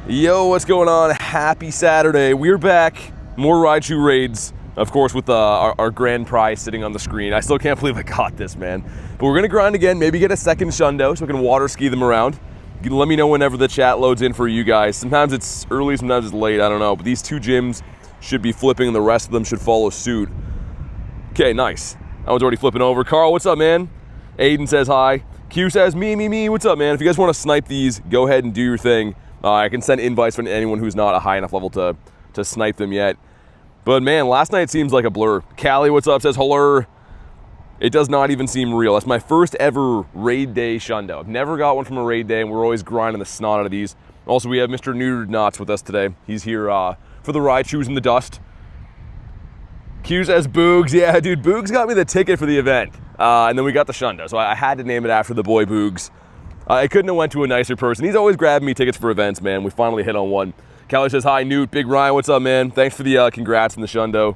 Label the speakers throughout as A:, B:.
A: Yo, what's going on? Happy Saturday. We're back. More Raichu raids, of course, with our grand prize sitting on the screen. I still can't believe I got this, man. But we're going to grind again, maybe get a second Shundo so we can water ski them around. You can let me know whenever the chat loads in for you guys. Sometimes it's early, sometimes it's late, I don't know. But these two gyms should be flipping and the rest of them should follow suit. Okay, nice. That one's already flipping over. Carl, what's up, man? Aiden says hi. Q says, me. What's up, man? If you guys want to snipe these, go ahead and do your thing. I can send invites for anyone who's not a high enough level to snipe them yet. But man, last night seems like a blur. Callie, what's up, says hello. It does not even seem real. That's my first ever raid day Shundo. I've never got one from a raid day, and we're always grinding the snot out of these. Also, we have Mr. Neutered Knots with us today. He's here for the Raichus in the dust. Q says Boogs. Yeah, dude, Boogs got me the ticket for the event. And then we got the Shundo, so I had to name it after the boy Boogs. I couldn't have went to a nicer person. He's always grabbing me tickets for events, man. We finally hit on one. Callie says, hi, Newt. Big Ryan, what's up, man? Thanks for the congrats on the Shundo.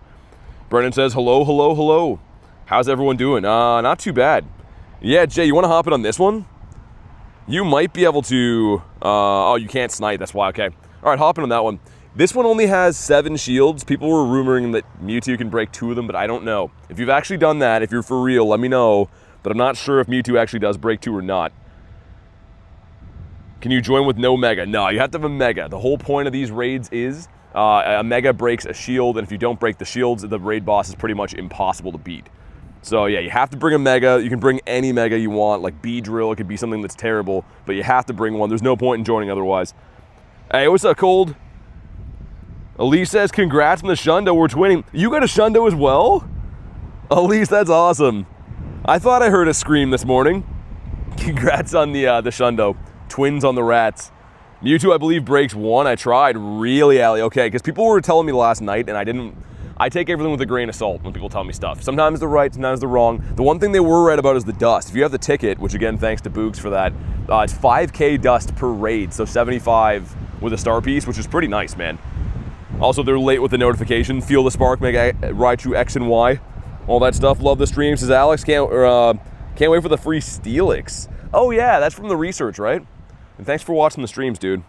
A: Brennan says, hello. How's everyone doing? Not too bad. Yeah, Jay, you want to hop in on this one? You might be able to... oh, you can't snipe. That's why. Okay. All right, hop in on that one. This one only has 7 shields. People were rumoring that Mewtwo can break 2 of them, but I don't know. If you've actually done that, if you're for real, let me know. But I'm not sure if Mewtwo actually does break 2 or not. Can you join with no Mega? No, you have to have a Mega. The whole point of these raids is a Mega breaks a shield, and if you don't break the shields, the raid boss is pretty much impossible to beat. So yeah, you have to bring a Mega. You can bring any Mega you want, like Beedrill. It could be something that's terrible, but you have to bring one. There's no point in joining otherwise. Hey, what's up, Cold? Elise says, congrats on the Shundo. We're twinning. You got a Shundo as well? Elise, that's awesome. I thought I heard a scream this morning. Congrats on the Shundo. Twins on the rats. Mewtwo, I believe, breaks 1. I tried really, Allie. Okay, because people were telling me last night, and I take everything with a grain of salt when people tell me stuff. Sometimes they're right, sometimes they're wrong. The one thing they were right about is the dust. If you have the ticket, which again, thanks to Boogs for that, it's 5K dust per raid, so 75 with a star piece, which is pretty nice, man. Also, they're late with the notification. Feel the spark, make Raichu X and Y. All that stuff. Love the stream, says Alex. Can't wait for the free Steelix. Oh yeah, that's from the research, right? And thanks for watching the streams, dude.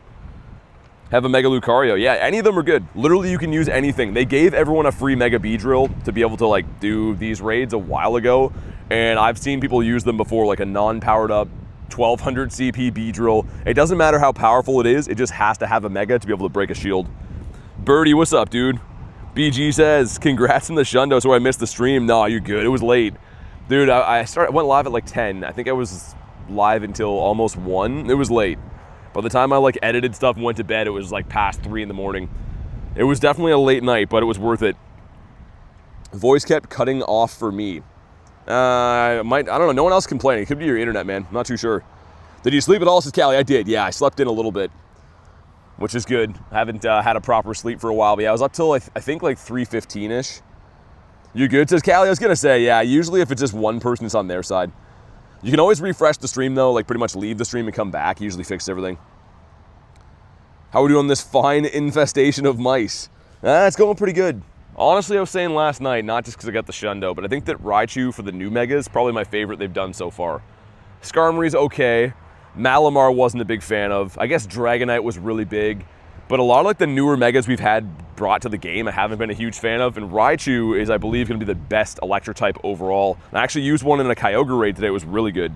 A: Have a Mega Lucario. Yeah, any of them are good. Literally, you can use anything. They gave everyone a free Mega Beedrill to be able to, like, do these raids a while ago. And I've seen people use them before, like a non-powered up 1200 CP Beedrill. It doesn't matter how powerful it is. It just has to have a Mega to be able to break a shield. Birdie, what's up, dude? BG says, congrats on the Shundo, so I missed the stream. Nah, you're good. It was late. Dude, I went live at like 10. I think I was live until almost 1. It was late. By the time I like edited stuff and went to bed, it was like past 3 in the morning. It was definitely a late night, but it was worth it. Voice kept cutting off for me. I don't know, no one else complaining. It could be your internet, man. I'm not too sure. Did you sleep at all, says Callie? I did, yeah, I slept in a little bit, which is good. I haven't had a proper sleep for a while, but yeah, I was up till I think like 3:15-ish. You good, says Callie? I was gonna say, yeah, usually if it's just one person, it's on their side. You can always refresh the stream though, like pretty much leave the stream and come back. Usually fix everything. How are we doing on this fine infestation of mice? It's going pretty good. Honestly, I was saying last night, not just because I got the Shundo, but I think that Raichu for the new Megas is probably my favorite they've done so far. Skarmory's okay. Malamar wasn't a big fan of. I guess Dragonite was really big. But a lot of like the newer Megas we've had brought to the game, I haven't been a huge fan of. And Raichu is, I believe, going to be the best electric type overall. I actually used one in a Kyogre raid today. It was really good.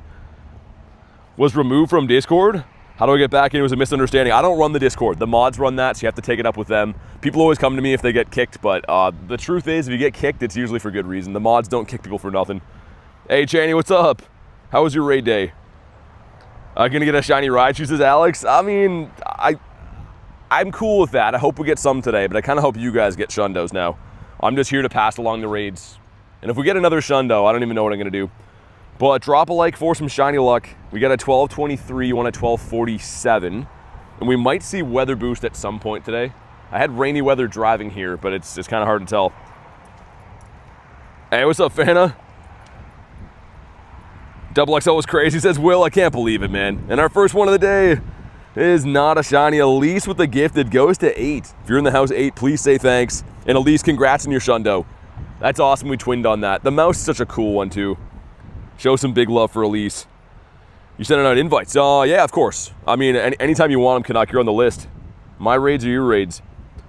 A: Was removed from Discord? How do I get back in? It was a misunderstanding. I don't run the Discord. The mods run that, so you have to take it up with them. People always come to me if they get kicked, but the truth is, if you get kicked, it's usually for good reason. The mods don't kick people for nothing. Hey, Channy, what's up? How was your raid day? Gonna get a shiny Raichu, says Alex. I mean, I'm cool with that. I hope we get some today, but I kind of hope you guys get Shundos now. I'm just here to pass along the raids. And if we get another Shundo, I don't even know what I'm going to do. But drop a like for some shiny luck. We got a 1223, one at 1247. And we might see weather boost at some point today. I had rainy weather driving here, but it's kind of hard to tell. Hey, what's up, Fana? Double XL was crazy, says Will. I can't believe it, man. And our first one of the day is not a shiny. Elise with the gifted goes to 8. If you're in the house 8, please say thanks. And Elise, congrats on your Shundo. That's awesome, we twinned on that. The mouse is such a cool one too. Show some big love for Elise. You sending out invites? Yeah, of course. I mean, anytime you want them, Canuck, you're on the list. My raids are your raids.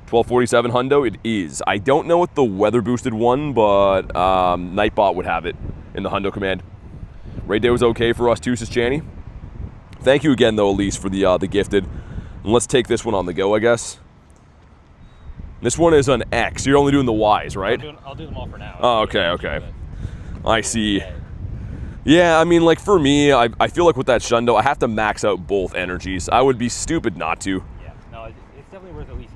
A: 1247 Hundo, it is. I don't know what the weather boosted one, but Nightbot would have it in the Hundo command. Raid day was okay for us too, says Channy. Thank you again though, Elise, for the gifted. And let's take this one on the go, I guess. This one is an X. You're only doing the Ys, right?
B: I'll do them all for now.
A: Oh, okay, okay. I see. Yeah, I mean, like for me, I feel like with that Shundo, I have to max out both energies. I would be stupid not to.
B: Yeah, no, it's definitely worth at least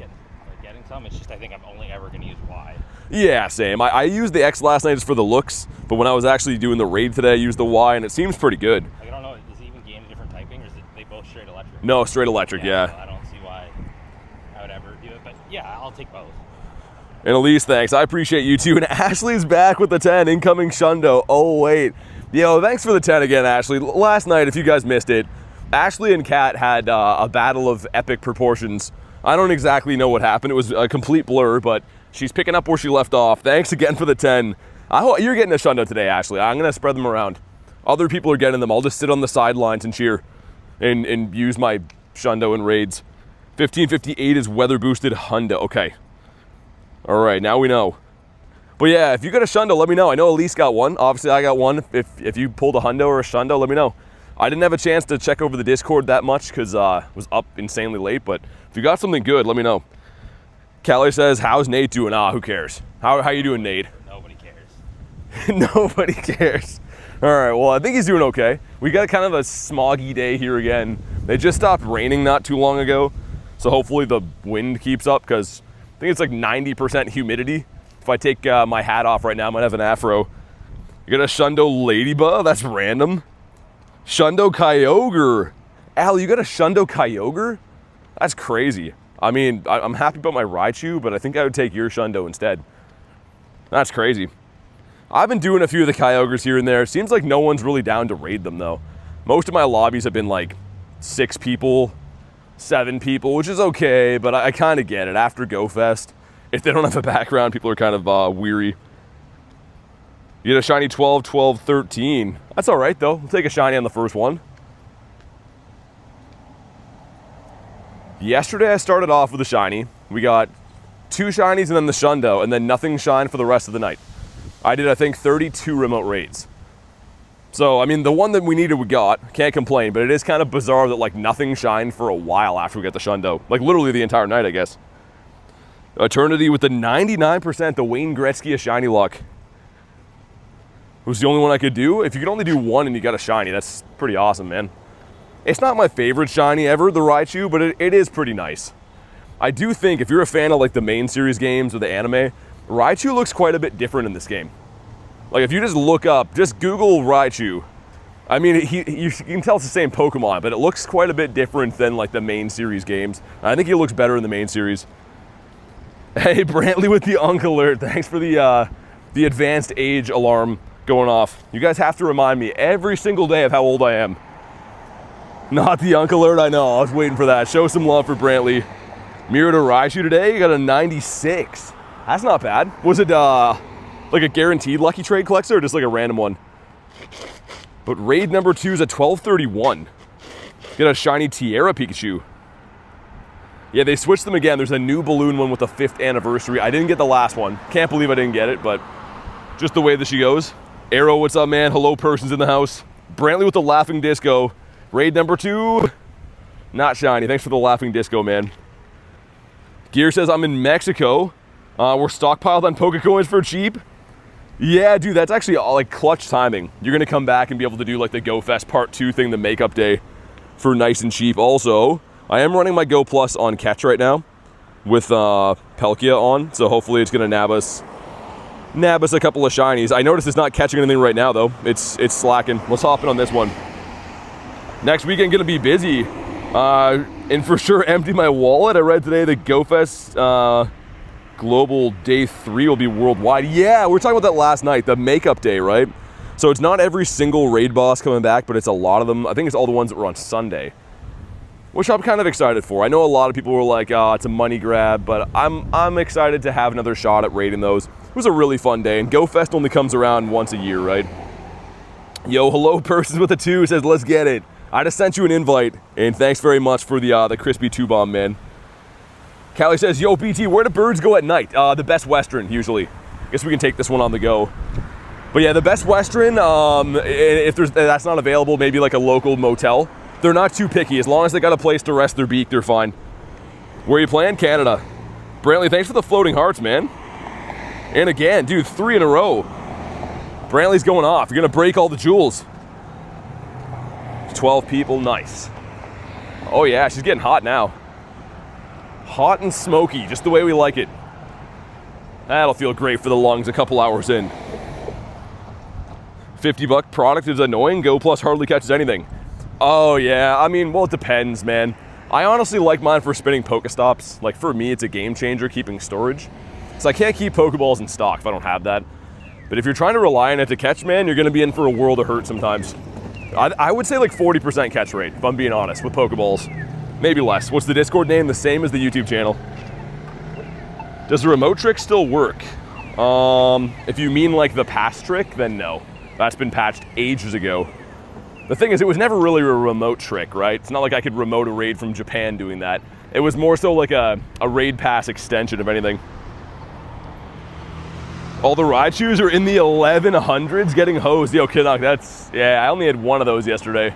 B: getting some. It's just I think I'm only ever going to use Y.
A: Yeah, same. I used the X last night just for the looks, but when I was actually doing the raid today, I used the Y, and it seems pretty good.
B: Like, I don't know, does it even gain a different typing, or is they both straight electric?
A: No, straight electric, yeah.
B: So I don't see why I would ever do it, but yeah, I'll take both.
A: And Elise, thanks. I appreciate you too. And Ashley's back with the 10, incoming Shundo. Oh, wait. Yo, thanks for the 10 again, Ashley. Last night, if you guys missed it, Ashley and Kat had a battle of epic proportions. I don't exactly know what happened. It was a complete blur, but she's picking up where she left off. Thanks again for the 10. I hope you're getting a Shundo today, Ashley. I'm going to spread them around. Other people are getting them. I'll just sit on the sidelines and cheer and use my Shundo in raids. 1558 is weather boosted Hundo. Okay. All right, now we know. But yeah, if you got a Shundo, let me know. I know Elise got one. Obviously, I got one. If you pulled a Hundo or a Shundo, let me know. I didn't have a chance to check over the Discord that much because I was up insanely late. But if you got something good, let me know. Callie says, how's Nate doing? Who cares? How you doing, Nate?
B: Nobody cares.
A: Nobody cares. All right, well, I think he's doing okay. We got kind of a smoggy day here again. They just stopped raining not too long ago. So hopefully the wind keeps up because I think it's like 90% humidity. If I take my hat off right now, I might have an afro. You got a Shundo Ladybug? That's random. Shundo Kyogre. Al, you got a Shundo Kyogre? That's crazy. I mean, I'm happy about my Raichu, but I think I would take your Shundo instead. That's crazy. I've been doing a few of the Kyogres here and there. Seems like no one's really down to raid them, though. Most of my lobbies have been like 6 people, 7 people, which is okay, but I kind of get it. After Go Fest, if they don't have a background, people are kind of weary. You get a shiny 12, 12, 13. That's all right, though. We'll take a shiny on the first one. Yesterday, I started off with a shiny. We got 2 shinies and then the Shundo, and then nothing shined for the rest of the night. I did, I think, 32 remote raids. So, I mean, the one that we needed, we got. Can't complain, but it is kind of bizarre that, like, nothing shined for a while after we got the Shundo. Like, literally the entire night, I guess. Eternity with the 99%, the Wayne Gretzky of shiny luck. It was the only one I could do. If you could only do one and you got a shiny, that's pretty awesome, man. It's not my favorite shiny ever, the Raichu, but it is pretty nice. I do think if you're a fan of like the main series games or the anime, Raichu looks quite a bit different in this game. Like if you just look up, just Google Raichu. I mean, you can tell it's the same Pokemon, but it looks quite a bit different than like the main series games. I think he looks better in the main series. Hey, Brantley with the Unk Alert. Thanks for the advanced age alarm going off. You guys have to remind me every single day of how old I am. Not the Unk Alert, I know. I was waiting for that. Show some love for Brantley. Mirror to Raichu today, you got a 96. That's not bad. Was it like a guaranteed lucky trade collector or just like a random one? But raid number 2 is a 1231. Get a shiny Tiara Pikachu. Yeah, they switched them again. There's a new balloon one with the 5th anniversary. I didn't get the last one. Can't believe I didn't get it, but just the way that she goes. Arrow, what's up, man? Hello, persons in the house. Brantley with the laughing disco. Raid number 2. Not shiny. Thanks for the laughing disco, man. Gear says I'm in Mexico. We're stockpiled on Pokecoins for cheap. Yeah, dude, that's actually all like clutch timing. You're gonna come back and be able to do like the Go Fest Part 2 thing, the makeup day, for nice and cheap. Also, I am running my Go Plus on catch right now with Palkia on, so hopefully it's gonna nab us a couple of shinies. I noticed it's not catching anything right now though. It's slacking. Let's hop in on this one. Next weekend gonna be busy. And for sure empty my wallet. I read today the Go Fest Global Day 3 will be worldwide. Yeah, we were talking about that last night, the makeup day, right? So it's not every single raid boss coming back, but it's a lot of them. I think it's all the ones that were on Sunday, which I'm kind of excited for. I know a lot of people were like, oh, it's a money grab, but I'm excited to have another shot at raiding those. It was a really fun day, and Go Fest only comes around once a year, right? Yo, hello, persons with a 2 says, let's get it. I just sent you an invite, and thanks very much for the crispy 2-bomb, man. Callie says, yo, BT, where do birds go at night? The Best Western, usually. Guess we can take this one on the go. But yeah, the Best Western, if that's not available, maybe like a local motel. They're not too picky. As long as they got a place to rest their beak, they're fine. Where are you playing? Canada. Brantley, thanks for the floating hearts, man. And again, dude, 3 in a row. Brantley's going off. You're going to break all the jewels. 12 people, nice. Oh yeah, she's getting hot now. Hot and smoky, just the way we like it. That'll feel great for the lungs a couple hours in. $50 product is annoying. Go Plus hardly catches anything. Oh yeah, I mean, well, it depends, man. I honestly like mine for spinning Pokestops. Like for me, it's a game changer keeping storage. So I can't keep Pokeballs in stock if I don't have that. But if you're trying to rely on it to catch, man, you're gonna be in for a world of hurt sometimes. I would say like 40% catch rate, if I'm being honest, with Pokeballs. Maybe less. What's the Discord name? The same as the YouTube channel. Does the remote trick still work? If you mean like the pass trick, then no. That's been patched ages ago. The thing is, it was never really a remote trick, right? It's not like I could remote a raid from Japan doing that. It was more so like a raid pass extension, if anything. All the Raichus are in the 1100s getting hosed. Yo, Kidnock, yeah, I only had one of those yesterday.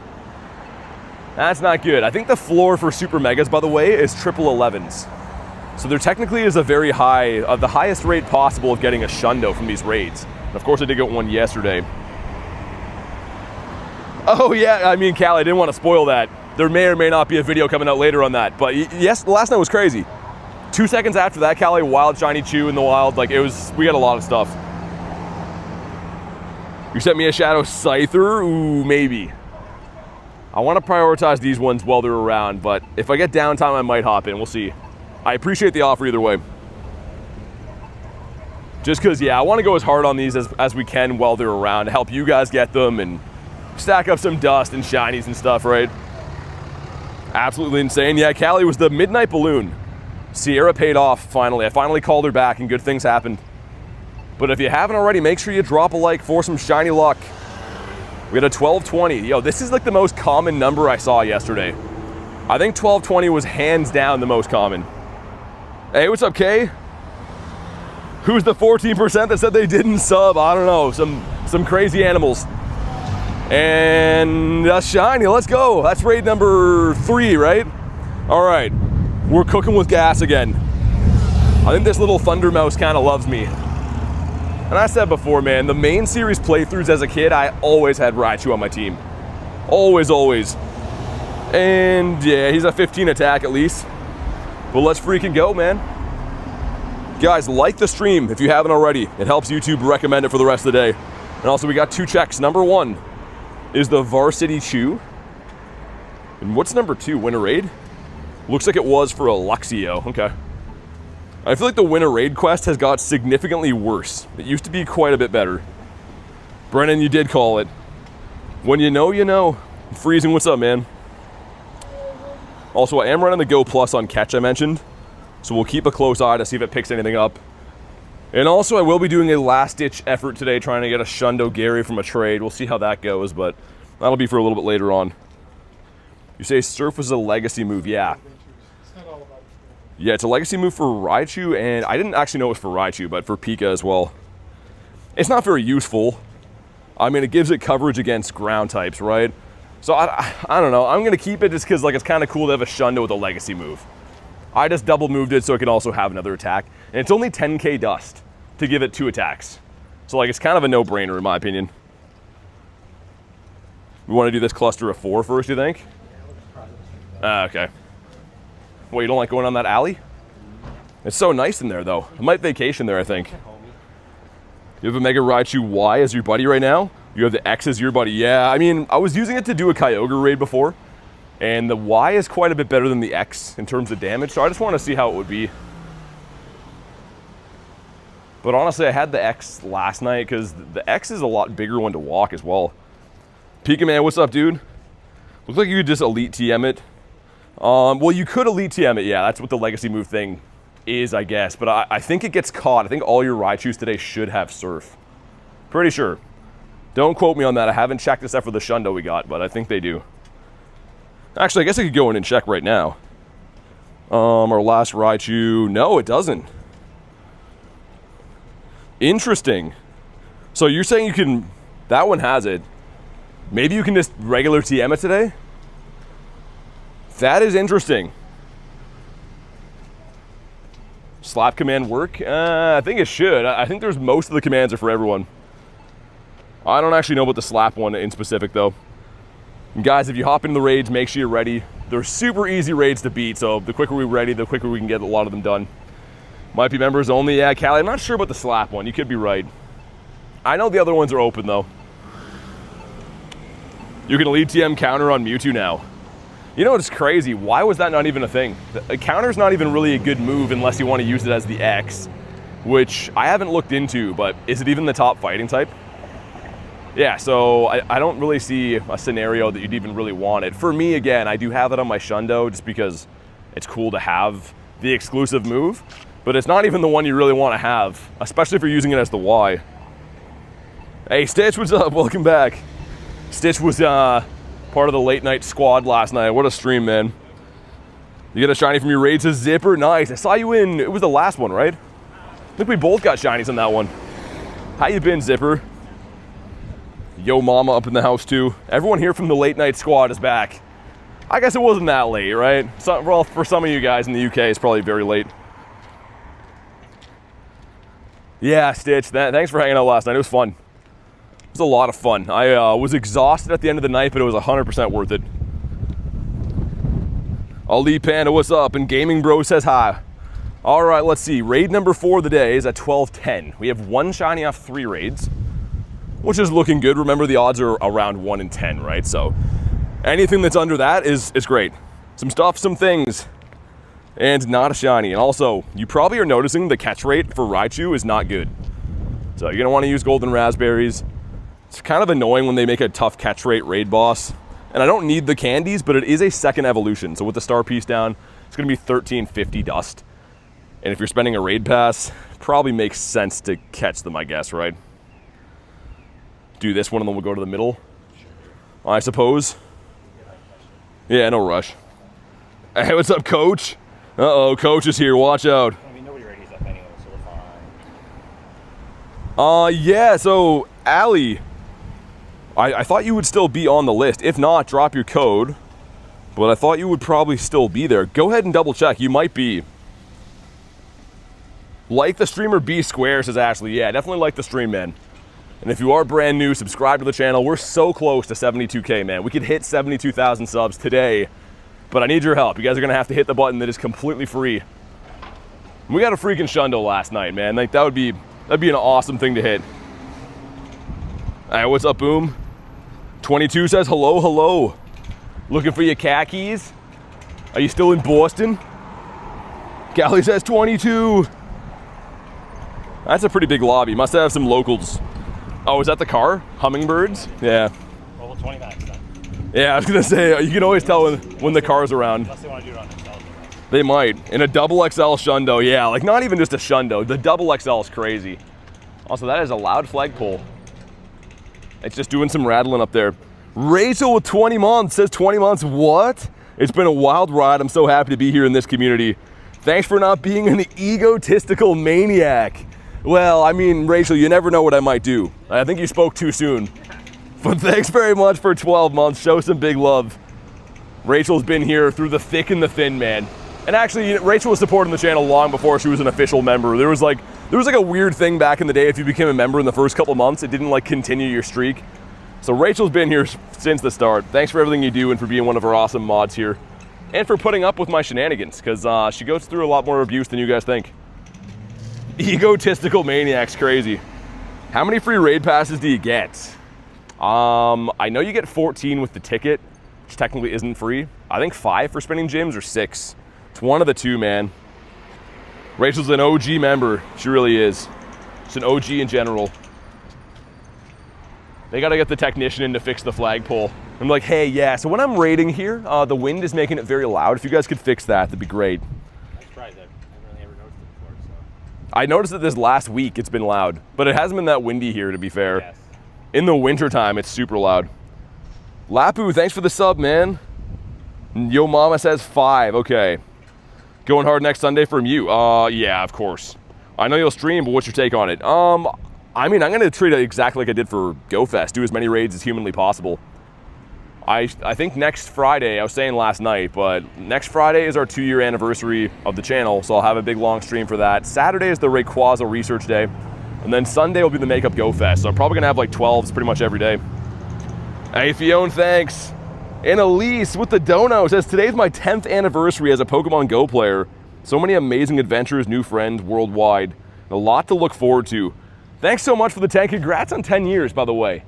A: That's not good. I think the floor for Super Megas, by the way, is triple 11s. So there technically is a very high, the highest rate possible of getting a Shundo from these raids. And of course, I did get one yesterday. Oh yeah, I mean, Cal, I didn't want to spoil that. There may or may not be a video coming out later on that. But yes, the last night was crazy. 2 seconds after that, Callie, wild shiny chew in the wild. Like we got a lot of stuff. You sent me a Shadow Scyther? Ooh, maybe. I want to prioritize these ones while they're around, but if I get downtime, I might hop in. We'll see. I appreciate the offer either way. Just because, yeah, I want to go as hard on these as we can while they're around to help you guys get them and stack up some dust and shinies and stuff, right? Absolutely insane. Yeah, Callie was the Midnight Balloon. Sierra paid off, finally. I finally called her back and good things happened. But if you haven't already, make sure you drop a like for some shiny luck. We had a 1220. Yo, this is like the most common number I saw yesterday. I think 1220 was hands down the most common. Hey, what's up, Kay? Who's the 14% that said they didn't sub? I don't know, some crazy animals. And a shiny, let's go. That's raid number 3, right? All right. We're cooking with gas again. I think this little Thunder Mouse kind of loves me. And I said before, man, the main series playthroughs as a kid, I always had Raichu on my team. Always, always. And yeah, he's a 15 attack at least. But let's freaking go, man. Guys, like the stream if you haven't already. It helps YouTube recommend it for the rest of the day. And also we got 2 checks. Number 1 is the Varsity Chew. And what's number 2? Winter Raid? Looks like it was for a Luxio. Okay. I feel like the Winter Raid quest has got significantly worse. It used to be quite a bit better. Brennan, you did call it. When you know, you know. Freezing, what's up, man? Also, I am running the Go Plus on catch I mentioned. So we'll keep a close eye to see if it picks anything up. And also, I will be doing a last-ditch effort today trying to get a Shundo Gary from a trade. We'll see how that goes, but that'll be for a little bit later on. You say Surf was a legacy move. Yeah. Yeah, it's a legacy move for Raichu, and I didn't actually know it was for Raichu, but for Pika as well. It's not very useful. I mean, it gives it coverage against ground types, right? So I don't know. I'm going to keep it just because like it's kind of cool to have a Shundo with a legacy move. I just double moved it so it can also have another attack. And it's only 10k dust to give it 2 attacks. So like it's kind of a no-brainer in my opinion. We want to do this cluster of 4 first, you think? Okay. Well, you don't like going on that alley? It's so nice in there, though. I might vacation there, I think. You have a Mega Raichu Y as your buddy right now? You have the X as your buddy. Yeah, I mean, I was using it to do a Kyogre raid before, and the Y is quite a bit better than the X in terms of damage, so I just want to see how it would be. But honestly, I had the X last night because the X is a lot bigger one to walk as well. Pika Man, what's up, dude? Looks like you could just Elite TM it. Well, you could Elite TM it, yeah, that's what the legacy move thing is, I guess. But I think it gets caught. I think all your Raichus today should have Surf. Pretty sure. Don't quote me on that. I haven't checked except for the Shundo we got, but I think they do. Actually, I guess I could go in and check right now. Our last Raichu, no, it doesn't. Interesting. So you're saying you can, that one has it. Maybe you can just regular TM it today? That is interesting. Slap command work? I think it should. I think there's most of the commands are for everyone. I don't actually know about the slap one in specific though. And guys, if you hop into the raids, make sure you're ready. They're super easy raids to beat, so the quicker we're ready, the quicker we can get a lot of them done. Might be members only. Yeah, Callie, I'm not sure about the slap one. You could be right. I know the other ones are open though. You can lead TM counter on Mewtwo now. You know what's crazy? Why was that not even a thing? A counter's not even really a good move unless you want to use it as the X, which I haven't looked into, but is it even the top fighting type? Yeah, so I don't really see a scenario that you'd even really want it. For me, again, I do have it on my Shundo just because it's cool to have the exclusive move, but it's not even the one you really want to have, especially if you're using it as the Y. Hey, Stitch, what's up? Welcome back. Stitch was part of the late night squad last night. What a stream, man. You get a shiny from your raid to Zipper? Nice. I saw you in, it was the last one, right? I think we both got shinies on that one. How you been, Zipper? Yo mama up in the house too. Everyone here from the late night squad is back. I guess it wasn't that late, right? So, well, for some of you guys in the UK, it's probably very late. Yeah, Stitch, thanks for hanging out last night. It was fun. It was a lot of fun. I was exhausted at the end of the night, but it was 100% worth it. Ali Panda, what's up? And Gaming Bro says hi. All right, let's see. Raid number 4 of the day is at 12:10. We have 1 shiny off 3 raids, which is looking good. Remember, the odds are around 1 in 10, right? So anything that's under that is great. Some stuff, some things, and not a shiny. And also, you probably are noticing the catch rate for Raichu is not good. So you're gonna wanna use golden raspberries. It's kind of annoying when they make a tough catch rate raid boss. And I don't need the candies, but it is a second evolution. So with the star piece down, it's gonna be 1350 dust. And if you're spending a raid pass, probably makes sense to catch them, I guess, right? Do this one and then we'll go to the middle, I suppose. Yeah, no rush. Hey, what's up, Coach? Uh-oh, Coach is here, watch out.
B: I mean, nobody raids up anyway, so we're fine.
A: Yeah, so, Allie, I thought you would still be on the list. If not, drop your code. But I thought you would probably still be there. Go ahead and double check, you might be. Like the streamer B Square, says Ashley. Yeah, definitely like the stream, man. And if you are brand new, subscribe to the channel. We're so close to 72K, man. We could hit 72,000 subs today, but I need your help. You guys are gonna have to hit the button that is completely free. We got a freaking Shundo last night, man. Like that'd be an awesome thing to hit. All right, what's up, Boom? 22 says hello, hello. Looking for your khakis? Are you still in Boston? Gally says 22. That's a pretty big lobby. Must have some locals. Oh, is that the car? Hummingbirds? Yeah.
B: Level 20 max then.
A: Yeah, I was gonna say, you can always tell when the car's around.
B: Unless they want to do it on themselves.
A: They might. In a double XL Shundo, yeah, like not even just a Shundo. The double XL is crazy. Also, that is a loud flagpole. It's just doing some rattling up there. Rachel with 20 months says 20 months, what? It's been a wild ride. I'm so happy to be here in this community. Thanks for not being an egotistical maniac. Well, I mean, Rachel, you never know what I might do. I think you spoke too soon. But thanks very much for 12 months. Show some big love. Rachel's been here through the thick and the thin, man. And actually, Rachel was supporting the channel long before she was an official member. There was like a weird thing back in the day. If you became a member in the first couple months, it didn't like continue your streak. So Rachel's been here since the start. Thanks for everything you do and for being one of our awesome mods here. And for putting up with my shenanigans, because she goes through a lot more abuse than you guys think. Egotistical maniac's crazy. How many free raid passes do you get? I know you get 14 with the ticket, which technically isn't free. I think 5 for spinning gyms or 6. It's one of the two, man. Rachel's an OG member. She really is. She's an OG in general. They gotta get the technician in to fix the flagpole. I'm like, hey, yeah, so when I'm raiding here, the wind is making it very loud. If you guys could fix that, that'd be great.
B: I'm surprised I haven't really ever noticed it before, so.
A: I noticed it this last week, it's been loud, but it hasn't been that windy here, to be fair.
B: Yes.
A: In the wintertime, it's super loud. Lapu, thanks for the sub, man. Yo mama says 5, okay. Going hard next Sunday from you. Yeah, of course. I know you'll stream, but what's your take on it? I mean, I'm going to treat it exactly like I did for Go Fest. Do as many raids as humanly possible. I think next Friday, I was saying last night, but next Friday is our 2-year anniversary of the channel, so I'll have a big long stream for that. Saturday is the Rayquaza Research Day, and then Sunday will be the Makeup Go Fest, so I'm probably going to have like 12s pretty much every day. Hey, Fiona, thanks. And Elise with the dono says, today's my 10th anniversary as a Pokemon Go player. So many amazing adventures, new friends worldwide, and a lot to look forward to. Thanks so much for the 10. Congrats on 10 years, by the way.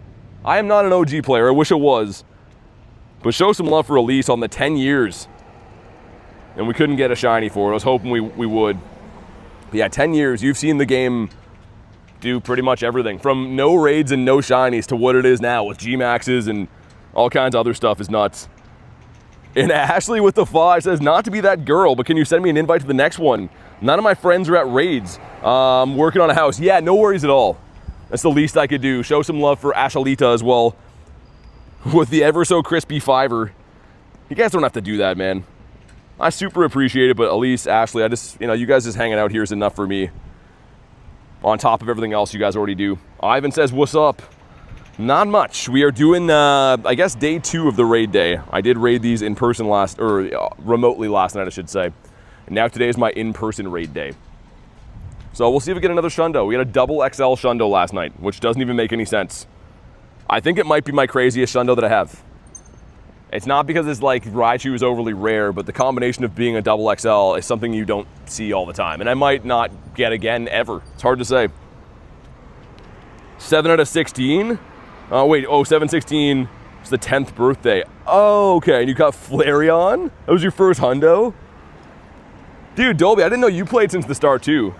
A: I am not an OG player, I wish it was. But show some love for Elise on the 10 years. And we couldn't get a shiny for it. I was hoping we would. But yeah, 10 years, you've seen the game do pretty much everything. From no raids and no shinies to what it is now with G-Maxes and all kinds of other stuff is nuts. And Ashley with the 5 says, not to be that girl, but can you send me an invite to the next one? None of my friends are at raids. Working on a house. Yeah, no worries at all. That's the least I could do. Show some love for Ashalita as well. With the ever so crispy 5er. You guys don't have to do that, man. I super appreciate it, but Elise, Ashley, I just, you guys just hanging out here is enough for me. On top of everything else you guys already do. Ivan says, what's up? Not much. We are doing, I guess, day 2 of the raid day. I did raid these in person remotely last night, I should say. And now today is my in-person raid day. So we'll see if we get another Shundo. We had a double XL Shundo last night, which doesn't even make any sense. I think it might be my craziest Shundo that I have. It's not because it's like Raichu is overly rare, but the combination of being a double XL is something you don't see all the time. And I might not get again ever. It's hard to say. 7 out of 16? Oh, wait. Oh, 7/16 is the 10th birthday. Oh, okay. And you got Flareon? That was your first Hundo? Dude, Dolby, I didn't know you played since the start, too.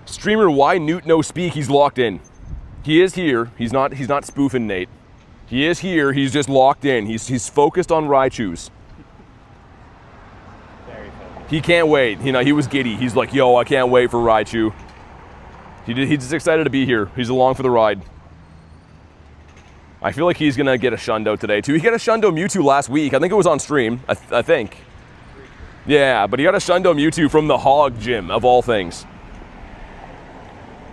A: Streamer, why Newt no speak? He's locked in. He is here. He's not spoofing Nate. He is here. He's just locked in. He's focused on Raichus.
B: Very focused.
A: He can't wait. He was giddy. He's like, yo, I can't wait for Raichu. He's just excited to be here. He's along for the ride. I feel like he's going to get a Shundo today, too. He got a Shundo Mewtwo last week. I think it was on stream, I think. Yeah, but he got a Shundo Mewtwo from the Hog Gym, of all things.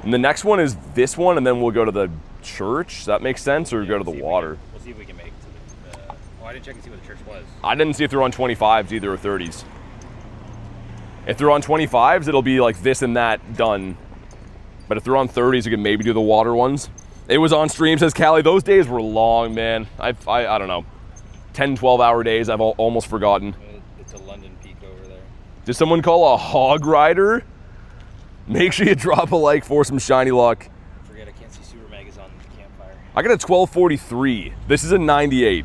A: And the next one is this one, and then we'll go to the church. Does that make sense? Or go to the water?
B: We'll see if we can make it to the... Oh, I didn't check and see what the church was.
A: I didn't see if they're on 25s either or 30s. If they're on 25s, it'll be like this and that done. But if they're on 30s, you can maybe do the water ones. It was on stream, says Callie. Those days were long, man. I don't know. 10, 12-hour days, I've almost forgotten.
B: It's a London peak over there.
A: Did someone call a hog rider? Make sure you drop a like for some shiny luck.
B: Forget, I can't see Super Megas on the campfire.
A: I got a 1243. This is a 98.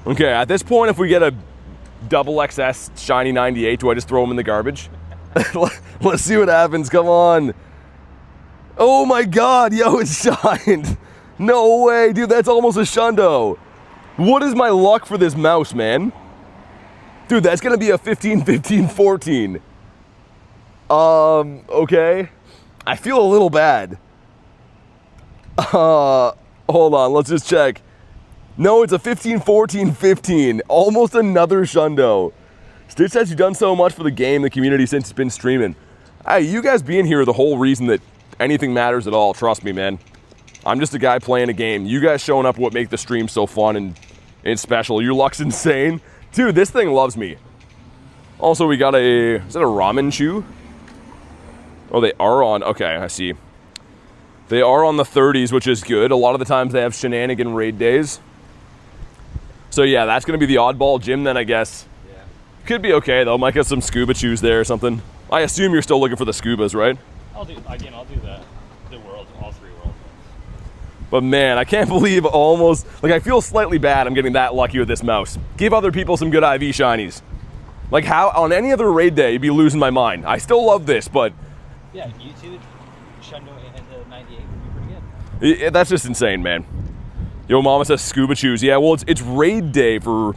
A: Okay, at this point, if we get a double XS shiny 98, do I just throw them in the garbage? Let's see what happens. Come on. Oh my god, yo, it's shined. No way, dude, that's almost a Shundo. What is my luck for this mouse, man? Dude, that's gonna be a 15, 15, 14. Okay. I feel a little bad. Hold on, let's just check. No, it's a 15, 14, 15. Almost another Shundo. Stitch says you've done so much for the game, the community since it's been streaming. Hey, you guys being here are the whole reason that anything matters at all, trust me, man. I'm just a guy playing a game. You guys showing up what make the stream so fun and special. Your luck's insane. Dude, this thing loves me. Also, we got is that a ramen chew? Oh, they are on, okay, I see. They are on the 30s, which is good. A lot of the times they have shenanigan raid days. So yeah, that's gonna be the oddball gym then, I guess.
B: Yeah.
A: Could be okay though, might get some scuba chews there or something. I assume you're still looking for the scubas, right?
B: I'll do the world, all 3 world ones.
A: But man, I can't believe almost, like I feel slightly bad I'm getting that lucky with this mouse. Give other people some good IV shinies. Like how, on any other raid day, you'd be losing my mind. I still love this, but...
B: Yeah, YouTube, Shundo, and the 98 would be pretty good.
A: That's just insane, man. Yo, Mama says scuba chews. Yeah, well, it's raid day for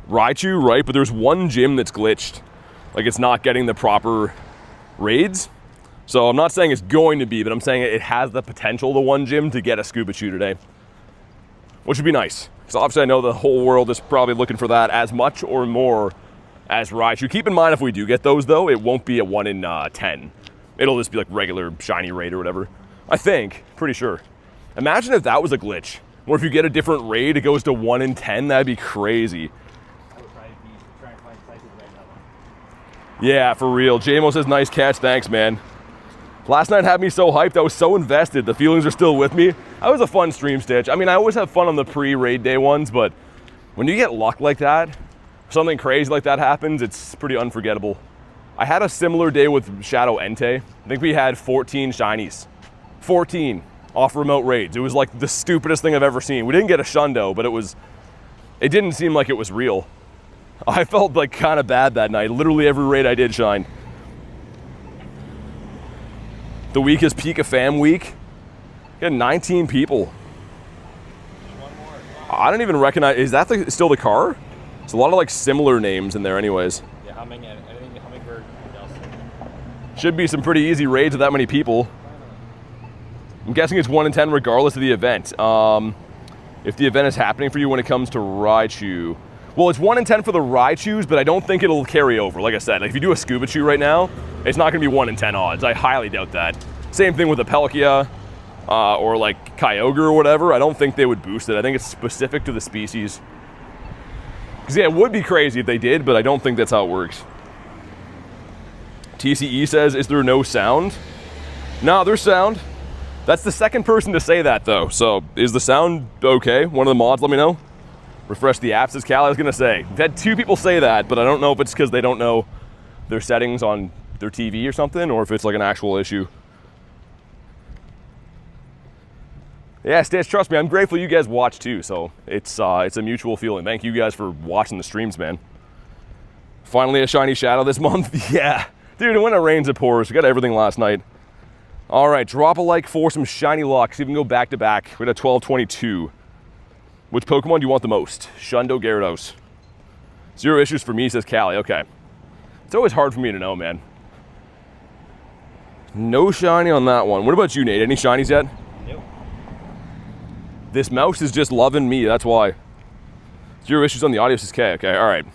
A: Raichu, right? But there's one gym that's glitched. Like it's not getting the proper raids. So I'm not saying it's going to be, but I'm saying it has the potential, the one gym, to get a scuba chew today. Which would be nice. Because obviously I know the whole world is probably looking for that as much or more as Raichu. Keep in mind, if we do get those, though, it won't be a 1 in 10. It'll just be like regular shiny raid or whatever. I think. Pretty sure. Imagine if that was a glitch. Or if you get a different raid, it goes to 1 in 10. That'd be crazy.
B: I would try and find places right now.
A: Yeah, for real. JMO says, nice catch. Thanks, man. Last night had me so hyped. I was so invested. The feelings are still with me. That was a fun stream, Stitch. I mean, I always have fun on the pre-raid day ones, but when you get luck like that, something crazy like that happens, it's pretty unforgettable. I had a similar day with Shadow Entei. I think we had 14 shinies. 14 off remote raids. It was like the stupidest thing I've ever seen. We didn't get a Shundo, but it didn't seem like it was real. I felt like kind of bad that night. Literally every raid I did shined. The week is Pika Fam week. We had 19 people. I don't even recognize, is that still the car? There's a lot of like similar names in there anyways.
B: Yeah, anything hummingbird else.
A: Should be some pretty easy raids with that many people. I'm guessing it's 1 in 10 regardless of the event. If the event is happening for you when it comes to Raichu. Well, it's 1 in 10 for the Raichus, but I don't think it'll carry over. Like I said, like if you do a Scuba Chew right now, it's not gonna be 1 in 10 odds. I highly doubt that. Same thing with a Pelkia or like Kyogre or whatever. I don't think they would boost it. I think it's specific to the species. Because yeah, it would be crazy if they did, but I don't think that's how it works. TCE says, is there no sound? No, there's sound. That's the second person to say that though. So is the sound okay? One of the mods, let me know. Refresh the apps, as Callie was gonna say. We've had 2 people say that, but I don't know if it's because they don't know their settings on their TV or something, or if it's like an actual issue. Yeah, Stitch, trust me, I'm grateful you guys watch too, so it's a mutual feeling. Thank you guys for watching the streams, man. Finally a shiny Shadow this month. Yeah, dude, when it rains, it pours. We got everything last night. All right, drop a like for some shiny luck. See if we can go back to back. We're at 1222. Which Pokemon do you want the most? Shundo, Gyarados. 0 issues for me, says Callie. Okay. It's always hard for me to know, man. No shiny on that one. What about you, Nate? Any shinies yet?
B: Nope.
A: This mouse is just loving me, that's why. 0 issues on the audio, says K. Okay, all right.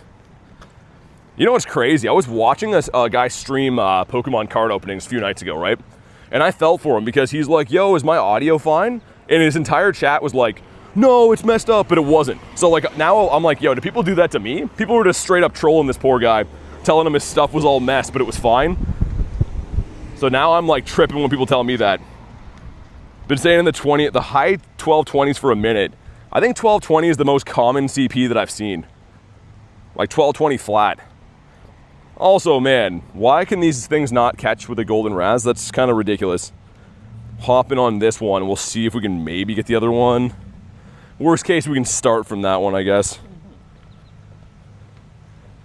A: You know what's crazy? I was watching this guy stream Pokemon card openings a few nights ago, right? And I felt for him because he's like, yo, is my audio fine? And his entire chat was like, no, it's messed up, but it wasn't. So like now I'm like, yo, do people do that to me? People were just straight up trolling this poor guy, telling him his stuff was all messed, but it was fine. So now I'm like tripping when people tell me that. Been saying in the high 1220s for a minute. I think 1220 is the most common CP that I've seen. Like 1220 flat. Also, man, why can these things not catch with a golden Raz? That's kind of ridiculous. Hopping on this one, we'll see if we can maybe get the other one. Worst case, we can start from that one, I guess.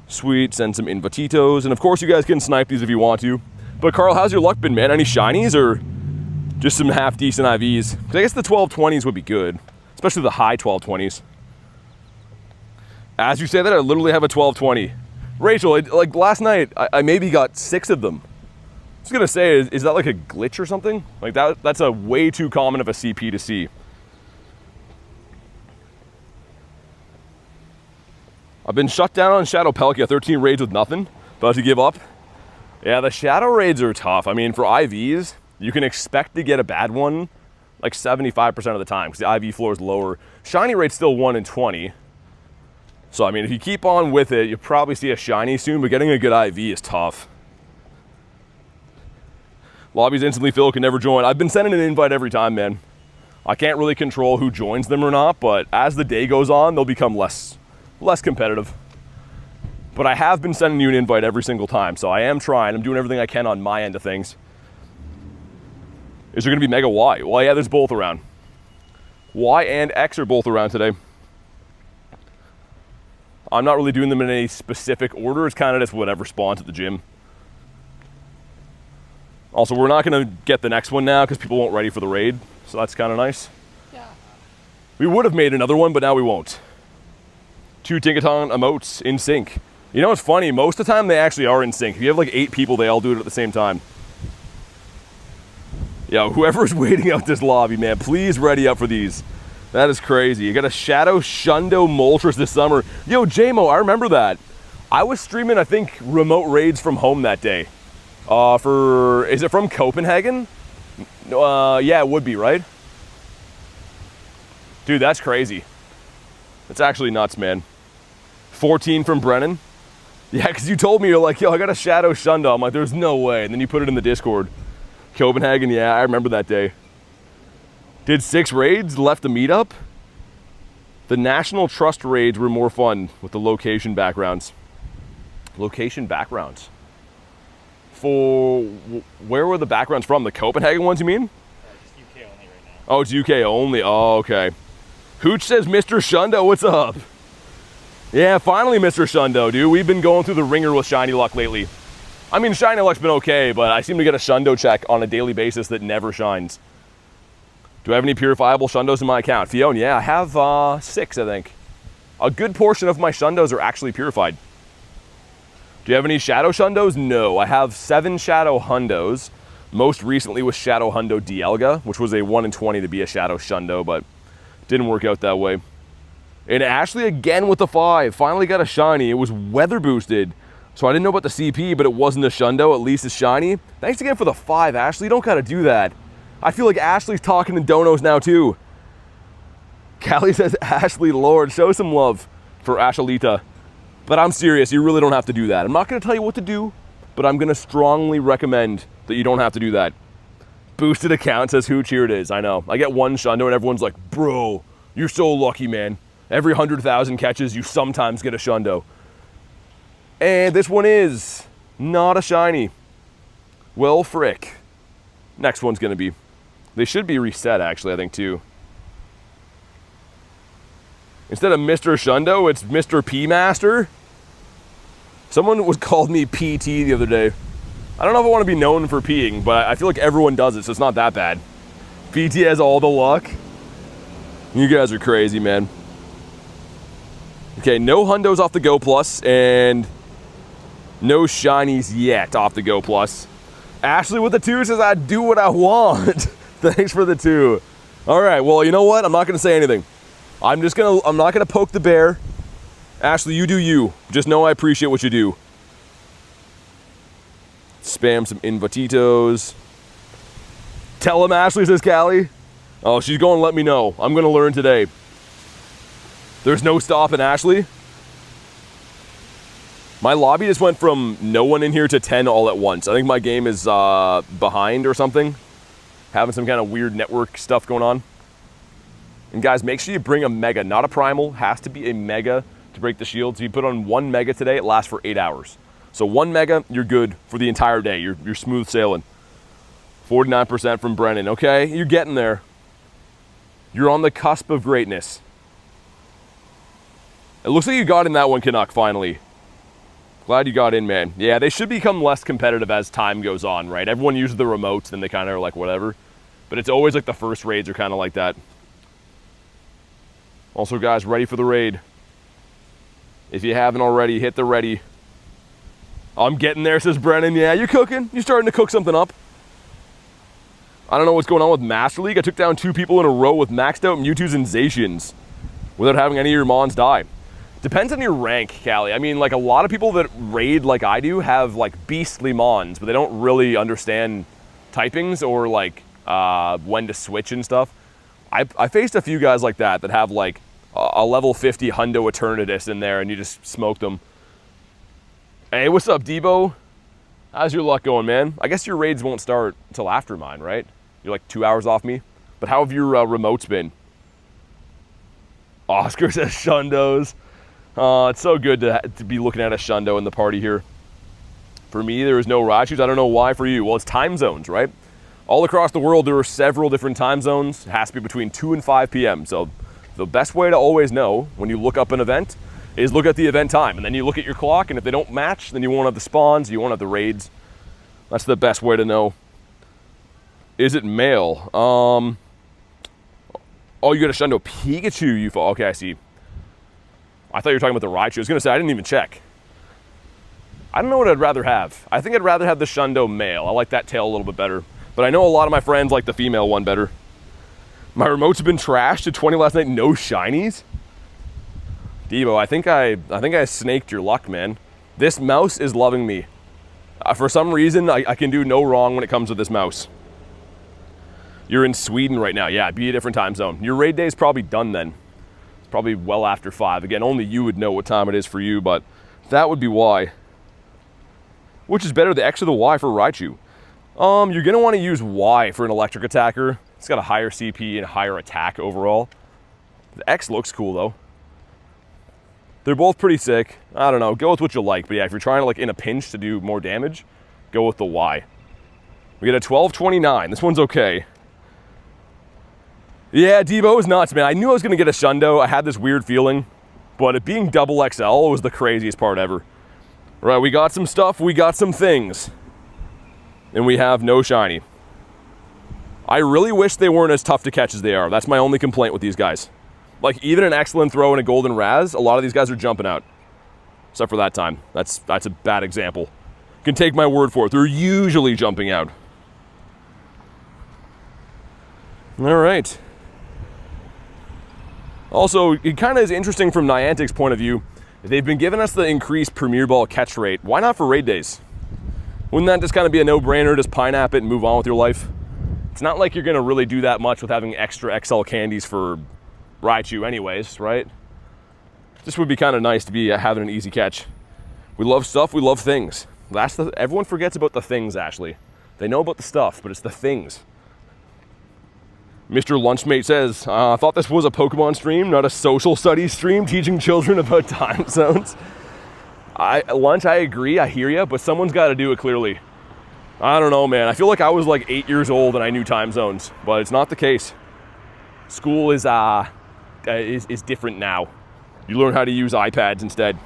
A: Sweet, send some Invatitos. And of course, you guys can snipe these if you want to. But Carl, how's your luck been, man? Any shinies or just some half-decent IVs? Because I guess the 1220s would be good, especially the high 1220s. As you say that, I literally have a 1220. Rachel, like last night, I maybe got 6 of them. I was gonna say, is that like a glitch or something? Like that's a way too common of a CP to see. I've been shut down on Shadow Pelkia, 13 raids with nothing. About to give up. Yeah, the Shadow raids are tough. I mean, for IVs, you can expect to get a bad one like 75% of the time because the IV floor is lower. Shiny rate's still 1 in 20. So, I mean, if you keep on with it, you'll probably see a shiny soon, but getting a good IV is tough. Lobbies instantly fill, can never join. I've been sending an invite every time, man. I can't really control who joins them or not, but as the day goes on, they'll become less competitive. But I have been sending you an invite every single time, so I am trying. I'm doing everything I can on my end of things. Is there gonna be Mega Y? Well, yeah, there's both around. Y and X are both around today. I'm not really doing them in any specific order. It's kind of just whatever spawns at the gym. Also, we're not gonna get the next one now because people won't ready for the raid, so that's kind of nice.
C: Yeah.
A: We would have made another one, but now we won't. 2 Tinkaton emotes in sync. You know what's funny? Most of the time they actually are in sync. If you have like 8 people, they all do it at the same time. Yo, whoever's waiting out this lobby, man, please ready up for these. That is crazy. You got a Shadow Shundo Moltres this summer. Yo, JMO, I remember that. I was streaming, I think, remote raids from home that day. Is it from Copenhagen? Yeah, it would be, right? Dude, that's crazy. That's actually nuts, man. 14 from Brennan. Yeah, because you told me, you're like, yo, I got a Shadow Shundo. I'm like, there's no way. And then you put it in the Discord. Copenhagen, yeah, I remember that day. Did 6 raids, left the meetup. The National Trust raids were more fun with the location backgrounds. Location backgrounds. Where were the backgrounds from? The Copenhagen ones, you mean?
B: Just UK only right now.
A: Oh, it's UK only. Oh, okay. Hooch says, Mr. Shundo, what's up? Yeah, finally, Mr. Shundo, dude. We've been going through the ringer with shiny luck lately. I mean, shiny luck's been okay, but I seem to get a Shundo check on a daily basis that never shines. Do I have any purifiable Shundos in my account? Fiona, yeah, I have 6, I think. A good portion of my Shundos are actually purified. Do you have any Shadow Shundos? No, I have 7 Shadow Hundos. Most recently was Shadow Hundo Dialga, which was a 1 in 20 to be a Shadow Shundo, but didn't work out that way. And Ashley again with the 5. Finally got a shiny. It was weather boosted. So I didn't know about the CP, but it wasn't a Shundo. At least it's shiny. Thanks again for the 5, Ashley. You don't gotta do that. I feel like Ashley's talking to donos now too. Callie says, Ashley Lord, show some love for Ashalita. But I'm serious, you really don't have to do that. I'm not gonna tell you what to do, but I'm gonna strongly recommend that you don't have to do that. Boosted account says Hooch, here it is. I know. I get 1 Shundo and everyone's like, bro, you're so lucky, man. Every 100,000 catches, you sometimes get a Shundo. And this one is not a shiny. Well, frick. Next one's gonna be. They should be reset, actually, I think, too. Instead of Mr. Shundo, it's Mr. P Master. Someone was called me PT the other day. I don't know if I want to be known for peeing, but I feel like everyone does it, so it's not that bad. PT has all the luck. You guys are crazy, man. Okay, no Hundos off the Go Plus, and no shinies yet off the Go Plus. Ashley with the 2 says, I do what I want. Thanks for the 2. All right, well, you know what? I'm not gonna say anything. I'm not gonna poke the bear. Ashley, you do you. Just know I appreciate what you do. Spam some invititos. Tell him, Ashley, says Callie. Oh, she's going to let me know. I'm gonna learn today. There's no stopping, Ashley. My lobby just went from no one in here to 10 all at once. I think my game is behind or something. Having some kind of weird network stuff going on. And guys, make sure you bring a mega, not a primal. Has to be a mega to break the shield. So you put on 1 mega today, it lasts for 8 hours. So 1 mega, you're good for the entire day. You're smooth sailing. 49% from Brennan. Okay, you're getting there. You're on the cusp of greatness. It looks like you got in that one, Canuck, finally. Glad you got in, man. Yeah, they should become less competitive as time goes on, right? Everyone uses the remotes, then they kind of are like, whatever. But it's always like the first raids are kind of like that. Also, guys, ready for the raid. If you haven't already, hit the ready. I'm getting there, says Brennan. Yeah, you're cooking. You're starting to cook something up. I don't know what's going on with Master League. I took down 2 people in a row with maxed out Mewtwo's and Zacians without having any of your mons die. Depends on your rank, Callie. I mean, like, a lot of people that raid like I do have, like, beastly mons, but they don't really understand typings or, like, when to switch and stuff. I faced a few guys like that have, like, a level 50 Hundo Eternatus in there, and you just smoke them. Hey, what's up, Debo? How's your luck going, man? I guess your raids won't start until after mine, right? You're like 2 hours off me. But how have your remotes been? Oscar says Shundos. It's so good to be looking at a Shundo in the party here. For me, there is no Raichus. I don't know why for you. Well, it's time zones, right? All across the world, there are several different time zones. It has to be between 2 and 5 p.m. So the best way to always know when you look up an event is look at the event time. And then you look at your clock, and if they don't match, then you won't have the spawns, you won't have the raids. That's the best way to know. Is it male? Oh, you got a Shundo Pikachu, you fall. Okay, I see. I thought you were talking about the Raichu. I was going to say, I didn't even check. I don't know what I'd rather have. I think I'd rather have the Shundo male. I like that tail a little bit better. But I know a lot of my friends like the female one better. My remotes have been trashed at 20 last night. No shinies? Devo, I think I snaked your luck, man. This mouse is loving me. For some reason, I can do no wrong when it comes to this mouse. You're in Sweden right now. Yeah, be a different time zone. Your raid day is probably done then. It's probably well after 5. Again, only you would know what time it is for you, but that would be why. Which is better, the X or the Y for Raichu? You're going to want to use Y for an electric attacker. It's got a higher CP and higher attack overall. The X looks cool, though. They're both pretty sick. I don't know. Go with what you like. But yeah, if you're trying to, like, in a pinch to do more damage, go with the Y. We get a 1229. This one's okay. Yeah, Debo is nuts, man. I knew I was going to get a Shundo. I had this weird feeling. But it being double XL was the craziest part ever. Right, we got some stuff. We got some things. And we have no shiny. I really wish they weren't as tough to catch as they are. That's my only complaint with these guys. Like, even an excellent throw and a golden Raz, a lot of these guys are jumping out. Except for that time. That's a bad example. You can take my word for it. They're usually jumping out. All right. Also, it kind of is interesting from Niantic's point of view. They've been giving us the increased Premier Ball catch rate. Why not for raid days? Wouldn't that just kind of be a no-brainer? Just pineapple it and move on with your life? It's not like you're going to really do that much with having extra XL candies for Raichu anyways, right? This would be kind of nice to be having an easy catch. We love stuff, we love things. Everyone forgets about the things, Ashley. They know about the stuff, but it's the things. Mr. Lunchmate says, I thought this was a Pokemon stream, not a social studies stream teaching children about time zones. Lunch, I agree, I hear you, but someone's got to do it clearly. I don't know, man. I feel like I was like 8 years old and I knew time zones, but it's not the case. School is different now. You learn how to use iPads instead.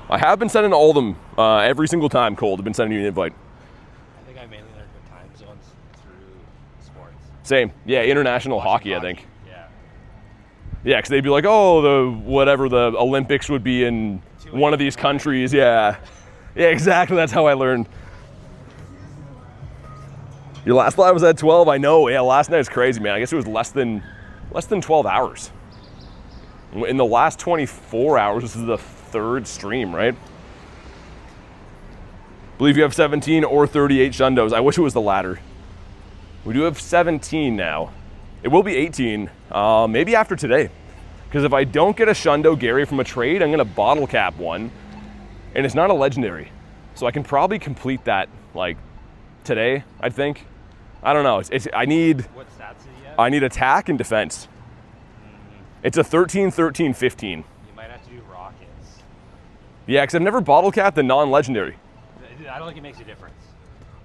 A: I have been sending all of them every single time, Cole. I've been sending you an invite.
B: I think I mainly learned the time zones through sports.
A: Same. Yeah, international hockey, I think.
B: Yeah.
A: Yeah, because they'd be like, oh, the Olympics would be in one of these countries. Yeah. Yeah, exactly. That's how I learned. Your last live was at 12? I know. Yeah, last night's crazy, man. I guess it was less than 12 hours. In the last 24 hours, this is the 3rd stream, right? Believe you have 17 or 38 Shundos. I wish it was the latter. We do have 17 now. It will be 18, maybe after today. Because if I don't get a Shundo Gary from a trade, I'm gonna bottle cap one. And it's not a legendary. So I can probably complete that, like, today, I think. I don't know, I need...
B: What stats do you have?
A: I need attack and defense. It's a 13, 13, 15.
B: You might have to do rockets.
A: Yeah, because I've never bottle capped the non-legendary.
B: I don't think it makes a difference.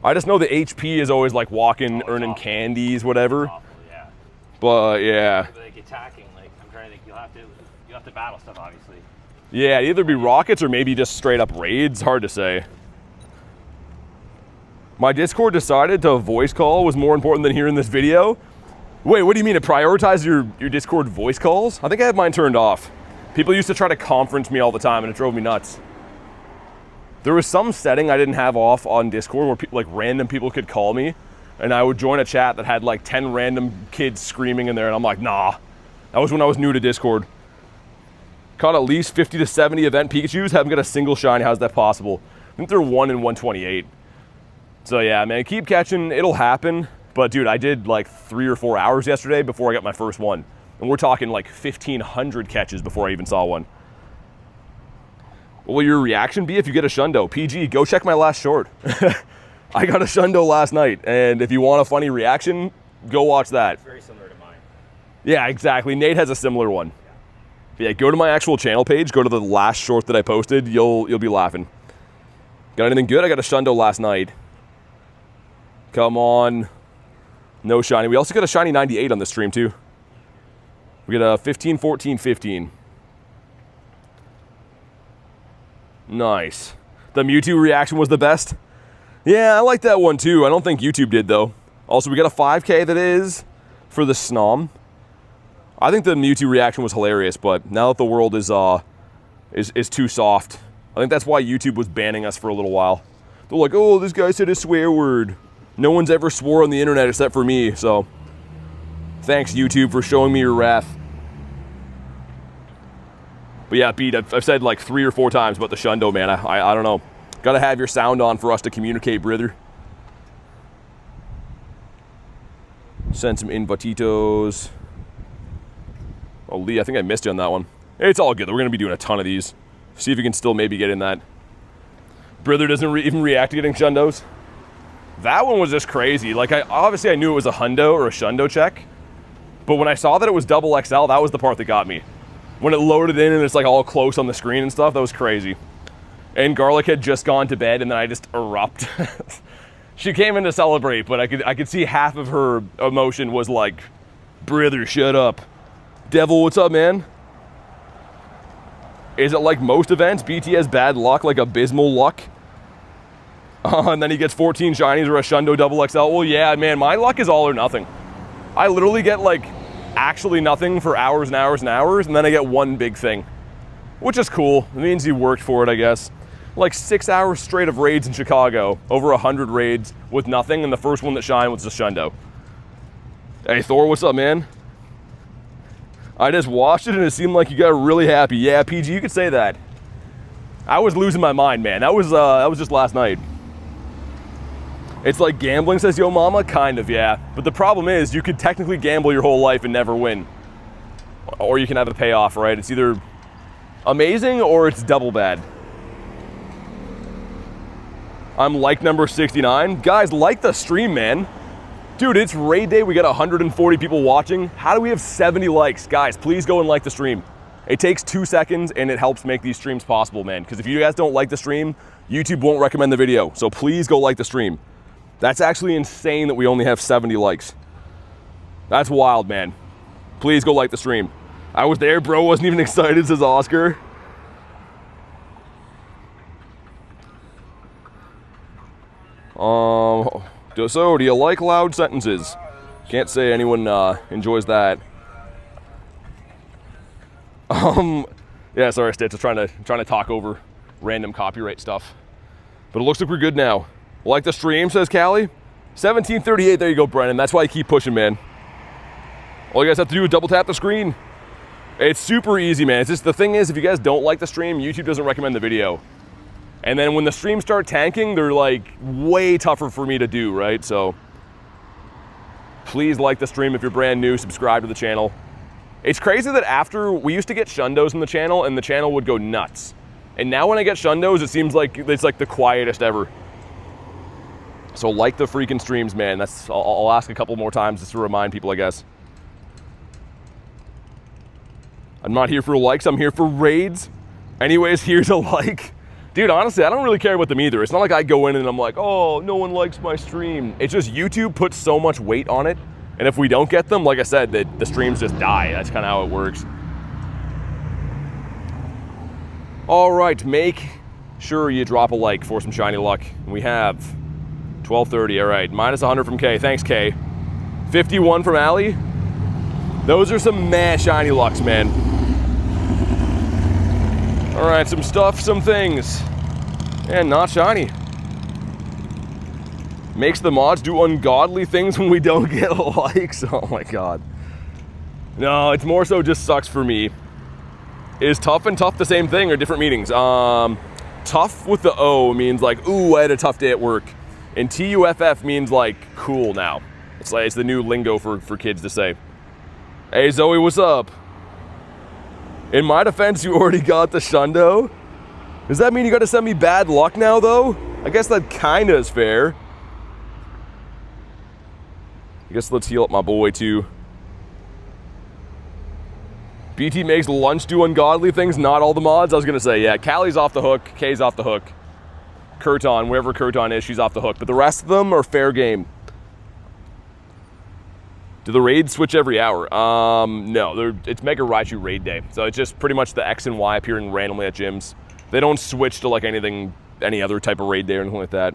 A: I just know the HP is always like walking, earning
B: awful.
A: Candies, whatever.
B: Awful, yeah.
A: But yeah.
B: But like attacking, like I'm trying to think, you'll have to battle stuff, obviously.
A: Yeah, it'd either be rockets or maybe just straight up raids. Hard to say. My Discord decided to voice call was more important than hearing this video. Wait, what do you mean? It prioritized your Discord voice calls? I think I had mine turned off. People used to try to conference me all the time and it drove me nuts. There was some setting I didn't have off on Discord where like random people could call me and I would join a chat that had like 10 random kids screaming in there and I'm like, nah. That was when I was new to Discord. Caught at least 50 to 70 event Pikachus, haven't got a single shiny. How's that possible? I think they're 1 in 128. So yeah, man, keep catching, it'll happen. But dude, I did like 3 or 4 hours yesterday before I got my first one. And we're talking like 1,500 catches before I even saw one. What will your reaction be if you get a Shundo? PG, go check my last short. I got a Shundo last night. And if you want a funny reaction, go watch that.
B: It's very similar to mine.
A: Yeah, exactly. Nate has a similar one. Yeah, go to my actual channel page, go to the last short that I posted, you'll be laughing. Got anything good? I got a Shundo last night. Come on. No shiny. We also got a shiny 98 on the stream too. We got a 15, 14, 15. Nice. The Mewtwo reaction was the best. Yeah, I like that one too. I don't think YouTube did though. Also, we got a 5K that is for the Snom. I think the Mewtwo reaction was hilarious, but now that the world is too soft, I think that's why YouTube was banning us for a little while. They're like, oh, this guy said a swear word. No one's ever swore on the internet except for me, so thanks YouTube for showing me your wrath. But yeah, Pete, I've said like 3 or 4 times about the Shundo, man. I don't know. Gotta have your sound on for us to communicate, brother. Send some invititos. Oh, Lee, I think I missed you on that one. It's all good. We're going to be doing a ton of these. See if you can still maybe get in that. Brother doesn't even react to getting Shundos. That one was just crazy. Like, obviously I knew it was a Hundo or a Shundo check. But when I saw that it was double XL, that was the part that got me. When it loaded in and it's like all close on the screen and stuff, that was crazy. And Garlic had just gone to bed and then I just erupt. She came in to celebrate, but I could see half of her emotion was like, brother, shut up. Devil, what's up, man? Is it like most events? BT has bad luck, like abysmal luck? And then he gets 14 shinies or a Shundo double XL. Well, yeah, man, my luck is all or nothing. I literally get like actually nothing for hours and hours and hours, and then I get one big thing, which is cool. It means you worked for it, I guess. Like 6 hours straight of raids in Chicago, over 100 raids with nothing, and the first one that shined was the Shundo. Hey, Thor, what's up, man? I just watched it and it seemed like you got really happy. Yeah, PG, you could say that. I was losing my mind, man. That was just last night. It's like gambling, says Yo Mama. Kind of, yeah. But the problem is you could technically gamble your whole life and never win. Or you can have a payoff, right? It's either amazing or it's double bad. I'm like number 69. Guys, like the stream, man. Dude, it's raid day. We got 140 people watching. How do we have 70 likes? Guys, please go and like the stream. It takes 2 seconds and it helps make these streams possible, man. Because if you guys don't like the stream, YouTube won't recommend the video. So please go like the stream. That's actually insane that we only have 70 likes. That's wild, man. Please go like the stream. I was there, bro. Wasn't even excited, says Oscar. So, do you like loud sentences? Can't say anyone enjoys that. Yeah, sorry, Stitch. I'm trying to talk over random copyright stuff. But it looks like we're good now. Like the stream, says Callie. 1738, there you go, Brennan. That's why I keep pushing, man. All you guys have to do is double tap the screen. It's super easy, man. It's just, the thing is, if you guys don't like the stream, YouTube doesn't recommend the video. And then when the streams start tanking, they're like way tougher for me to do, right? So please like the stream if you're brand new, subscribe to the channel. It's crazy that after we used to get Shundos on the channel and the channel would go nuts. And now when I get Shundos, it seems like it's like the quietest ever. So like the freaking streams, man. I'll ask a couple more times just to remind people, I guess. I'm not here for likes, I'm here for raids. Anyways, here's a like. Dude, honestly, I don't really care about them either. It's not like I go in and I'm like, oh, no one likes my stream. It's just YouTube puts so much weight on it. And if we don't get them, like I said, the streams just die. That's kind of how it works. All right, make sure you drop a like for some shiny luck. We have 1230, all right. Minus 100 from K. Thanks, K. 51 from Allie. Those are some meh shiny lucks, man. All right, some stuff, some things. And not shiny. Makes the mods do ungodly things when we don't get likes. Oh my God. No, it's more so just sucks for me. Is tough and tough the same thing or different meanings? Tough with the O means like, ooh, I had a tough day at work. And TUFF means like cool now. It's like, it's the new lingo for kids to say. Hey Zoe, what's up? In my defense, you already got the Shundo. Does that mean you gotta send me bad luck now though? I guess that kinda is fair. I guess let's heal up my boy too. BT makes lunch do ungodly things, not all the mods. I was gonna say, yeah, Callie's off the hook, Kay's off the hook. Kurton, wherever Kurton is, she's off the hook. But the rest of them are fair game. Do the raids switch every hour? No, it's Mega Raichu raid day. So it's just pretty much the X and Y appearing randomly at gyms. They don't switch to like anything, any other type of raid day or anything like that.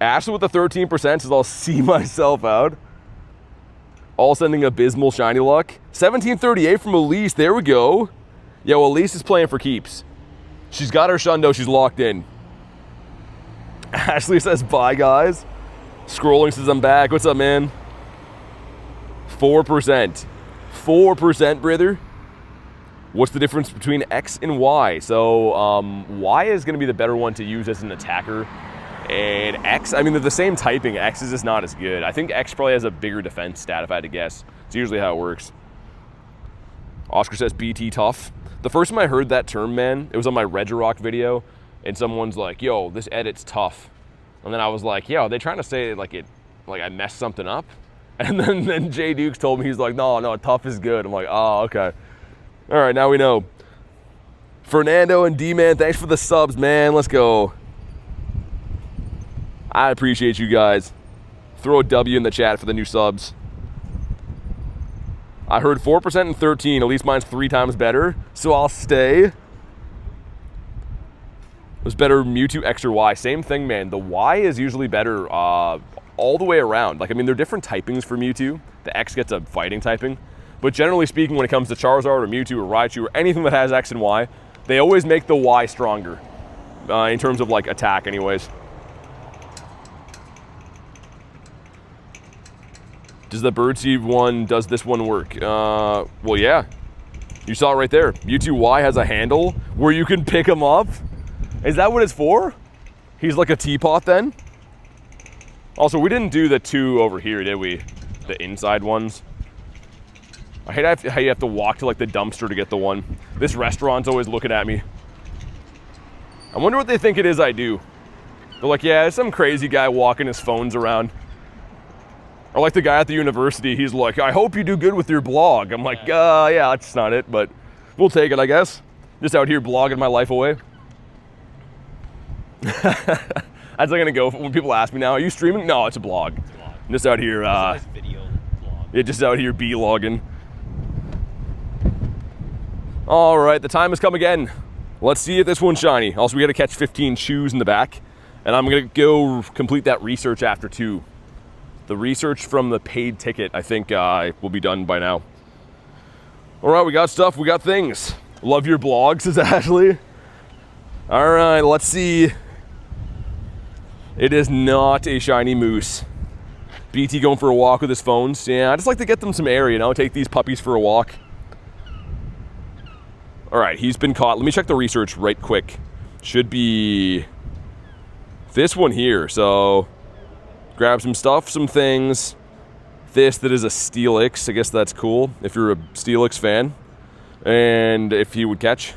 A: Ashley with the 13% says I'll see myself out. All sending abysmal shiny luck. 1738 from Elise, there we go. Yeah, well, Elise is playing for keeps. She's got her Shundo, she's locked in. Ashley says bye, guys. Scrolling says I'm back. What's up, man? 4%. 4%, brother. What's the difference between X and Y? So Y is going to be the better one to use as an attacker. And X, I mean, they're the same typing. X is just not as good. I think X probably has a bigger defense stat, if I had to guess. It's usually how it works. Oscar says BT tough. The first time I heard that term, man, it was on my Regirock video, and someone's like, yo, this edit's tough. And then I was like, yo, are they trying to say like I messed something up? And then Jay Dukes told me, he's like, no, tough is good. I'm like, oh, okay. All right, now we know. Fernando and D-Man, thanks for the subs, man. Let's go. I appreciate you guys. Throw a W in the chat for the new subs. I heard 4% and 13. At least mine's 3 times better, so I'll stay. It was better Mewtwo X or Y. Same thing, man. The Y is usually better all the way around. Like, I mean, they're different typings for Mewtwo. The X gets a fighting typing. But generally speaking, when it comes to Charizard or Mewtwo or Raichu or anything that has X and Y, they always make the Y stronger in terms of, like, attack anyways. Does the Birdseed one, does this one work? Well, yeah. You saw it right there. Mewtwo Y has a handle where you can pick him up. Is that what it's for? He's like a teapot then? Also, we didn't do the 2 over here, did we? The inside ones. I hate how you have to walk to like the dumpster to get the one. This restaurant's always looking at me. I wonder what they think it is I do. They're like, yeah, there's some crazy guy walking his phones around. Or like the guy at the university, he's like, I hope you do good with your blog. I'm like, yeah, that's not it, but we'll take it, I guess. Just out here blogging my life away. That's like gonna go when people ask me now, are you streaming? No, it's a blog. It's a blog. I'm just out here,
B: nice video blog.
A: Yeah, just out here B-logging. All right, the time has come again. Let's see if this one's shiny. Also, we gotta catch 15 chews in the back, and I'm gonna go complete that research after 2. The research from the paid ticket, I think, will be done by now. All right, we got stuff, we got things. Love your blog, says Ashley. All right, let's see. It is not a shiny moose. BT going for a walk with his phones. Yeah, I just like to get them some air, you know, take these puppies for a walk. All right, he's been caught. Let me check the research right quick. Should be this one here. So grab some stuff, some things. This that is a Steelix. I guess that's cool if you're a Steelix fan. And if he would catch.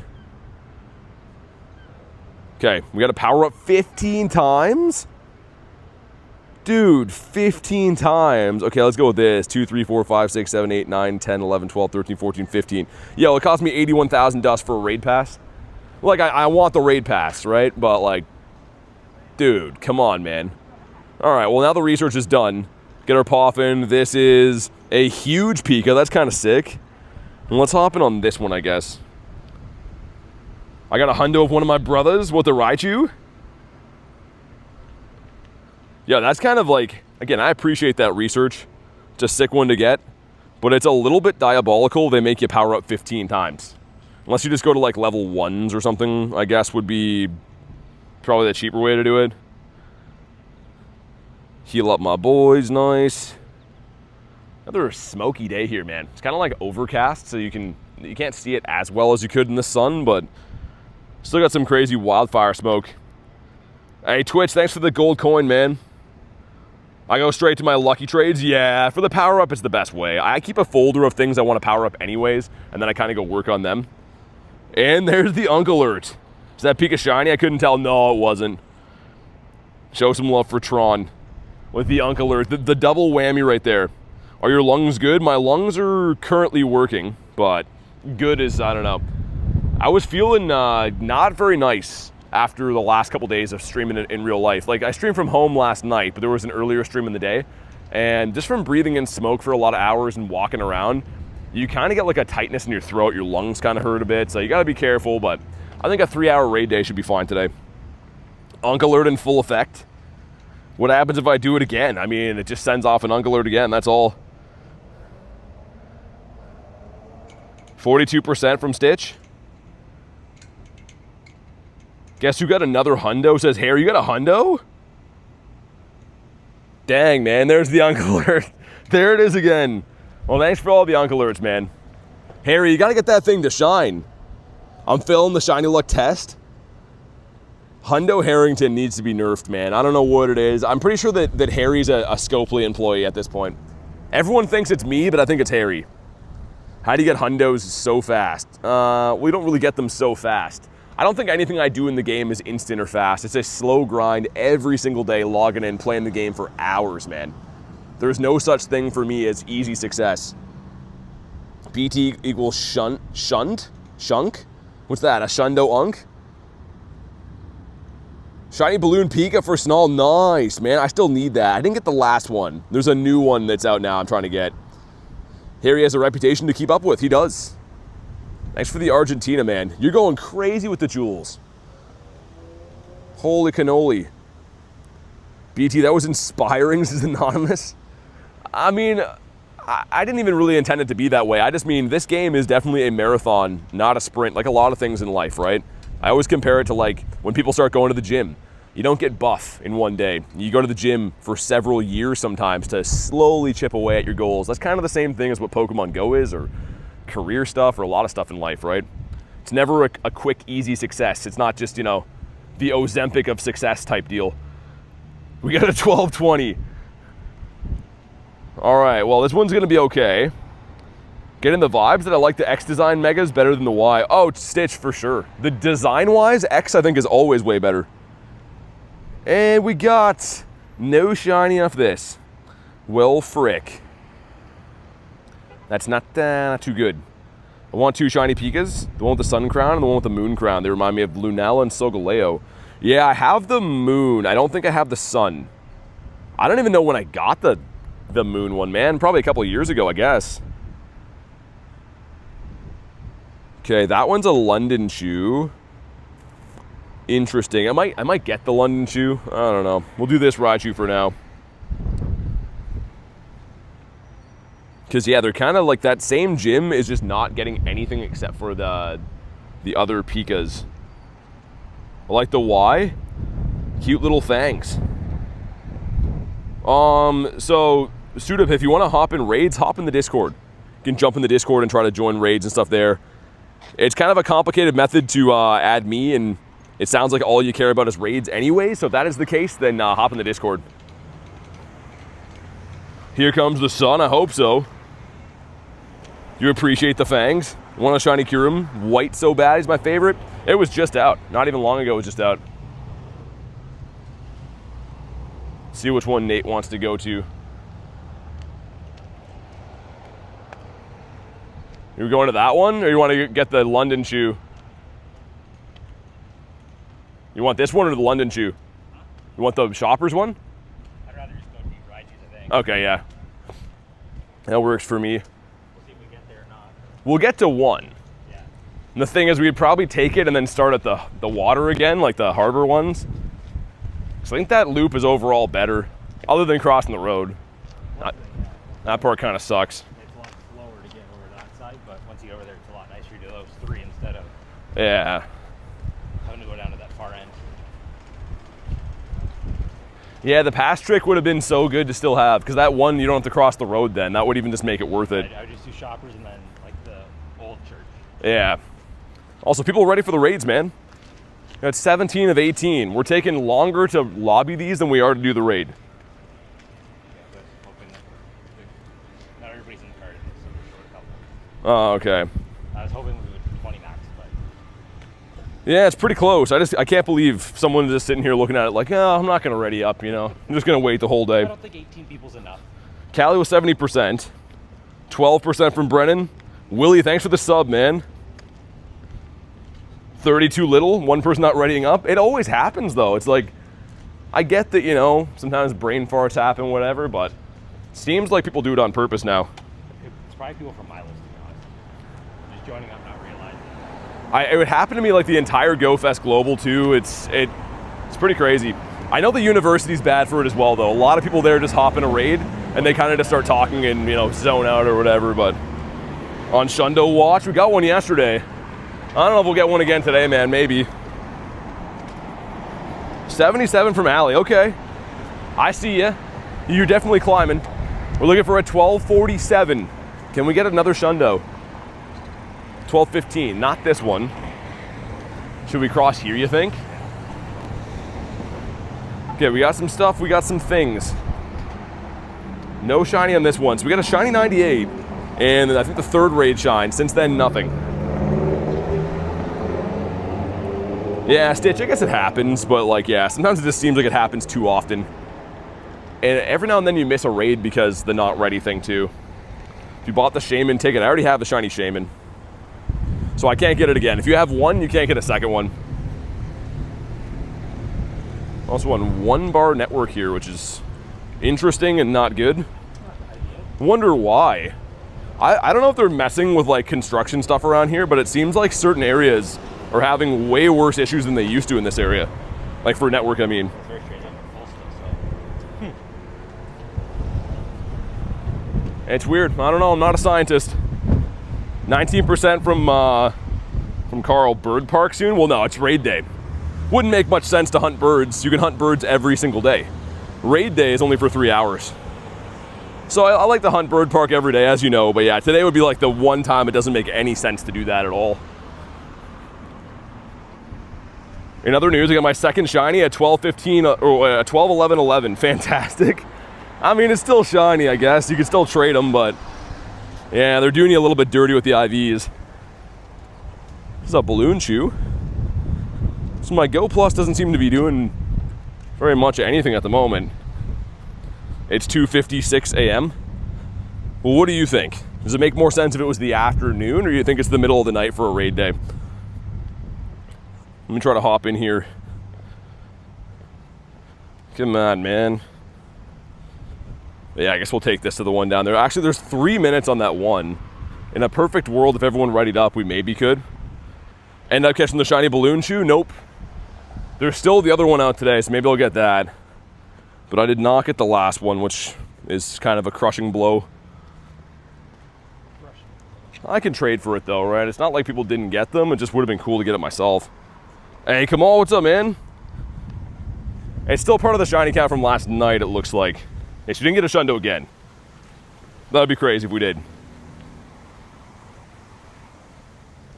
A: Okay, we got to power up 15 times? Dude, 15 times. Okay, let's go with this. 2, 3, 4, 5, 6, 7, 8, 9, 10, 11, 12, 13, 14, 15. Yo, it cost me 81,000 dust for a raid pass. Like, I want the raid pass, right? But, like, dude, come on, man. All right, well, now the research is done. Get our poffin. This is a huge Pika. That's kind of sick. And let's hop in on this one, I guess. I got a hundo of one of my brothers with the Raichu. Yeah, that's kind of like, again, I appreciate that research. It's a sick one to get, but it's a little bit diabolical. They make you power up 15 times. Unless you just go to like level 1s or something, I guess would be probably the cheaper way to do it. Heal up my boys, nice. Another smoky day here, man. It's kind of like overcast, so you can't see it as well as you could in the sun, but still got some crazy wildfire smoke. Hey, Twitch, thanks for the gold coin, man. I go straight to my lucky trades. Yeah, for the power up, it's the best way. I keep a folder of things I want to power up anyways, and then I kind of go work on them. And there's the Unk Alert. Is that Pika shiny? I couldn't tell. No, it wasn't. Show some love for Tron with the Unk Alert. The double whammy right there. Are your lungs good? My lungs are currently working, but good is, I don't know. I was feeling not very nice after the last couple days of streaming it in real life. Like, I streamed from home last night, but there was an earlier stream in the day. And just from breathing in smoke for a lot of hours and walking around, you kind of get like a tightness in your throat. Your lungs kind of hurt a bit. So you got to be careful, but I think a 3-hour raid day should be fine today. Unk Alert in full effect. What happens if I do it again? I mean, it just sends off an Unk Alert again. That's all. 42% from Stitch. Guess who got another hundo? Says, Harry, you got a hundo? Dang, man, there's the Unk Alert. There it is again. Well, thanks for all the Unk Alerts, man. Harry, you gotta get that thing to shine. I'm failing the shiny luck test. Hundo Harrington needs to be nerfed, man. I don't know what it is. I'm pretty sure that Harry's a Scopely employee at this point. Everyone thinks it's me, but I think it's Harry. How do you get Hundos so fast? We don't really get them so fast. I don't think anything I do in the game is instant or fast. It's a slow grind every single day, logging in, playing the game for hours, man. There's no such thing for me as easy success. BT equals shunk? What's that, a Shundo unk? Shiny Balloon Pika for Snarl, nice, man. I still need that. I didn't get the last one. There's a new one that's out now I'm trying to get. Harry has a reputation to keep up with, he does. Thanks for the Argentina, man. You're going crazy with the jewels. Holy cannoli. BT, that was inspiring, this is anonymous. I mean, I didn't even really intend it to be that way. I just mean this game is definitely a marathon, not a sprint, like a lot of things in life, right? I always compare it to like when people start going to the gym. You don't get buff in one day. You go to the gym for several years sometimes to slowly chip away at your goals. That's kind of the same thing as what Pokemon Go is, or career stuff, or a lot of stuff in life, right? It's never a quick, easy success. It's not just, you know, the Ozempic of success type deal. We got a 1220. All right, well, this one's gonna be okay. Getting the vibes that I like the X design megas better than the Y. Oh, Stitch for sure. The design-wise, X I think is always way better. And we got no shiny off this. Well, frick. That's not too good. I want 2 shiny Pikas, the one with the sun crown and the one with the moon crown. They remind me of Lunala and Solgaleo. Yeah, I have the moon. I don't think I have the sun. I don't even know when I got the moon one, man. Probably a couple of years ago, I guess. Okay, that one's a London shoe. Interesting. I might get the London shoe. I don't know. We'll do this Raichu for now. Because, yeah, they're kind of like that same gym is just not getting anything except for the other Pikas. I like the Y. Cute little fangs. So, Sudip, if you want to hop in raids, hop in the Discord. You can jump in the Discord and try to join raids and stuff there. It's kind of a complicated method to add me, and it sounds like all you care about is raids anyway, so if that is the case, then hop in the Discord. Here comes the sun, I hope so. You appreciate the fangs? Want a shiny Kyurem? White so bad, he's my favorite. It was just out. Not even long ago, it was just out. See which one Nate wants to go to. You going to that one, or you want to get the London shoe? You want this one or the London shoe? You want the Shoppers one?
B: I'd rather just go to Raichu's, I think.
A: Okay, yeah. That works for me.
B: We'll see if we get there or not.
A: We'll get to 1.
B: Yeah.
A: And the thing is, we'd probably take it and then start at the water again, like the harbor ones. So I think that loop is overall better, other than crossing the road. That part kind of sucks.
B: It's a lot slower to get over that side, but once you get over there, it's a lot nicer to do those 3 instead of having to go down to that far end.
A: Yeah, the pass trick would have been so good to still have, because that one, you don't have to cross the road then. That would even just make it worth it.
B: I would just do Shoppers and then like the old church.
A: Yeah. Also, people are ready for the raids, man. It's 17 of 18. We're taking longer to lobby these than we are to do the raid.
B: Yeah, but hoping that not everybody's in the card, so we're short a couple.
A: Oh, okay.
B: I was hoping we would 20 max, but
A: Yeah, it's pretty close. I can't believe someone just sitting here looking at it like, oh, I'm not going to ready up, you know. I'm just going to wait the whole day.
B: I don't think 18 people's enough.
A: Callie was 70%. 12% from Brennan. Willie, thanks for the sub, man. 32 little, one person not readying up. It always happens, though. It's like, I get that, you know, sometimes brain farts happen, whatever, but it seems like people do it on purpose now.
B: It's probably people from my list, to be honest. Just joining up, not realizing.
A: It would happen to me like the entire GoFest Global, too. It's pretty crazy. I know the university's bad for it as well, though. A lot of people there just hop in a raid, and they kind of just start talking and, you know, zone out or whatever, but on Shundo watch, we got one yesterday. I don't know if we'll get one again today, man, maybe. 77 from Allie, okay. I see ya. You're definitely climbing. We're looking for a 1247. Can we get another Shundo? 12:15, not this one. Should we cross here, you think? Okay, we got some stuff, we got some things. No shiny on this one. So we got a shiny 98, and I think the third raid shine. Since then, nothing. Yeah, Stitch, I guess it happens, but like, yeah, sometimes it just seems like it happens too often. And every now and then you miss a raid because the not ready thing too. If you bought the Shaman ticket, I already have the shiny Shaman. So I can't get it again. If you have one, you can't get a second one. Also on 1 bar network here, which is interesting and not good. Wonder why. I don't know if they're messing with like construction stuff around here, but it seems like certain areas are having way worse issues than they used to in this area. Like for network, I mean.
B: It's very strange. I'm full still, so.
A: It's weird. I don't know. I'm not a scientist. 19% from Carl. Bird Park soon? Well, no, it's raid day. Wouldn't make much sense to hunt birds. You can hunt birds every single day. Raid day is only for 3 hours. So I like to hunt Bird Park every day, as you know. But yeah, today would be like the one time it doesn't make any sense to do that at all. In other news, I got my second shiny at 12:15 or 12:11:11. Fantastic. I mean, it's still shiny, I guess. You can still trade them, but yeah, they're doing you a little bit dirty with the IVs. This is a balloon chew. So my Go Plus doesn't seem to be doing very much anything at the moment. It's 2:56 a.m. Well, what do you think? Does it make more sense if it was the afternoon, or do you think it's the middle of the night for a raid day? Let me try to hop in here. Come on, man. Yeah, I guess we'll take this to the one down there. Actually, there's 3 minutes on that one. In a perfect world, if everyone readied up, we maybe could. End up catching the shiny balloon chew? Nope. There's still the other one out today, so maybe I'll get that. But I did not get the last one, which is kind of a crushing blow. I can trade for it though, right? It's not like people didn't get them. It just would have been cool to get it myself. Hey, come on, what's up, man? It's still part of the shiny count from last night, it looks like. Hey, so you didn't get a Shundo again. That would be crazy if we did.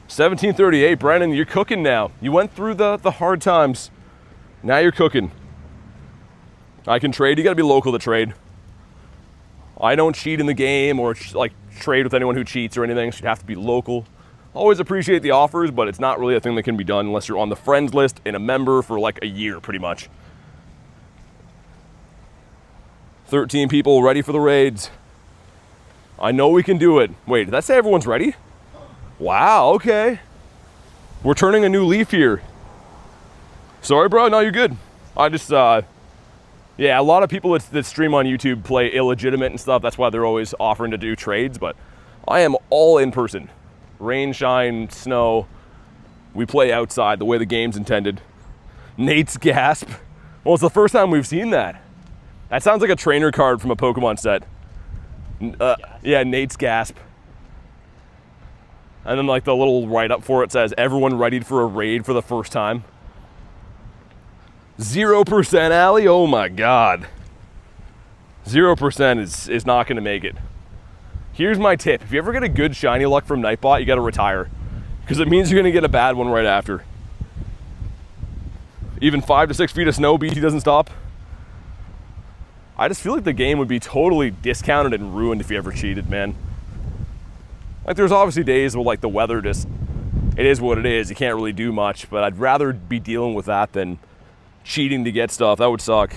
A: 1738, Brandon, you're cooking now. You went through the hard times. Now you're cooking. I can trade. You got to be local to trade. I don't cheat in the game or like trade with anyone who cheats or anything. So you have to be local. Always appreciate the offers, but it's not really a thing that can be done unless you're on the friends list and a member for like a year, pretty much. 13 people ready for the raids. I know we can do it. Wait, did that say everyone's ready? Wow, okay. We're turning a new leaf here. Sorry, bro. No, you're good. I just, yeah, a lot of people that stream on YouTube play illegitimate and stuff. That's why they're always offering to do trades, but I am all in person. Rain, shine, snow. We play outside the way the game's intended. Nate's gasp. Well, it's the first time we've seen that. That sounds like a trainer card from a Pokemon set. Yeah, Nate's gasp. And then like the little write-up for it says, everyone readied for a raid for the first time. 0%, Allie? Oh my God. 0% is not gonna make it. Here's my tip. If you ever get a good shiny luck from Nightbot, you gotta retire. Because it means you're gonna get a bad one right after. Even 5 to 6 feet of snow, BT doesn't stop. I just feel like the game would be totally discounted and ruined if you ever cheated, man. Like there's obviously days where like the weather just, it is what it is. You can't really do much, but I'd rather be dealing with that than cheating to get stuff. That would suck.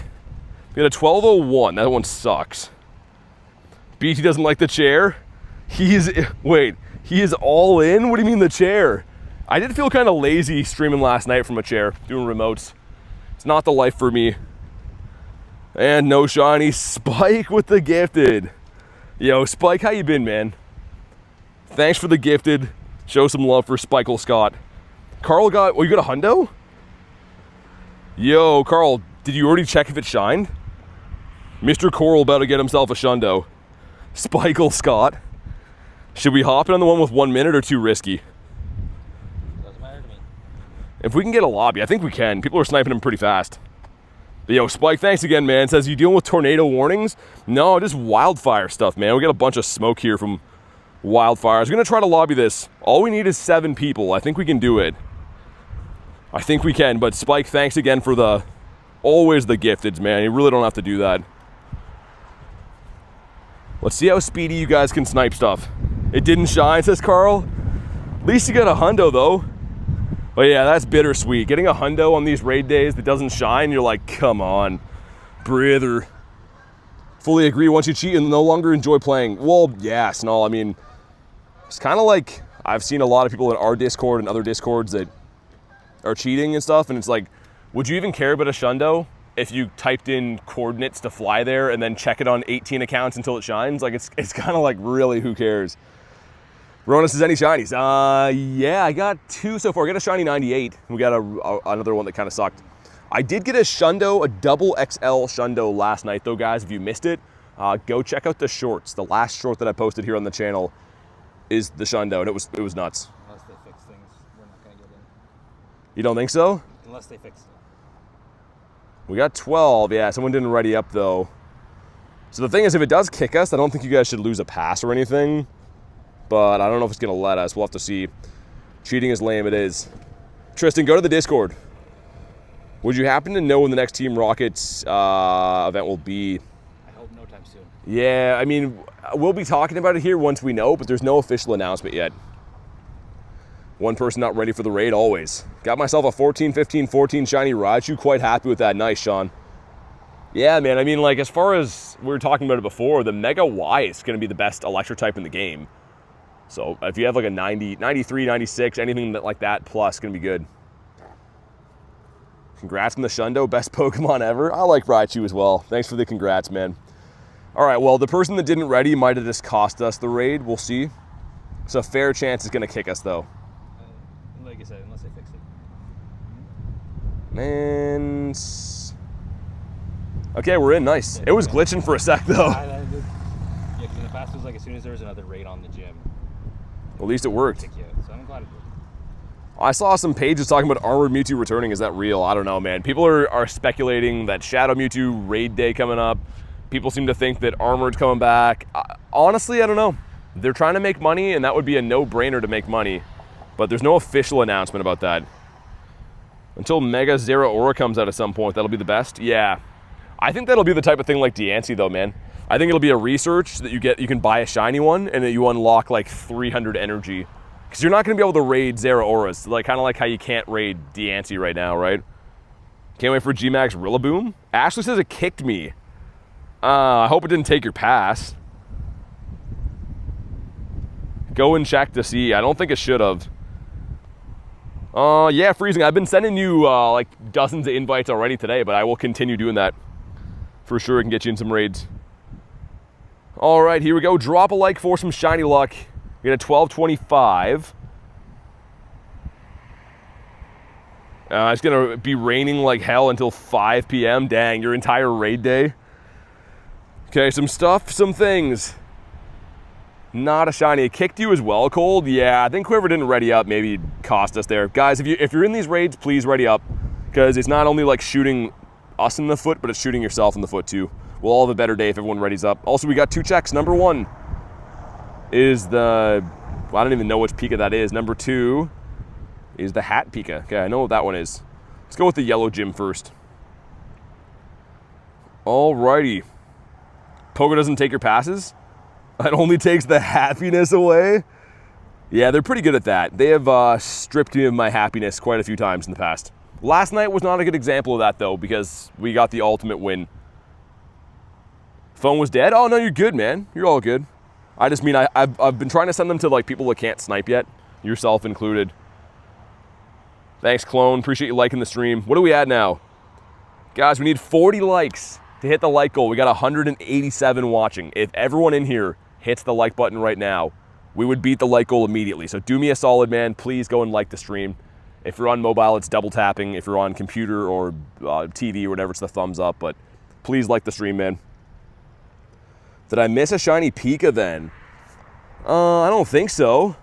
A: We got a 1201, that one sucks. BT doesn't like the chair. He is all in? What do you mean the chair? I did feel kind of lazy streaming last night from a chair, doing remotes. It's not the life for me. And no shiny. Spike with the gifted. Yo, Spike, how you been, man? Thanks for the gifted. Show some love for Spikle Scott. Carl got, oh, you got a hundo? Yo, Carl, did you already check if it shined? Mr. Coral about to get himself a Shundo. Spikle Scott. Should we hop in on the one with 1 minute or too risky?
B: Doesn't matter to me.
A: If we can get a lobby, I think we can. People are sniping him pretty fast. But yo, Spike, thanks again, man. Says, you dealing with tornado warnings? No, just wildfire stuff, man. We got a bunch of smoke here from Wildfire. I was going to try to lobby this. All we need is 7 people. I think we can do it. I think we can, but Spike, thanks again for always the gifteds, man. You really don't have to do that. Let's see how speedy you guys can snipe stuff. It didn't shine, says Carl. At least you got a hundo, though. But yeah, that's bittersweet. Getting a hundo on these raid days that doesn't shine, you're like, come on, brother. Fully agree, once you cheat and no longer enjoy playing. Well, yeah, Snall, I mean, it's kind of like, I've seen a lot of people in our Discord and other Discords that are cheating and stuff, and it's like, would you even care about a shundo if you typed in coordinates to fly there and then check it on 18 accounts until it shines? Like, it's kind of like, really, who cares? Rona says, any shinies? Yeah, I got 2 so far. I got a shiny 98. We got another one that kind of sucked. I did get a shundo, a double XL shundo last night, though, guys. If you missed it, go check out the shorts. The last short that I posted here on the channel is the shundo, and it was nuts.
B: Unless they fix things, we're not going to get in.
A: You don't think so?
B: Unless they fix it.
A: We got 12. Yeah, someone didn't ready up, though. So the thing is, if it does kick us, I don't think you guys should lose a pass or anything. But I don't know if it's going to let us. We'll have to see. Cheating is lame, it is. Tristan, go to the Discord. Would you happen to know when the next Team Rockets event will be?
B: I hope no time soon.
A: Yeah, I mean, we'll be talking about it here once we know, but there's no official announcement yet. One person not ready for the raid, always. Got myself a 14, 15, 14 shiny Raichu. Quite happy with that. Nice, Sean. Yeah, man, I mean, like, as far as we were talking about it before, the Mega Y is going to be the best electric type in the game. So if you have like a 90, 93, 96, anything like that plus, going to be good. Congrats on the Shundo, best Pokemon ever. I like Raichu as well. Thanks for the congrats, man. All right, well, the person that didn't ready might have just cost us the raid. We'll see. It's a fair chance it's going to kick us, though.
B: Like I said, unless they fix it.
A: Man. Okay, we're in. Nice. It was glitching for a sec, though.
B: Yeah, because in the past it was like as soon as there was another raid on the gym.
A: At least it worked.
B: So I'm glad it did.
A: I saw some pages talking about Armored Mewtwo returning. Is that real? I don't know, man. People are speculating that Shadow Mewtwo raid day coming up. People seem to think that Armored's coming back. Honestly, I don't know. They're trying to make money, and that would be a no-brainer to make money. But there's no official announcement about that. Until Mega Zero Aura comes out at some point, that'll be the best. Yeah. I think that'll be the type of thing like Diancie, though, man. I think it'll be a research that you can buy a shiny one, and that you unlock like 300 energy. Because you're not going to be able to raid Zero Auras, like kind of like how you can't raid Diancie right now, right? Can't wait for G-Max Rillaboom. Ashley says it kicked me. I hope it didn't take your pass. Go and check to see. I don't think it should have. Yeah, Freezing. I've been sending you like dozens of invites already today, but I will continue doing that. For sure, it can get you in some raids. All right, here we go. Drop a like for some shiny luck. We got a 1225. It's going to be raining like hell until 5 p.m. Dang, your entire raid day. Okay, some stuff, some things. Not a shiny. It kicked you as well, Cold? Yeah, I think whoever didn't ready up maybe cost us there. Guys, if you're in these raids, please ready up. Because it's not only like shooting us in the foot, but it's shooting yourself in the foot too. We'll all have a better day if everyone readies up. Also, we got 2 checks. Number 1 is the, well, I don't even know which Pika that is. Number 2 is the Hat Pika. Okay, I know what that one is. Let's go with the yellow gym first. Alrighty. Pogo doesn't take your passes. It only takes the happiness away. Yeah, they're pretty good at that. They have stripped me of my happiness quite a few times in the past. Last night was not a good example of that, though, because we got the ultimate win. Phone was dead? Oh, no, you're good, man. You're all good. I just mean I've been trying to send them to like people that can't snipe yet, yourself included. Thanks, Clone. Appreciate you liking the stream. What are we at now? Guys, we need 40 likes to hit the like goal. We got 187 watching. If everyone in here hits the like button right now, we would beat the like goal immediately. So do me a solid, man. Please go and like the stream. If you're on mobile, it's double tapping. If you're on computer or TV or whatever, it's the thumbs up. But please like the stream, man. Did I miss a shiny Pika then? I don't think so.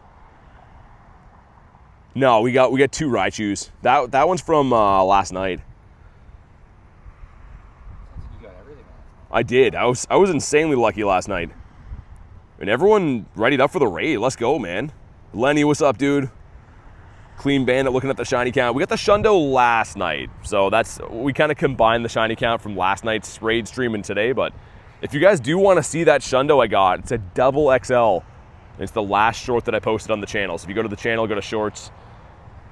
A: No, we got 2 Raichus. That one's from last night.
B: You got everything.
A: I did. I was insanely lucky last night. And everyone readied up for the raid. Let's go, man. Lenny, what's up, dude? Clean Bandit looking at the shiny count. We got the Shundo last night. So we kind of combined the shiny count from last night's raid stream and today. But if you guys do want to see that Shundo I got, it's a double XL. It's the last short that I posted on the channel. So if you go to the channel, go to shorts.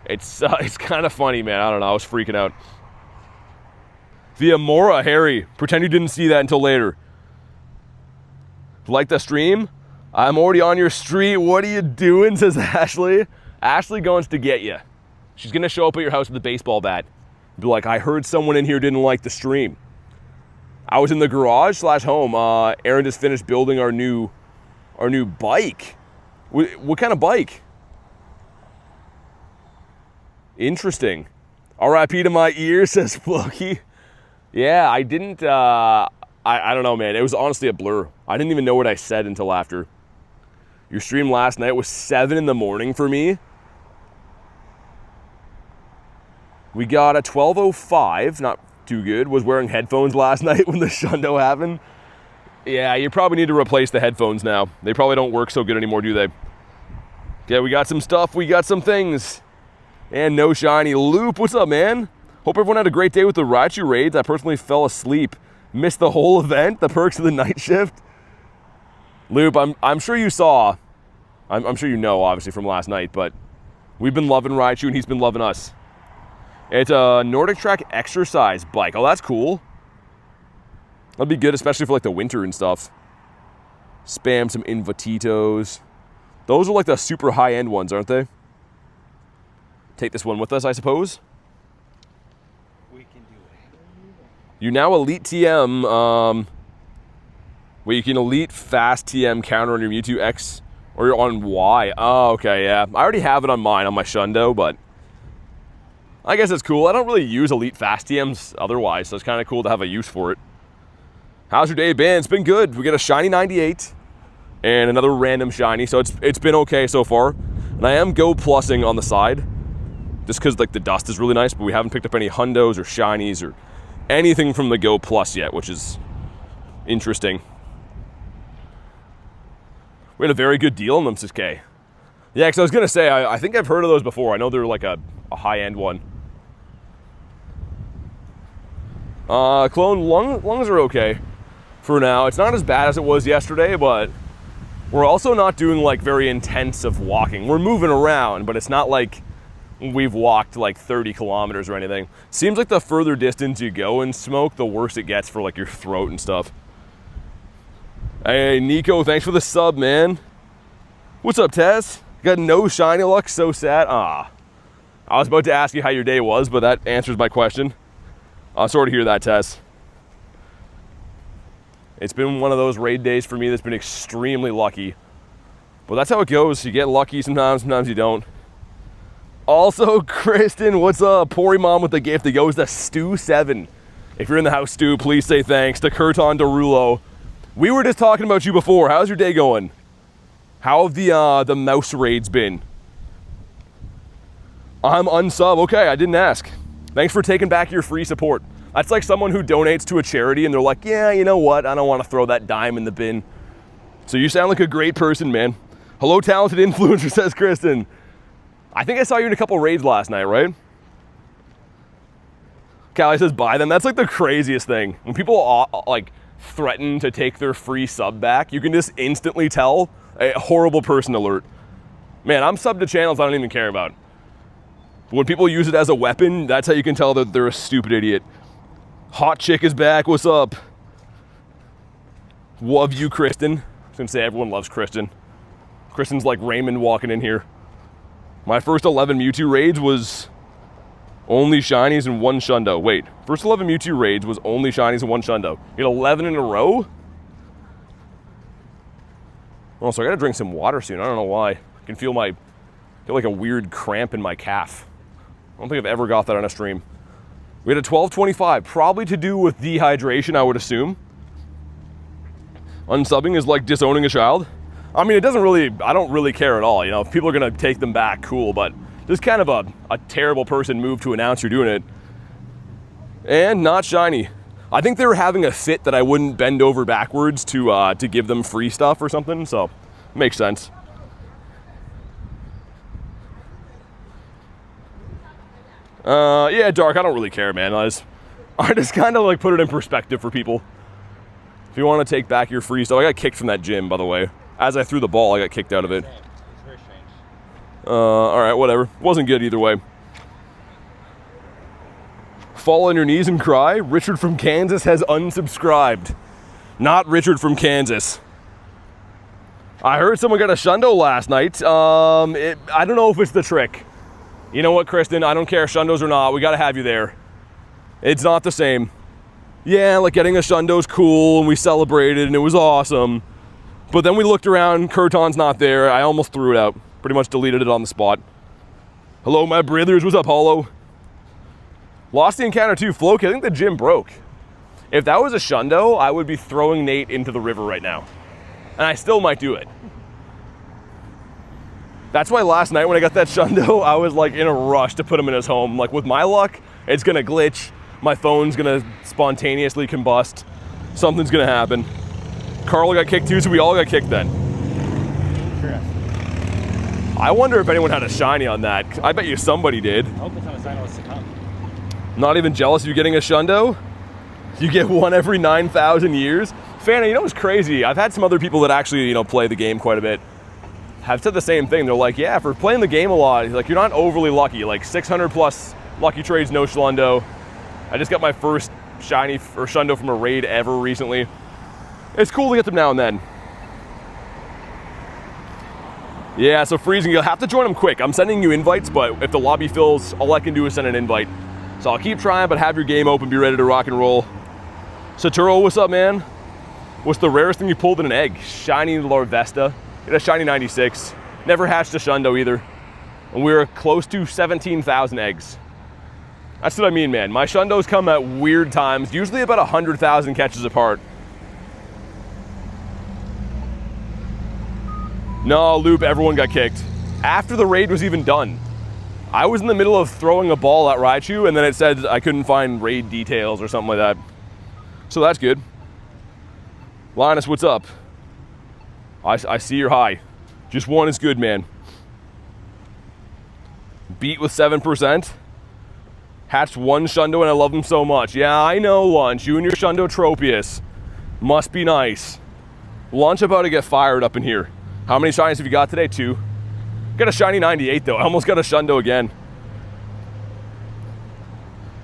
A: It's kind of funny, man. I don't know. I was freaking out. Via Mora, Harry. Pretend you didn't see that until later. Like the stream? I'm already on your street. What are you doing, says Ashley. Ashley going to get you. She's going to show up at your house with a baseball bat. Be like, I heard someone in here didn't like the stream. I was in the garage / home. Aaron just finished building our new bike. What kind of bike? Interesting. R.I.P. to my ear, says Floki. Yeah, I didn't, I don't know, man. It was honestly a blur. I didn't even know what I said until after. Your stream last night was 7 in the morning for me. We got a 12:05, not too good. Was wearing headphones last night when the Shundo happened. Yeah, you probably need to replace the headphones now. They probably don't work so good anymore, do they? Yeah, we got some stuff. We got some things. And no shiny. Loop, what's up, man? Hope everyone had a great day with the Raichu raids. I personally fell asleep. Missed the whole event, the perks of the night shift. Loop, I'm sure you saw, I'm sure you know, obviously, from last night, but we've been loving Raichu and he's been loving us. It's a Nordic Track exercise bike. Oh, that's cool. That'd be good, especially for like the winter and stuff. Spam some Invititos. Those are like the super high-end ones, aren't they? Take this one with us, I suppose.
B: We can do it.
A: You now Elite TM, where you can Elite Fast TM counter on your Mewtwo X or you're on Y. Oh, okay, yeah. I already have it on mine, on my Shundo, but I guess it's cool. I don't really use Elite Fast TMs otherwise, so it's kind of cool to have a use for it. How's your day been? It's been good. We got a shiny 98 and another random shiny, so it's been okay so far. And I am Go Plussing on the side, just because like the dust is really nice, but we haven't picked up any hundos or shinies or anything from the Go Plus yet, which is interesting. We had a very good deal on them, 6K. Yeah, because I was going to say, I think I've heard of those before. I know they're like a high-end one. Clone, lungs are okay for now. It's not as bad as it was yesterday, but we're also not doing like very intensive walking. We're moving around, but it's not like we've walked like 30 kilometers or anything. Seems like the further distance you go in smoke, the worse it gets for like your throat and stuff. Hey, Nico, thanks for the sub, man. What's up, Tess? Got no shiny luck, so sad. I was about to ask you how your day was, but that answers my question. Sorry to hear that, Tess. It's been one of those raid days for me that's been extremely lucky. But that's how it goes. You get lucky sometimes you don't. Also, Kristen, what's up? Pori Mom with the gift that goes to Stu7. If you're in the house, Stu, please say thanks to Kurton Derulo. We were just talking about you before. How's your day going? How have the mouse raids been? I'm unsub. Okay, I didn't ask. Thanks for taking back your free support. That's like someone who donates to a charity and they're like, yeah, you know what? I don't want to throw that dime in the bin. So you sound like a great person, man. Hello, talented influencer, says Kristen. I think I saw you in a couple raids last night, right? Callie says buy them. That's like the craziest thing. When people like threaten to take their free sub back, you can just instantly tell a horrible person alert. Man, I'm subbed to channels I don't even care about. But when people use it as a weapon, that's how you can tell that they're a stupid idiot. Hot chick is back. What's up? Love you, Kristen. I was gonna say everyone loves Kristen. Kristen's like Raymond walking in here. My first 11 Mewtwo raids was only shinies and one Shundo. Wait, first 11 Mewtwo raids was only shinies and one Shundo. You get 11 in a row? Oh, so I gotta drink some water soon. I don't know why. I can feel like a weird cramp in my calf. I don't think I've ever got that on a stream. We had a 12:25, probably to do with dehydration, I would assume. Unsubbing is like disowning a child. I mean, I don't really care at all. You know, if people are gonna take them back, cool, but this is kind of a terrible person move to announce you're doing it. And not shiny. I think they were having a fit that I wouldn't bend over backwards to give them free stuff or something, so makes sense. Yeah, Dark, I don't really care, man. I just kind of like put it in perspective for people. If you want to take back your free stuff, I got kicked from that gym, by the way. As I threw the ball, I got kicked out of it.
B: It's very strange.
A: All right, whatever. Wasn't good either way. Fall on your knees and cry. Richard from Kansas has unsubscribed. Not Richard from Kansas. I heard someone got a Shundo last night. I don't know if it's the trick. You know what, Kristen? I don't care, Shundos or not. We got to have you there. It's not the same. Yeah, like getting a Shundo's cool, and we celebrated, and it was awesome. But then we looked around, Kurton's not there. I almost threw it out. Pretty much deleted it on the spot. Hello, my brothers. What's up, Hollow? Lost the encounter too, Floki. I think the gym broke. If that was a Shundo, I would be throwing Nate into the river right now. And I still might do it. That's why last night when I got that Shundo, I was like in a rush to put him in his home. Like with my luck, it's gonna glitch. My phone's gonna spontaneously combust. Something's gonna happen. Carl got kicked too, so we all got kicked then.
B: Sure.
A: I wonder if anyone had a shiny on that. I bet you somebody did.
B: I hope it's not a sign of what's to come.
A: Not even jealous of you getting a Shundo? You get one every 9,000 years? Fanny, you know what's crazy? I've had some other people that actually, play the game quite a bit have said the same thing. They're like, yeah, for playing the game a lot, like you're not overly lucky. Like 600 plus lucky trades, no Shundo. I just got my first shiny or Shundo from a raid ever recently. It's cool to get them now and then. Yeah, so Freezing, you'll have to join them quick. I'm sending you invites, but if the lobby fills, all I can do is send an invite. So I'll keep trying, but have your game open, be ready to rock and roll. Saturo, what's up, man? What's the rarest thing you pulled in an egg? Shiny Larvesta. It has shiny 96. Never hatched a Shundo either. And we were close to 17,000 eggs. That's what I mean, man. My Shundos come at weird times, usually about 100,000 catches apart. No, Loop, everyone got kicked. After the raid was even done. I was in the middle of throwing a ball at Raichu, and then it said I couldn't find raid details or something like that. So that's good. Linus, what's up? I see you're high. Just one is good, man. Beat with 7%. Hatched one Shundo, and I love him so much. Yeah, I know, Lunch. You and your Shundo Tropius. Must be nice. Lunch about to get fired up in here. How many shinies have you got today? 2. Got a shiny 98 though. I almost got a Shundo again.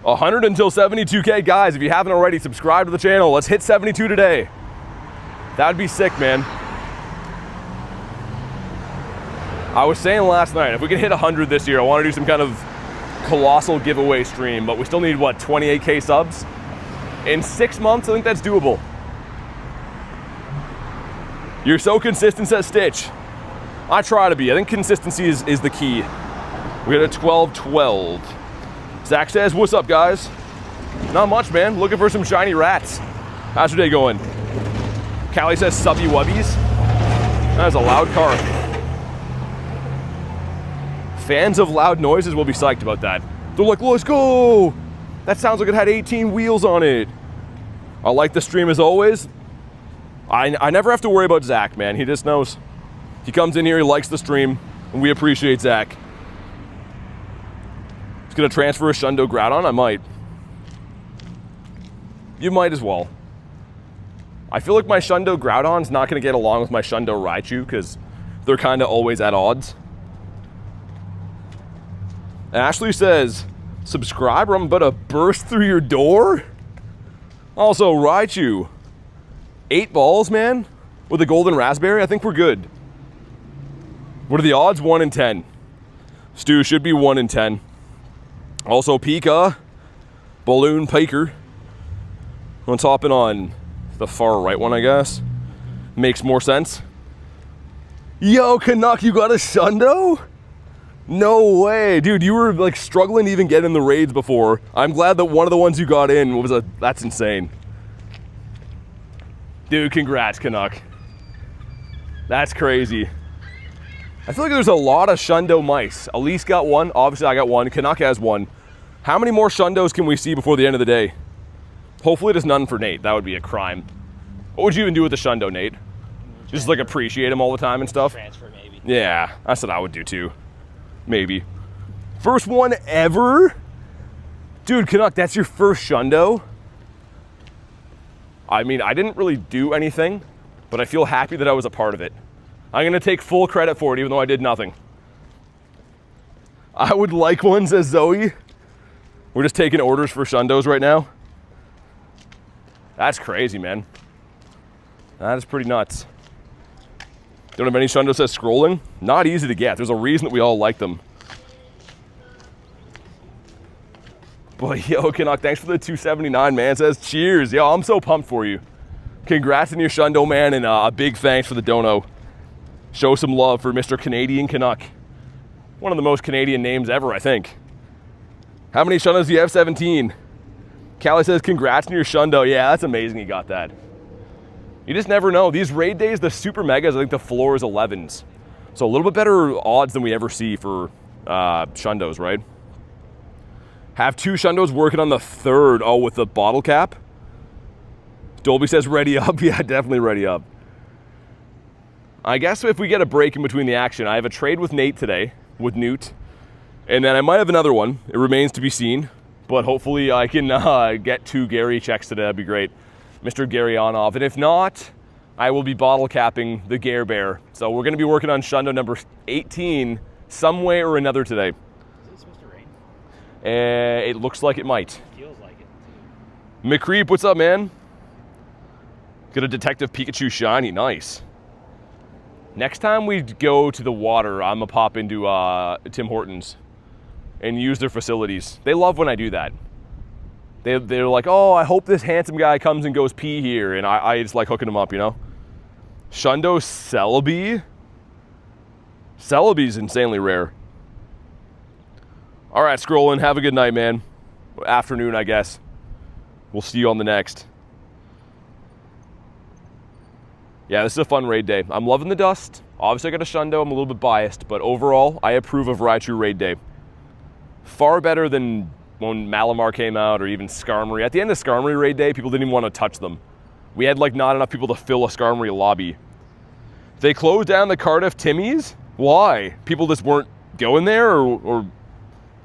A: 100 until 72K, guys. If you haven't already, subscribe to the channel. Let's hit 72 today. That'd be sick, man. I was saying last night, if we can hit 100 this year, I want to do some kind of colossal giveaway stream, but we still need, what, 28K subs? In 6 months, I think that's doable. You're so consistent at Stitch. I try to be. I think consistency is the key. We got a 12-12. Zach says, what's up, guys? Not much, man. Looking for some shiny rats. How's your day going? Callie says, subby wubbies. That is a loud car. Fans of loud noises will be psyched about that. They're like, let's go. That sounds like it had 18 wheels on it. I like the stream as always. I never have to worry about Zach, man. He just knows. He comes in here, he likes the stream, and we appreciate Zach. He's gonna transfer a Shundo Groudon? I might. You might as well. I feel like my Shundo Groudon's not gonna get along with my Shundo Raichu because they're kind of always at odds. Ashley says, subscribe or I'm about to burst through your door? Also, Raichu. 8 balls, man, with a golden raspberry. I think we're good. What are the odds? 1 in 10. Stu should be 1 in 10. Also, Pika, Balloon Piker. Let's hop in on the far right one, I guess. Makes more sense. Yo, Canuck, you got a Shundo? No way, dude. You were like struggling to even get in the raids before. I'm glad that one of the ones you got in was that's insane. Dude, congrats, Canuck. That's crazy. I feel like there's a lot of Shundo mice. Elise got 1. Obviously, I got 1. Canuck has 1. How many more Shundos can we see before the end of the day? Hopefully there's none for Nate. That would be a crime. What would you even do with the Shundo, Nate? Just like appreciate him all the time and stuff?
B: Transfer maybe.
A: Yeah, that's what I would do too. Maybe. First one ever? Dude, Canuck, that's your first Shundo? I mean, I didn't really do anything, but I feel happy that I was a part of it. I'm gonna take full credit for it, even though I did nothing. I would like one, says Zoe. We're just taking orders for Shundos right now. That's crazy, man. That is pretty nuts. Don't have any Shundos says scrolling? Not easy to get. There's a reason that we all like them. But yo, Canuck, thanks for the 279, man. Says cheers. Yo, I'm so pumped for you. Congrats on your Shundo, man, and a big thanks for the dono. Show some love for Mr. Canadian Canuck. One of the most Canadian names ever, I think. How many Shundos do you have? 17. Callie says, congrats on your Shundo. Yeah, that's amazing you got that. You just never know. These raid days, the super megas, I think the floor is 11s. So a little bit better odds than we ever see for Shundos, right? Have 2 Shundos working on the 3rd. Oh, with the bottle cap? Dolby says ready up. Yeah, definitely ready up. I guess if we get a break in between the action, I have a trade with Nate today, with Newt. And then I might have another one. It remains to be seen. But hopefully I can get 2 Gary checks today. That'd be great. Mr. Gary Onov. And if not, I will be bottle capping the Gare Bear. So we're going to be working on Shundo number 18 some way or another today.
B: Is it supposed to rain?
A: It looks like it might.
B: It feels like it.
A: McCreep, what's up, man? Got a Detective Pikachu shiny. Nice. Next time we go to the water, I'm going to pop into Tim Hortons and use their facilities. They love when I do that. They're like, oh, I hope this handsome guy comes and goes pee here. And I just like hooking him up, you know? Shundo Celebi? Celebi's insanely rare. All right, scrolling. Have a good night, man. Afternoon, I guess. We'll see you on the next. Yeah, this is a fun raid day. I'm loving the dust. Obviously, I got a Shundo. I'm a little bit biased, but overall, I approve of Raichu raid day. Far better than when Malamar came out or even Skarmory. At the end of Skarmory raid day, people didn't even want to touch them. We had like not enough people to fill a Skarmory lobby. They closed down the Cardiff Timmies? Why? People just weren't going there, or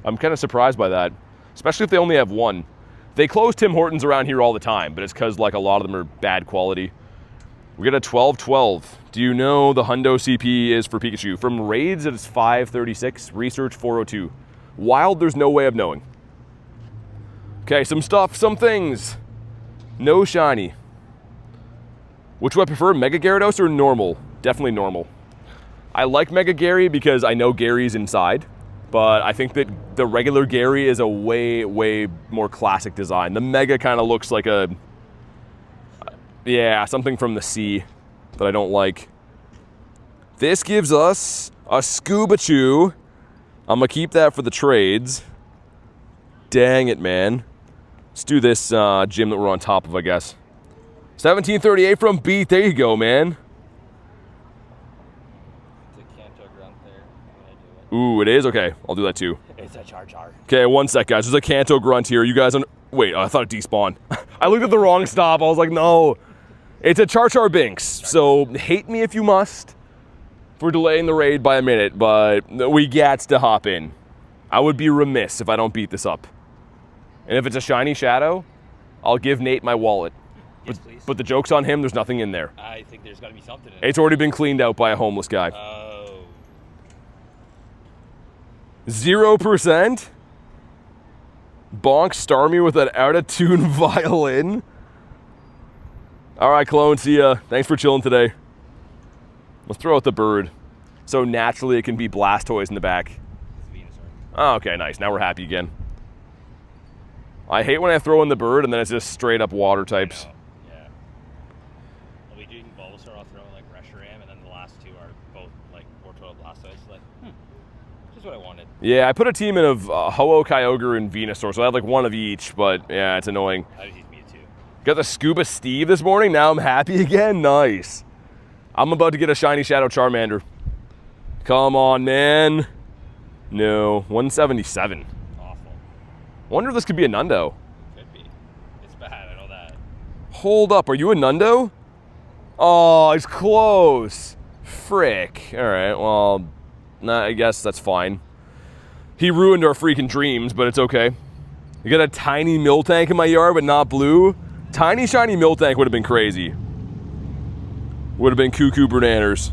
A: I'm kind of surprised by that, especially if they only have one. They close Tim Hortons around here all the time, but it's because like a lot of them are bad quality. We get a 12-12. Do you know the Hundo CP is for Pikachu? From raids, it's 536, research 402. Wild, there's no way of knowing. Okay, some stuff, some things. No shiny. Which do I prefer, Mega Gyarados or normal? Definitely normal. I like Mega Gary because I know Gary's inside, but I think that the regular Gary is a way, way more classic design. The Mega kind of looks like a, yeah, something from the sea that I don't like. This gives us a Scubachu. I'm gonna keep that for the trades. Dang it, man. Let's do this gym that we're on top of, I guess. 1738 from Beat. There you go, man.
B: It's a Kanto grunt there when I do it.
A: Ooh, it is? Okay, I'll do that too.
B: It's a Char.
A: Okay, one sec, guys. There's a Kanto grunt here. You guys on... Wait, I thought it despawned. I looked at the wrong stop. I was like, no. It's a Char Binks. So hate me if you must for delaying the raid by a minute, but we gats to hop in. I would be remiss if I don't beat this up. And if it's a shiny shadow, I'll give Nate my wallet.
B: Yes, please.
A: But the joke's on him, there's nothing in there.
B: I think there's got to be something in it.
A: It's already been cleaned out by a homeless guy.
B: Oh.
A: 0%? Bonk Starmie with an out-of-tune violin? All right, Clone, see ya. Thanks for chilling today. Let's throw out the bird. So naturally it can be Blastoise in the back. Oh, okay, nice. Now we're happy again. I hate when I throw in the bird and then it's just straight up water types.
B: Yeah. I'll be doing Bulbasaur, I'll throw in like Reshiram, and then the last two are both like Wartortle Blastoise. Like, just what I wanted.
A: Yeah, I put a team in of Ho-Oh, Kyogre, and Venusaur, so I had like one of each, but yeah, it's annoying.
B: I just use Mewtwo.
A: Got the Scuba Steve this morning, now I'm happy again, nice. I'm about to get a shiny Shadow Charmander. Come on, man. No, 177.
B: Awful.
A: Wonder if this could be a Nundo.
B: Could be. It's bad, I know
A: Hold up, are you a Hundo? Oh, it's close. Frick. All right, well, I guess that's fine. He ruined our freaking dreams, but it's okay. You got a tiny Miltank in my yard, but not blue? Tiny, shiny Miltank would have been crazy. Would have been cuckoo bananas.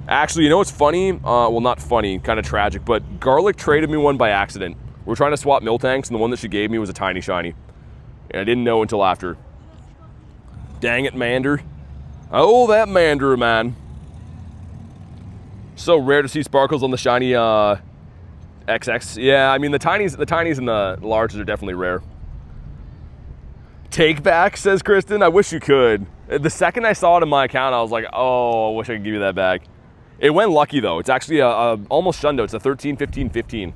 A: Actually, you know what's funny? Well, not funny, kind of tragic, but Garlic traded me one by accident. We were trying to swap Miltanks, and the one that she gave me was a tiny shiny. And I didn't know until after. Dang it, Mander. Oh, that Mander, man. So rare to see sparkles on the shiny XX. Yeah, I mean, the tinies and the larges are definitely rare. Take back, says Kristen. I wish you could. The second I saw it in my account, I was like, oh, I wish I could give you that back. It went lucky, though. It's actually almost Shundo. It's a 13, 15, 15.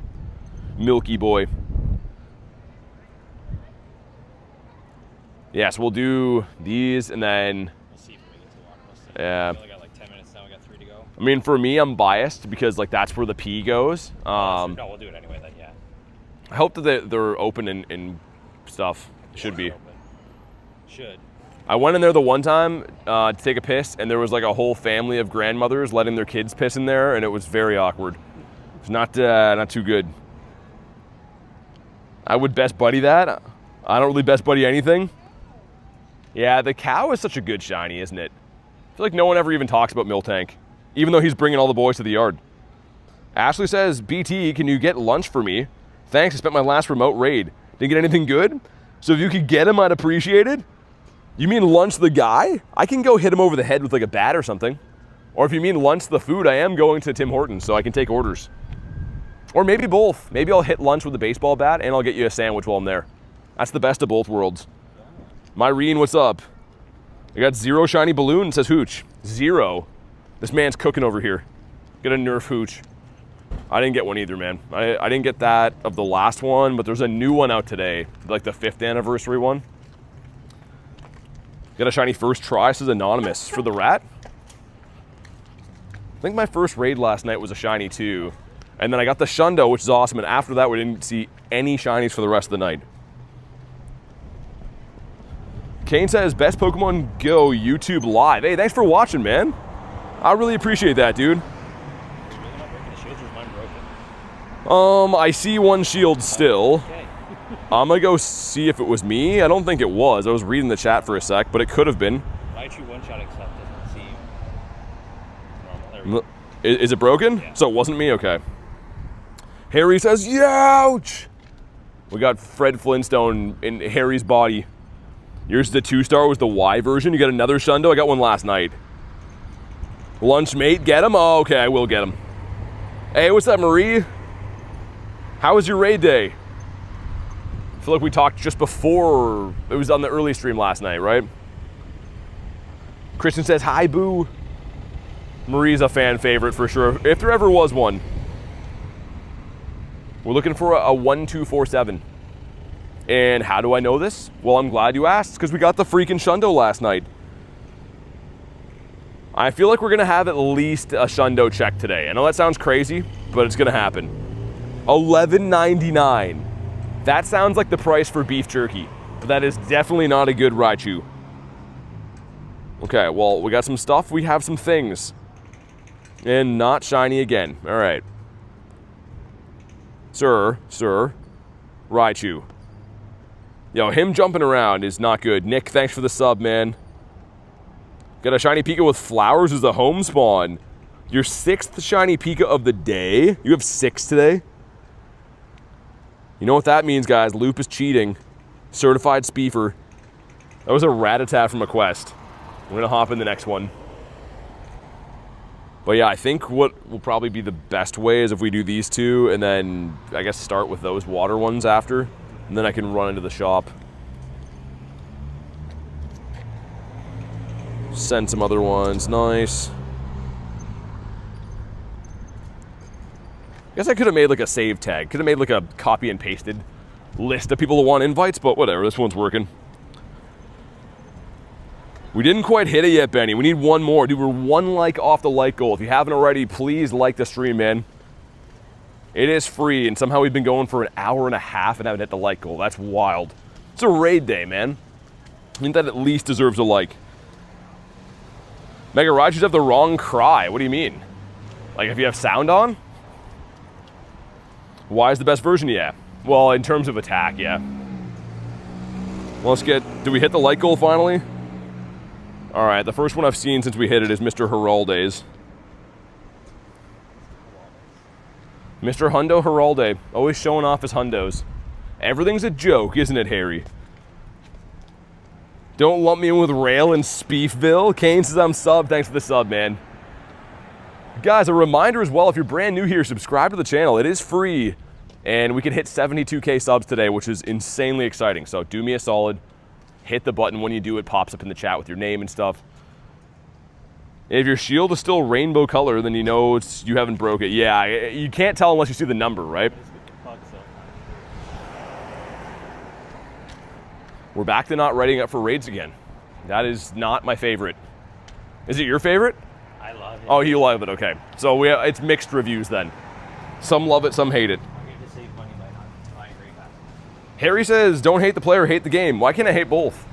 A: Milky boy. Yeah, so we'll do these, and then...
B: We'll see if we get to the water.
A: Yeah.
B: We only got like 10 minutes now. We got 3 to go.
A: I mean, for me, I'm biased because, like, that's where the P goes.
B: No, we'll do it anyway then, yeah.
A: I hope that they're open and stuff. Should be.
B: Should.
A: I went in there the one time to take a piss, and there was like a whole family of grandmothers letting their kids piss in there, and it was very awkward. It's not too good. I would best buddy that. I don't really best buddy anything. Yeah, the cow is such a good shiny, isn't it? I feel like no one ever even talks about Miltank, even though he's bringing all the boys to the yard. Ashley says, BT, can you get lunch for me? Thanks, I spent my last remote raid. Didn't get anything good? So if you could get him, I'd appreciate it. You mean lunch the guy? I can go hit him over the head with like a bat or something. Or if you mean lunch the food, I am going to Tim Hortons so I can take orders. Or maybe both. Maybe I'll hit lunch with a baseball bat and I'll get you a sandwich while I'm there. That's the best of both worlds. Myrene, what's up? I got 0 shiny balloon, says Hooch. 0. This man's cooking over here. Get a Nerf Hooch. I didn't get one either, man. I didn't get that of the last one, but there's a new one out today, like the 5th anniversary one. Got a shiny first try, says Anonymous. For the rat? I think my first raid last night was a shiny too. And then I got the Shundo, which is awesome, and after that we didn't see any shinies for the rest of the night. Kane says, best Pokemon Go YouTube live. Hey, thanks for watching, man. I really appreciate that, dude. I see one shield still.
B: Okay.
A: I'm gonna go see if it was me. I don't think it was. I was reading the chat for a sec, but it could have been.
B: Raichu one-shotting stuff doesn't seem normal.
A: Is it broken?
B: Yeah.
A: So it wasn't me? Okay. Harry says, youch! We got Fred Flintstone in Harry's body. Yours the 2-star was the Y version. You got another Shundo? I got one last night. Lunch mate, get him? Oh, okay, I will get him. Hey, what's up, Marie? How was your raid day? I feel like we talked just before. It was on the early stream last night, right? Christian says, hi, boo. Marie's a fan favorite for sure, if there ever was one. We're looking for a 1247. And how do I know this? Well, I'm glad you asked, because we got the freaking Shundo last night. I feel like we're gonna have at least a Shundo check today. I know that sounds crazy, but it's gonna happen. $11.99. That sounds like the price for beef jerky, but that is definitely not a good Raichu. Okay, well, we got some stuff, we have some things. And not shiny again. All right. Sir, Raichu. Yo, him jumping around is not good. Nick, thanks for the sub, man. Got a shiny Pika with flowers as the home spawn. Your 6th shiny Pika of the day. You have 6 today? You know what that means, guys. Loop is cheating. Certified Speefer. That was a Rattata from a quest. We're gonna hop in the next one. But yeah, I think what will probably be the best way is if we do these two and then I guess start with those water ones after. And then I can run into the shop. Send some other ones. Nice. I guess I could have made like a save tag. Could have made like a copy and pasted list of people who want invites, but whatever, this one's working. We didn't quite hit it yet, Benny. We need one more. Dude, we're 1 like off the like goal. If you haven't already, please like the stream, man. It is free, and somehow we've been going for an hour and a half and haven't hit the like goal. That's wild. It's a raid day, man. I think that at least deserves a like. Mega Raijus have the wrong cry. What do you mean? Like if you have sound on? Why is the best version? Yeah. Well, in terms of attack, yeah. Well, let's get... Did we hit the light goal finally? Alright, the first one I've seen since we hit it is Mr. Heralde's. Mr. Hundo Heralde. Always showing off his hundos. Everything's a joke, isn't it, Harry? Don't lump me in with Rail and Spiefville. Kane says I'm sub. Thanks for the sub, man. Guys, a reminder as well, if you're brand new here, subscribe to the channel. It is free. And we can hit 72K subs today, which is insanely exciting. So do me a solid. Hit the button when you do. It pops up in the chat with your name and stuff. If your shield is still rainbow color, then you know you haven't broke it. Yeah, you can't tell unless you see the number, right? We're back to not raiding up for raids again. That is not my favorite. Is it your favorite?
B: I love it.
A: Oh, you love it, okay. So it's mixed reviews then. Some love it, some hate it.
B: I'm going to save money by not buying raid passes.
A: Harry says, don't hate the player, hate the game. Why can't I hate both?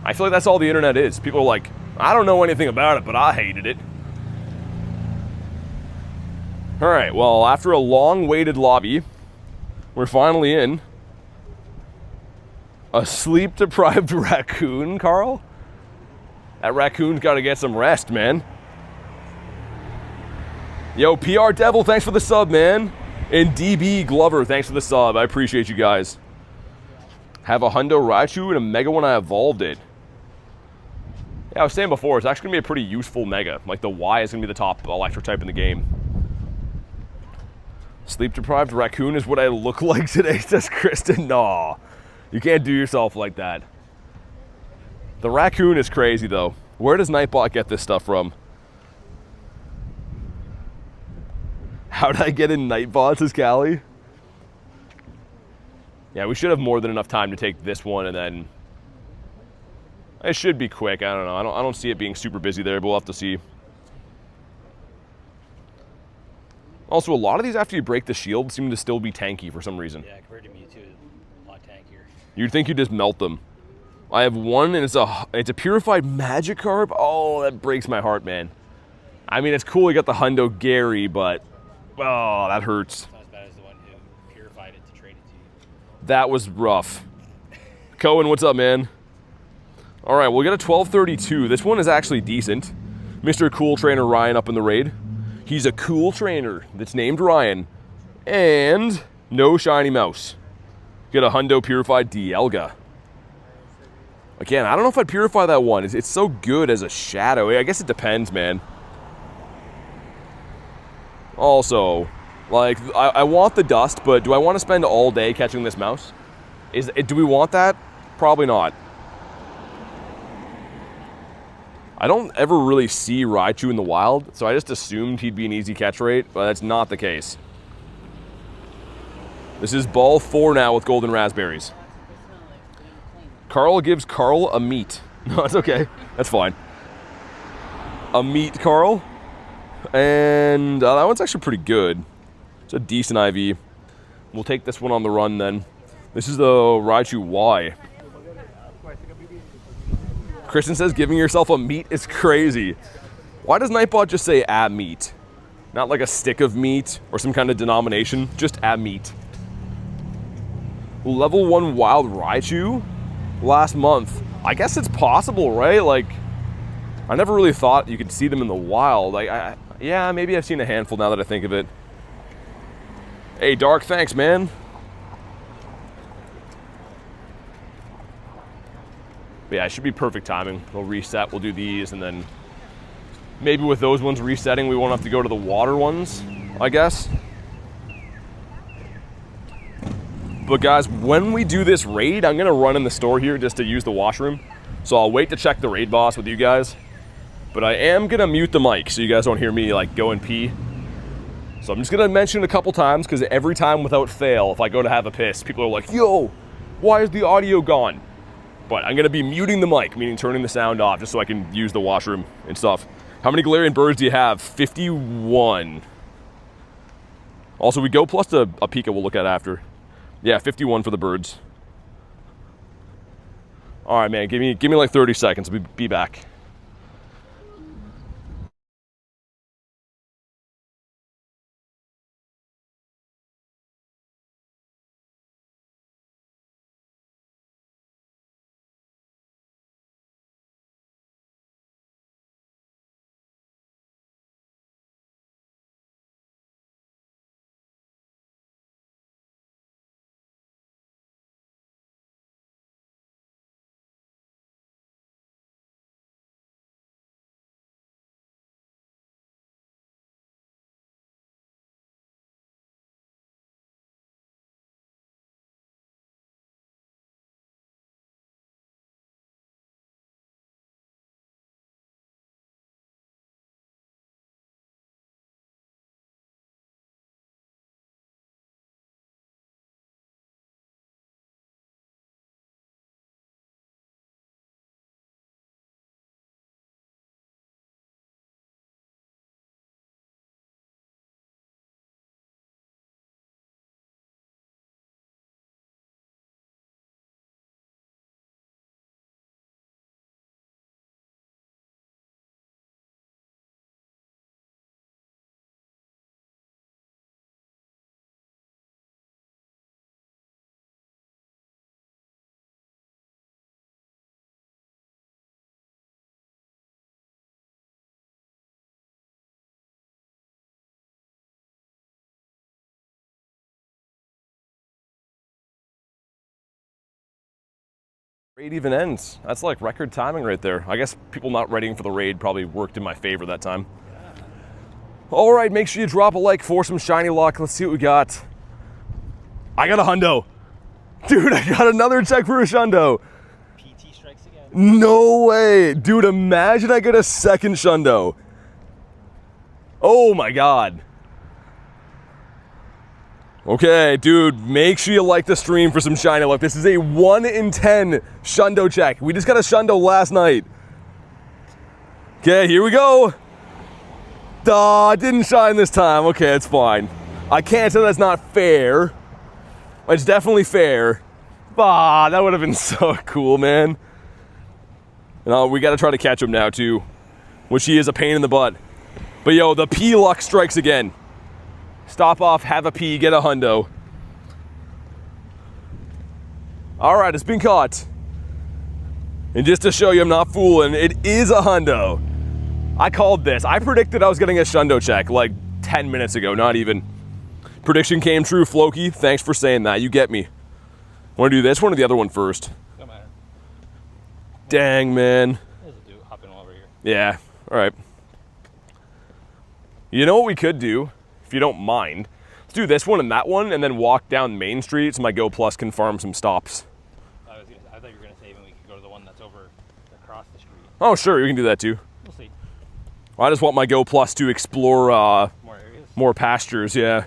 A: I feel like that's all the internet is. People are like, I don't know anything about it, but I hated it. All right, well, after a long-waited lobby, we're finally in. A sleep-deprived raccoon, Carl? That raccoon's got to get some rest, man. Yo, PR Devil, thanks for the sub, man. And DB Glover, thanks for the sub. I appreciate you guys. Have a Hundo Raichu and a Mega when I evolved it. Yeah, I was saying before, it's actually going to be a pretty useful Mega. Like, the Y is going to be the top electric type in the game. Sleep-deprived raccoon is what I look like today, says Kristen. Nah, you can't do yourself like that. The raccoon is crazy, though. Where does Nightbot get this stuff from? How did I get in Nightbot, says Callie? Yeah, we should have more than enough time to take this one, and then... It should be quick. I don't know. I don't see it being super busy there, but we'll have to see. Also, a lot of these after you break the shield seem to still be tanky for some reason.
B: Yeah, compared to Mewtwo, a lot tankier.
A: You'd think you just melt them. I have one, and it's a purified Magikarp. Oh, that breaks my heart, man. I mean, it's cool you got the Hundo Gary, but oh, that hurts.
B: It's not as bad as the one who purified it to trade it to you.
A: That was rough. Cohen, what's up, man? All right, we'll get a 1232. This one is actually decent. Mr. Cool Trainer Ryan up in the raid. He's a cool trainer that's named Ryan. And no shiny mouse. Get a Hundo Purified Dialga. Again, I don't know if I'd purify that one. It's so good as a shadow. I guess it depends, man. Also, like, I want the dust, but do I want to spend all day catching this mouse? Do we want that? Probably not. I don't ever really see Raichu in the wild, so I just assumed he'd be an easy catch rate, but that's not the case. This is ball 4 now with golden raspberries. Carl gives Carl a meat. No, it's okay. That's fine. A meat, Carl. And that one's actually pretty good. It's a decent IV. We'll take this one on the run then. This is the Raichu Y. Kristen says giving yourself a meat is crazy. Why does Nightbot just say a meat? Not like a stick of meat or some kind of denomination, just a meat. Level 1 wild Raichu last month. I guess it's possible, right? Like, I never really thought you could see them in the wild. Yeah, maybe I've seen a handful now that I think of it. Hey, Dark, thanks, man. But yeah, it should be perfect timing. We'll reset, we'll do these, and then maybe with those ones resetting, we won't have to go to the water ones, I guess. But guys, when we do this raid, I'm gonna run in the store here just to use the washroom. So I'll wait to check the raid boss with you guys. But I am gonna mute the mic so you guys don't hear me like go and pee. So I'm just gonna mention it a couple times because every time without fail, if I go to have a piss, people are like, yo, why is the audio gone? But I'm gonna be muting the mic, meaning turning the sound off just so I can use the washroom and stuff. How many Galarian birds do you have? 51. Also, we go plus a Pika we'll look at after. Yeah, 51 for the birds. All right, man. Give me like 30 seconds. We'll be back. Raid even ends. That's like record timing right there. I guess people not readying for the raid probably worked in my favor that time. All right, make sure you drop a like for some shiny luck. Let's see what we got. I got a hundo. Dude, I got another check for a shundo.
B: PT strikes again.
A: No way. Dude, imagine I get a second shundo. Oh my God. Okay, dude, make sure you like the stream for some shiny luck. This is a 1 in 10 shundo check. We just got a shundo last night. Okay, here we go. Duh, didn't shine this time. Okay, it's fine. I can't say that's not fair. It's definitely fair. Ah, that would have been so cool, man. And we got to try to catch him now, too. Which he is a pain in the butt. But yo, the P luck strikes again. Stop off, have a P, get a hundo. All right, it's been caught. And just to show you I'm not fooling, it is a hundo. I called this. I predicted I was getting a shundo check like 10 minutes ago, not even. Prediction came true, Floki. Thanks for saying that. You get me. Want to do this one or the other one first?
B: No matter.
A: Dang, man.
B: Let's do hop in over here.
A: Yeah, all right. You know what we could do, if you don't mind? Let's do this one and that one, and then walk down Main Street so my Go Plus can farm some stops.
B: I thought you were going to say when we could go to the one that's over across the street.
A: Oh, sure, you can do that too.
B: We'll see.
A: I just want my Go Plus to explore
B: More areas.
A: more pastures, yeah.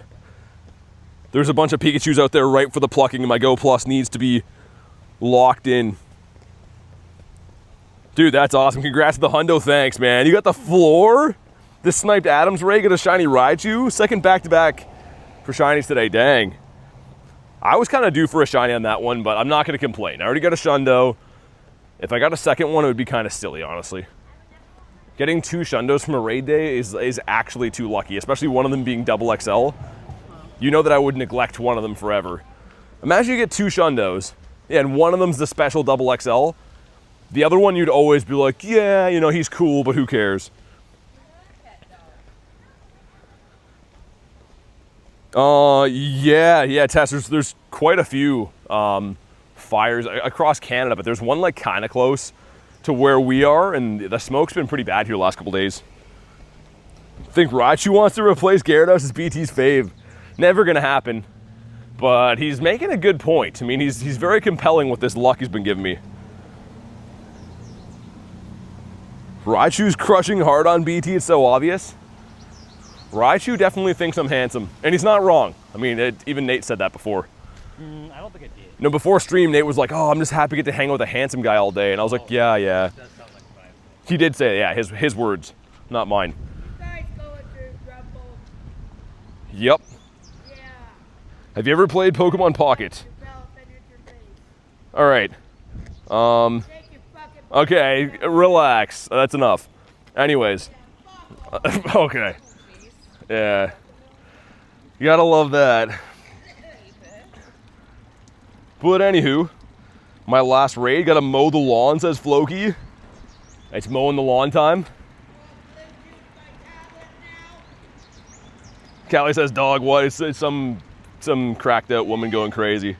A: There's a bunch of Pikachus out there ripe for the plucking, and my Go Plus needs to be locked in. Dude, that's awesome. Congrats to the hundo, thanks, man. You got the floor? This sniped Adams Ray, got a shiny Raichu. Second back-to-back for shinies today, dang. I was kind of due for a shiny on that one, but I'm not going to complain. I already got a Shundo. If I got a second one, it would be kind of silly, honestly. Getting 2 Shundos from a raid day is actually too lucky, especially one of them being double XL. You know that I would neglect one of them forever. Imagine you get 2 Shundos, and one of them's the special double XL. The other one you'd always be like, yeah, you know, he's cool, but who cares? Yeah, Tess, there's quite a few fires across Canada, but there's one like kind of close to where we are, and the smoke's been pretty bad here the last couple days. Think Raichu wants to replace Gyarados as BT's fave. Never gonna happen, but he's making a good point. I mean, he's very compelling with this luck he's been giving me. Raichu's crushing hard on BT, it's so obvious. Raichu definitely thinks I'm handsome, and he's not wrong. I mean, even Nate said that before.
B: I don't think I did.
A: No, before stream, Nate was like, oh, I'm just happy to get to hang out with a handsome guy all day. And I was like, yeah.
B: That does sound like a vibe.
A: He did say, yeah, his words, not mine.
C: Guys, go into Rumble.
A: Yep.
C: Yeah.
A: Have you ever played Pokemon Pocket?
C: Develop an interface.
A: All right.
C: Take your fucking
A: Okay, relax. That's enough. Anyways. Okay. Yeah. You gotta love that. But anywho, my last raid, gotta mow the lawn, says Floki. It's mowing the lawn time. Callie says, dog, what? It's some cracked out woman going crazy.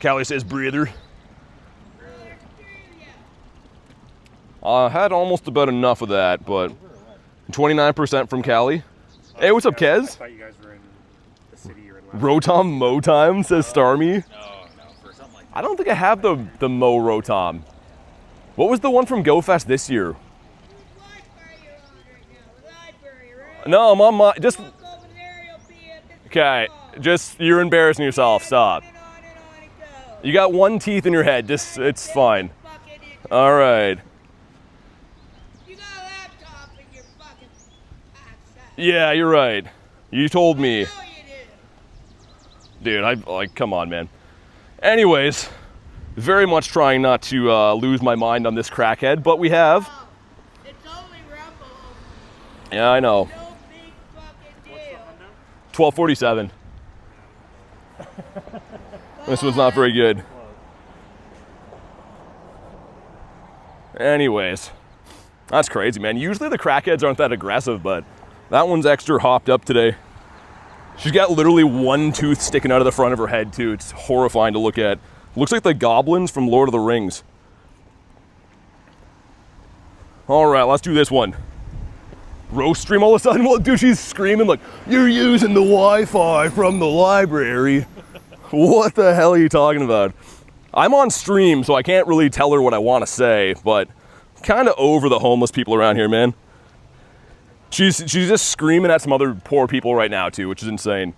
A: Callie says, breather. I had almost about enough of that, but 29% from Callie. Hey, what's up,
D: I
A: Kez?
D: thought you guys were in the city or in
A: Rotom Mo Time, says Starmie.
B: No, for something like
A: I don't think I have the Mo Rotom. What was the one from GoFest this year? No, I'm on my, just, okay, just, you're embarrassing yourself, stop. You got one teeth in your head, just, it's fine. All right.
C: You got a laptop in your fucking backside.
A: Yeah, you're right. You told me.
C: No, you didn't.
A: Dude, like, come on, man. Anyways, very much trying not to lose my mind on this crackhead, but we have.
C: Oh, it's only Rumble.
A: Yeah, I know.
C: No big fucking deal.
A: 1247. This one's not very good. Anyways, that's crazy, man. Usually the crackheads aren't that aggressive, but that one's extra hopped up today. She's got literally one tooth sticking out of the front of her head, too. It's horrifying to look at. Looks like the goblins from Lord of the Rings. All right, let's do this one. Roast stream all of a sudden? Well, dude, she's screaming like, you're using the Wi-Fi from the library. What the hell are you talking about? I'm on stream, so I can't really tell her what I want to say, but kind of over the homeless people around here, man. She's just screaming at some other poor people right now, too, which is insane.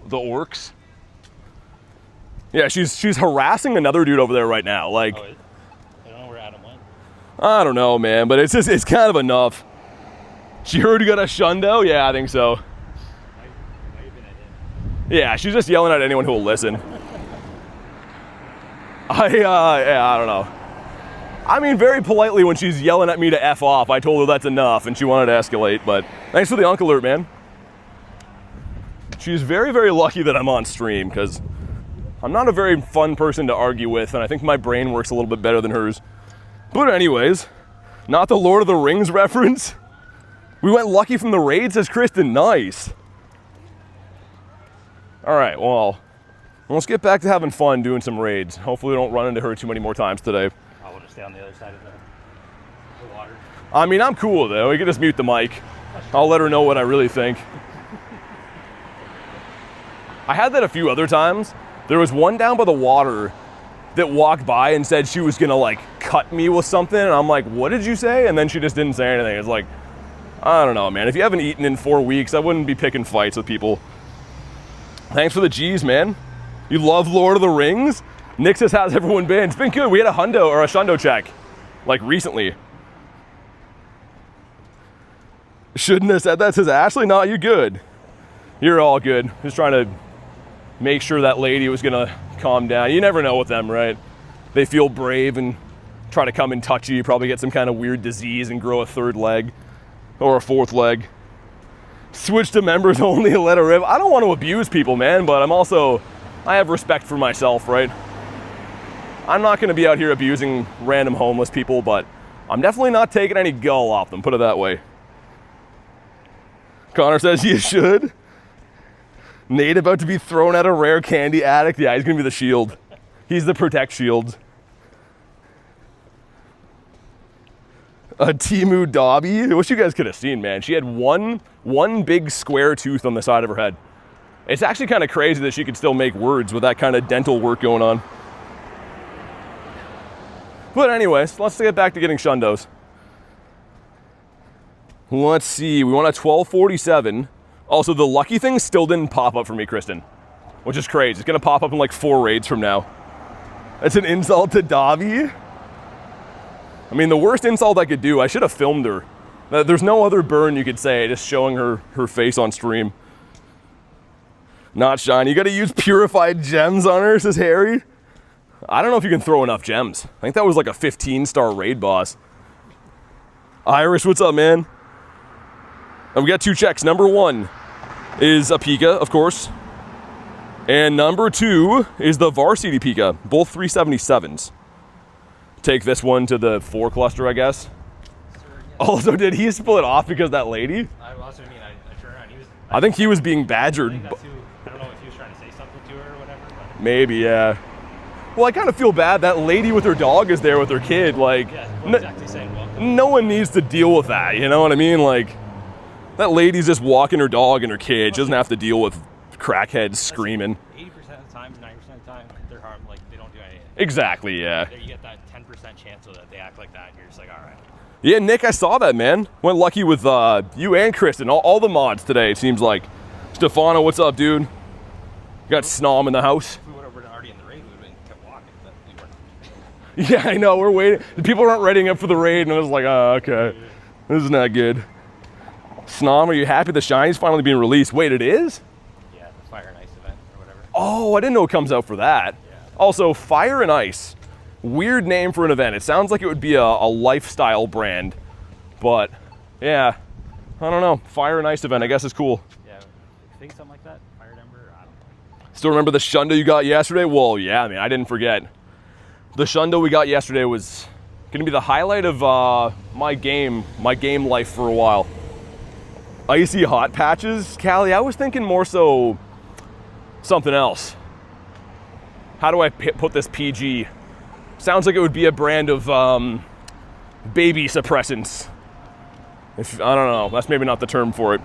A: The orcs. Yeah, she's harassing another dude over there right now. Like,
B: I don't know where Adam went.
A: I don't know, man, but it's kind of enough. She heard you got a shundo? Yeah, I think so.
B: Might have been at him.
A: Yeah, she's just yelling at anyone who will listen. Yeah, I don't know. I mean, very politely when she's yelling at me to F off, I told her that's enough and she wanted to escalate, but thanks for the Uncle Alert, man. She's very, very lucky that I'm on stream because I'm not a very fun person to argue with and I think my brain works a little bit better than hers. But anyways, not the Lord of the Rings reference. We went lucky from the raid, says Kristen. Nice. All right, well, let's get back to having fun doing some raids. Hopefully we don't run into her too many more times today.
B: I want to stay on the other side of the water.
A: I mean, I'm cool though. We can just mute the mic. I'll let her know what I really think. I had that a few other times. There was one down by the water that walked by and said she was gonna like cut me with something. And I'm like, what did you say? And then she just didn't say anything. It's like, I don't know, man. If you haven't eaten in 4 weeks, I wouldn't be picking fights with people. Thanks for the G's, man. You love Lord of the Rings? Nick says, how's everyone been? It's been good. We had a hundo or a shundo check, like recently. Shouldn't have said that, says Ashley. No, you're good. You're all good. Just trying to make sure that lady was gonna calm down. You never know with them, right? They feel brave and try to come and touch you. You probably get some kind of weird disease and grow a third leg or a fourth leg. Switch to members only and let her rip. I don't want to abuse people, man, but I have respect for myself, right? I'm not gonna be out here abusing random homeless people, but I'm definitely not taking any gull off them, put it that way. Connor says you should. Nate about to be thrown at a rare candy addict. Yeah, he's gonna be the shield. He's the protect shield. Timu Dobby. I wish you guys could have seen, man. She had one big square tooth on the side of her head. It's actually kind of crazy that she could still make words with that kind of dental work going on. But anyways, let's get back to getting shundos. Let's see, we want a 1247. Also, the lucky thing still didn't pop up for me, Kristen, which is crazy. It's gonna pop up in like 4 raids from now. That's an insult to Davi. I mean, the worst insult I could do, I should have filmed her. There's no other burn you could say, just showing her face on stream. Not shiny. You gotta use purified gems on her, says Harry. I don't know if you can throw enough gems. I think that was like a 15-star raid boss. Irish, what's up, man? And we got 2 checks. Number 1 is a Pika, of course. And number 2 is the Varsity Pika, both 377s. Take this one to the 4 cluster, I guess. Also, did he split off because of that lady?
B: I also mean, I turned around.
A: I think he was being badgered.
B: I don't know if he was trying to say something to her or whatever. But
A: Maybe, yeah. Well, I kind of feel bad. That lady with her dog is there with her kid. Like,
B: yeah, what exactly saying welcome.
A: no one needs to deal with that. You know what I mean? Like, that lady's just walking her dog and her kid. She doesn't have to deal with crackheads screaming.
B: 80% of the time, 90% of the time, they're harmed. Like they don't do anything.
A: Exactly, yeah.
B: There you get that 10% chance so that they act like that. And you're just like, all right.
A: Yeah, Nick, I saw that, man. Went lucky with you and Kristen. All the mods today, it seems like. Stefano, what's up, dude? You got Snom in the house.
B: If we would have been already in the raid, we would have kept walking. But we weren't.
A: Yeah, I know. We're waiting. The people aren't readying up for the raid, and I was like, oh, okay. This is not good. Snom, are you happy the shiny's finally being released? Wait, it is?
B: Yeah, the Fire and Ice event or whatever.
A: Oh, I didn't know it comes out for that.
B: Yeah.
A: Also, Fire and Ice. Weird name for an event. It sounds like it would be a lifestyle brand. But, yeah. I don't know. Fire and Ice event, I guess is cool.
B: Yeah, I think something like that. Fire Ember, I don't know.
A: Still remember the Shundo you got yesterday? Well, yeah, man, I didn't forget. The Shundo we got yesterday was going to be the highlight of my game life for a while. Icy hot patches, Callie, I was thinking more so something else. How do I put this PG? Sounds like it would be a brand of baby suppressants. I don't know, that's maybe not the term for it.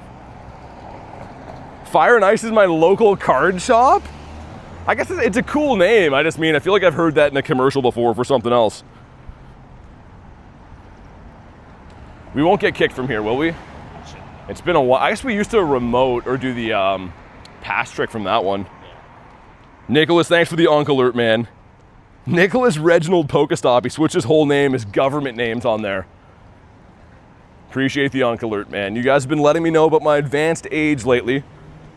A: Fire and Ice is my local card shop? I guess it's a cool name. I just mean, I feel like I've heard that in a commercial before for something else. We won't get kicked from here, will we? It's been a while. I guess we used to remote or do the pass trick from that one. Nicholas, thanks for the Unk alert, man. Nicholas Reginald Pokestop. He switched his whole name, his government name's on there. Appreciate the Unk alert, man. You guys have been letting me know about my advanced age lately.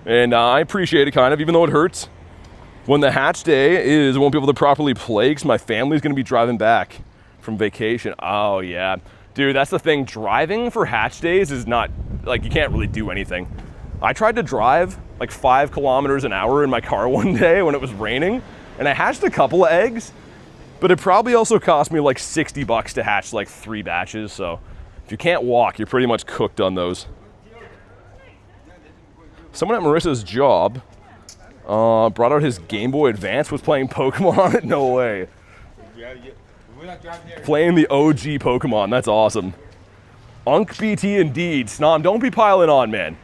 A: And I appreciate it kind of, even though it hurts. When the hatch day is, I won't be able to properly play because my family's going to be driving back from vacation. Oh, yeah. Dude, that's the thing. Driving for hatch days is not, like, you can't really do anything. I tried to drive like 5 kilometers an hour in my car one day when it was raining, and I hatched a couple of eggs, but it probably also cost me like $60 to hatch like 3 batches. So if you can't walk, you're pretty much cooked on those. Someone at Marissa's job brought out his Game Boy Advance, was playing Pokemon on it? No way. Playing the OG Pokemon, that's awesome. Unk BT indeed. Snom, don't be piling on, man.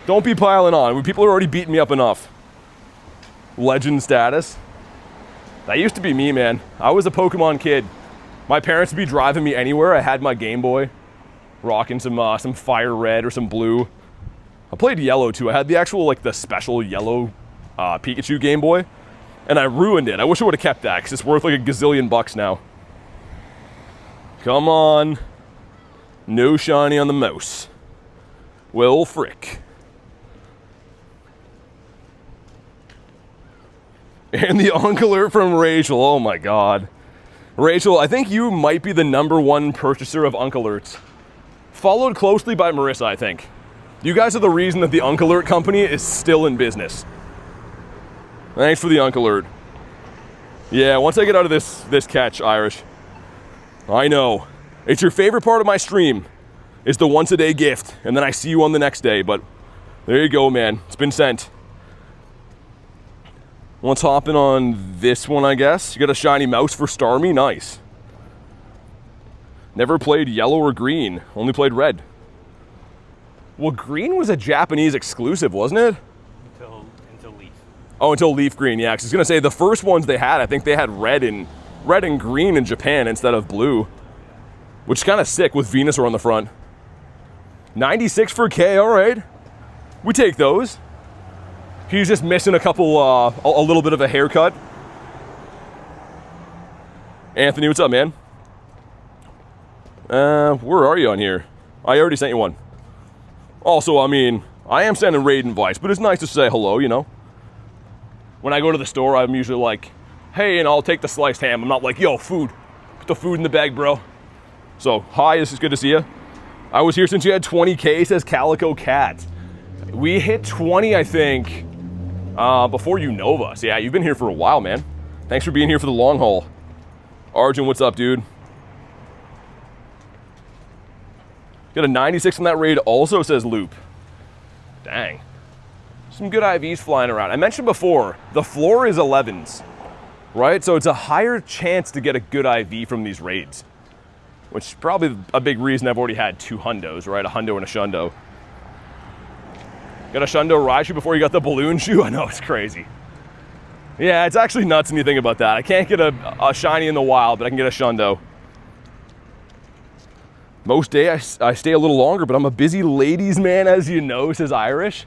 A: Don't be piling on. People are already beating me up enough. Legend status. That used to be me, man. I was a Pokemon kid. My parents would be driving me anywhere. I had my Game Boy, rocking some Fire Red or some Blue. I played Yellow too. I had the actual, like, the special yellow Pikachu Game Boy, and I ruined it. I wish I would have kept that because it's worth like a gazillion bucks now. Come on. No shiny on the mouse. Well, frick. And the Unk alert from Rachel. Oh my god. Rachel, I think you might be the #1 purchaser of Unk alerts. Followed closely by Marissa, I think. You guys are the reason that the Unk alert company is still in business. Thanks for the Unk alert. Yeah, once I get out of this catch, Irish. I know. It's your favorite part of my stream. Is the once a day gift, and then I see you on the next day, but there you go, man. It's been sent. Let's hop in on this one, I guess. You got a shiny mouse for Starmie? Nice. Never played yellow or green, only played red. Well, green was a Japanese exclusive, wasn't it?
B: Until Leaf.
A: Oh, until Leaf Green, yeah. 'Cause I was gonna say the first ones they had, I think they had red and green in Japan instead of blue, which is kind of sick with Venusaur on the front. 96 for K, all right. We take those. He's just missing a couple, a little bit of a haircut. Anthony, what's up, man? Where are you on here? I already sent you one. Also, I mean, I am sending raid invites, but it's nice to say hello, you know? When I go to the store, I'm usually like, hey, and I'll take the sliced ham. I'm not like, yo, food. Put the food in the bag, bro. So, hi, this is good to see you. I was here since you had 20K, says Calico Cat. We hit 20, I think, before you know us. Yeah, you've been here for a while, man. Thanks for being here for the long haul. Arjun, what's up, dude? Got a 96 on that raid also, says Loop. Dang. Some good IVs flying around. I mentioned before, the floor is 11s, right? So it's a higher chance to get a good IV from these raids, which is probably a big reason I've already had 2 hundos, right? A hundo and a shundo. Got a Shundo Raichu before you got the balloon shoe? I know, it's crazy. Yeah, it's actually nuts when you think about that. I can't get a shiny in the wild, but I can get a Shundo. Most days I stay a little longer, but I'm a busy ladies man, as you know, says Irish.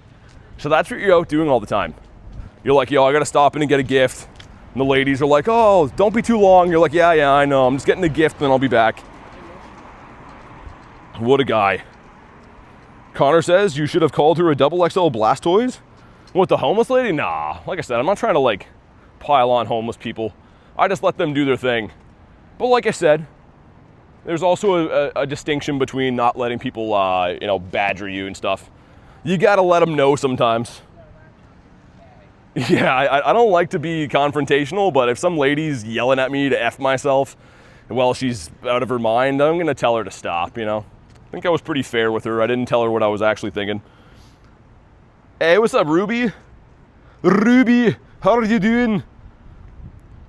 A: So that's what you're out doing all the time. You're like, yo, I gotta stop in and get a gift. And the ladies are like, oh, don't be too long. You're like, yeah, I know. I'm just getting the gift, and then I'll be back. What a guy. Connor says you should have called her a XXL Blastoise. What, the homeless lady? Nah, like I said, I'm not trying to like pile on homeless people. I just let them do their thing. But like I said, there's also a distinction between not letting people, you know, badger you and stuff. You gotta let them know sometimes. Yeah, I don't like to be confrontational, but if some lady's yelling at me to F myself while she's out of her mind, I'm gonna tell her to stop, you know? I think I was pretty fair with her. I didn't tell her what I was actually thinking. Hey, what's up, Ruby? Ruby, how are you doing?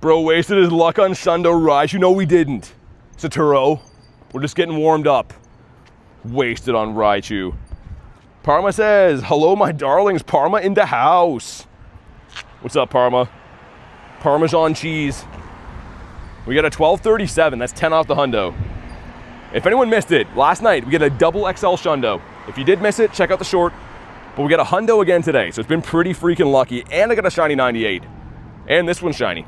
A: Bro wasted his luck on Shundo Raichu. No, we didn't. Saturo, we're just getting warmed up. Wasted on Raichu. Parma says, hello, my darlings. Parma in the house. What's up, Parma? Parmesan cheese. We got a 1237. That's 10 off the hundo. If anyone missed it, last night we get a XXL Shundo. If you did miss it, check out the short. But we got a hundo again today, so it's been pretty freaking lucky. And I got a shiny 98. And this one's shiny.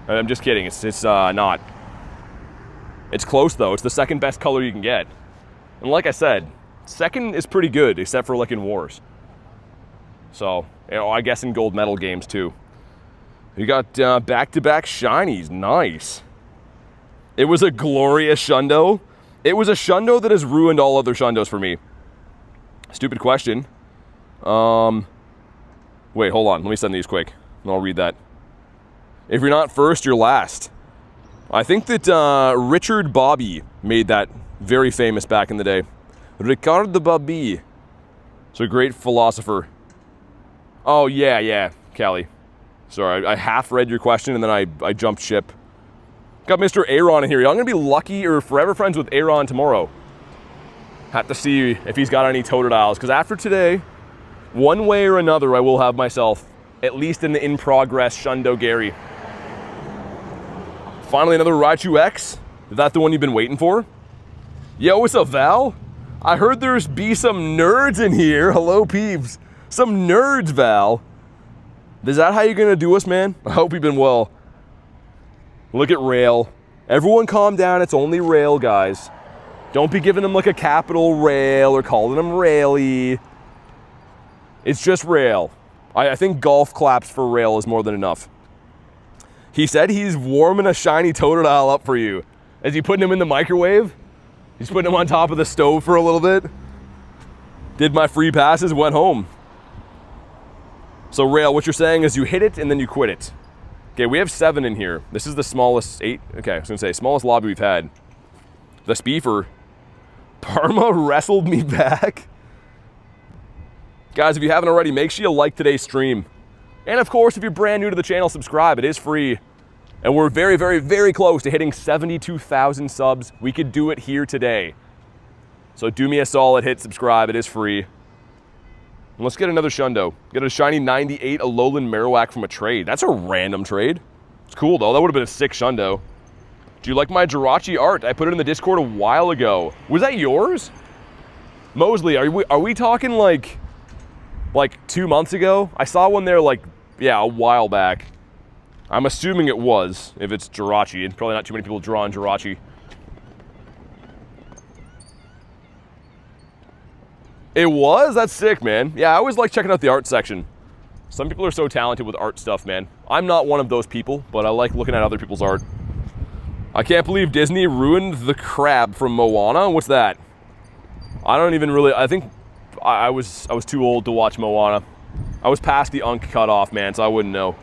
A: I'm just kidding, it's not. It's close though, it's the second best color you can get. And like I said, second is pretty good, except for like in wars. So, you know, I guess in gold medal games too. You got back-to-back shinies, nice. It was a glorious Shundo. It was a Shundo that has ruined all other Shundos for me. Stupid question. Wait, hold on, let me send these quick, and I'll read that. If you're not first, you're last. I think that Richard Bobby made that very famous back in the day. Ricard de Bobby. So a great philosopher. Oh, yeah, Callie. Sorry, I half read your question and then I jumped ship. Got Mr. Aaron in here. I'm gonna be lucky or forever friends with Aaron tomorrow. Have to see if he's got any Totodiles, because after today, one way or another, I will have myself at least an in-progress Shundo Gary. Finally, another Raichu X. Is that the one you've been waiting for? Yo, what's up, Val? I heard there's be some nerds in here. Hello, peeps. Some nerds, Val. Is that how you're gonna do us, man? I hope you've been well. Look at Rail. Everyone calm down, it's only Rail, guys. Don't be giving them like a capital Rail or calling them Rayleigh. It's just Rail. I think golf claps for Rail is more than enough. He said he's warming a shiny Totodile up for you. Is he putting him in the microwave? He's putting him on top of the stove for a little bit. Did my free passes, went home. So Rail, what you're saying is you hit it and then you quit it. Okay, we have 7 in here. This is the smallest 8. Okay, I was gonna say smallest lobby we've had. The Speefer. Parma wrestled me back. Guys, if you haven't already, make sure you like today's stream. And of course, if you're brand new to the channel, subscribe. It is free. And we're very, very, very close to hitting 72,000 subs. We could do it here today. So do me a solid, hit subscribe. It is free. And let's get another Shundo. Get a shiny 98 Alolan Marowak from a trade. That's a random trade. It's cool though. That would have been a sick Shundo. Do you like my Jirachi art? I put it in the Discord a while ago. Was that yours? Mosley, are we talking like 2 months ago? I saw one there like, yeah, a while back. I'm assuming it was, if it's Jirachi, and probably not too many people drawing Jirachi. It was? That's sick, man. Yeah, I always like checking out the art section. Some people are so talented with art stuff, man. I'm not one of those people, but I like looking at other people's art. I can't believe Disney ruined the crab from Moana. What's that? I don't even really, I think I was too old to watch Moana. I was past the Unk cutoff, man, so I wouldn't know.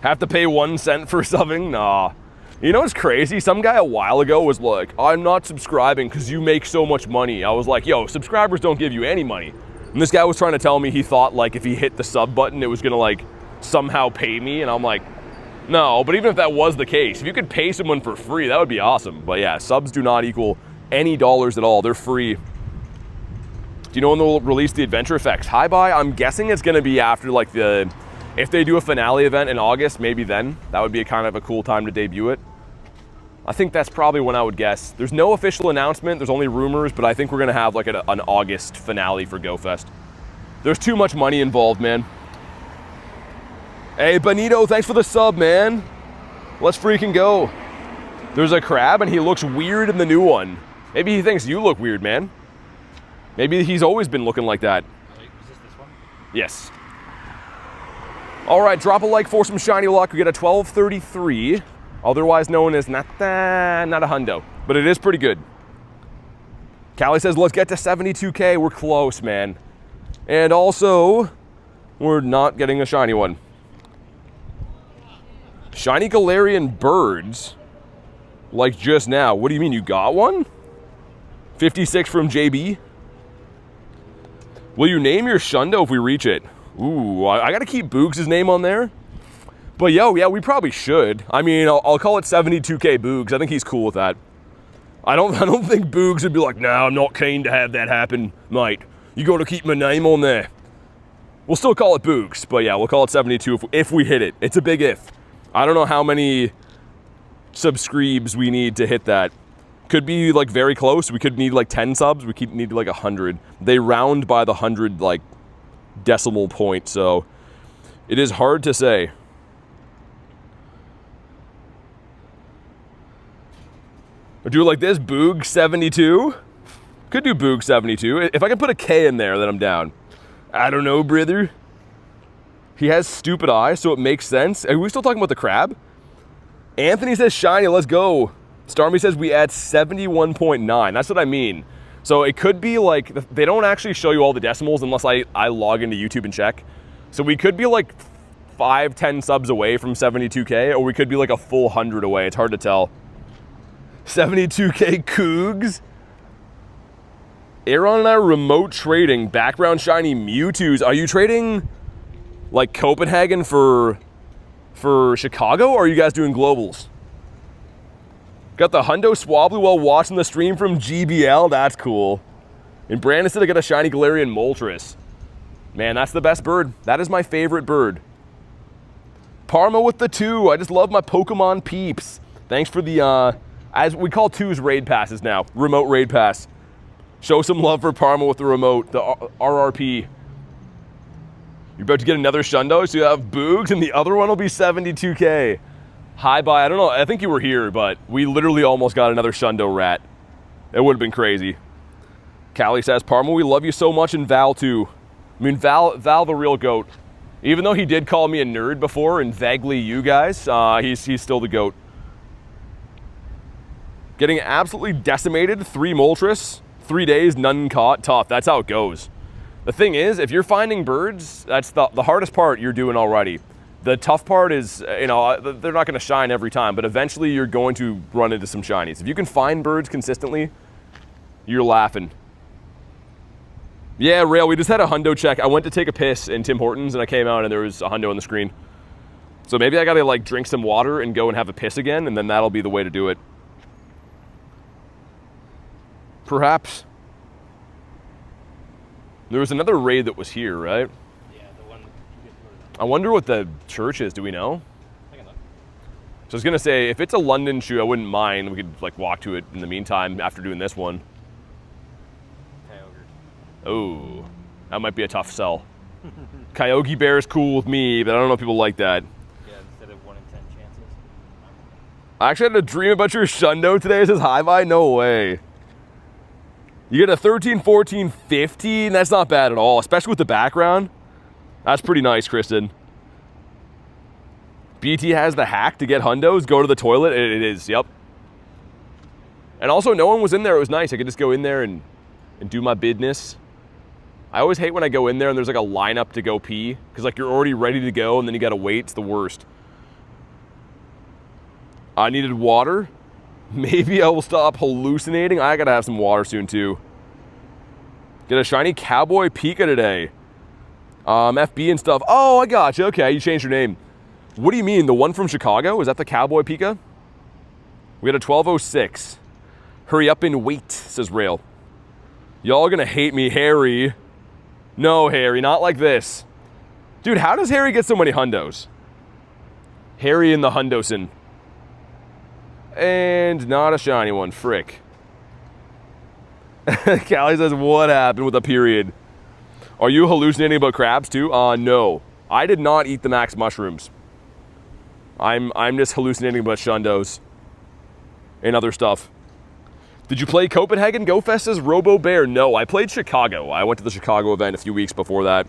A: Have to pay 1 cent for subbing? Nah. You know what's crazy? Some guy a while ago was like, I'm not subscribing because you make so much money. I was like, yo, subscribers don't give you any money. And this guy was trying to tell me he thought like if he hit the sub button, it was gonna like somehow pay me. And I'm like, no, but even if that was the case, if you could pay someone for free, that would be awesome. But yeah, subs do not equal any dollars at all. They're free. Do you know when they'll release the adventure effects? Hi, bye. I'm guessing it's gonna be after like if they do a finale event in August, maybe then. That would be a kind of a cool time to debut it. I think that's probably when I would guess. There's no official announcement, there's only rumors, but I think we're gonna have like an August finale for GoFest. There's too much money involved, man. Hey, Benito, thanks for the sub, man. Let's freaking go. There's a crab and he looks weird in the new one. Maybe he thinks you look weird, man. Maybe he's always been looking like that.
B: Wait, is this one?
A: Yes. All right, drop a like for some shiny luck. We get a 1233, otherwise known as not a hundo, but it is pretty good. Callie says, let's get to 72K. We're close, man. And also, we're not getting a shiny one. Shiny Galarian birds, like just now. What do you mean, you got one? 56 from JB. Will you name your Shundo if we reach it? Ooh, I gotta keep Boogs' name on there. But yo, yeah, we probably should. I mean, I'll call it 72K Boogs. I think he's cool with that. I don't think Boogs would be like, nah, I'm not keen to have that happen, mate. You gotta keep my name on there. We'll still call it Boogs, but yeah, we'll call it 72 if we hit it. It's a big if. I don't know how many subscribes we need to hit that. Could be like very close. We could need like 10 subs. We could need like 100. They round by the 100 like decimal point, so it is hard to say. Or do it like this, Boog 72. Could do Boog 72. If I can put a K in there, then I'm down. I don't know, brother. He has stupid eyes, so it makes sense. Are we still talking about the crab? Anthony says shiny, let's go. Starmy says we add 71.9. That's what I mean. So it could be like, they don't actually show you all the decimals unless I log into YouTube and check. So we could be like 5-10 subs away from 72K, or we could be like a full 100 away. It's hard to tell. 72K Cougs. Aaron and I are remote trading background shiny Mewtwo's. Are you trading like Copenhagen for Chicago, or are you guys doing globals? Got the Hundo Swablu while watching the stream from GBL. That's cool. And Brandon said I got a shiny Galarian Moltres. Man, that's the best bird. That is my favorite bird. Parma with the 2. I just love my Pokemon peeps. Thanks for the, as we call 2s raid passes now. Remote raid pass. Show some love for Parma with the remote, the RRP. You're about to get another Shundo, so you have Boogs, and the other one will be 72K. Hi, bye. I don't know. I think you were here, but we literally almost got another Shundo rat. It would have been crazy. Callie says, Parma, we love you so much, and Val too. I mean, Val the real GOAT. Even though he did call me a nerd before and vaguely you guys, he's still the GOAT. Getting absolutely decimated, 3 Moltres, 3 days, none caught, tough. That's how it goes. The thing is, if you're finding birds, that's the hardest part you're doing already. The tough part is, you know, they're not going to shine every time, but eventually you're going to run into some shinies. If you can find birds consistently, you're laughing. Yeah, Rail, we just had a hundo check. I went to take a piss in Tim Hortons, and I came out, and there was a hundo on the screen. So maybe I got to, like, drink some water and go and have a piss again, and then that'll be the way to do it. Perhaps. There was another raid that was here, right?
B: Yeah, the one.
A: I wonder what the church is. Do we know?
B: I can look.
A: So I was gonna say, if it's a London shoe, I wouldn't mind. We could like walk to it in the meantime after doing this one.
B: Kyogre.
A: Oh, that might be a tough sell. Kyogre Bear is cool with me, but I don't know if people like that.
B: Yeah, instead of 1 in 10 chances.
A: I actually had a dream about your Shundo today. It says hi bye. No way. You get a 13, 14, 15. That's not bad at all, especially with the background. That's pretty nice, Kristen. BT has the hack to get hundos. Go to the toilet. It is, yep. And also, no one was in there. It was nice. I could just go in there and do my business. I always hate when I go in there and there's like a lineup to go pee. Because like you're already ready to go and then you got to wait. It's the worst. I needed water. Maybe I will stop hallucinating. I got to have some water soon too. Get a shiny Cowboy Pika today. FB and stuff. Oh, I got you. Okay, you changed your name. What do you mean? The one from Chicago? Is that the Cowboy Pika? We got a 1206. Hurry up and wait, says Rail. Y'all are gonna hate me, Harry. No, Harry, not like this. Dude, how does Harry get so many hundos? Harry and the hundosin. And not a shiny one, frick. Callie says, what happened with a period? Are you hallucinating about crabs too? No. I did not eat the max mushrooms. I'm just hallucinating about shundos and other stuff. Did you play Copenhagen Go Fest as Robo Bear? No, I played Chicago. I went to the Chicago event a few weeks before that.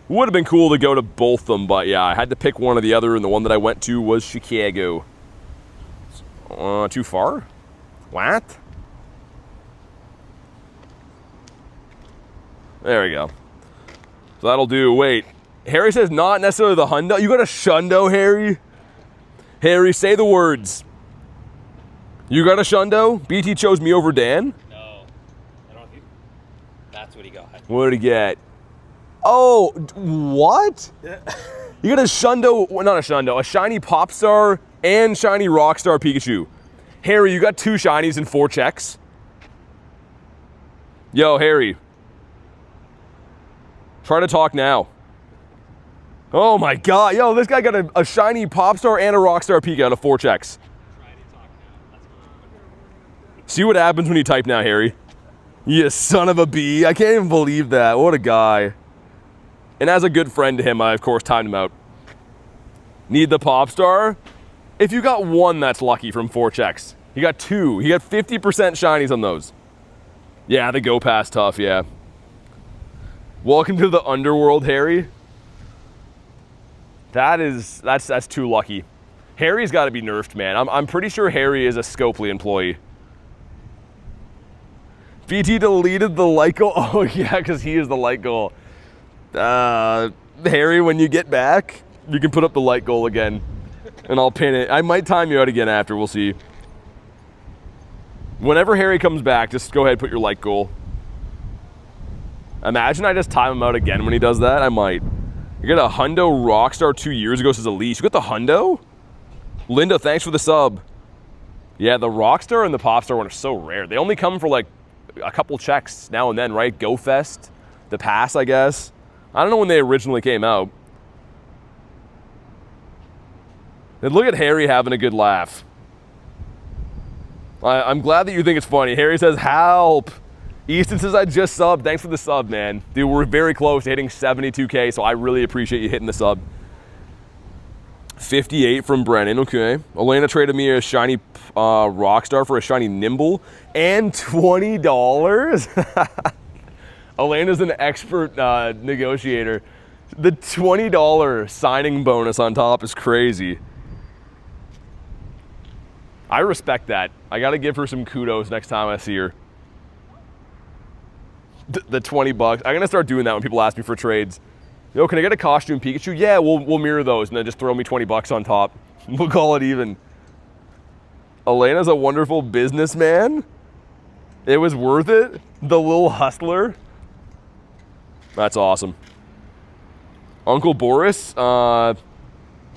A: Would have been cool to go to both of them, but yeah, I had to pick one or the other, and the one that I went to was Chicago. Too far? What? There we go. So that'll do. Wait, Harry says not necessarily the hundo. You got a shundo, Harry? Harry, say the words. You got a shundo? BT chose me over Dan?
B: No. I don't know if you... That's what he got.
A: What did he get? Oh, what? You got a shundo, well, not a shundo, a shiny Popstar and shiny Rockstar Pikachu. Harry, you got 2 shinies and 4 checks. Yo, Harry. Try to talk now. Oh my god. Yo, this guy got a shiny Popstar and a Rockstar Pika out of 4 checks.
B: Try to talk now. That's what...
A: See what happens when you type now, Harry. You son of a bee. I can't even believe that. What a guy. And as a good friend to him, I, of course, timed him out. Need the Popstar? If you got 1, that's lucky from 4 checks. He got 2. He got 50% shinies on those. Yeah, the Go Pass tough, yeah. Welcome to the underworld, Harry. That's too lucky. Harry's got to be nerfed, man. I'm pretty sure Harry is a Scopely employee. BT deleted the light goal. Oh yeah, because he is the light goal. Harry, when you get back, you can put up the light goal again, and I'll pin it. I might time you out again after. We'll see. Whenever Harry comes back, just go ahead and put your light goal. Imagine I just time him out again when he does that. I might. You got a Hundo Rockstar 2 years ago, says Elise. You got the Hundo? Linda, thanks for the sub. Yeah, the Rockstar and the Popstar one are so rare. They only come for like a couple checks now and then, right? Go Fest, the pass, I guess. I don't know when they originally came out. And look at Harry having a good laugh. I'm glad that you think it's funny. Harry says, help. Easton says, I just subbed. Thanks for the sub, man. Dude, we're very close to hitting 72K, so I really appreciate you hitting the sub. 58 from Brennan, okay. Elena traded me a shiny Rockstar for a shiny Nimble and $20. Elena's an expert negotiator. The $20 signing bonus on top is crazy. I respect that. I gotta give her some kudos next time I see her. The 20 bucks. I'm gonna start doing that when people ask me for trades. Yo, can I get a costume Pikachu? Yeah, we'll mirror those and then just throw me 20 bucks on top. We'll call it even. Elena's a wonderful businessman. It was worth it. The little hustler. That's awesome. Uncle Boris,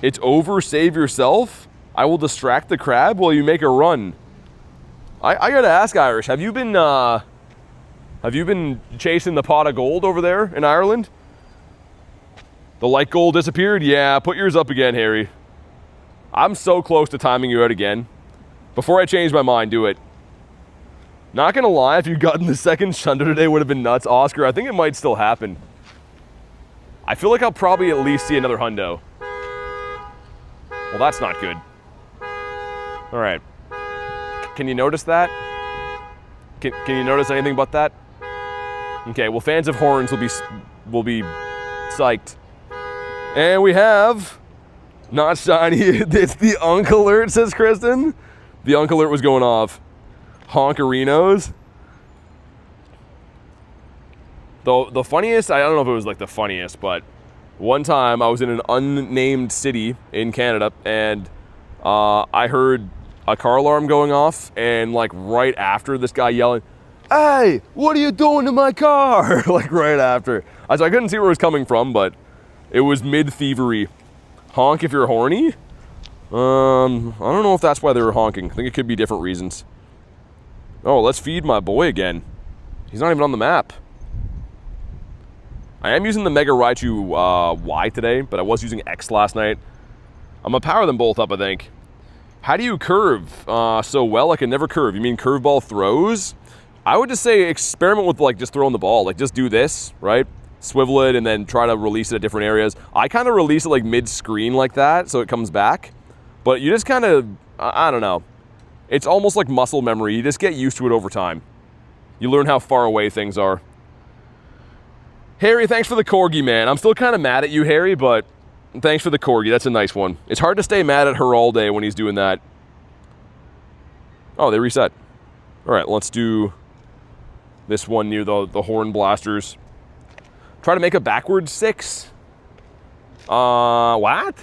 A: it's over, save yourself. I will distract the crab while you make a run. I gotta ask, Irish, have you been chasing the pot of gold over there in Ireland? The light gold disappeared? Yeah, put yours up again, Harry. I'm so close to timing you out again. Before I change my mind, do it. Not gonna lie, if you'd gotten the second Shundo today, would have been nuts. Oscar, I think it might still happen. I feel like I'll probably at least see another Hundo. Well, that's not good. All right. Can you notice that? Can you notice anything but that? Okay, well, fans of horns will be psyched. And we have not shiny. It's the Unk Alert, says Kristen. The Unk Alert was going off. Honkerinos. Though the funniest, I don't know if it was like the funniest, but one time I was in an unnamed city in Canada, and I heard a car alarm going off, and like right after, this guy yelling, "Hey, what are you doing to my car?" Like right after. So I couldn't see where it was coming from, but it was mid-thievery. Honk if you're horny? I don't know if that's why they were honking. I think it could be different reasons. Oh, let's feed my boy again. He's not even on the map. I am using the Mega Raichu Y today, but I was using X last night. I'm gonna power them both up, I think. How do you curve so well? I can never curve. You mean curveball throws? I would just say experiment with like just throwing the ball. Like just do this, right? Swivel it and then try to release it at different areas. I kind of release it like mid-screen like that so it comes back. But you just kind of, I don't know. It's almost like muscle memory. You just get used to it over time. You learn how far away things are. Harry, thanks for the corgi, man. I'm still kind of mad at you, Harry, but thanks for the corgi. That's a nice one. It's hard to stay mad at her all day when he's doing that. Oh, they reset. All right, let's do this one near the horn blasters. Try to make a backwards 6. What?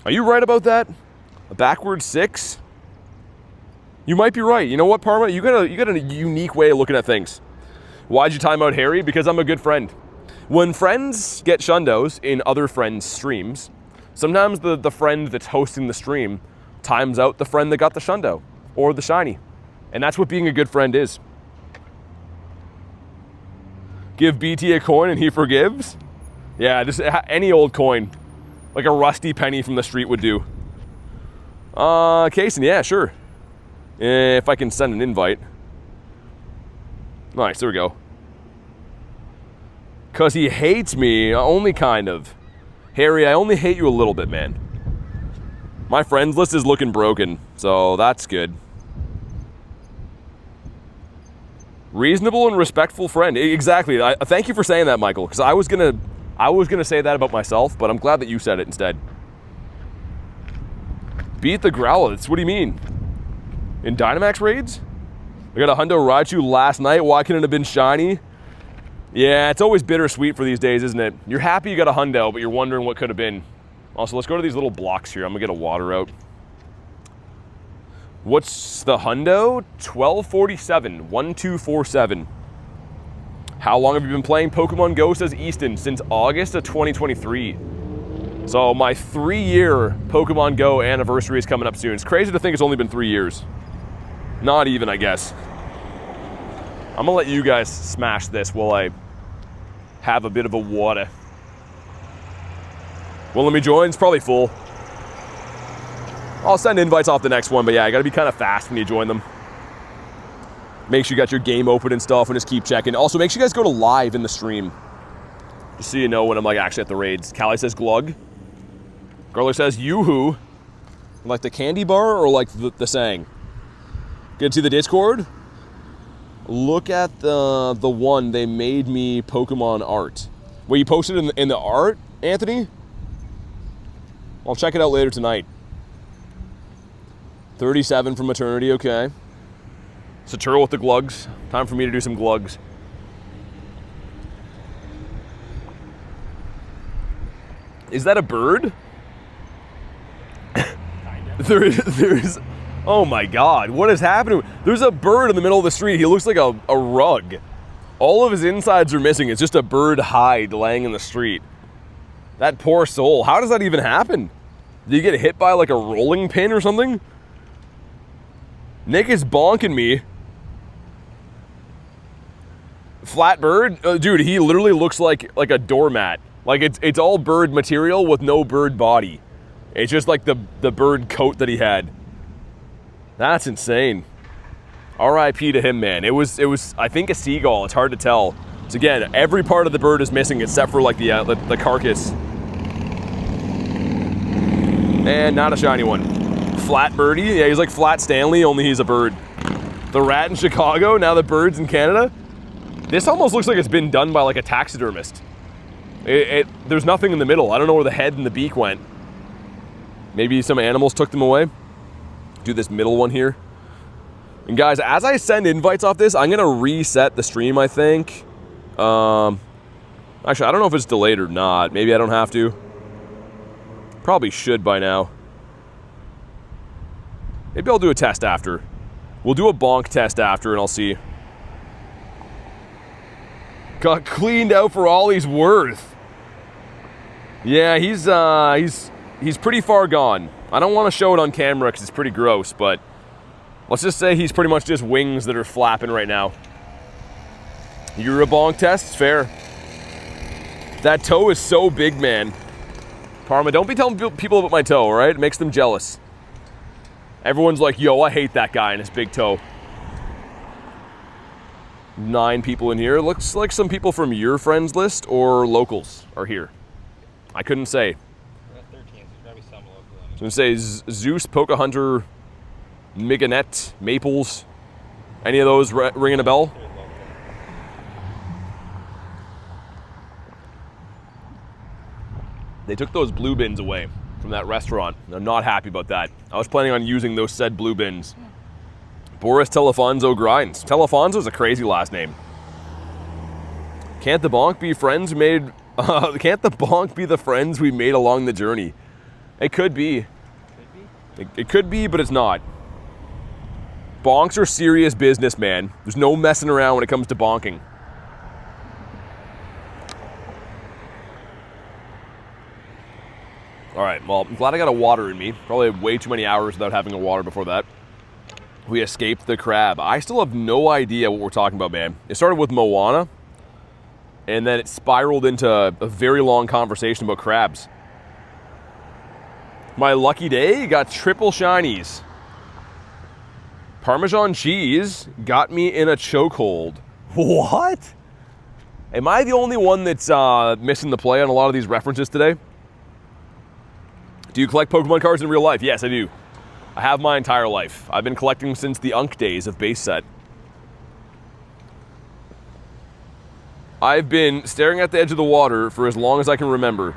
A: Are you right about that? A backwards 6? You might be right. You know what, Parma? You got a unique way of looking at things. Why'd you time out Harry? Because I'm a good friend. When friends get shundos in other friends' streams, sometimes the friend that's hosting the stream times out the friend that got the shundo or the shiny. And that's what being a good friend is. Give BT a coin and he forgives? Yeah, just any old coin. Like a rusty penny from the street would do. Kaysen, yeah, sure. If I can send an invite. Nice, there we go. Because he hates me, only kind of. Harry, I only hate you a little bit, man. My friends list is looking broken, so that's good. Reasonable and respectful friend. Exactly. Thank you for saying that, Michael, because I was gonna say that about myself, but I'm glad that you said it instead. Beat the Growlithe. What do you mean? In Dynamax raids? I got a Hundo Raichu last night. Why couldn't it have been shiny? Yeah, it's always bittersweet for these days, isn't it? You're happy you got a Hundo, but you're wondering what could have been. Also, let's go to these little blocks here. I'm gonna get a water out. What's the Hundo? 1247, 1247. How long have you been playing Pokemon Go, says Easton? Since August of 2023. So my 3-year Pokemon Go anniversary is coming up soon. It's crazy to think it's only been 3 years. Not even, I guess. I'm gonna let you guys smash this while I have a bit of a water. Well, let me join. It's probably full. I'll send invites off the next one, but yeah, I gotta be kind of fast when you join them. Make sure you got your game open and stuff and just keep checking. Also, make sure you guys go to live in the stream. Just so you know when I'm like actually at the raids. Callie says glug. Garler says yoo-hoo. Like the candy bar or like the saying? Good to see the Discord. Look at the one they made me Pokemon art. Wait, you posted in the art, Anthony? I'll check it out later tonight. 37 from maternity, okay. Saturl with the glugs. Time for me to do some glugs. Is that a bird? There's oh my god, what is happening? There's a bird in the middle of the street. He looks like a rug. All of his insides are missing. It's just a bird hide laying in the street. That poor soul. How does that even happen? Did you get hit by like a rolling pin or something? Nick is bonking me. Flat bird? Dude, he literally looks like a doormat. Like it's all bird material with no bird body. It's just like the bird coat that he had. That's insane. R.I.P. to him, man. It was I think a seagull. It's hard to tell. So again, every part of the bird is missing except for like the carcass. And not a shiny one. Flat birdie. Yeah, he's like Flat Stanley, only he's a bird. The rat in Chicago, now the birds in Canada. This almost looks like it's been done by like a taxidermist. There's nothing in the middle. I don't know where the head and the beak went. Maybe some animals took them away. Do this middle one here. And guys, as I send invites off this, I'm gonna reset the stream, I think. Actually, I don't know if it's delayed or not. Maybe I don't have to. Probably should by now. Maybe I'll do a test after. We'll do a bonk test after and I'll see. Got cleaned out for all he's worth. Yeah, he's pretty far gone. I don't want to show it on camera because it's pretty gross, but let's just say he's pretty much just wings that are flapping right now. You're a bonk test? It's fair. That toe is so big, man. Parma, don't be telling people about my toe, all right? It makes them jealous. Everyone's like, yo, I hate that guy and his big toe. 9 people in here. Looks like some people from your friends list or locals are here. I couldn't say.
B: We're at 13, so there's gotta be some local.
A: I was gonna say Zeus, Pocahunter, Miganet, Maples. Any of those ringing a bell? They took those blue bins away from that restaurant. I'm not happy about that. I was planning on using those said blue bins. Boris Telefonso Grindz. Telefonso's a crazy last name. Can't the bonk be friends we made? Can't the bonk be the friends we made along the journey? It could be. It could be, but it's not. Bonks are serious business, man. There's no messing around when it comes to bonking. All right, well, I'm glad I got a water in me. Probably way too many hours without having a water before that. We escaped the crab. I still have no idea what we're talking about, man. It started with Moana, and then it spiraled into a very long conversation about crabs. My lucky day got triple shinies. Parmesan cheese got me in a chokehold. What? Am I the only one that's missing the play on a lot of these references today? Do you collect Pokemon cards in real life? Yes, I do. I have my entire life. I've been collecting since the Unk days of base set. I've been staring at the edge of the water for as long as I can remember.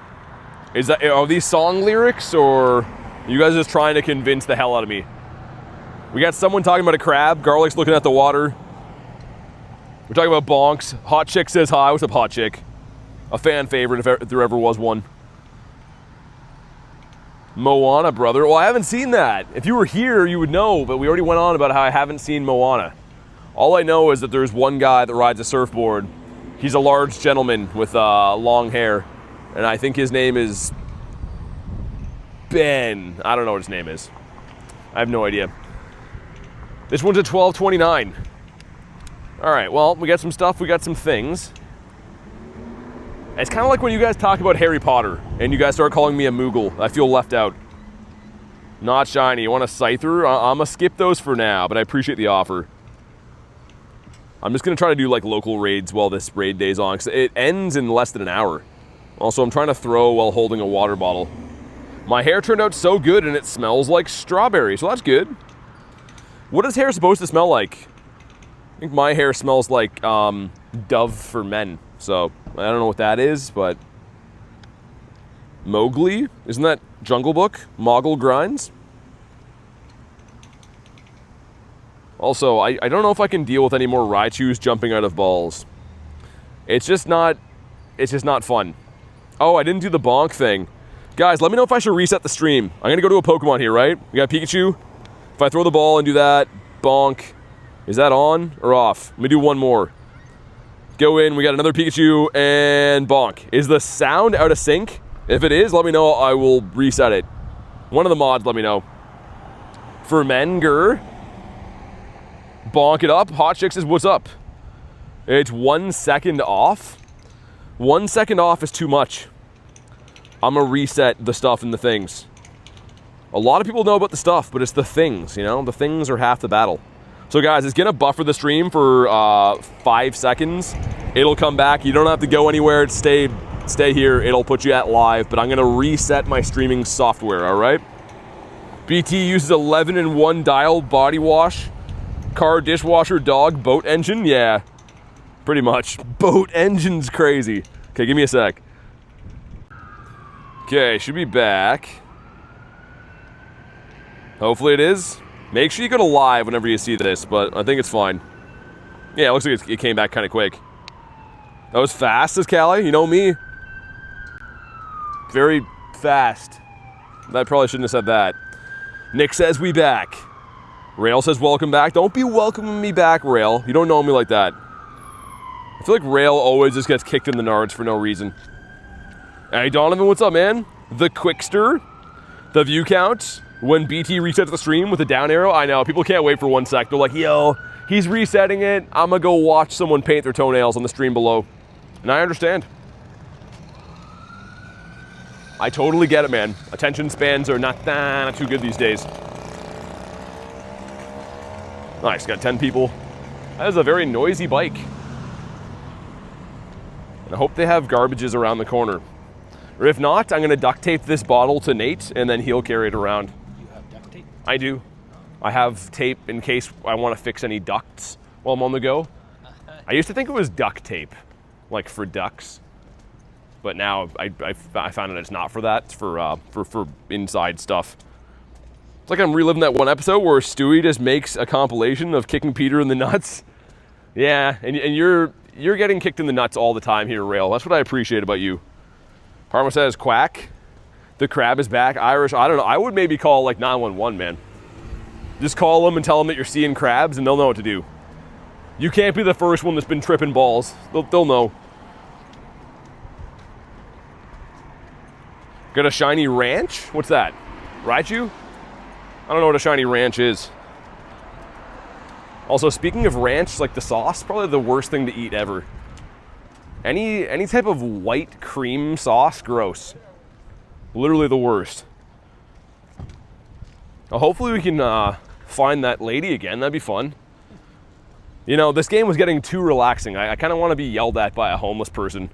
A: Are these song lyrics, or are you guys just trying to convince the hell out of me? We got someone talking about a crab. Garlic's looking at the water. We're talking about bonks. Hot Chick says hi. What's up, Hot Chick? A fan favorite if there ever was one. Moana, brother. Well, I haven't seen that. If you were here, you would know, but we already went on about how I haven't seen Moana. All I know is that there's one guy that rides a surfboard. He's a large gentleman with long hair, and I think his name is Ben. I don't know what his name is. I have no idea. This one's at 12:29. All right, well, we got some stuff, we got some things. It's kind of like when you guys talk about Harry Potter and you guys start calling me a Moogle. I feel left out. Not shiny. You want a Scyther? I'm going to skip those for now, but I appreciate the offer. I'm just going to try to do like local raids while this raid day's on, because it ends in less than an hour. Also, I'm trying to throw while holding a water bottle. My hair turned out so good and it smells like strawberry, so that's good. What is hair supposed to smell like? I think my hair smells like Dove for men. So, I don't know what that is, but... Mowgli? Isn't that Jungle Book? Moggle Grindz? Also, I don't know if I can deal with any more Raichus jumping out of balls. It's just not fun. Oh, I didn't do the bonk thing. Guys, let me know if I should reset the stream. I'm gonna go to a Pokemon here, right? We got Pikachu. If I throw the ball and do that, bonk. Is that on or off? Let me do one more. Go in, we got another Pikachu, and bonk. Is the sound out of sync? If it is, let me know, I will reset it. One of the mods, let me know. Fermenger. Bonk it up. Hot Chick says, what's up? It's 1 second off. 1 second off is too much. I'm gonna reset the stuff and the things. A lot of people know about the stuff, but it's the things, you know? The things are half the battle. So guys, it's gonna buffer the stream for 5 seconds. It'll come back. You don't have to go anywhere. Stay here. It'll put you at live, but I'm gonna reset my streaming software, all right? BT uses 11-in-1 dial body wash. Car, dishwasher, dog, boat engine? Yeah, pretty much. Boat engine's crazy. Okay, give me a sec. Okay, should be back. Hopefully it is. Make sure you go to live whenever you see this, but I think it's fine. Yeah, it looks like it came back kind of quick. That was fast, says Callie. You know me. Very fast. I probably shouldn't have said that. Nick says we back. Rail says welcome back. Don't be welcoming me back, Rail. You don't know me like that. I feel like Rail always just gets kicked in the nards for no reason. Hey, Donovan, what's up, man? The Quickster. The view count. When BT resets the stream with a down arrow. I know, people can't wait for 1 sec. They're like, yo, he's resetting it. I'm gonna go watch someone paint their toenails on the stream below. And I understand. I totally get it, man. Attention spans are not too good these days. Nice, got 10 people. That is a very noisy bike. And I hope they have garbages around the corner. Or if not, I'm gonna duct tape this bottle to Nate and then he'll carry it around.
B: You have duct tape?
A: I do. I have tape in case I want to fix any ducts while I'm on the go. I used to think it was duct tape, like for ducks. But now I found out it's not for that. It's for inside stuff. It's like I'm reliving that one episode where Stewie just makes a compilation of kicking Peter in the nuts. Yeah, and you're getting kicked in the nuts all the time here, Rail. That's what I appreciate about you. Parma says quack. The crab is back. Irish, I don't know. I would maybe call like 911, man. Just call them and tell them that you're seeing crabs and they'll know what to do. You can't be the first one that's been tripping balls. They'll know. Got a shiny ranch? What's that? Raichu? I don't know what a shiny ranch is. Also, speaking of ranch, like the sauce, probably the worst thing to eat ever. Any type of white cream sauce, gross. Literally the worst. Well, hopefully we can find that lady again. That'd be fun. You know, this game was getting too relaxing. I kind of want to be yelled at by a homeless person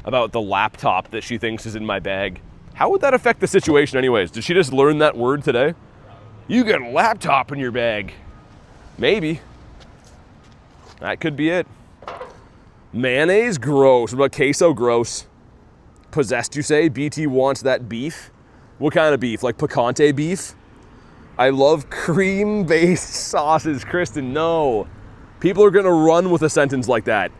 A: about the laptop that she thinks is in my bag. How would that affect the situation anyways? Did she just learn that word today? You got a laptop in your bag. Maybe. That could be it. Mayonnaise? Gross. What about queso? Gross. Possessed, you say? BT wants that beef? What kind of beef? Like picante beef? I love cream-based sauces, Kristen. No. People are gonna run with a sentence like that.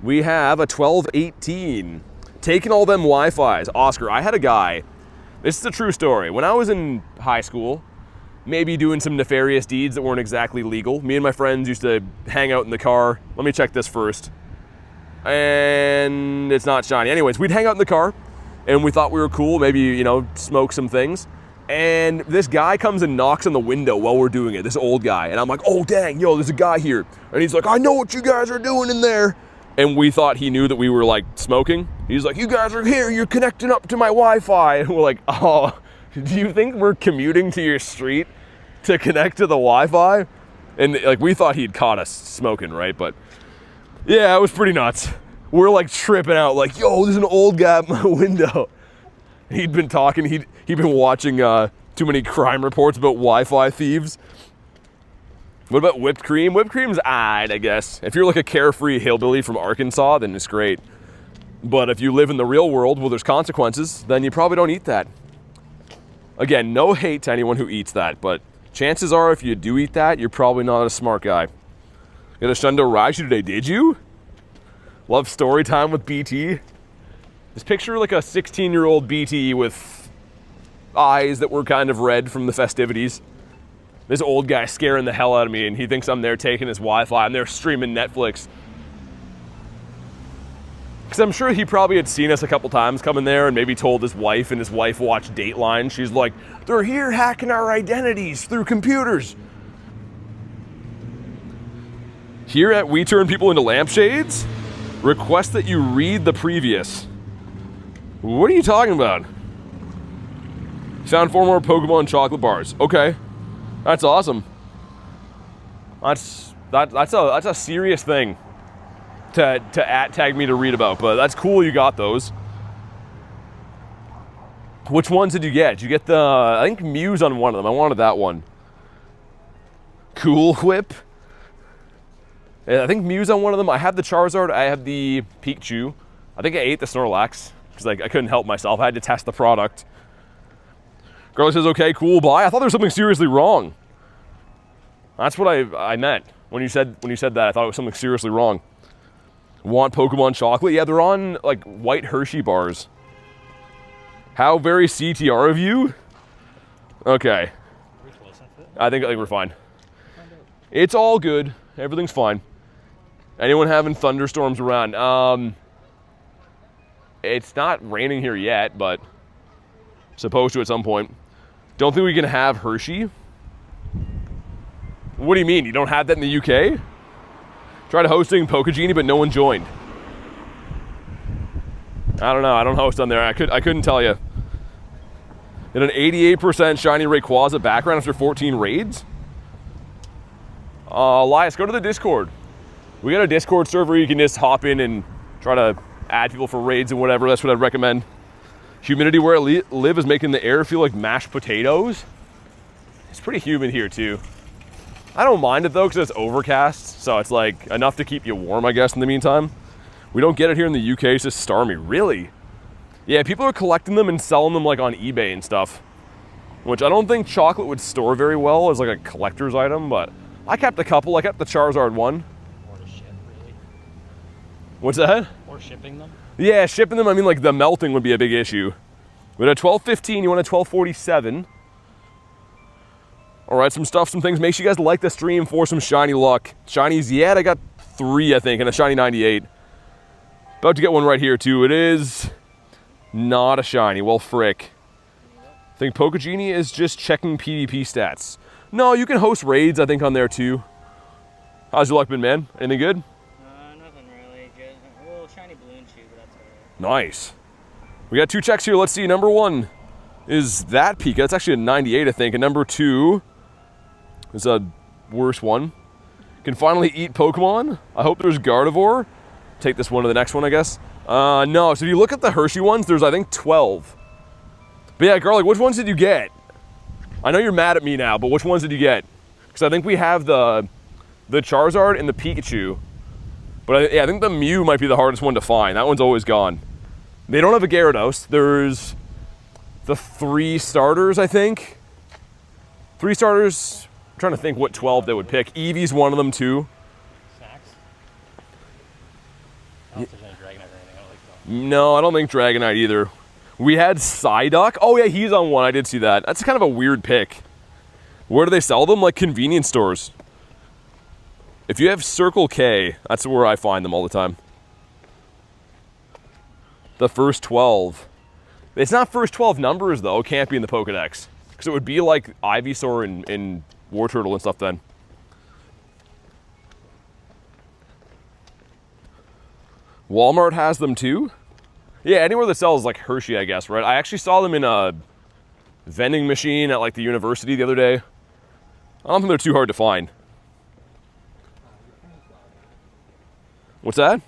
A: We have a 1218. Taking all them Wi-Fis. Oscar, I had a guy. This is a true story. When I was in high school, maybe doing some nefarious deeds that weren't exactly legal, me and my friends used to hang out in the car. Let me check this first. And it's not shiny. Anyways, we'd hang out in the car and we thought we were cool, maybe, you know, smoke some things. And this guy comes and knocks on the window while we're doing it, this old guy. And I'm like, oh dang, yo, there's a guy here. And he's like, I know what you guys are doing in there. And we thought he knew that we were like smoking. He's like, you guys are here, you're connecting up to my Wi-Fi. And we're like, oh, do you think we're commuting to your street to connect to the Wi-Fi? And like, we thought he'd caught us smoking, right? But yeah, it was pretty nuts. We're like tripping out, like, yo, there's an old guy at my window. He'd been talking, he'd been watching too many crime reports about Wi-Fi thieves. What about whipped cream? Whipped cream's odd, I guess. If you're like a carefree hillbilly from Arkansas, then it's great. But if you live in the real world where there's consequences, then you probably don't eat that. Again, no hate to anyone who eats that, but chances are if you do eat that, you're probably not a smart guy. Got a Shundo Raichu today, did you? Love story time with BT. Just picture like a 16-year-old BT with eyes that were kind of red from the festivities. This old guy scaring the hell out of me and he thinks I'm there taking his Wi-Fi and they're streaming Netflix. Because I'm sure he probably had seen us a couple times coming there and maybe told his wife, and his wife watched Dateline. She's like, they're here hacking our identities through computers. Here at We Turn People Into Lampshades, request that you read the previous. What are you talking about? Found 4 more Pokemon chocolate bars. Okay. That's awesome. That's a serious thing to tag me to read about, but that's cool you got those. Which ones did you get? Did you get the, I think Mew's on one of them. I wanted that one. Cool Whip. I think Mew's on one of them. I have the Charizard. I have the Pikachu. I think I ate the Snorlax because I couldn't help myself. I had to test the product. Girl says, okay, cool, bye. I thought there was something seriously wrong. That's what I meant. When you said that, I thought it was something seriously wrong. Want Pokemon chocolate? Yeah, they're on like white Hershey bars. How very CTR of you? Okay. I think we're fine. It's all good. Everything's fine. Anyone having thunderstorms around? It's not raining here yet, but supposed to at some point. Don't think we can have Hershey. What do you mean? You don't have that in the UK? Tried hosting Pokegenie, but no one joined. I don't know. I don't host on there. I couldn't tell you. In an 88% shiny Rayquaza background after 14 raids? Elias, go to the Discord. We got a Discord server you can just hop in and try to add people for raids and whatever. That's what I'd recommend. Humidity where I live is making the air feel like mashed potatoes. It's pretty humid here too. I don't mind it though because it's overcast, so it's like enough to keep you warm, I guess, in the meantime. We don't get it here in the UK, it's just stormy. Really? Yeah, people are collecting them and selling them like on eBay and stuff, which I don't think chocolate would store very well as like a collector's item, but I kept a couple. I kept the Charizard one.
B: Or to ship, really.
A: What's that?
B: Or shipping them.
A: Yeah, shipping them, I mean like the melting would be a big issue. But at 12:15, you want a 12:47. All right, some things. Make sure you guys like the stream for some shiny luck. Shinies, yeah, I got 3, I think, and a shiny 98. About to get one right here, too. It is not a shiny. Well, frick. I think Pokegenie is just checking PvP stats. No, you can host raids, I think, on there, too. How's your luck been, man? Anything good?
B: Nothing really. Just a little shiny balloon shoe, but that's all
A: right. Nice. We got 2 checks here. Let's see. Number 1 is that Pika. That's actually a 98, I think. And number 2 is a worse one. Can finally eat Pokemon. I hope there's Gardevoir. Take this one to the next one, I guess. No, so if you look at the Hershey ones, there's, I think, 12. But yeah, Garlic, which ones did you get? I know you're mad at me now, but which ones did you get? Because I think we have the Charizard and the Pikachu. But I think the Mew might be the hardest one to find. That one's always gone. They don't have a Gyarados. There's the 3 starters, I think. 3 starters. I'm trying to think what 12 they would pick. Eevee's one of them, too.
B: Snacks? I don't know if there's any Dragonite or anything. I don't like that.
A: No, I don't think Dragonite either. We had Psyduck. Oh, yeah, he's on one. I did see that. That's kind of a weird pick. Where do they sell them? Like convenience stores. If you have Circle K, that's where I find them all the time. The first 12. It's not first 12 numbers, though. It can't be in the Pokedex. Because it would be like Ivysaur and Wartortle and stuff then. Walmart has them too? Yeah, anywhere that sells like Hershey, I guess, right? I actually saw them in a vending machine at like the university the other day. I don't think they're too hard to find. What's that?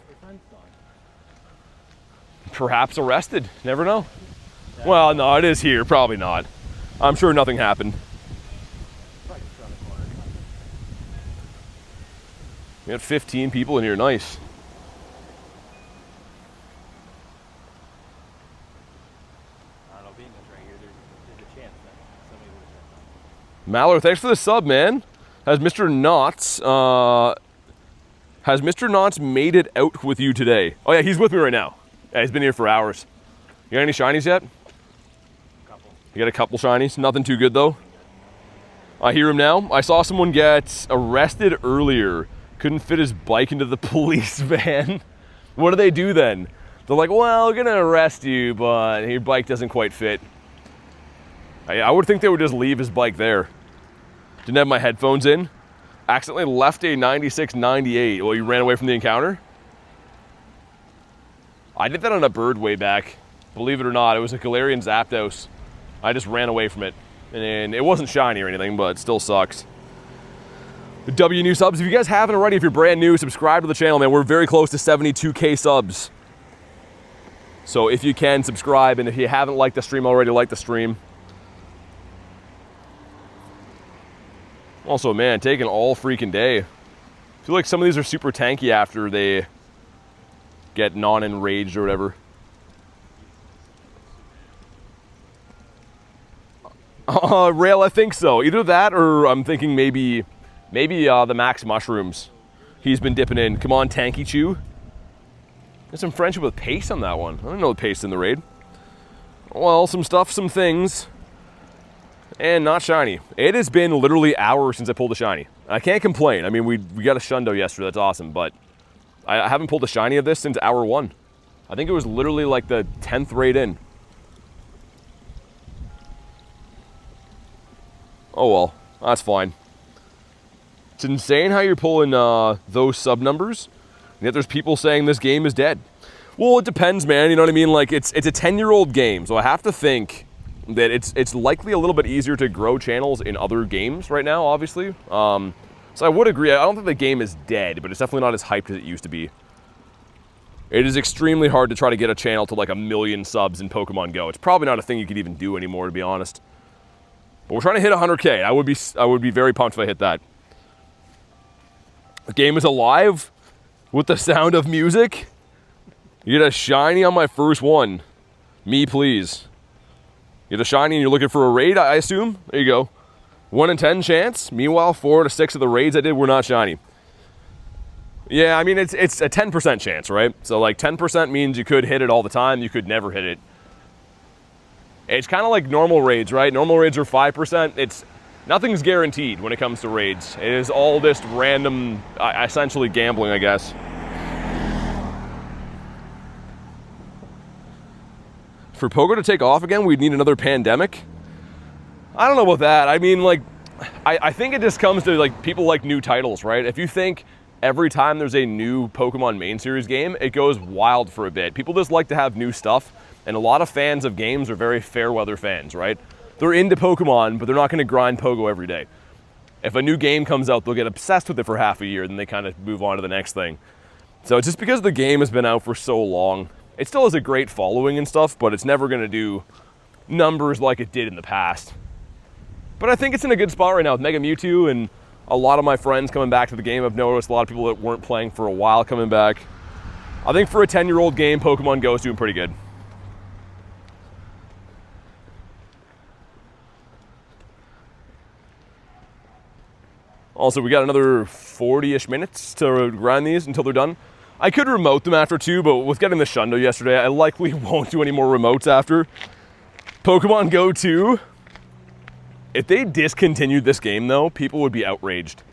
A: Perhaps arrested. Never know. Well, no, it is here. Probably not. I'm sure nothing happened. We got 15 people in here. Nice.
B: I don't know, being right here, there's a chance that somebody would have.
A: Mallory, thanks for the sub, man. Has Mr. Knotts made it out with you today? Oh yeah, he's with me right now. Yeah, he's been here for hours. You got any shinies yet?
B: Couple.
A: You got a couple shinies? Nothing too good though? I hear him now. I saw someone get arrested earlier. Couldn't fit his bike into the police van. What do they do then? They're like, well, we're gonna arrest you, but your bike doesn't quite fit. I would think they would just leave his bike there. Didn't have my headphones in. Accidentally left a 96-98. Well, you ran away from the encounter? I did that on a bird way back. Believe it or not, it was a Galarian Zapdos. I just ran away from it. And it wasn't shiny or anything, but it still sucks. The W new subs. If you guys haven't already, if you're brand new, subscribe to the channel, man. We're very close to 72K subs. So if you can, subscribe. And if you haven't liked the stream already, like the stream. Also, man, taking all freaking day. I feel like some of these are super tanky after they get non-enraged or whatever. Rail, I think so. Either that or I'm thinking maybe the Max Mushrooms. He's been dipping in. Come on, Tanky Chew. There's some friendship with Pace on that one. I don't know the Pace in the raid. Well, some stuff, some things. And not shiny. It has been literally hours since I pulled a shiny. I can't complain. I mean, we got a Shundo yesterday. That's awesome. But I haven't pulled a shiny of this since hour 1. I think it was literally like the 10th raid in. Oh well, that's fine. It's insane how you're pulling those sub numbers, and yet there's people saying this game is dead. Well, it depends, man. You know what I mean? Like it's a 10-year-old game, so I have to think that it's likely a little bit easier to grow channels in other games right now, obviously. So I would agree. I don't think the game is dead, but it's definitely not as hyped as it used to be. It is extremely hard to try to get a channel to like 1 million subs in Pokemon Go. It's probably not a thing you could even do anymore, to be honest. But we're trying to hit 100K. I would be very pumped if I hit that. The game is alive with the sound of music. You get a shiny on my first one. Me, please. You get a shiny and you're looking for a raid, I assume? There you go. 1 in 10 chance. Meanwhile, 4 to 6 of the raids I did were not shiny. Yeah, I mean, it's a 10% chance, right? So like 10% means you could hit it all the time. You could never hit it. It's kind of like normal raids, right? Normal raids are 5%. Nothing's guaranteed when it comes to raids. It is all just random, essentially gambling, I guess. For Pogo to take off again, we'd need another pandemic. I don't know about that. I mean, like, I think it just comes to like people like new titles, right? If you think every time there's a new Pokemon main series game, it goes wild for a bit. People just like to have new stuff. And a lot of fans of games are very fair weather fans, right? They're into Pokemon, but they're not going to grind Pogo every day. If a new game comes out, they'll get obsessed with it for half a year, then they kind of move on to the next thing. So just because the game has been out for so long, it still has a great following and stuff, but it's never going to do numbers like it did in the past. But I think it's in a good spot right now with Mega Mewtwo and a lot of my friends coming back to the game. I've noticed a lot of people that weren't playing for a while coming back. I think for a 10-year-old game, Pokemon Go is doing pretty good. Also, we got another 40-ish minutes to grind these until they're done. I could remote them after 2, but with getting the Shundo yesterday, I likely won't do any more remotes after. Pokemon Go 2. If they discontinued this game, though, people would be outraged.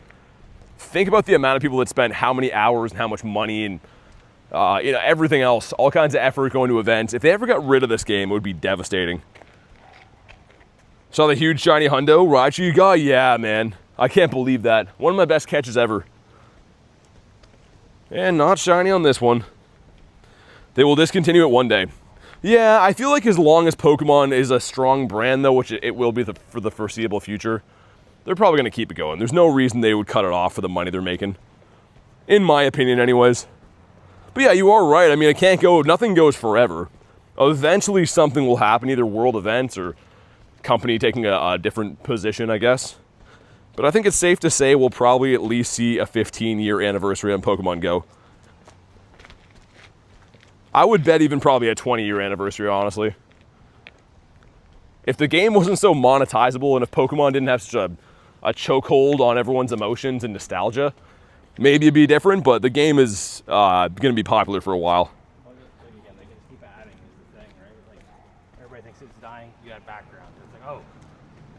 A: Think about the amount of people that spent how many hours and how much money and everything else, all kinds of effort going to events. If they ever got rid of this game, it would be devastating. Saw the huge shiny Hundo, Raichu you got? Yeah, man. I can't believe that. One of my best catches ever. And not shiny on this one. They will discontinue it one day. Yeah, I feel like as long as Pokemon is a strong brand, though, which it will be for the foreseeable future, they're probably going to keep it going. There's no reason they would cut it off for the money they're making. In my opinion, anyways. But yeah, you are right. I mean, nothing goes forever. Eventually something will happen, either world events or company taking a different position, I guess. But I think it's safe to say we'll probably at least see a 15-year anniversary on Pokemon Go. I would bet even probably a 20-year anniversary, honestly. If the game wasn't so monetizable and if Pokemon didn't have such a chokehold on everyone's emotions and nostalgia, maybe it'd be different, but the game is going to be popular for a while.
B: Well, again, they can keep adding is the thing, right? Like, everybody thinks it's dying, you got background. It's like, oh,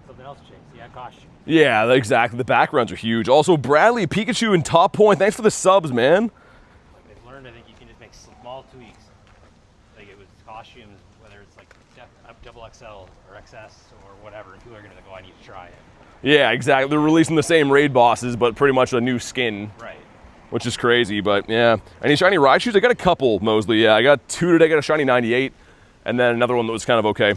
B: something else changed. You got costume.
A: Yeah, exactly. The backgrounds are huge. Also, Bradley, Pikachu, and Top Point, thanks for the subs, man.
B: Like, they've learned, I think, you can just make small tweaks. Like, it was costumes, whether it's like double XL or XS or whatever, and people are going to go, I need to try it.
A: Yeah, exactly. They're releasing the same raid bosses, but pretty much a new skin.
B: Right.
A: Which is crazy, but yeah. Any shiny Raichus? I got a couple, Mosley. Yeah, I got 2 today. I got a shiny 98, and then another one that was kind of okay.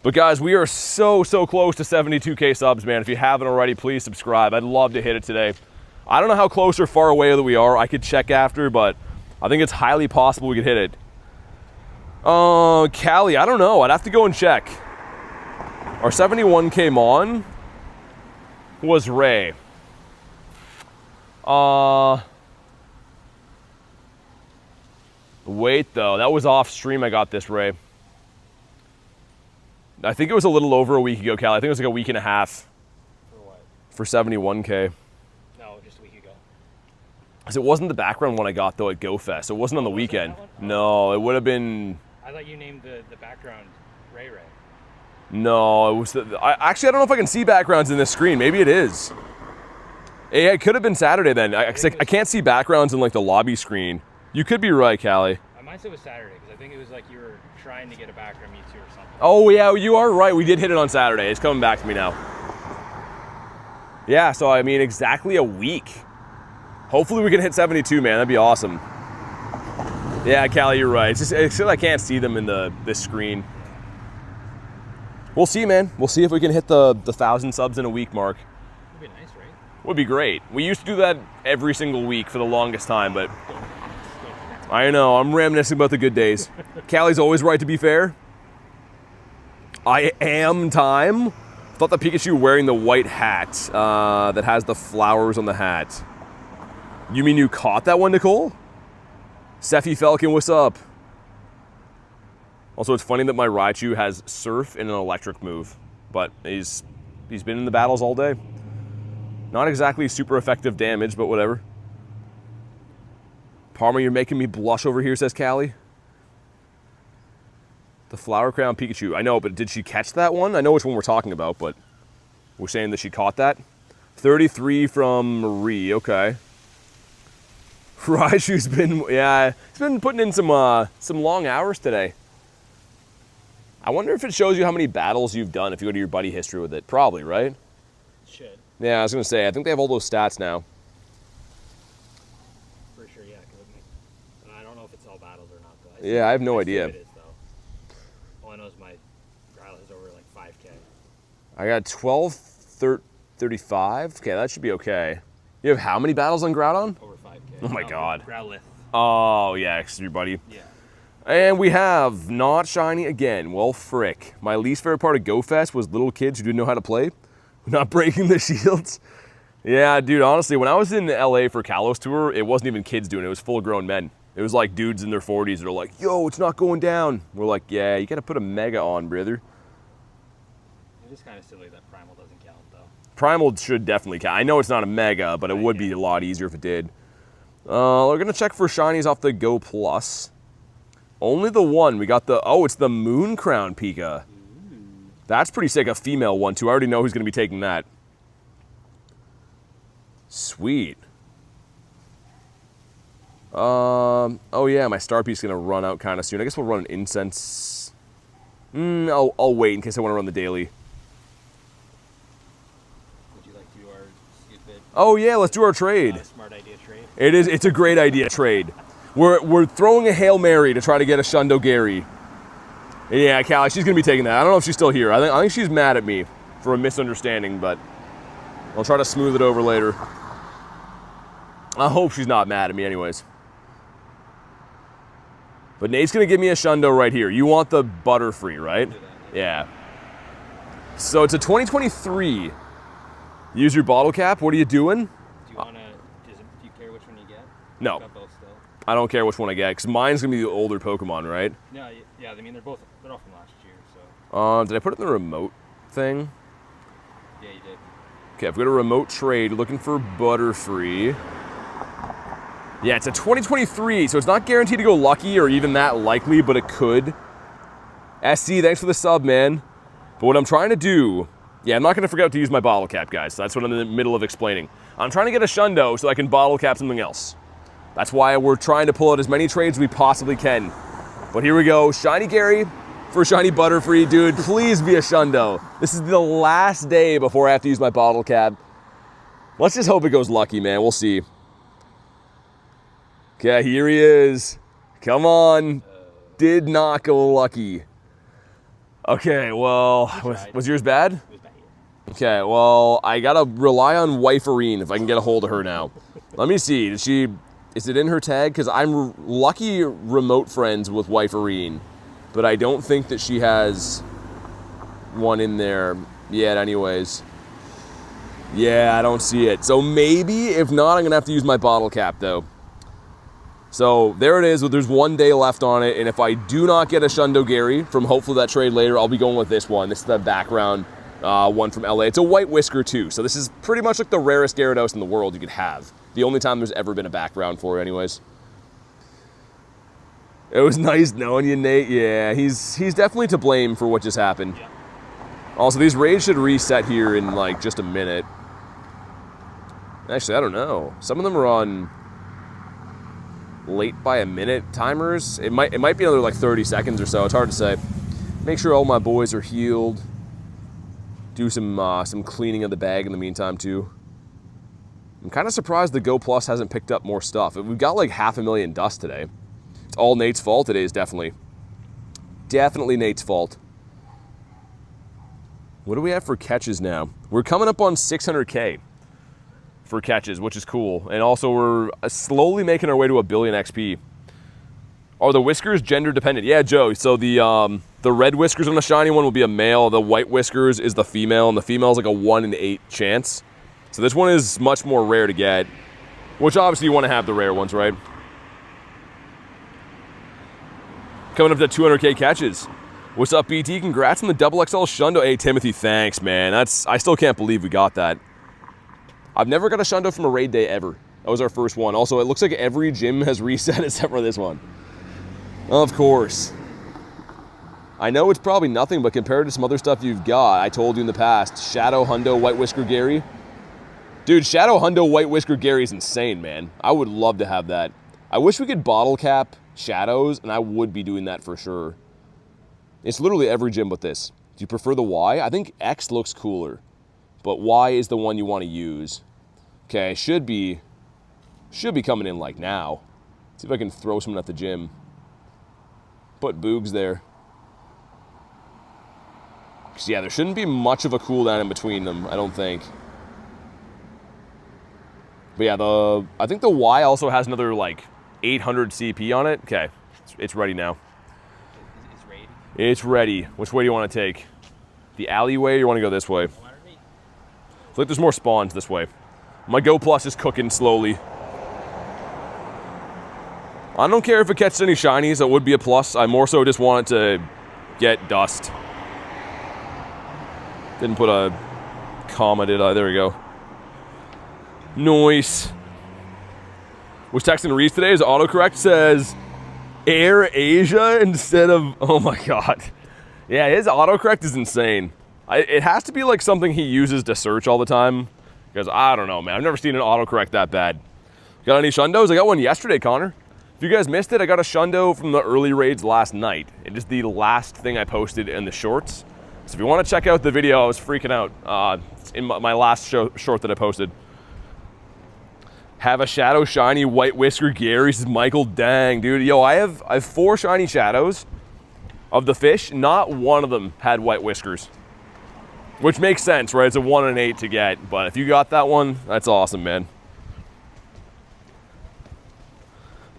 A: But guys, we are so close to 72K subs, man. If you haven't already, please subscribe. I'd love to hit it today. I don't know how close or far away that we are. I could check after, but I think it's highly possible we could hit it. Callie, I don't know. I'd have to go and check. Our 71 came on. was Ray. Wait though, that was off stream I got this, Ray. I think it was a little over a week ago, Cal. I think it was like a week and a half.
B: For what?
A: For 71K.
B: No, just a week ago.
A: Because it wasn't the background one I got though at Go Fest. It wasn't on the weekend. No, it would have been.
B: I thought you named the background Ray.
A: No, it was actually, I don't know if I can see backgrounds in this screen. Maybe it is. It could have been Saturday then. I can't see backgrounds in like the lobby screen. You could be right, Callie.
B: Mine said it was Saturday because I think it was like you were trying to get a background me too or something.
A: Oh yeah, you are right. We did hit it on Saturday. It's coming back to me now. Yeah, so I mean exactly a week. Hopefully we can hit 72, man. That'd be awesome. Yeah, Callie, you're right. It's just I can't see them in this screen. We'll see, man. We'll see if we can hit the 1,000 subs in a week mark.
B: Would be nice, right?
A: Would be great. We used to do that every single week for the longest time, but I know, I'm reminiscing about the good days. Callie's always right to be fair. I am time. Thought the Pikachu wearing the white hat that has the flowers on the hat. You mean you caught that one, Nicole? Seffi Falcon, what's up? Also, it's funny that my Raichu has Surf and an electric move, but he's been in the battles all day. Not exactly super effective damage, but whatever. Palmer, you're making me blush over here, says Callie. The Flower Crown Pikachu. I know, but did she catch that one? I know which one we're talking about, but we're saying that she caught that. 33 from Marie, okay. Raichu's been, yeah, he's been putting in some long hours today. I wonder if it shows you how many battles you've done if you go to your buddy history with it. Probably, right?
B: It should.
A: Yeah, I was going to say, I think they have all those stats now.
B: For sure, yeah. And I don't know if it's all battles or not, though.
A: Yeah, I have no idea.
B: It is, though. All I know is my Growlithe is over like 5K.
A: I got 35. Okay, that should be okay. You have how many battles on Groudon?
B: Over 5K.
A: Oh my god.
B: Growlithe.
A: Oh, yeah, it's your buddy.
B: Yeah.
A: And we have not shiny again. Well, frick. My least favorite part of Go Fest was little kids who didn't know how to play, not breaking the shields. Yeah, dude, honestly, when I was in LA for Kalos Tour, it wasn't even kids doing it. It was full grown men. It was like dudes in their 40s that are like, yo, it's not going down. We're like, yeah, you got to put a mega on, brother.
B: It is kind of silly that Primal doesn't count, though.
A: Primal should definitely count. I know it's not a mega, but it would be a lot easier if it did. We're going to check for shinies off the Go Plus. Only the one. We got the, oh, it's the Moon Crown Pika. That's pretty sick. A female one, too. I already know who's going to be taking that. Sweet. Oh, yeah, my star piece is going to run out kind of soon. I guess we'll run an incense. I'll wait in case I want to run the daily.
B: Would you like to do our stupid...
A: Oh, yeah, let's do our trade.
B: Smart idea trade?
A: It's a great idea trade. We're throwing a Hail Mary to try to get a Shundo Gary. Yeah, Callie, she's going to be taking that. I don't know if she's still here. I think she's mad at me for a misunderstanding, but I'll try to smooth it over later. I hope she's not mad at me anyways. But Nate's going to give me a Shundo right here. You want the Butterfree, right? Yeah. So it's a 2023. Use your bottle cap. What are you doing?
B: Do you want to... Do you care which one you get?
A: No.
B: Got both still.
A: I don't care which one I get, because mine's going to be the older Pokemon, right?
B: No, yeah, I mean, they're all from last year, so...
A: Did I put it in the remote thing?
B: Yeah, you did.
A: Okay, I've got a remote trade looking for Butterfree. Yeah, it's a 2023, so it's not guaranteed to go lucky or even that likely, but it could. SC, thanks for the sub, man. But what I'm trying to do... Yeah, I'm not going to forget to use my bottle cap, guys. So that's what I'm in the middle of explaining. I'm trying to get a Shundo so I can bottle cap something else. That's why we're trying to pull out as many trades as we possibly can. But here we go. Shiny Gary for Shiny Butterfree. Dude, please be a Shundo. This is the last day before I have to use my bottle cap. Let's just hope it goes lucky, man. We'll see. Okay, here he is. Come on. Did not go lucky. Okay, well, was yours bad?
B: It was bad.
A: Okay, well, I gotta rely on Wiferine if I can get a hold of her now. Let me see. Is it in her tag? Because I'm lucky remote friends with Wiferine, but I don't think that she has one in there yet anyways. Yeah, I don't see it. So maybe, if not, I'm gonna have to use my bottle cap though. So there it is, there's 1 day left on it, and if I do not get a Shundo Gary from hopefully that trade later, I'll be going with this one. This is the background one from LA. It's a white whisker too, so this is pretty much like the rarest Gyarados in the world you could have. The only time there's ever been a background for it anyways. It was nice knowing you, Nate. Yeah, he's definitely to blame for what just happened.
B: Yeah.
A: Also, these raids should reset here in like just a minute. Actually, I don't know. Some of them are on late by a minute timers. It might be another like 30 seconds or so. It's hard to say. Make sure all my boys are healed. Do some cleaning of the bag in the meantime too. I'm kind of surprised the Go Plus hasn't picked up more stuff. We've got like 500,000 dust today. It's all Nate's fault. It is definitely Nate's fault. What do we have for catches now? We're coming up on 600K for catches, which is cool. And also we're slowly making our way to 1 billion XP. Are the whiskers gender dependent? Yeah, Joe. So the red whiskers on the shiny one will be a male. The white whiskers is the female, and the female is like a 1 in 8 chance. So this one is much more rare to get, which obviously you want to have the rare ones, right? Coming up to 200K catches. What's up, BT? Congrats on the XXL Shundo. Hey, Timothy, thanks, man. I still can't believe we got that. I've never got a Shundo from a raid day ever. That was our first one. Also, it looks like every gym has reset except for this one. Of course. I know it's probably nothing, but compared to some other stuff you've got, I told you in the past, Shadow, Hundo, White Whisker Gary. Dude, Shadow, Hundo, White Whisker Gary is insane, man. I would love to have that. I wish we could bottle cap Shadows, and I would be doing that for sure. It's literally every gym but this. Do you prefer the Y? I think X looks cooler, but Y is the one you want to use. Okay, should be coming in like now. See if I can throw someone at the gym. Put Boogs there. Because yeah, there shouldn't be much of a cooldown in between them, I don't think. But yeah, I think the Y also has another like 800 CP on it. Okay, it's ready now.
B: It's ready.
A: It's ready. Which way do you want to take? The alleyway or you want to go this way? I feel like there's more spawns this way. My Go Plus is cooking slowly. I don't care if it catches any shinies, that would be a plus. I more so just want it to get dust. Didn't put a comma, did I? There we go. Nice. Was texting Reese today, his autocorrect says Air Asia instead of, oh my God. Yeah, his autocorrect is insane. It has to be like something he uses to search all the time. Because I don't know, man. I've never seen an autocorrect that bad. Got any Shundos? I got one yesterday, Connor. If you guys missed it, I got a Shundo from the early raids last night. It is the last thing I posted in the shorts. So if you want to check out the video, I was freaking out in my last short that I posted. Have a Shadow Shiny White Whisker Gary, says Michael. Dang, dude. Yo, I have 4 shiny Shadows of the fish. Not one of them had White Whiskers. Which makes sense, right? It's a 1 in 8 to get. But if you got that one, that's awesome, man.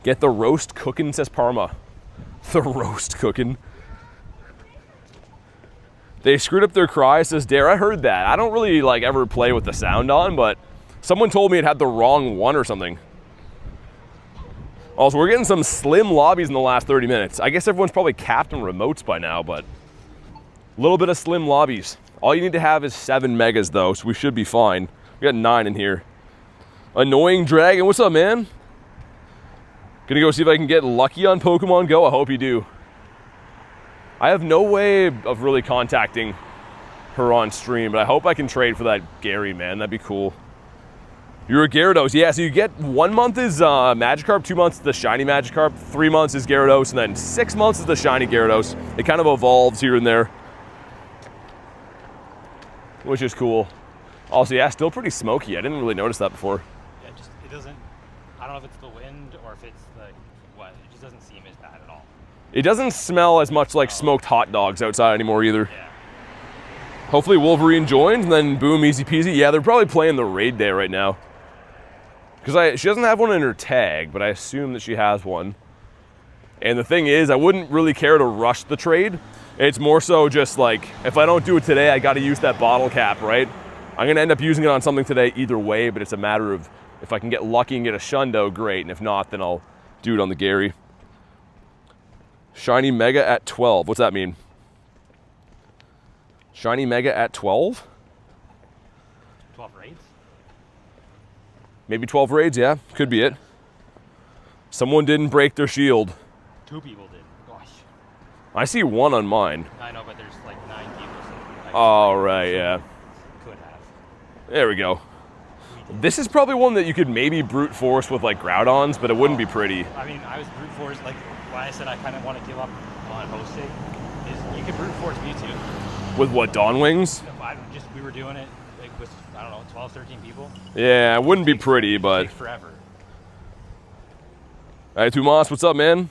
A: Get the roast cookin', says Parma. The roast cookin'. They screwed up their cry, says Dare. I heard that. I don't really like ever play with the sound on, but someone told me it had the wrong one or something. Also, we're getting some slim lobbies in the last 30 minutes. I guess everyone's probably capped on remotes by now, but a little bit of slim lobbies. All you need to have is 7 megas though, so we should be fine. We got 9 in here. Annoying Dragon, what's up, man? Gonna go see if I can get lucky on Pokemon Go. I hope you do. I have no way of really contacting her on stream, but I hope I can trade for that Gary, man. That'd be cool. You're a Gyarados. Yeah, so you get 1 month is Magikarp, 2 months is the shiny Magikarp, 3 months is Gyarados, and then 6 months is the shiny Gyarados. It kind of evolves here and there, which is cool. Also, yeah, still pretty smoky. I didn't really notice that before.
B: Yeah, it doesn't, I don't know if it's the wind or if it's the, what, it just doesn't seem as bad at all.
A: It doesn't smell as much like smoked hot dogs outside anymore either.
B: Yeah.
A: Hopefully Wolverine joins, and then boom, easy peasy. Yeah, they're probably playing the raid day right now. Because she doesn't have one in her tag, but I assume that she has one. And the thing is, I wouldn't really care to rush the trade. It's more so just like, if I don't do it today, I got to use that bottle cap, right? I'm going to end up using it on something today either way, but it's a matter of if I can get lucky and get a Shundo, great. And if not, then I'll do it on the Gary. Shiny Mega at 12. What's that mean? Shiny Mega at 12?
B: 12 raids?
A: Maybe 12 raids, yeah. Could be it. Someone didn't break their shield.
B: 2 people did. Gosh.
A: I see 1 on mine.
B: I know, but there's like 9 people. So
A: Oh, right, yeah.
B: could have.
A: There we go. This is probably one that you could maybe brute force with like Groudons, but it wouldn't be pretty.
B: I mean, I was brute force, like why I said I kind of want to give up on hosting is you can brute force Mewtwo.
A: With what, Dawn Wings?
B: We were doing it like with, I don't know, 12, 13 people.
A: Yeah, it wouldn't be pretty,
B: It
A: but...
B: takes forever.
A: All right, Tomas, what's up, man?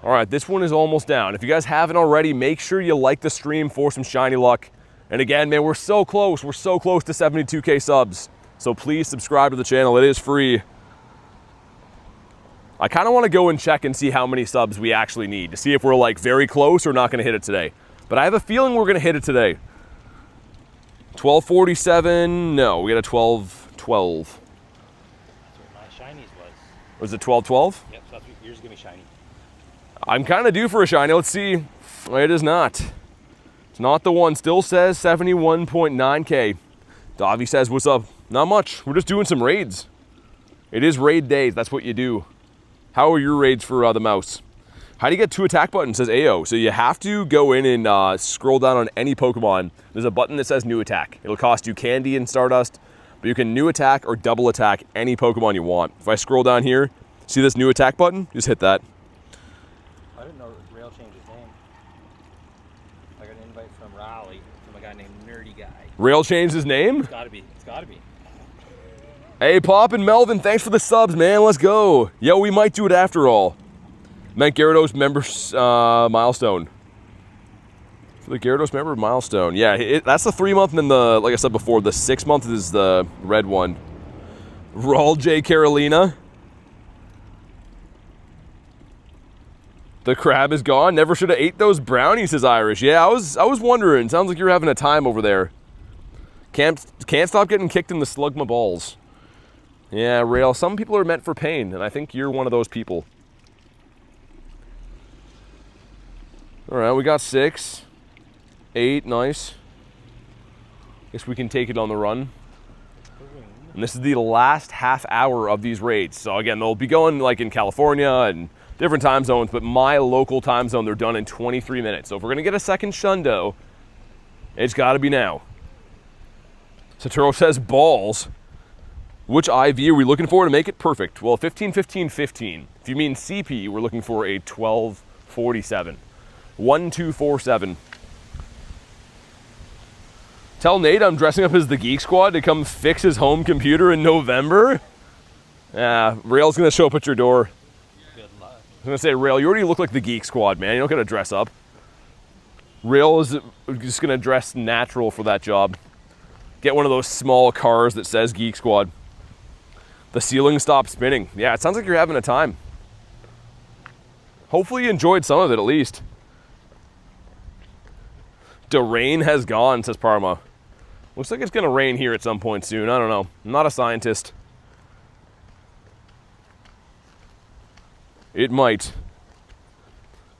A: All right, this one is almost down. If you guys haven't already, make sure you like the stream for some shiny luck. And again, man, we're so close. We're so close to 72K subs. So please subscribe to the channel. It is free. I kind of want to go and check and see how many subs we actually need to see if we're like very close or not going to hit it today. But I have a feeling we're going to hit it today. 1247. No, we got a 1212.
B: That's what my shinies was.
A: Was it 1212?
B: Yep, so that's what yours is going to be shiny.
A: I'm kind of due for a shiny. Let's see. It is not. It's not the one. Still says 71.9K. Davi says, what's up? Not much. We're just doing some raids. It is raid days. That's what you do. How are your raids for the mouse? How do you get 2 attack buttons? Says AO. So you have to go in and scroll down on any Pokemon. There's a button that says new attack. It'll cost you candy and Stardust, but you can new attack or double attack any Pokemon you want. If I scroll down here, see this new attack button? Just hit that.
B: I didn't know Rail changed his name. I got an invite from Raleigh from a guy named Nerdy Guy.
A: Rail changed his name?
B: It's gotta be. It's gotta be.
A: Hey, Pop and Melvin, thanks for the subs, man. Let's go. Yo, we might do it after all. Meant Gyarados member milestone. For the Gyarados member milestone. Yeah, that's the 3-month, and then the, like I said before, the 6-month is the red one. Raul J. Carolina. The crab is gone. Never should have ate those brownies, says Irish. Yeah, I was wondering. Sounds like you're having a time over there. Can't stop getting kicked in the slugma balls. Yeah, Rail, some people are meant for pain, and I think you're one of those people. All right, we got 6, 8, nice. Guess we can take it on the run. And this is the last half hour of these raids. So again, they'll be going like in California and different time zones, but my local time zone, they're done in 23 minutes. So if we're gonna get a second Shundo, it's gotta be now. Satoru says balls. Which IV are we looking for to make it perfect? Well, 15, 15, 15. If you mean CP, we're looking for a 1247. 1247. Tell Nate I'm dressing up as the Geek Squad to come fix his home computer in November. Yeah, Rail's gonna show up at your door.
B: Good luck.
A: I was gonna say, Rail, you already look like the Geek Squad, man. You don't gotta dress up. Rail is just gonna dress natural for that job. Get one of those small cars that says Geek Squad. The ceiling stopped spinning. Yeah, it sounds like you're having a time. Hopefully you enjoyed some of it at least. The rain has gone, says Parma. Looks like it's gonna rain here at some point soon. I don't know. I'm not a scientist. It might.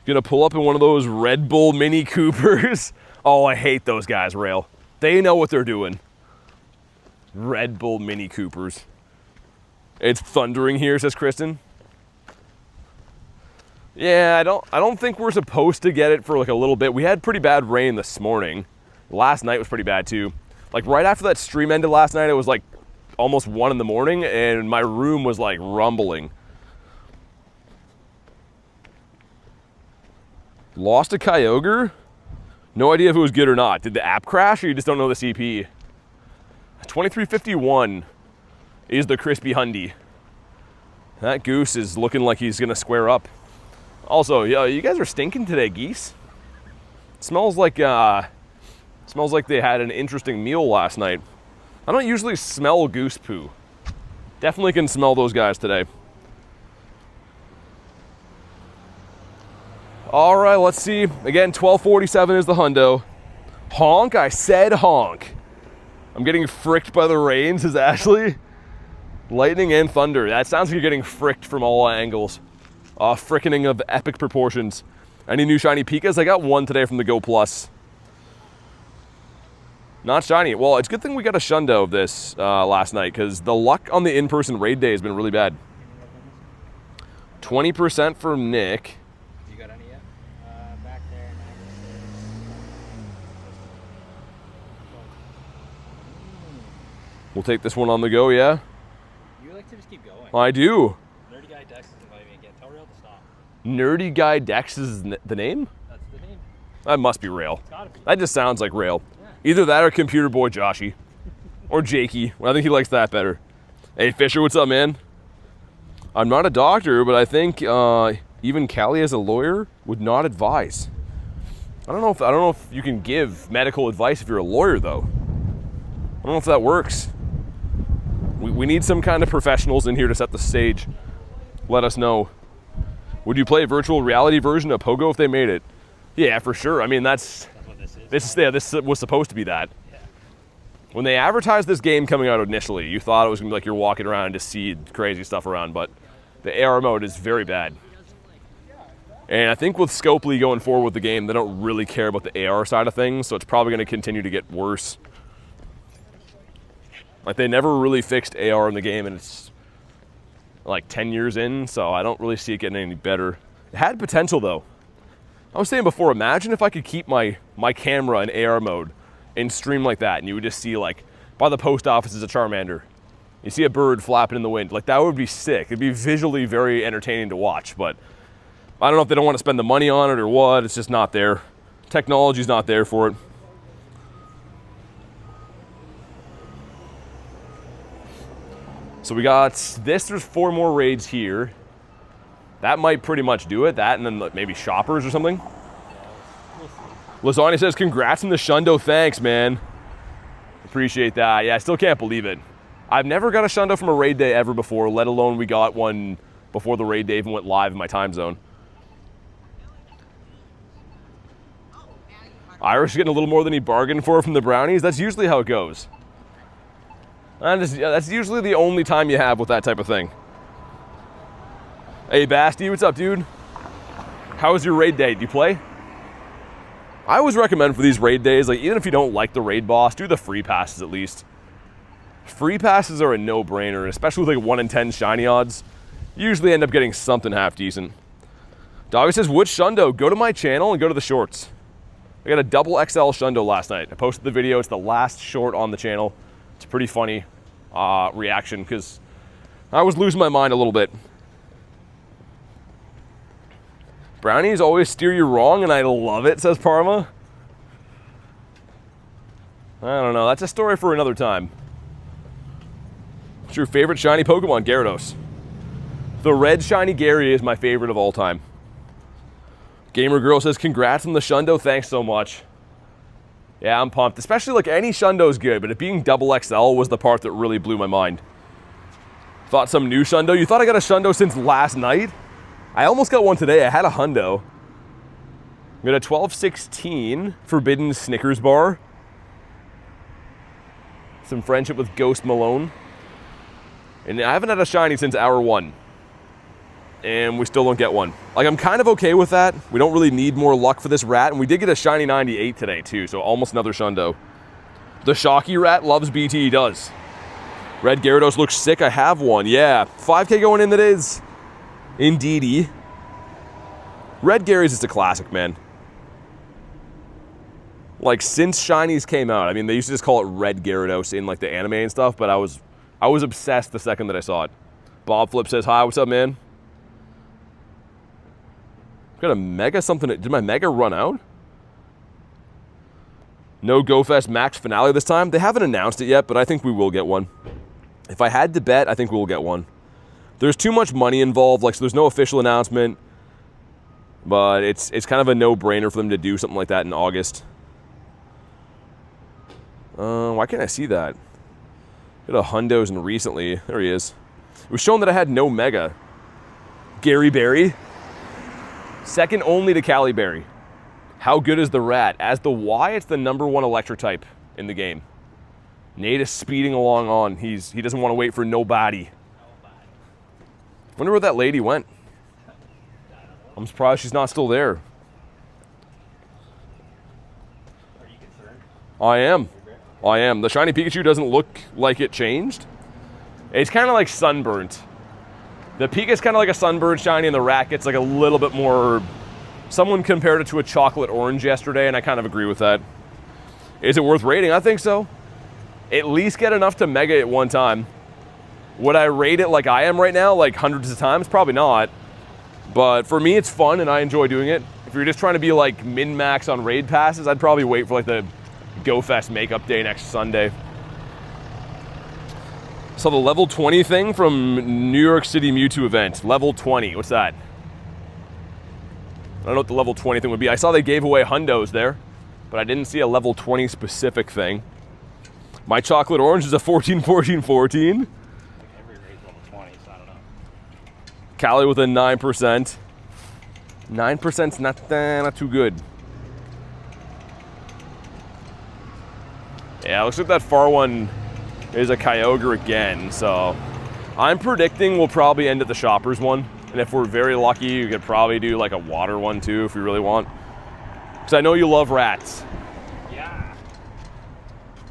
A: Gonna pull up in one of those Red Bull Mini Coopers. Oh, I hate those guys, Rail. They know what they're doing. Red Bull Mini Coopers. It's thundering here, says Kristen. Yeah, I don't think we're supposed to get it for like a little bit. We had pretty bad rain this morning. Last night was pretty bad too. Like right after that stream ended last night, it was like almost 1 in the morning and my room was like rumbling. Lost a Kyogre? No idea if it was good or not. Did the app crash or you just don't know the CP? 2351 is the crispy Hundy. That goose is looking like he's gonna square up. Also, yeah, you guys are stinking today, geese. It smells like they had an interesting meal last night. I don't usually smell goose poo. Definitely can smell those guys today. All right, let's see. Again, 1247 is the hundo. Honk, I said honk. I'm getting fricked by the rain, says Ashley. Lightning and thunder. That sounds like you're getting fricked from all angles. Frickening of epic proportions. Any new shiny Pikas? I got one today from the Go Plus. Not shiny. Well, it's a good thing we got a Shundo of this last night, because the luck on the in-person raid day has been really bad. 20% for Nick.
B: You got any yet? Back there.
A: We'll take this one on the go, yeah?
B: You like to just keep going.
A: I do.
B: Nerdy Guy Dex is inviting me again. Tell Rail to stop.
A: Nerdy Guy Dex is the name?
B: That's the name.
A: That must be Rail.
B: It's gotta be.
A: That just sounds like Rail.
B: Yeah.
A: Either that or Computer Boy Joshy. Or Jakey. Well, I think he likes that better. Hey, Fisher, what's up, man? I'm not a doctor, but I think even Callie as a lawyer would not advise. I don't know if you can give medical advice if you're a lawyer, though. I don't know if that works. We need some kind of professionals in here to set the stage. Let us know. Would you play a virtual reality version of Pogo if they made it? Yeah, for sure. I mean, that's
B: what this is.
A: This was supposed to be that.
B: Yeah.
A: When they advertised this game coming out initially, you thought it was gonna be like you're walking around and just see crazy stuff around, but the AR mode is very bad. And I think with Scopely going forward with the game, they don't really care about the AR side of things, so it's probably gonna continue to get worse. Like, they never really fixed AR in the game, and it's like 10 years in, so I don't really see it getting any better. It had potential, though. I was saying before, imagine if I could keep my camera in AR mode and stream like that, and you would just see, like, by the post office is a Charmander. You see a bird flapping in the wind. Like, that would be sick. It'd be visually very entertaining to watch, but I don't know if they don't want to spend the money on it or what. It's just not there. Technology's not there for it. So we got this, there's 4 more raids here. That might pretty much do it. That and then maybe shoppers or something. Lasagna says, congrats on the Shundo, thanks, man. Appreciate that. Yeah, I still can't believe it. I've never got a Shundo from a raid day ever before, let alone we got one before the raid day even went live in my time zone. Irish getting a little more than he bargained for from the brownies. That's usually how it goes. That's usually the only time you have with that type of thing. Hey, Basti, what's up, dude? How was your raid day? Did you play? I always recommend for these raid days, like, even if you don't like the raid boss, do the free passes at least. Free passes are a no-brainer, especially with like 1 in 10 shiny odds. You usually end up getting something half decent. Doggy says, which Shundo? Go to my channel and go to the shorts. I got a double XL Shundo last night. I posted the video. It's the last short on the channel. It's a pretty funny reaction because I was losing my mind a little bit. Brownies always steer you wrong, and I love it, says Parma. I don't know. That's a story for another time. What's your favorite shiny Pokemon? Gyarados. The red shiny Gary is my favorite of all time. Gamer Girl says, congrats on the Shundo. Thanks so much. Yeah, I'm pumped. Especially, like, any Shundo's good, but it being double XL was the part that really blew my mind. Thought some new Shundo? You thought I got a Shundo since last night? I almost got one today. I had a Hundo. I got a 1216 Forbidden Snickers bar. Some friendship with Ghost Malone. And I haven't had a shiny since hour 1. And we still don't get one. Like, I'm kind of okay with that. We don't really need more luck for this rat. And we did get a shiny 98 today, too. So almost another Shundo. The Shocky rat loves BT. He does. Red Gyarados looks sick. I have one. Yeah. 5K going in, that is. Indeedy. Red Gary's just a classic, man. Like, since shinies came out, I mean, they used to just call it Red Gyarados in, like, the anime and stuff. But I was obsessed the second that I saw it. Bob Flip says, hi, what's up, man? Got a Mega something. Did my Mega run out? No GoFest Max finale this time. They haven't announced it yet, but I think we will get one. If I had to bet, I think we will get one. There's too much money involved, like, so there's no official announcement. But it's kind of a no-brainer for them to do something like that in August. Why can't I see that? Got a Hundos and recently. There he is. It was shown that I had no Mega. Gary Berry. Second only to Callie Berry. How good is the rat? As the Y, it's the #1 electric type in the game. Nate is speeding along on. He doesn't want to wait for nobody. Wonder where that lady went. I'm surprised she's not still there.
B: Are you concerned?
A: I am. I am. The shiny Pikachu doesn't look like it changed. It's kind of like sunburnt. The Pika's kind of like a sunburnt shiny, and the Racket's like a little bit more... Someone compared it to a chocolate orange yesterday, and I kind of agree with that. Is it worth rating? I think so. At least get enough to mega at one time. Would I rate it like I am right now, like hundreds of times? Probably not. But for me, it's fun, and I enjoy doing it. If you're just trying to be like min-max on raid passes, I'd probably wait for like the Go Fest makeup day next Sunday. So the level 20 thing from New York City Mewtwo event. Level 20, what's that? I don't know what the level 20 thing would be. I saw they gave away hundos there, but I didn't see a level 20 specific thing. My chocolate orange is a 14, 14, 14.
B: Like every raid's level 20, so I don't know.
A: Cali with a 9%. 9%'s not too good. Yeah, looks like that far one is a Kyogre again, so I'm predicting we'll probably end at the Shoppers one. And if we're very lucky, you could probably do like a water one too if you really want. Because I know you love rats.
B: Yeah.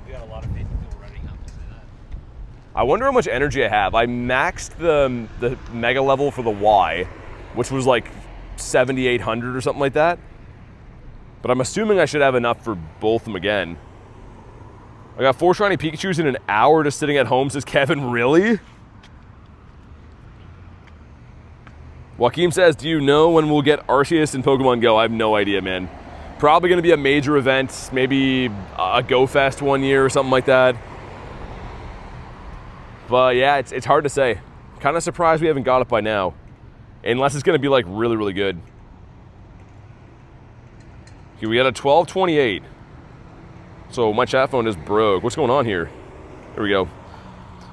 B: We got a lot of faith in people running up to say that.
A: I wonder how much energy I have. I maxed the mega level for the Y, which was like 7,800 or something like that. But I'm assuming I should have enough for both of them again. I got 4 shiny Pikachus in an hour just sitting at home, says Kevin. Really? Joaquin says, do you know when we'll get Arceus in Pokemon Go? I have no idea, man. Probably going to be a major event, maybe a Go Fest one year or something like that. But yeah, it's hard to say. Kind of surprised we haven't got it by now. Unless it's going to be like really, really good. Okay, we got a 1228. So my chat phone is broke. What's going on here? There we go.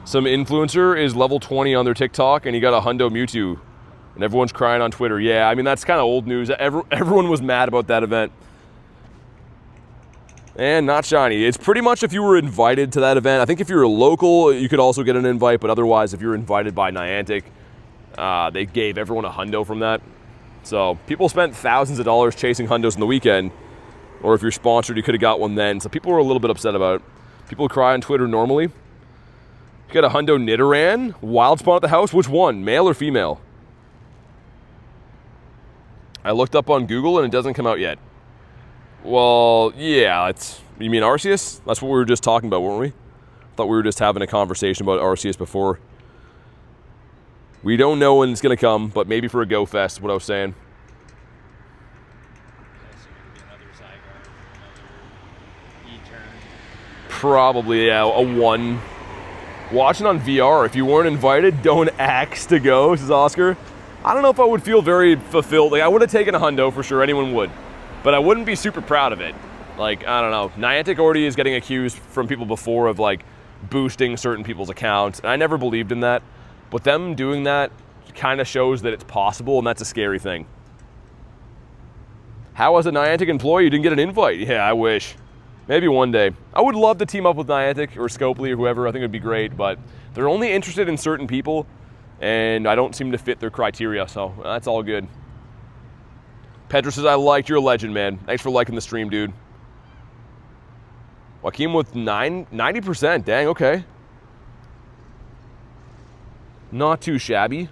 A: Some influencer is level 20 on their TikTok, and he got a Hundo Mewtwo. And everyone's crying on Twitter. Yeah, I mean, that's kind of old news. Everyone was mad about that event. And not shiny. It's pretty much if you were invited to that event. I think if you're a local, you could also get an invite. But otherwise, if you're invited by Niantic, they gave everyone a hundo from that. So people spent thousands of dollars chasing hundos in the weekend. Or if you're sponsored, you could have got one then. So people were a little bit upset about it. People cry on Twitter normally. You got a hundo Nidoran. Wild spawn at the house. Which one? Male or female? I looked up on Google and it doesn't come out yet. Well, yeah, you mean Arceus? That's what we were just talking about, weren't we? Thought we were just having a conversation about Arceus before. We don't know when it's going to come, but maybe for a Go Fest is what I was saying. Probably, yeah, a 1. Watching on VR, if you weren't invited, don't ask to go, says Oscar. I don't know if I would feel very fulfilled. Like, I would have taken a hundo for sure, anyone would. But I wouldn't be super proud of it. Like, I don't know. Niantic already is getting accused from people before of, like, boosting certain people's accounts. And I never believed in that. But them doing that kind of shows that it's possible, and that's a scary thing. How, as a Niantic employee, you didn't get an invite? Yeah, I wish. Maybe one day. I would love to team up with Niantic or Scopely or whoever. I think it would be great. But they're only interested in certain people. And I don't seem to fit their criteria, so that's all good. Pedro says, I liked your legend, man. Thanks for liking the stream, dude. Joaquin with 90%. Dang, okay. Not too shabby.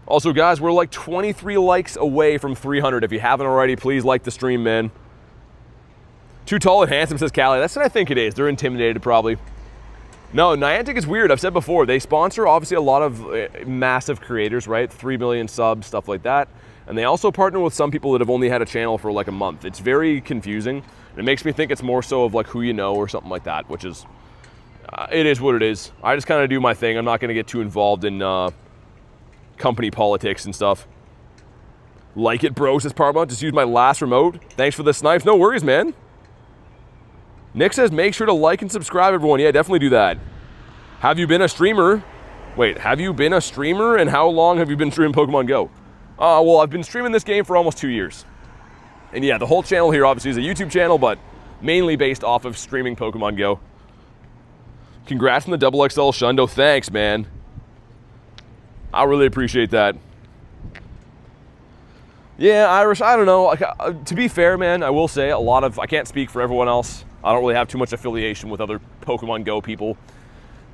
A: Also, guys, we're like 23 likes away from 300. If you haven't already, please like the stream, man. Too tall and handsome, says Callie. That's what I think it is. They're intimidated, probably. No, Niantic is weird. I've said before, they sponsor obviously a lot of massive creators, right? 3 million subs, stuff like that. And they also partner with some people that have only had a channel for like a month. It's very confusing. And it makes me think it's more so of like who you know or something like that, which is, it is what it is. I just kind of do my thing. I'm not going to get too involved in company politics and stuff. Like it, bro, says Paramount. Just use my last remote. Thanks for the snipes. No worries, man. Nick says, make sure to like and subscribe, everyone. Yeah, definitely do that. Have you been a streamer? Wait, have you been a streamer? And how long have you been streaming Pokemon Go? Well, I've been streaming this game for almost 2 years. And yeah, the whole channel here obviously is a YouTube channel, but mainly based off of streaming Pokemon Go. Congrats on the XXL Shundo. Thanks, man. I really appreciate that. Yeah, Irish, I don't know. To be fair, man, I will say I can't speak for everyone else. I don't really have too much affiliation with other Pokemon Go people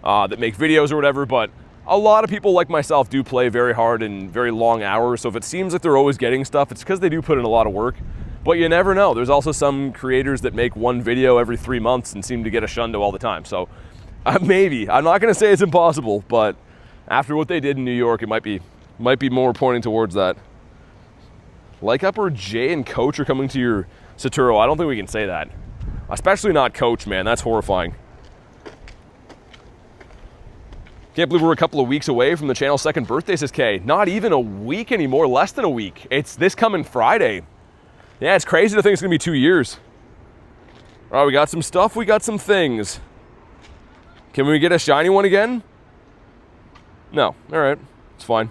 A: that make videos or whatever, but a lot of people like myself do play very hard and very long hours, so if it seems like they're always getting stuff, it's because they do put in a lot of work. But you never know. There's also some creators that make one video every 3 months and seem to get a Shundo all the time. So maybe. I'm not going to say it's impossible, but after what they did in New York, it might be more pointing towards that. Like Upper Jay and Coach are coming to your Saturo. I don't think we can say that. Especially not Coach, man. That's horrifying. Can't believe we're a couple of weeks away from the channel's 2nd birthday, says Kay. Not even a week anymore, less than a week. It's this coming Friday. Yeah, it's crazy to think it's gonna be 2 years. All right, we got some stuff, we got some things. Can we get a shiny one again? No, all right, it's fine.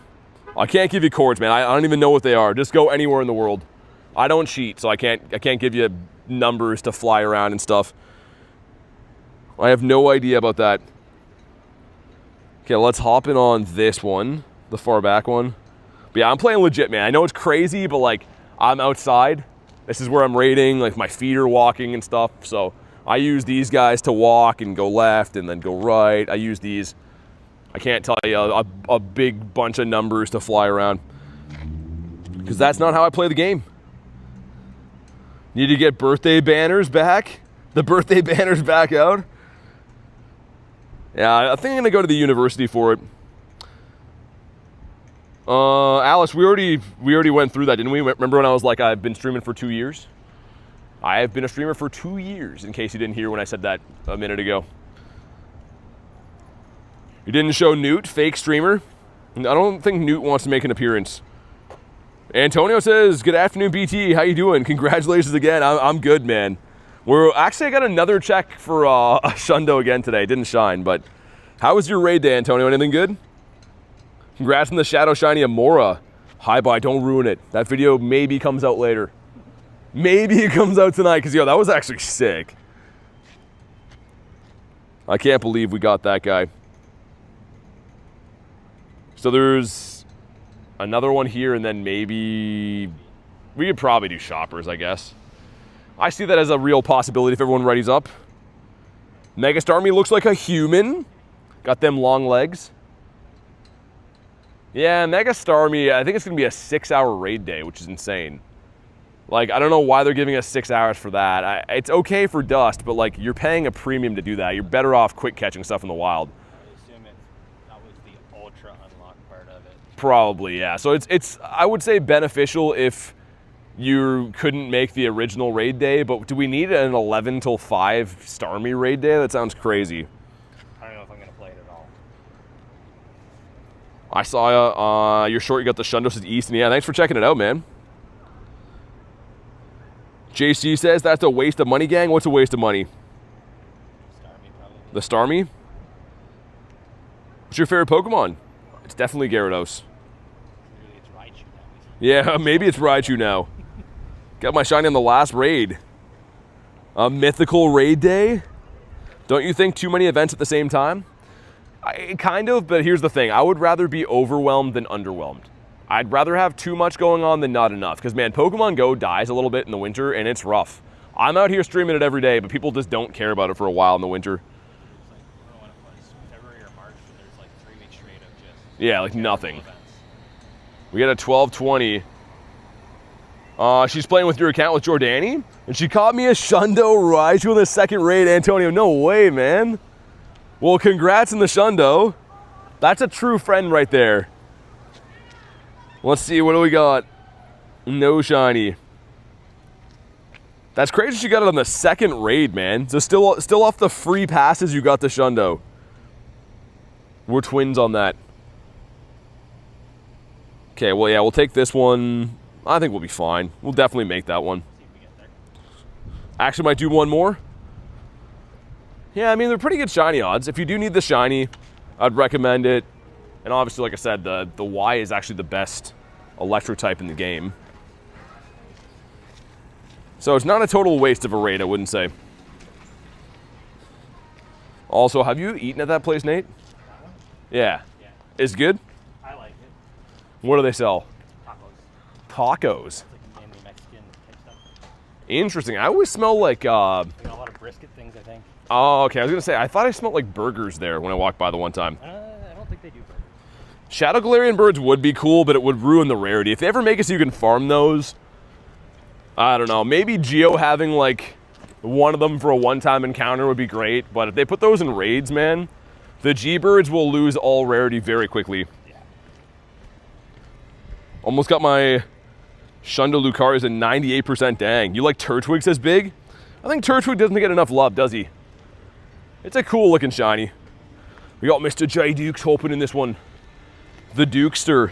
A: I can't give you cords, man. I don't even know what they are. Just go anywhere in the world. I don't cheat, so I can't give you numbers to fly around and stuff. I have no idea about that. Okay, let's hop in on this one, the far back one. But yeah, I'm playing legit, man. I know it's crazy, but like, I'm outside. This is where I'm raiding, like my feet are walking and stuff. So I use these guys to walk and go left and then go right. I use these, I can't tell you, a big bunch of numbers to fly around. Because that's not how I play the game. Need to get birthday banners back? The birthday banners back out? Yeah, I think I'm gonna go to the university for it. Alice, we already went through that, didn't we? Remember when I was like, I've been streaming for 2 years? I have been a streamer for 2 years, in case you didn't hear when I said that a minute ago. You didn't show Newt, fake streamer? I don't think Newt wants to make an appearance. Antonio says, good afternoon, BT. How you doing? Congratulations again. I'm good, man. Actually, I got another check for a Shundo again today. Didn't shine, but how was your raid day, Antonio? Anything good? Congrats on the Shadow Shiny Amora. Hi, bye, don't ruin it. That video maybe comes out later. Maybe it comes out tonight, because, yo, that was actually sick. I can't believe we got that guy. So there's another one here, and then maybe we could probably do shoppers, I guess. I see that as a real possibility if everyone readies up. Mega Starmie looks like a human. Got them long legs. Yeah, Mega Starmie, I think it's going to be a 6-hour raid day, which is insane. Like, I don't know why they're giving us 6 hours for that. It's okay for Dust, but like, you're paying a premium to do that. You're better off quick catching stuff in the wild.
B: I assume that was the ultra unlock part of it.
A: Probably, yeah. So it's I would say beneficial if you couldn't make the original raid day, but do we need an 11 till 5 Starmie raid day? That sounds crazy.
B: I don't know if I'm going to play it at all.
A: I saw you're short, you got the Shundos at East, and yeah, thanks for checking it out, man. JC says that's a waste of money, gang. What's a waste of money?
B: Starmie, probably.
A: The Starmie? What's your favorite Pokemon? It's definitely Gyarados.
B: Clearly it's Raichu now.
A: Yeah, maybe it's Raichu now. Got my shiny on the last raid. A mythical raid day? Don't you think too many events at the same time? Kind of, but here's the thing. I would rather be overwhelmed than underwhelmed. I'd rather have too much going on than not enough. Because, man, Pokemon Go dies a little bit in the winter, and it's rough. I'm out here streaming it every day, but people just don't care about it for a while in the winter.
B: It was like, I don't know when it was, February or March, but there's like 3 weeks straight of just...
A: Yeah, like nothing.
B: Events.
A: We got a 1220. She's playing with your account with Jordani, and she caught me a Shundo Raichu in the 2nd raid, Antonio. No way, man. Well, congrats on the Shundo. That's a true friend right there. Let's see, what do we got? No shiny. That's crazy she got it on the 2nd raid, man. So still off the free passes, you got the Shundo. We're twins on that. Okay, well, yeah, we'll take this one. I think we'll be fine. We'll definitely make that one.
B: See if we get there.
A: Actually, might do one more. Yeah, I mean, they're pretty good shiny odds. If you do need the shiny, I'd recommend it. And obviously, like I said, the Y is actually the best electric type in the game. So it's not a total waste of a raid, I wouldn't say. Also, have you eaten at that place, Nate?
B: That one?
A: Yeah.
B: Yeah.
A: Is it good?
B: I like it.
A: What do they sell?
B: Tacos.
A: Tacos.
B: It's like mainly Mexican type stuff.
A: Interesting. I always smell like,
B: We got a lot of brisket things, I think.
A: oh, okay. I was going to say, I thought I smelled like burgers there when I walked by the one time.
B: I don't think they do burgers.
A: Shadow Galarian birds would be cool, but it would ruin the rarity. If they ever make it so you can farm those, I don't know. Maybe Geo having like one of them for a one-time encounter would be great, but if they put those in raids, man, the G-birds will lose all rarity very quickly.
B: Yeah.
A: Almost got my Shundo Lucaris at 98%. Dang. You like Turtwig says big? I think Turtwig doesn't get enough love, does he? It's a cool looking shiny. We got Mr. J Dukes hoping in this one. The Dukester.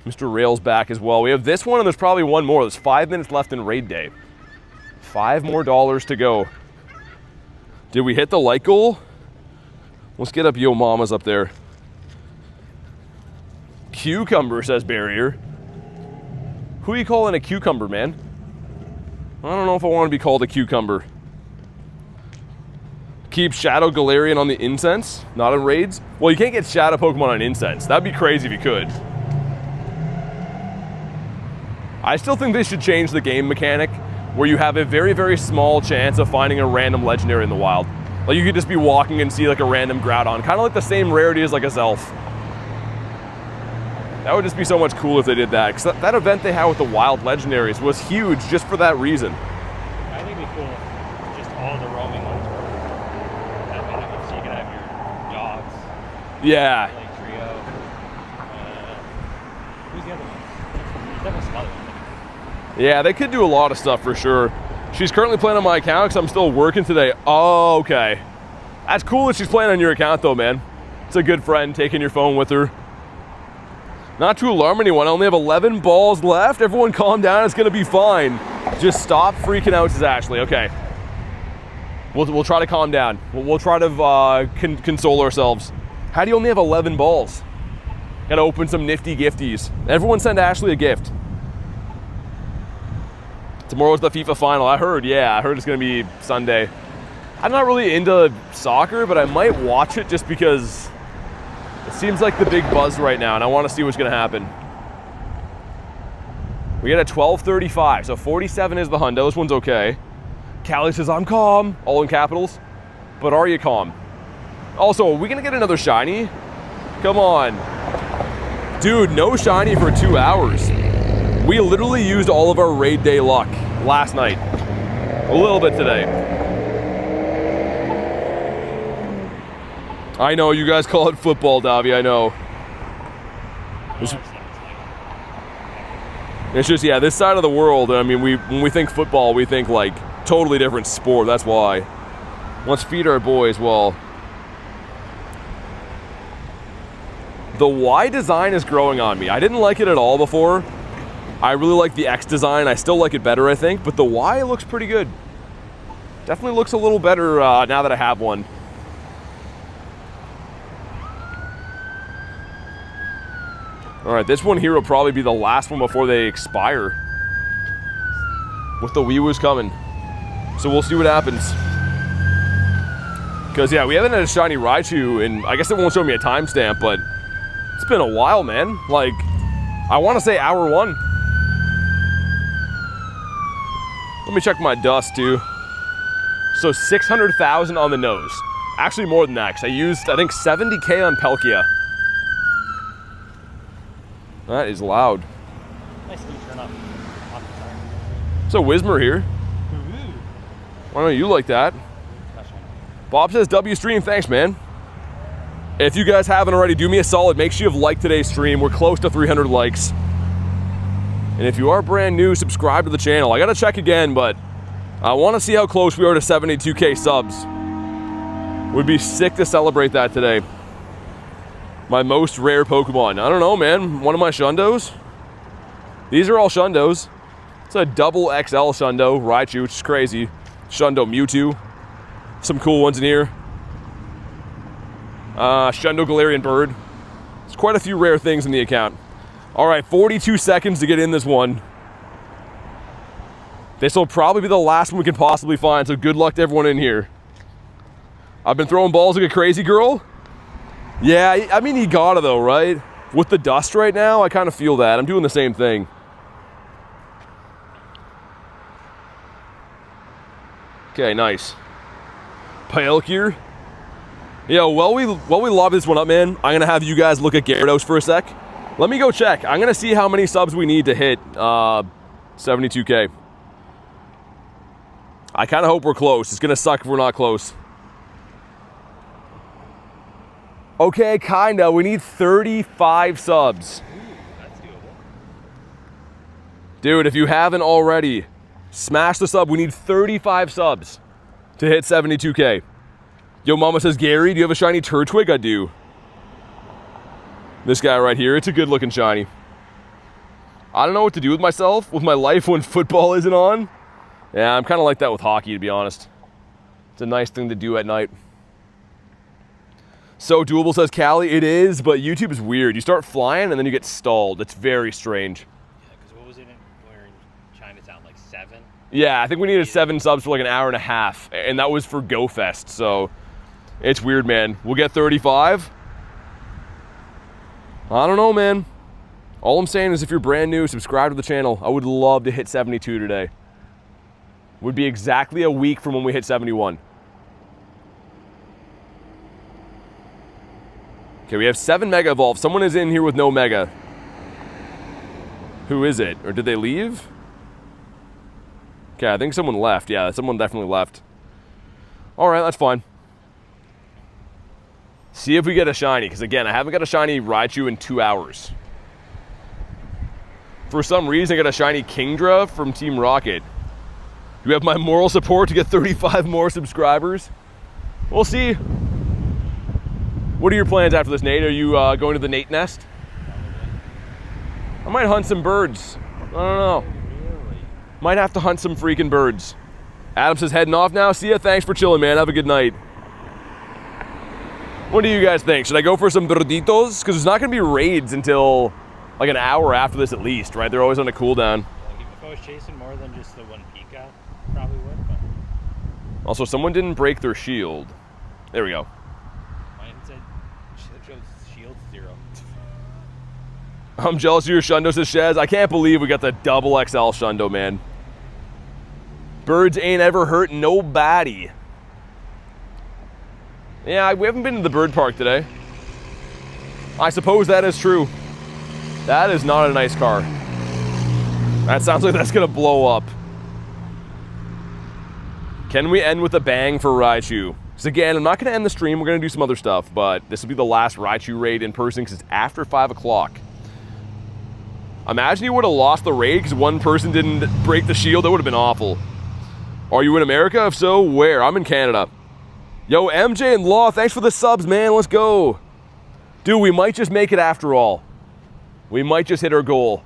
A: Mr. Rail's back as well. We have this one and there's probably one more. There's 5 minutes left in raid day. 5 more dollars to go. Did we hit the like goal? Let's get up Yo Mama's up there. Cucumber, says Barrier. Who are you calling a cucumber, man? I don't know if I want to be called a cucumber. Keep Shadow Galarian on the incense, not on raids. Well, you can't get Shadow Pokemon on incense. That'd be crazy if you could. I still think they should change the game mechanic where you have a very, very small chance of finding a random legendary in the wild. Like you could just be walking and see like a random Groudon, kind of like the same rarity as like a Zelf. That would just be so much cool if they did that, because that event they had with the wild legendaries was huge just for that reason.
B: I think it'd be cool if just all the roaming ones were. So you can have your dogs,
A: Yeah.
B: like trio. Who's the other one? There's definitely some other ones.
A: Yeah, they could do a lot of stuff for sure. She's currently playing on my account because I'm still working today. Oh, okay. That's cool that she's playing on your account though, man. It's a good friend taking your phone with her. Not to alarm anyone, I only have 11 balls left. Everyone calm down, it's gonna be fine. Just stop freaking out, says Ashley. Okay. We'll try to calm down. We'll try to console ourselves. How do you only have 11 balls? Gotta open some nifty gifties. Everyone send Ashley a gift. Tomorrow's the FIFA final. I heard it's gonna be Sunday. I'm not really into soccer, but I might watch it just because it seems like the big buzz right now, and I want to see what's gonna happen. We get a 12:35, so 47 is the hundo. This one's okay. Callie says, I'm calm, all in capitals. But are you calm? Also, are we gonna get another shiny? Come on. Dude, no shiny for 2 hours. We literally used all of our raid day luck last night. A little bit today. I know, you guys call it football, Davi, I know. It's just, yeah, this side of the world, I mean, when we think football, we think like totally different sport, that's why. Let's feed our boys, well. The Y design is growing on me. I didn't like it at all before. I really like the X design. I still like it better, I think, but the Y looks pretty good. Definitely looks a little better now that I have one. All right, this one here will probably be the last one before they expire. With the Weewoos coming. So we'll see what happens. Because, yeah, we haven't had a shiny Raichu, and I guess it won't show me a timestamp, but it's been a while, man. Like, I want to say hour 1. Let me check my dust, too. So 600,000 on the nose. Actually, more than that, because I used, I think, 70K on Palkia. That is loud.
B: Nice to turn off the siren.
A: So Whismer here. Why don't you like that? Bob says W stream, thanks man. If you guys haven't already, do me a solid, make sure you've liked today's stream. We're close to 300 likes. And if you are brand new, subscribe to the channel. I gotta check again, but I wanna see how close we are to 72K subs. Would be sick to celebrate that today. My most rare Pokemon. I don't know, man. One of my Shundos. These are all Shundos. It's a double XL Shundo, Raichu, which is crazy. Shundo Mewtwo. Some cool ones in here. Shundo Galarian Bird. There's quite a few rare things in the account. All right, 42 seconds to get in this one. This will probably be the last one we can possibly find, so good luck to everyone in here. I've been throwing balls like a crazy girl. Yeah, I mean, you gotta though, right? With the dust right now, I kind of feel that. I'm doing the same thing. Okay, nice. Palkia. Yeah, while we lob this one up, man, I'm gonna have you guys look at Gyarados for a sec. Let me go check. I'm gonna see how many subs we need to hit 72K. I kind of hope we're close. It's gonna suck if we're not close. Okay, kinda. We need 35 subs.
B: Ooh, that's doable.
A: Dude, if you haven't already, smash the sub. We need 35 subs to hit 72K. Yo, Mama says, Gary, do you have a shiny Turtwig? I do. This guy right here, it's a good looking shiny. I don't know what to do with myself, with my life when football isn't on. Yeah, I'm kind of like that with hockey, to be honest. It's a nice thing to do at night. So doable, says Callie. It is, but YouTube is weird. You start flying and then you get stalled. It's very strange.
B: Yeah, because what was it we're in Chinatown, like 7?
A: Yeah, I think we needed 7 subs for like an hour and a half, and that was for Go Fest, so it's weird, man. We'll get 35. I don't know, man. All I'm saying is if you're brand new, subscribe to the channel. I would love to hit 72 today. Would be exactly a week from when we hit 71. Okay, we have 7 Mega Evolve. Someone is in here with no Mega. Who is it? Or did they leave? Okay, I think someone left. Yeah, someone definitely left. All right, that's fine. See if we get a shiny, because again, I haven't got a shiny Raichu in 2 hours. For some reason, I got a shiny Kingdra from Team Rocket. Do we have my moral support to get 35 more subscribers? We'll see. What are your plans after this, Nate? Are you going to the Nate nest? I might hunt some birds. I don't know.
B: Really?
A: Might have to hunt some freaking birds. Adam says heading off now. See ya. Thanks for chilling, man. Have a good night. What do you guys think? Should I go for some birditos? Because there's not going to be raids until like an hour after this at least, right? They're always on a cooldown.
B: Like if I was chasing more than just the one Pika, probably would, but
A: Also, someone didn't break their shield. There we go.
B: mine said shield 0.
A: I'm jealous of your Shundo, says Shez. I can't believe we got the double XL Shundo, man. Birds ain't ever hurt nobody. Yeah, we haven't been to the bird park today. I suppose that is true. That is not a nice car. That sounds like that's gonna blow up. Can we end with a bang for Raichu? Because again, I'm not gonna end the stream, we're gonna do some other stuff, but this will be the last Raichu raid in person because it's after 5 o'clock. Imagine you would have lost the raid because one person didn't break the shield, that would have been awful. Are you in America? If so, where? I'm in Canada. Yo, MJ and Law, thanks for the subs, man. Let's go. Dude, we might just make it after all. We might just hit our goal.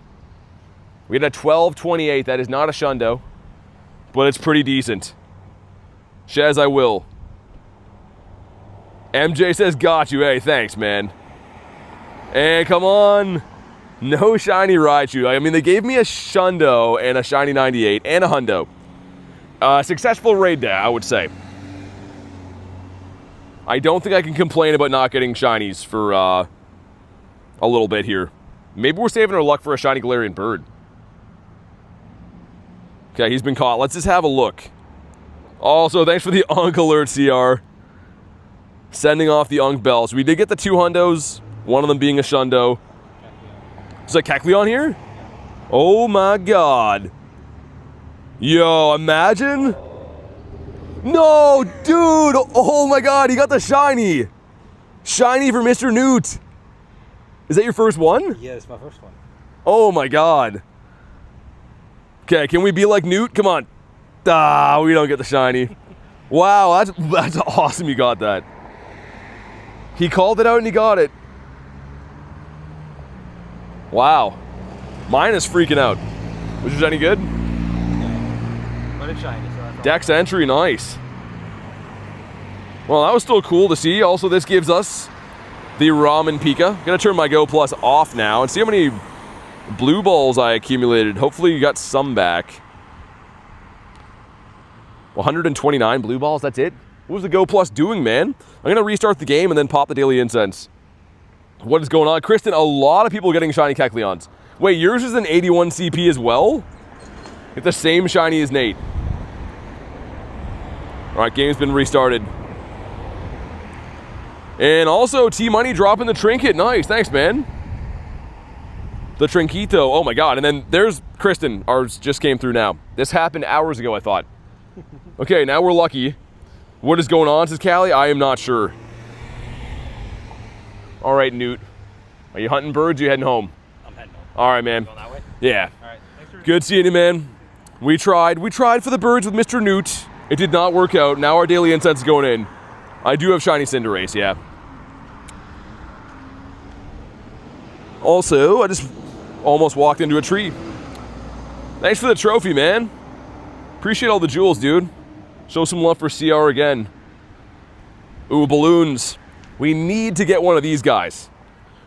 A: We got a 12:28. That is not a Shundo, but it's pretty decent. Shaz, I will. MJ says, got you. Hey, thanks, man. And come on. No shiny Raichu. I mean, they gave me a Shundo and a shiny 98 and a Hundo. Successful raid day, I would say. I don't think I can complain about not getting shinies for a little bit here. Maybe we're saving our luck for a shiny Galarian bird. Okay, he's been caught. Let's just have a look. Also, thanks for the Unk alert, CR. Sending off the Unk bells. We did get the 2 Hundos, one of them being a Shundo. Is that Kecleon here? Oh my god. Yo, imagine. No, dude! Oh my god, he got the shiny! Shiny for Mr. Newt! Is that your first one?
B: Yeah, it's my first one.
A: Oh my god. Okay, can we be like Newt? Come on. Ah, we don't get the shiny. Wow, that's awesome you got that. He called it out and he got it. Wow. Mine is freaking out. Was yours any good?
B: Yeah. But it's shiny, so that's
A: Dex entry, nice. Well, that was still cool to see. Also, this gives us the Ramen Pika. Gonna turn my Go Plus off now and see how many blue balls I accumulated. Hopefully you got some back. 129 blue balls, that's it? What was the Go Plus doing, man? I'm going to restart the game and then pop the daily incense. What is going on? Kristen, a lot of people getting shiny Kecleons. Wait, yours is an 81 CP as well? Get the same shiny as Nate. All right, game's been restarted. And also, T-Money dropping the trinket. Nice, thanks, man. The Trinquito, oh my god. And then there's Kristen, ours just came through now. This happened hours ago, I thought. Okay, now we're lucky. What is going on, says Callie? I am not sure. All right, Newt. Are you hunting birds or you heading home?
B: I'm heading home.
A: All right, man.
B: Going that way?
A: Yeah.
B: All right, thanks for...
A: Good seeing you, man. We tried for the birds with Mr. Newt. It did not work out. Now our daily incense is going in. I do have shiny Cinderace, yeah. Also, I just almost walked into a tree. Thanks for the trophy, man. Appreciate all the jewels, dude. Show some love for CR again. Ooh, balloons. We need to get one of these guys.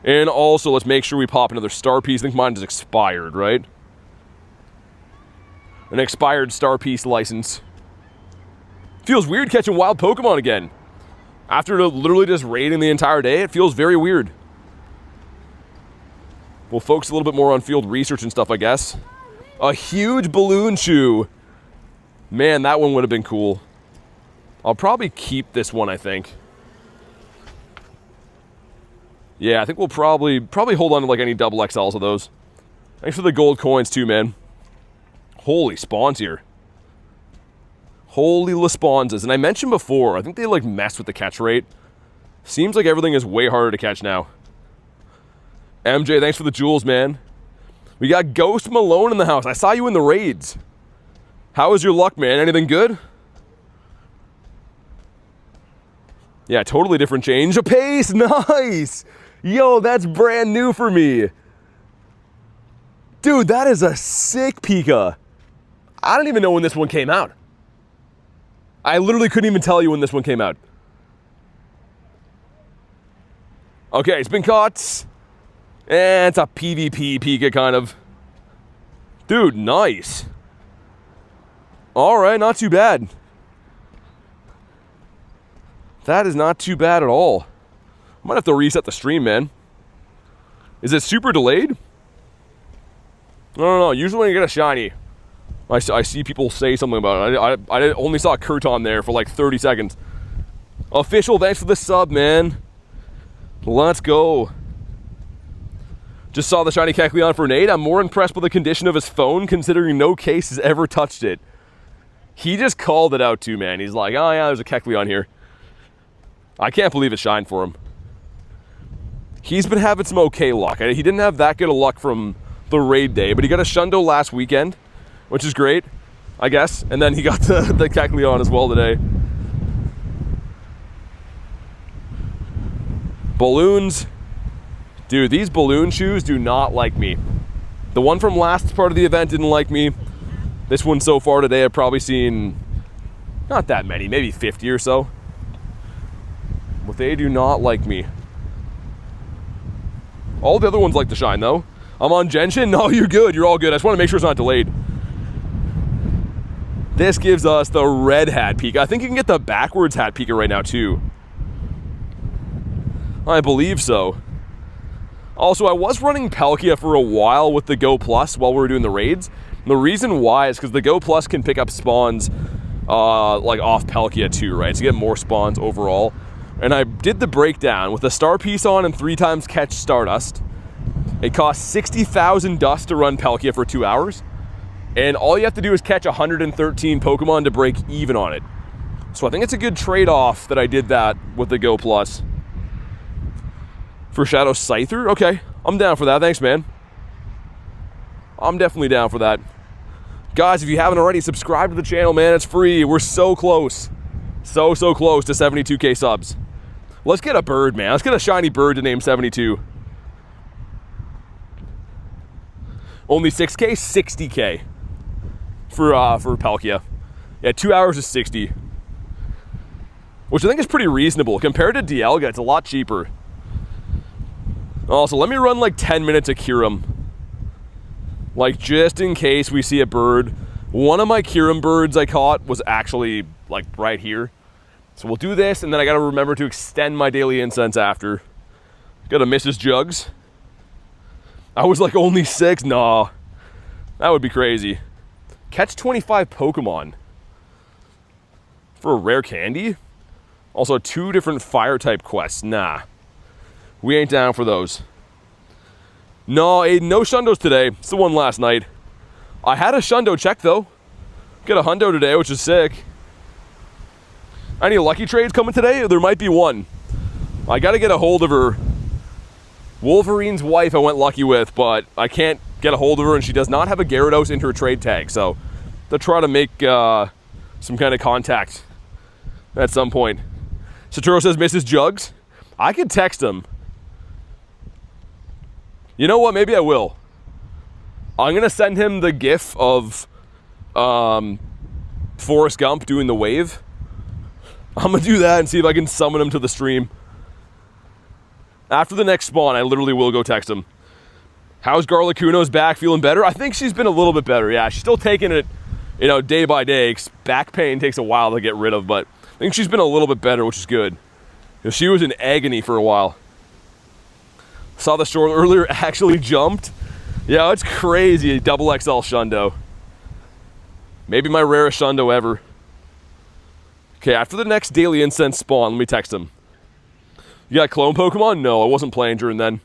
A: And also, let's make sure we pop another star piece. I think mine is expired, right? An expired star piece license. Feels weird catching wild Pokemon again. After literally just raiding the entire day, it feels very weird. We'll focus a little bit more on field research and stuff, I guess. A huge balloon shoe. Man, that one would have been cool. I'll probably keep this one, I think. Yeah, I think we'll probably hold on to like any double XLs of those. Thanks for the gold coins too, man. Holy spawns here. Holy Lesponzas. And I mentioned before, I think they like mess with the catch rate. Seems like everything is way harder to catch now. MJ, thanks for the jewels, man. We got Ghost Malone in the house. I saw you in the raids. How was your luck, man? Anything good? Yeah, totally different change of pace. Nice. Yo, that's brand new for me. Dude, that is a sick Pika. I don't even know when this one came out. I literally couldn't even tell you when this one came out. Okay, it's been caught. It's a PvP Pika, kind of. Dude, nice. All right, not too bad. That is not too bad at all. I might have to reset the stream, man. Is it super delayed? I don't know. Usually when you get a shiny, I see people say something about it. I only saw Kurt on there for like 30 seconds. Official, thanks for the sub, man. Let's go. Just saw the shiny Kecleon for Nate. I'm more impressed with the condition of his phone considering no case has ever touched it. He just called it out too, man. He's like, oh yeah, there's a Kecleon here. I can't believe it shined for him. He's been having some okay luck. He didn't have that good of luck from the raid day, but he got a Shundo last weekend, which is great, I guess. And then he got the Kecleon as well today. Balloons. Dude, these balloon shoes do not like me. The one from last part of the event didn't like me. This one so far today, I've probably seen not that many, maybe 50 or so. But they do not like me. All the other ones like to shine, though. I'm on Genshin? No, you're good. You're all good. I just want to make sure it's not delayed. This gives us the red hat Pika. I think you can get the backwards hat Pika right now, too. I believe so. Also, I was running Palkia for a while with the Go Plus while we were doing the raids. And the reason why is because the Go Plus can pick up spawns like off Palkia too, right? So you get more spawns overall. And I did the breakdown with a star piece on and 3 times catch Stardust. It costs 60,000 dust to run Palkia for 2 hours. And all you have to do is catch 113 Pokemon to break even on it. So I think it's a good trade-off that I did that with the Go Plus. For Shadow Scyther? Okay, I'm down for that. Thanks, man. I'm definitely down for that. Guys, if you haven't already, subscribe to the channel, man. It's free. We're so close. So close to 72k subs. Let's get a bird, man. Let's get a shiny bird to name 72. Only 6k? 60k. For Palkia. Yeah, 2 hours is 60. Which I think is pretty reasonable. Compared to Dialga, it's a lot cheaper. Also, let me run like 10 minutes of Kyurem. Like, just in case we see a bird. One of my Kyurem birds I caught was actually, like, right here. So we'll do this, and then I gotta remember to extend my daily incense after. Got a Mrs. Jugs. I was like only 6? Nah. That would be crazy. Catch 25 Pokemon for a rare candy? Also 2 different fire type quests. Nah. We ain't down for those. No, Aiden, no Shundos today. It's the one last night. I had a Shundo check though. Got a Hundo today, which is sick. Any lucky trades coming today? There might be one. I gotta get a hold of her. Wolverine's wife I went lucky with, but I can't get a hold of her, and she does not have a Gyarados in her trade tag, so they'll try to make some kind of contact at some point. Saturo says Mrs. Jugs. I could text him. You know what? Maybe I will. I'm gonna send him the GIF of Forrest Gump doing the wave. I'm gonna do that and see if I can summon him to the stream. After the next spawn, I literally will go text him. How's Garlicuno's back? Feeling better? I think she's been a little bit better. Yeah, she's still taking it, you know, day by day. Back pain takes a while to get rid of, but I think she's been a little bit better, which is good. Because she was in agony for a while. Saw the short earlier, actually jumped. Yeah, it's crazy. Double XL Shundo. Maybe my rarest Shundo ever. Okay, after the next daily incense spawn, let me text him. You got clone Pokemon? No, I wasn't playing during then.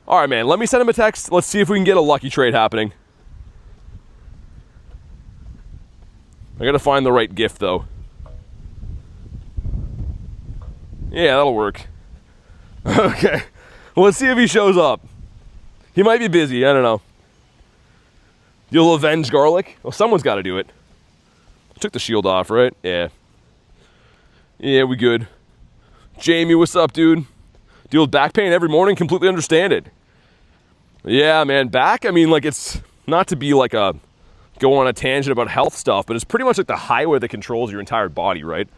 A: Alright, man, let me send him a text. Let's see if we can get a lucky trade happening. I gotta find the right gift, though. Yeah, that'll work. Okay. Well, let's see if he shows up. He might be busy, I don't know. You'll avenge Garlic? Well, someone's gotta do it. I took the shield off, right? Yeah. Yeah, we good. Jamie, what's up, dude? Deal with back pain every morning, completely understand it. Yeah, man, back, I mean, like, it's not to be like a, go on a tangent about health stuff, but it's pretty much like the highway that controls your entire body, right?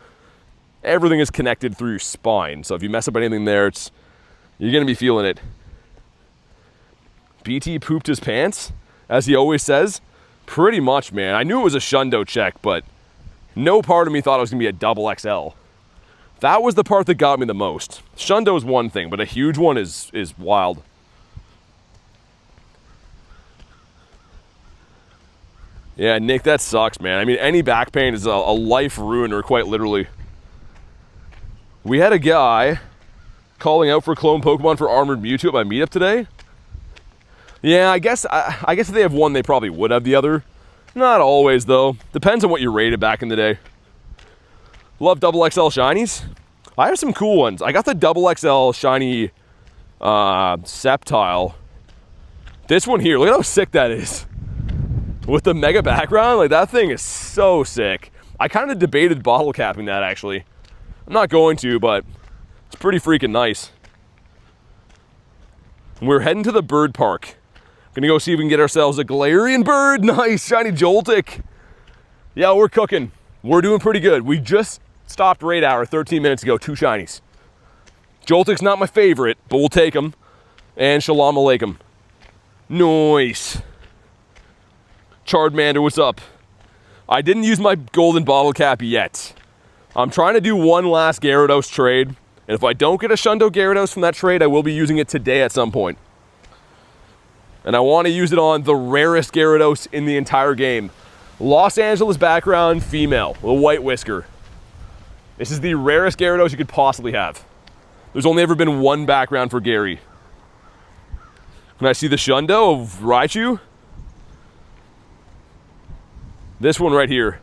A: Everything is connected through your spine, so if you mess up anything there, you're gonna be feeling it. BT pooped his pants, as he always says. Pretty much, man. I knew it was a Shundo check, but no part of me thought it was gonna be a double XL. That was the part that got me the most. Shundo is one thing, but a huge one is wild. Yeah, Nick, that sucks, man. I mean, any back pain is a life ruiner, quite literally. We had a guy calling out for clone Pokemon for Armored Mewtwo at my meetup today. Yeah, I guess if they have one, they probably would have the other. Not always, though. Depends on what you rated back in the day. Love double XL shinies. I have some cool ones. I got the double XL shiny Sceptile. This one here, look at how sick that is. With the mega background, like that thing is so sick. I kind of debated bottle capping that actually. I'm not going to, but it's pretty freaking nice. We're heading to the bird park. Gonna go see if we can get ourselves a Galarian bird. Nice, shiny Joltik. Yeah, we're cooking. We're doing pretty good. We just stopped raid hour 13 minutes ago, 2 shinies. Joltik's not my favorite, but we'll take him. And Shalom Aleikum. Nice. Chardmander, what's up? I didn't use my golden bottle cap yet. I'm trying to do one last Gyarados trade, and if I don't get a Shundo Gyarados from that trade, I will be using it today at some point. And I want to use it on the rarest Gyarados in the entire game. Los Angeles background, female, with a white whisker. This is the rarest Gyarados you could possibly have. There's only ever been one background for Gary. Can I see the Shundo of Raichu? This one right here.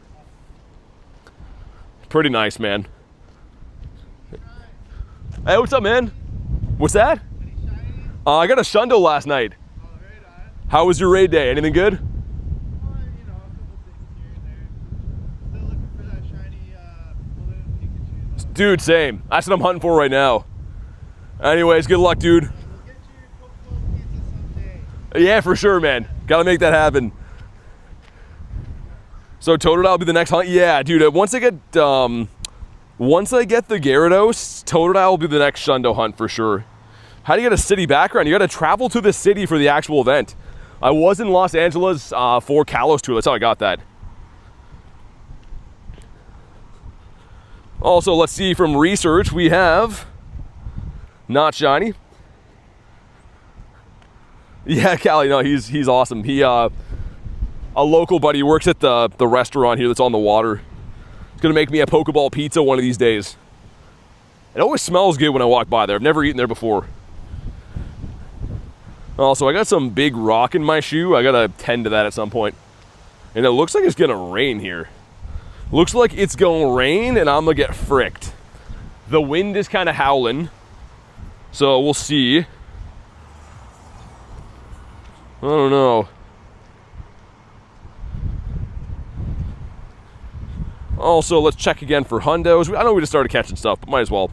A: Pretty nice, man. Hey, what's up, man? What's that? I got a Shundo last night. How was your raid day? Anything good? Dude, same. That's what I'm hunting for right now. Anyways, good luck, dude. Yeah, for sure, man. Gotta make that happen. So Totodile will be the next hunt? Yeah, dude, once I get the Gyarados, Totodile will be the next Shundo hunt for sure. How do you get a city background? You gotta travel to the city for the actual event. I was in Los Angeles for Kalos Tour, that's how I got that. Also, let's see, from research, we have not shiny. Yeah, Callie, no, he's awesome. He, a local buddy, works at the restaurant here that's on the water. He's gonna make me a Pokeball pizza one of these days. It always smells good when I walk by there. I've never eaten there before. Also, I got some big rock in my shoe. I gotta tend to that at some point. And it looks like it's gonna rain here. Looks like it's gonna rain and I'm gonna get fricked. The wind is kind of howling. So we'll see. I don't know. Also, let's check again for hundos. I know we just started catching stuff, but might as well.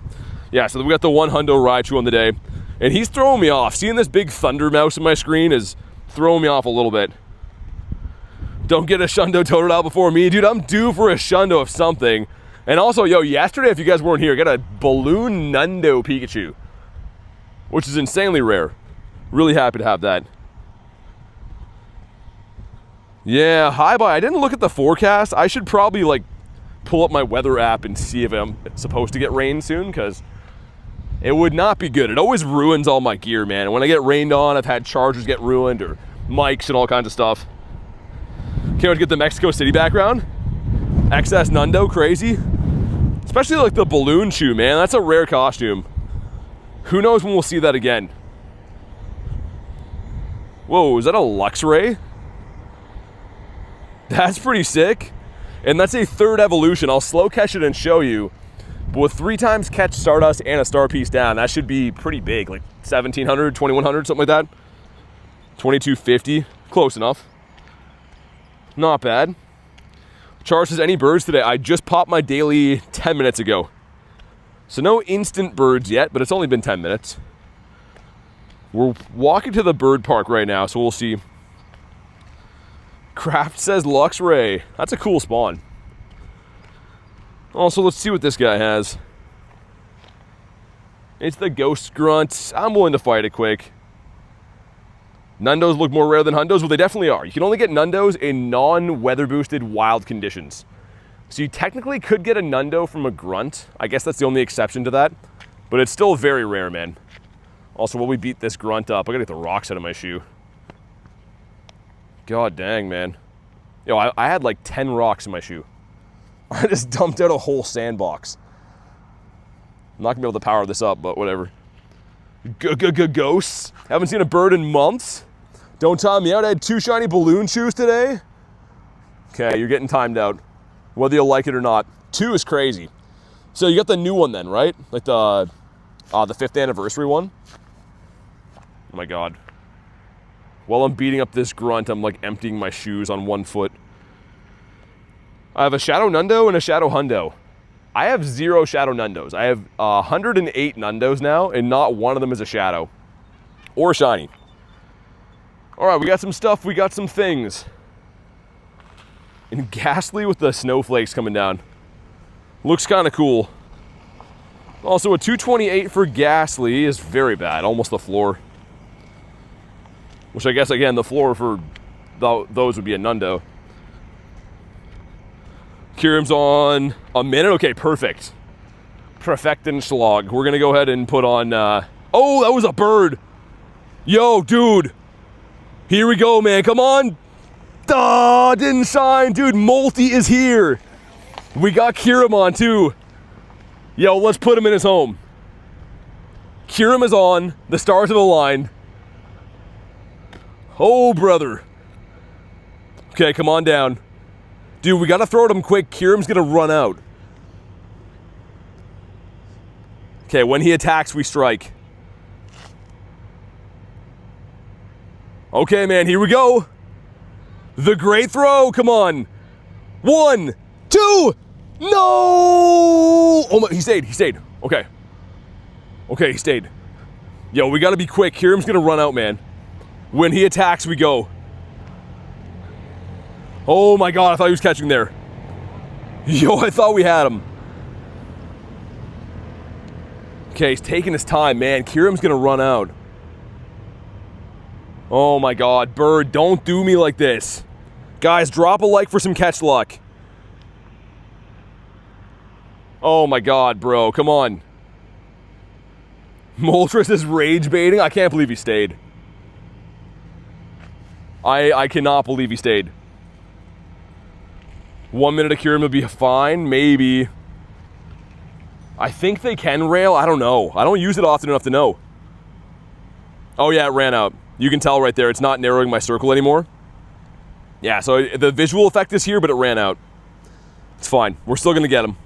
A: Yeah, so we got the one hundo Raichu on the day. And he's throwing me off. Seeing this big thunder mouse in my screen is throwing me off a little bit. Don't get a Shundo Totodile before me. Dude, I'm due for a Shundo of something. And also, yo, yesterday, if you guys weren't here, I got a Balloon Nundo Pikachu, which is insanely rare. Really happy to have that. Yeah, hi, bye. I didn't look at the forecast. I should probably, like, pull up my weather app and see if I'm supposed to get rain soon, because it would not be good. It always ruins all my gear, man. And when I get rained on, I've had chargers get ruined or mics and all kinds of stuff. Can't wait to get the Mexico City background. XS Nundo, crazy. Especially like the balloon shoe, man. That's a rare costume. Who knows when we'll see that again. Whoa, is that a Luxray? That's pretty sick. And that's a third evolution. I'll slow catch it and show you. But with 3 times catch Stardust and a star piece down, that should be pretty big. Like 1,700, 2,100, something like that. 2,250, close enough. Not bad. Charge says, any birds today? I just popped my daily 10 minutes ago. So no instant birds yet, but it's only been 10 minutes. We're walking to the bird park right now, so we'll see. Kraft says Luxray. That's a cool spawn. Also, let's see what this guy has. It's the Ghost Grunt. I'm willing to fight it quick. Nundos look more rare than hundos. Well, they definitely are. You can only get nundos in non-weather boosted wild conditions. So you technically could get a nundo from a grunt. I guess that's the only exception to that. But it's still very rare, man. Also, while we beat this grunt up, I gotta get the rocks out of my shoe. God dang, man. Yo, I had like 10 rocks in my shoe. I just dumped out a whole sandbox. I'm not gonna be able to power this up, but whatever. Ghosts. Haven't seen a bird in months. Don't time me out. I had 2 shiny balloon shoes today. Okay, you're getting timed out. Whether you like it or not. 2 is crazy. So you got the new one then, right? Like the 5th anniversary one. Oh my god. While I'm beating up this grunt, I'm like emptying my shoes on one foot. I have a Shadow Nundo and a Shadow Hundo. I have 0 Shadow Nundos. I have 108 Nundos now, and not one of them is a Shadow. Or shiny. Alright, we got some stuff, we got some things. And Ghastly with the snowflakes coming down. Looks kind of cool. Also, a 228 for Ghastly is very bad, almost the floor. Which I guess, again, the floor for those would be a Nundo. Kyurem's on a minute. Okay, perfect. Perfectenschlag. We're going to go ahead and put on... Oh, that was a bird. Yo, dude. Here we go, man. Come on. Duh, didn't shine. Dude, Molty is here. We got Kyurem on, too. Yo, let's put him in his home. Kyurem is on. The stars have aligned. Oh, brother. Okay, come on down. Dude, we gotta throw at him quick. Kyurem's gonna run out. Okay, when he attacks, we strike. Okay, man, here we go. The great throw, come on. 1, 2, no! Oh my, he stayed. Okay. Okay, he stayed. Yo, we gotta be quick. Kyurem's gonna run out, man. When he attacks, we go. Oh my god, I thought he was catching there. Yo, I thought we had him. Okay, he's taking his time, man. Kyurem's gonna run out. Oh my god, bird, don't do me like this. Guys, drop a like for some catch luck. Oh my god, bro. Come on. Moltres is rage baiting? I can't believe he stayed. I cannot believe he stayed. 1 minute of Kyurem would be fine, maybe. I think they can rail, I don't know. I don't use it often enough to know. Oh yeah, it ran out. You can tell right there, it's not narrowing my circle anymore. Yeah, so the visual effect is here, but it ran out. It's fine, we're still gonna get him.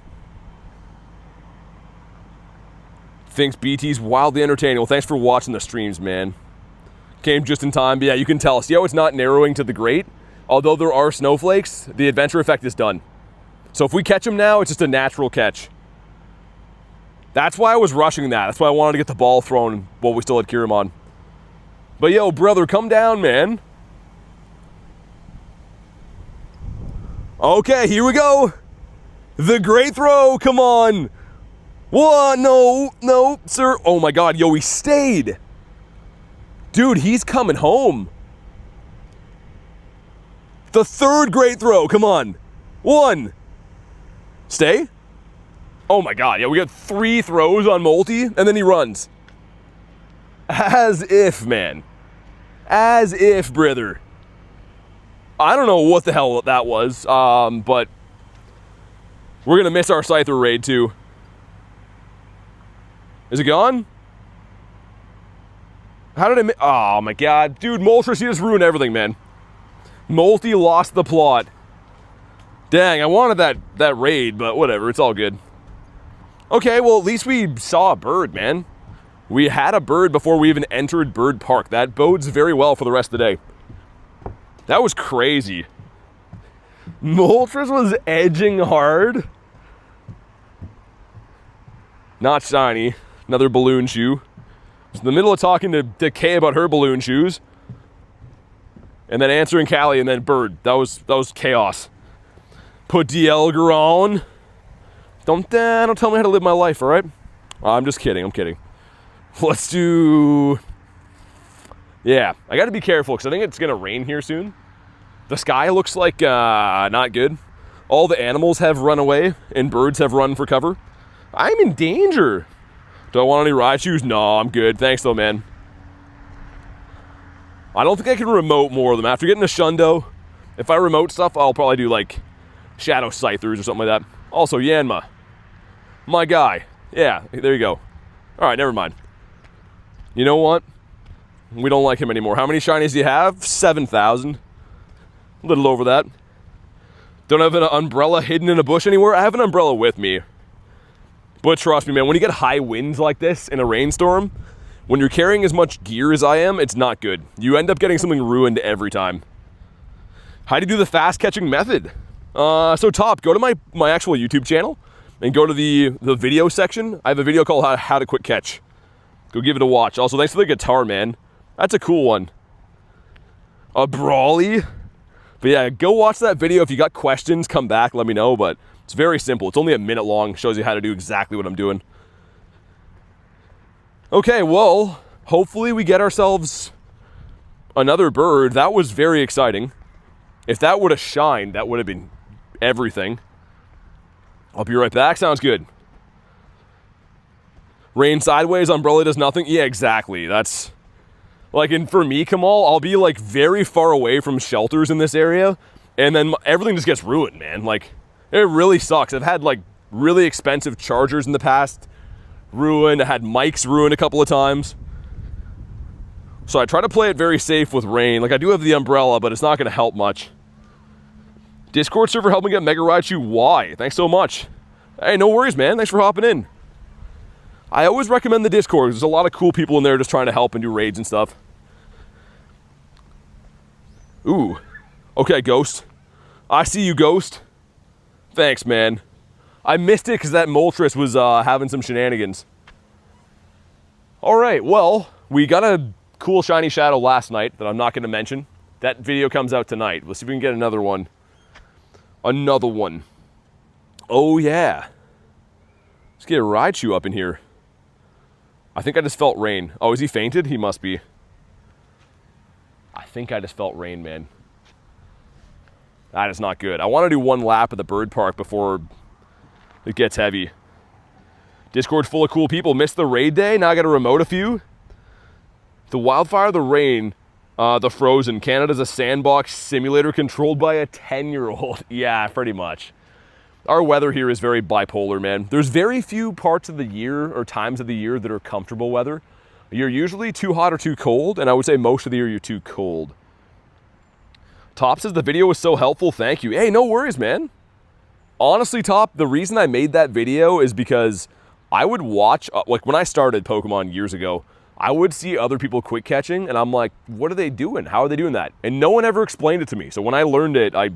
A: Thinks BT's wildly entertaining. Well, thanks for watching the streams, man. Came just in time, but yeah, you can tell. See how it's not narrowing to the great? Although there are snowflakes, the adventure effect is done. So if we catch him now, it's just a natural catch. That's why I was rushing that. That's why I wanted to get the ball thrown while we still had Kyurem on. But yo, brother, come down, man. Okay, here we go. The great throw, come on. What? No, sir. Oh my god, yo, he stayed. Dude, he's coming home. The third great throw, come on. 1. Stay? Oh my god, yeah, we got 3 throws on Molty, and then he runs. As if, man. As if, brother. I don't know what the hell that was, but we're gonna miss our Scyther raid too. Is it gone? How did oh my god. Dude, Moltres, you just ruined everything, man. Molty lost the plot. Dang, I wanted that raid, but whatever, it's all good. Okay, well, at least we saw a bird, man. We had a bird before we even entered Bird Park. That bodes very well for the rest of the day. That was crazy. Moltres was edging hard. Not shiny. Another balloon shoe. Just in the middle of talking to Kay about her balloon shoes. And then answering Callie and then bird. That was chaos. Put DL on. Don't tell me how to live my life, all right? I'm just kidding. I'm kidding. Let's do... Yeah, I got to be careful because I think it's going to rain here soon. The sky looks like not good. All the animals have run away and birds have run for cover. I'm in danger. Do I want any Raichus? No, I'm good. Thanks though, man. I don't think I can remote more of them. After getting a Shundo, if I remote stuff, I'll probably do like Shadow Scythers or something like that. Also, Yanma. My guy. Yeah, there you go. Alright, never mind. You know what? We don't like him anymore. How many shinies do you have? 7,000. A little over that. Don't have an umbrella hidden in a bush anywhere? I have an umbrella with me. But trust me, man, when you get high winds like this in a rainstorm, when you're carrying as much gear as I am, it's not good. You end up getting something ruined every time. How do you do the fast catching method? So Top, go to my actual YouTube channel and go to the video section. I have a video called How to Quick Catch. Go give it a watch. Also, thanks for the guitar, man. That's a cool one. A Brawly. But yeah, go watch that video. If you got questions, come back, let me know. But it's very simple. It's only a minute long. Shows you how to do exactly what I'm doing. Okay, well, hopefully we get ourselves another bird. That was very exciting. If that would have shined, that would have been everything. I'll be right back. Sounds good. Rain sideways, umbrella does nothing. Yeah, exactly. That's like, and for me, Kamal, I'll be like very far away from shelters in this area, and then everything just gets ruined, man. Like, it really sucks. I've had like really expensive chargers in the past ruined. I had mics ruined a couple of times. So I try to play it very safe with rain. Like, I do have the umbrella, but it's not going to help much. Discord server helping get Mega Raichu. Why? Thanks so much. Hey, no worries, man. Thanks for hopping in. I always recommend the Discord. There's a lot of cool people in there just trying to help and do raids and stuff. Ooh. Okay, Ghost. I see you, Ghost. Thanks, man. I missed it because that Moltres was having some shenanigans. Alright, well, we got a cool shiny shadow last night that I'm not going to mention. That video comes out tonight. Let's see if we can get another one. Another one. Oh, yeah. Let's get a Raichu up in here. I think I just felt rain. Oh, is he fainted? He must be. I think I just felt rain, man. That is not good. I want to do one lap at the bird park before it gets heavy. Discord's full of cool people. Missed the raid day. Now I got to remote a few. The wildfire, the rain, the frozen. Canada's a sandbox simulator controlled by a 10-year-old. Yeah, pretty much. Our weather here is very bipolar, man. There's very few parts of the year or times of the year that are comfortable weather. You're usually too hot or too cold, and I would say most of the year you're too cold. Top says the video was so helpful, thank you. Hey, no worries, man. Honestly, Top, the reason I made that video is because I would watch, like when I started Pokemon years ago, I would see other people quick catching, and I'm like, what are they doing? How are they doing that? And no one ever explained it to me. So when I learned it, I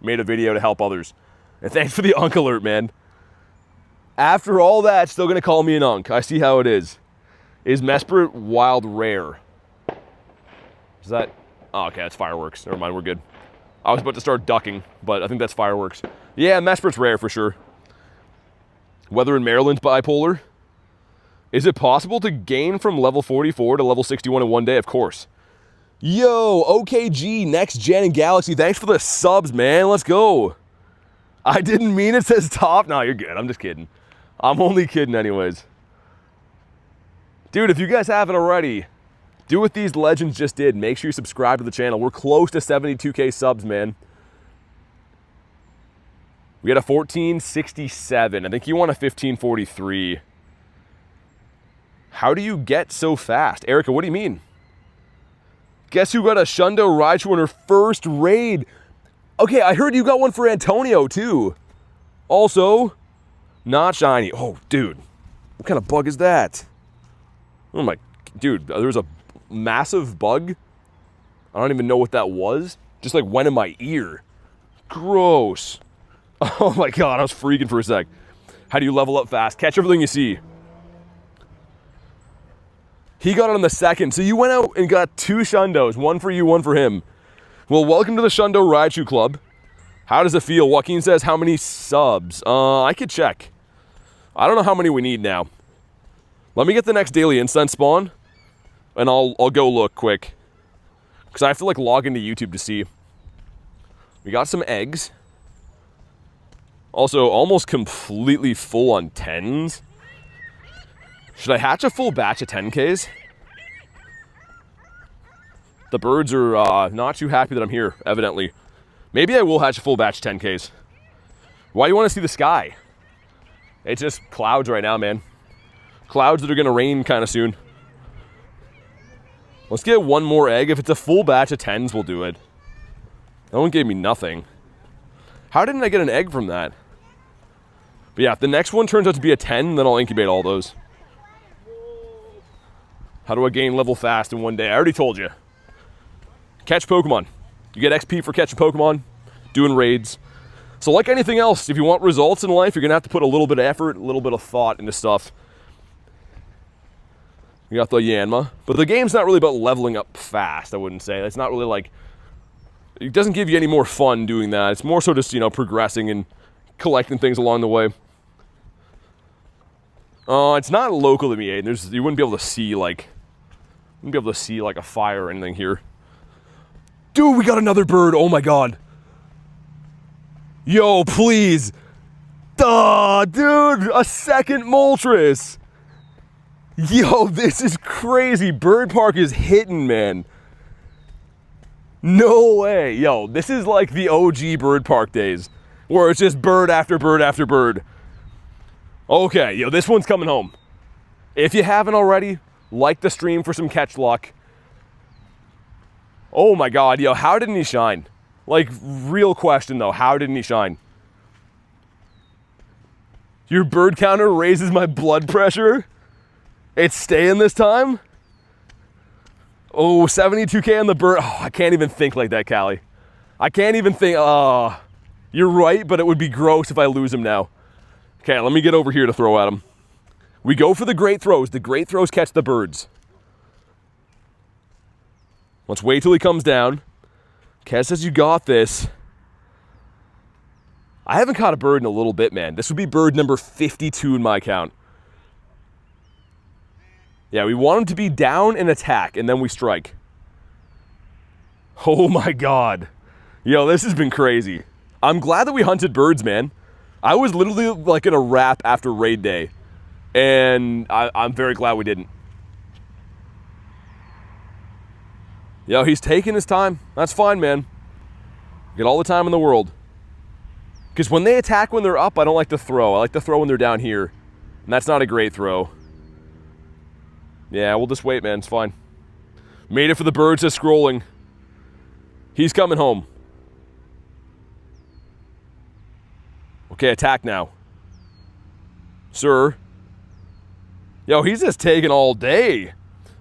A: made a video to help others. And thanks for the Unk alert, man. After all that, still gonna call me an Unk. I see how it is. Is Mesprit wild rare? Is that? Oh, okay, that's fireworks. Never mind, we're good. I was about to start ducking, but I think that's fireworks. Yeah, Mesprit's rare for sure. Weather in Maryland's bipolar. Is it possible to gain from level 44 to level 61 in one day? Of course. Yo, OKG, Next Gen and Galaxy, thanks for the subs, man. Let's go. I didn't mean it says Top. No, you're good. I'm just kidding. I'm only kidding anyways. Dude, if you guys haven't already, do what these legends just did. Make sure you subscribe to the channel. We're close to 72K subs, man. We got a 1467. I think you want a 1543. How do you get so fast? Erica, what do you mean? Guess who got a Shundo Raichu in her first raid? Okay, I heard you got one for Antonio, too. Also, not shiny. Oh, dude. What kind of bug is that? Oh, my... Dude, there was a massive bug. I don't even know what that was. Just, like, went in my ear. Gross. Oh, my God. I was freaking for a sec. How do you level up fast? Catch everything you see. He got it on the second. So you went out and got 2 Shundos. One for you, one for him. Well, welcome to the Shundo Raichu Club. How does it feel? Joaquin says, how many subs? I could check. I don't know how many we need now. Let me get the next daily incense spawn, and I'll go look quick. Because I have to, like, log into YouTube to see. We got some eggs. Also, almost completely full on 10s. Should I hatch a full batch of 10Ks? The birds are not too happy that I'm here, evidently. Maybe I will hatch a full batch of 10Ks. Why do you want to see the sky? It's just clouds right now, man. Clouds that are going to rain kind of soon. Let's get one more egg. If it's a full batch of 10s, we'll do it. That one gave me nothing. How didn't I get an egg from that? But yeah, if the next one turns out to be a 10, then I'll incubate all those. How do I gain level fast in one day? I already told you. Catch Pokemon. You get XP for catching Pokemon, doing raids. So like anything else, if you want results in life, you're going to have to put a little bit of effort, a little bit of thought into stuff. You got the Yanma. But the game's not really about leveling up fast, I wouldn't say. It's not really like... It doesn't give you any more fun doing that. It's more so just, you know, progressing and collecting things along the way. It's not local to me, Aiden. You wouldn't be able to see, like... You wouldn't be able to see, like, a fire or anything here. Dude, we got another bird. Oh, my God. Yo, please. Duh, dude. A second Moltres. Yo, this is crazy. Bird Park is hitting, man. No way. Yo, this is like the OG Bird Park days, where it's just bird after bird after bird. Okay, yo, this one's coming home. If you haven't already, like the stream for some catch luck. Oh my God, yo, how didn't he shine? Like, real question though, how didn't he shine? Your bird counter raises my blood pressure? It's staying this time? Oh, 72K on the bird. Oh, I can't even think like that, Callie. I can't even think. You're right, but it would be gross if I lose him now. Okay, let me get over here to throw at him. We go for the great throws. The great throws catch the birds. Let's wait till he comes down. Kez says you got this. I haven't caught a bird in a little bit, man. This would be bird number 52 in my count. Yeah, we want him to be down and attack, and then we strike. Oh my God. Yo, this has been crazy. I'm glad that we hunted birds, man. I was literally like in a wrap after raid day. And I'm very glad we didn't. Yo, he's taking his time. That's fine, man. Get all the time in the world. Because when they attack when they're up, I don't like to throw. I like to throw when they're down here. And that's not a great throw. Yeah, we'll just wait, man. It's fine. Made it for the birds that's scrolling. He's coming home. Okay, attack now. Sir. Yo, he's just taking all day.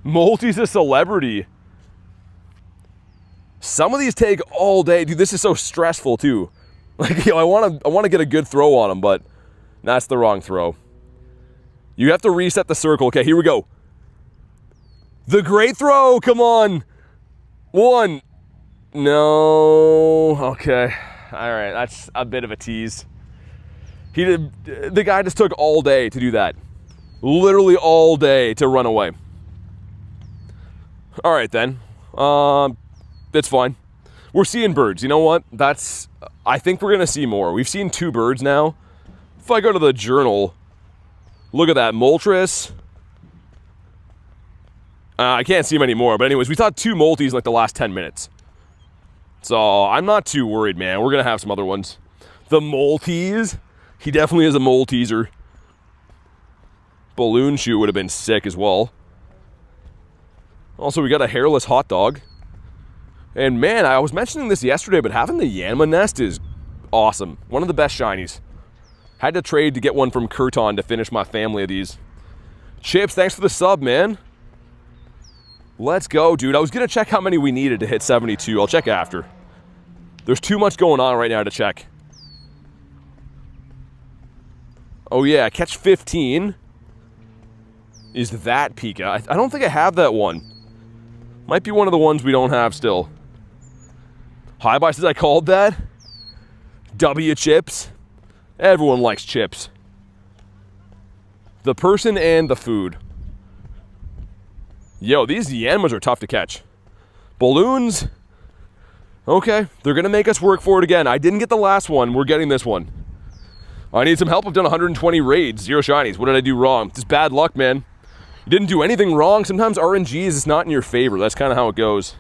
A: Molty's a celebrity. Some of these take all day. Dude, this is so stressful, too. Like, yo, I want to get a good throw on him, but that's the wrong throw. You have to reset the circle. Okay, here we go. The great throw. Come on. 1. No. Okay. All right, that's a bit of a tease. The guy just took all day to do that. Literally all day to run away. All right, then. That's fine. We're seeing birds. You know what? I think we're going to see more. We've seen 2 birds now. If I go to the journal, look at that. Moltres. I can't see many more. But anyways, we saw 2 Molties in like the last 10 minutes. So I'm not too worried, man. We're going to have some other ones. The Molties. He definitely is a Molteaser. Balloon Shoot would have been sick as well. Also, we got a hairless hot dog. And man, I was mentioning this yesterday, but having the Yanma nest is awesome. One of the best shinies. Had to trade to get one from Kurton to finish my family of these. Chips, thanks for the sub, man. Let's go, dude. I was going to check how many we needed to hit 72. I'll check after. There's too much going on right now to check. Oh yeah, catch 15. Is that Pika? I don't think I have that one. Might be one of the ones we don't have still. Hi Bye says I called that. W chips. Everyone likes chips. The person and the food. Yo, these Yanmas are tough to catch. Balloons. Okay, they're going to make us work for it again. I didn't get the last one. We're getting this one. I need some help. I've done 120 raids. 0 shinies. What did I do wrong? Just bad luck, man. You didn't do anything wrong. Sometimes RNG is just not in your favor. That's kind of how it goes.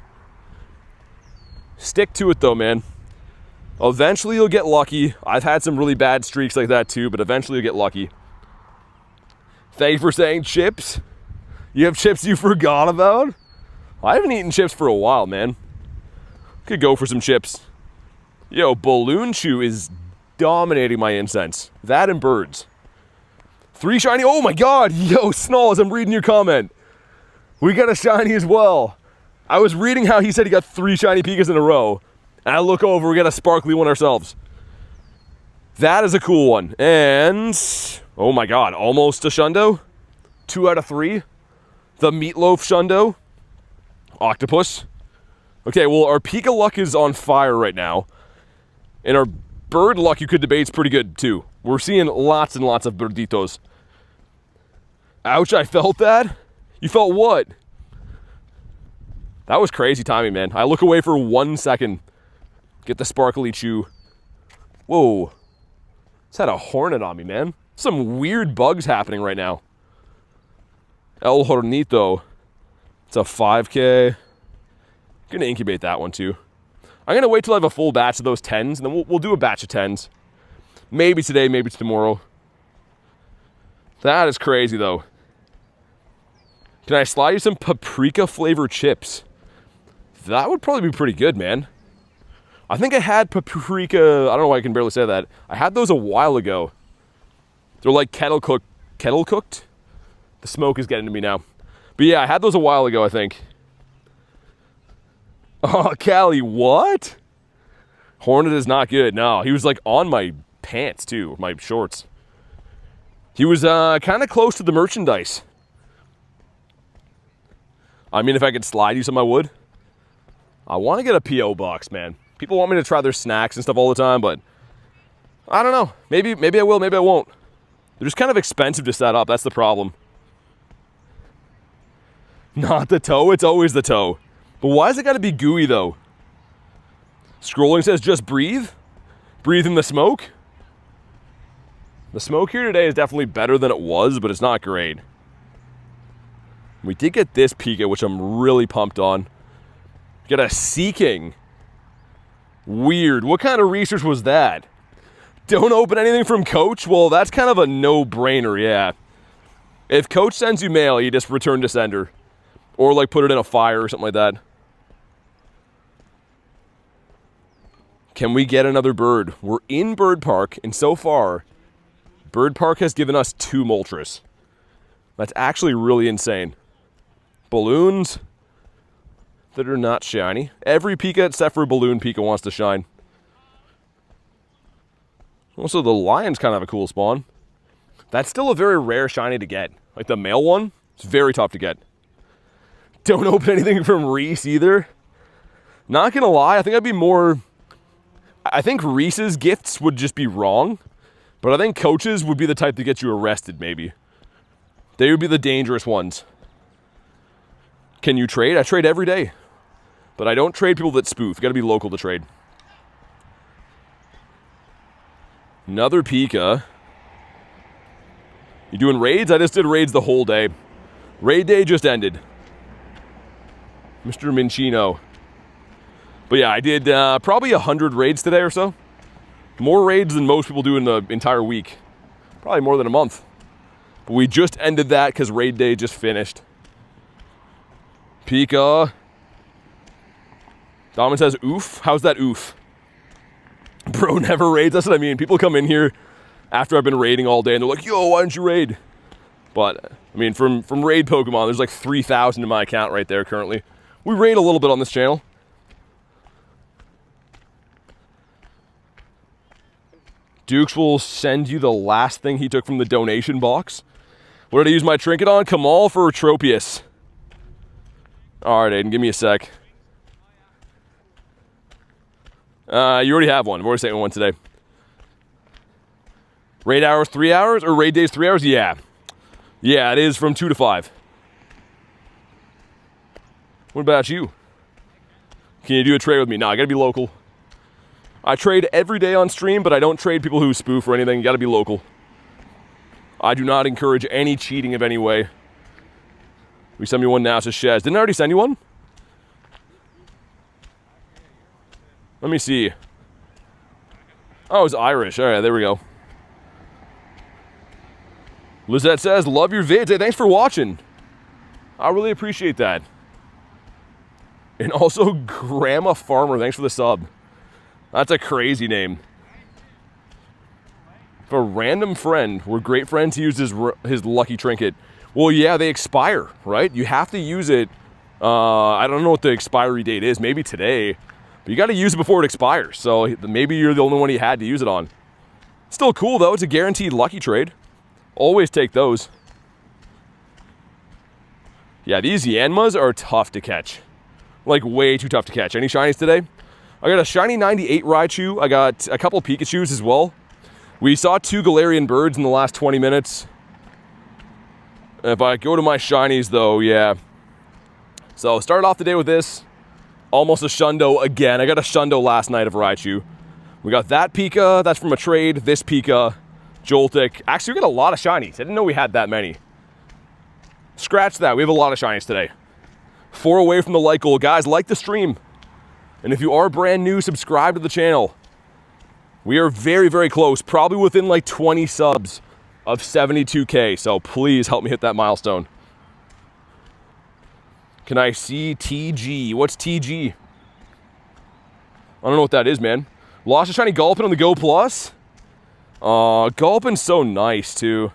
A: Stick to it, though, man. Eventually, you'll get lucky. I've had some really bad streaks like that, too, but eventually you'll get lucky. Thank you for saying chips. You have chips you forgot about? I haven't eaten chips for a while, man. Could go for some chips. Yo, Balloon Chew is dominating my incense. That and birds. 3 shiny. Oh my god. Yo, Snalls, I'm reading your comment. We got a shiny as well. I was reading how he said he got 3 shiny Pikas in a row. And I look over, we got a sparkly one ourselves. That is a cool one. And, oh my god, almost a Shundo. 2 out of 3. The Meatloaf Shundo. Octopus. Okay, well, our Pika luck is on fire right now. And our bird luck, you could debate, is pretty good, too. We're seeing lots and lots of birditos. Ouch, I felt that. You felt what? That was crazy timing, man. I look away for 1 second. Get the sparkly chew. Whoa. It's had a hornet on me, man. Some weird bugs happening right now. El Hornito. It's a 5K. Gonna incubate that one, too. I'm gonna wait till I have a full batch of those 10s, and then we'll do a batch of 10s. Maybe today, maybe tomorrow. That is crazy, though. Can I slide you some paprika flavored chips? That would probably be pretty good, man. I think I had paprika, I don't know why I can barely say that. I had those a while ago. They're like kettle cooked. Kettle cooked? The smoke is getting to me now. But yeah, I had those a while ago, I think. Oh, Callie, what? Hornet is not good. No, he was like on my pants too, my shorts. He was kind of close to the merchandise. I mean, if I could slide you some, I would. I want to get a P.O. box, man. People want me to try their snacks and stuff all the time, but I don't know. Maybe I will, maybe I won't. They're just kind of expensive to set up. That's the problem. Not the toe. It's always the toe. But why has it got to be gooey, though? Scrolling says just breathe. Breathe in the smoke. The smoke here today is definitely better than it was, but it's not great. We did get this Pika, which I'm really pumped on. Get a Seeking. Weird. What kind of research was that? Don't open anything from Coach? Well, that's kind of a no-brainer, yeah. If Coach sends you mail, you just return to sender. Or, like, put it in a fire or something like that. Can we get another bird? We're in Bird Park, and so far, Bird Park has given us 2 Moltres. That's actually really insane. Balloons that are not shiny. Every Pika except for Balloon Pika wants to shine. Also, the lion's kind of a cool spawn. That's still a very rare shiny to get. Like the male one, it's very tough to get. Don't open anything from Reese either. Not gonna lie, I think I'd be more... I think Reese's gifts would just be wrong. But I think Coach's would be the type to get you arrested, maybe. They would be the dangerous ones. Can you trade? I trade every day. But I don't trade people that spoof. You gotta be local to trade. Another Pika. You doing raids? I just did raids the whole day. Raid day just ended. Mr. Minchino. But yeah, I did probably 100 raids today or so. More raids than most people do in the entire week. Probably more than a month. But we just ended that because raid day just finished. Pika. Domin says oof. How's that oof? Bro never raids. That's what I mean. People come in here after I've been raiding all day and they're like, yo, why didn't you raid? But, I mean, from raid Pokemon, there's like 3,000 in my account right there currently. We raid a little bit on this channel. Dukes will send you the last thing he took from the donation box. What did I use my trinket on? Kamal for Tropius. All right, Aiden, give me a sec. You already have one. I've already sent one today. Raid hours, 3 hours? Or raid days, 3 hours? Yeah. Yeah, it is from 2 to 5. What about you? Can you do a trade with me? No, I gotta be local. I trade every day on stream, but I don't trade people who spoof or anything. You gotta be local. I do not encourage any cheating of any way. We send me one now, it says Shez. Didn't I already send you one? Let me see. Oh, it's Irish. All right, there we go. Lizette says, love your vids. Hey, thanks for watching. I really appreciate that. And also, Grandma Farmer, thanks for the sub. That's a crazy name. For a random friend, we're great friends, he used his lucky trinket. Well, yeah, they expire, right? You have to use it. I don't know what the expiry date is. Maybe today. But you got to use it before it expires. So maybe you're the only one he had to use it on. Still cool, though. It's a guaranteed lucky trade. Always take those. Yeah, these Yanmas are tough to catch. Like, way too tough to catch. Any shinies today? I got a shiny 98 Raichu. I got a couple Pikachus as well. We saw 2 Galarian birds in the last 20 minutes. If I go to my shinies, though, yeah. So, started off the day with this. Almost a Shundo again. I got a Shundo last night of Raichu. We got that Pika. That's from a trade. This Pika. Joltik. Actually, we got a lot of shinies. I didn't know we had that many. Scratch that. We have a lot of shinies today. 4 away from the like goal. Guys, like the stream. And if you are brand new, subscribe to the channel. We are very, very close. Probably within like 20 subs of 72K. So please help me hit that milestone. Can I see TG? What's TG? I don't know what that is, man. Lost a shiny Gulpin on the Go Plus. Gulpin's so nice, too.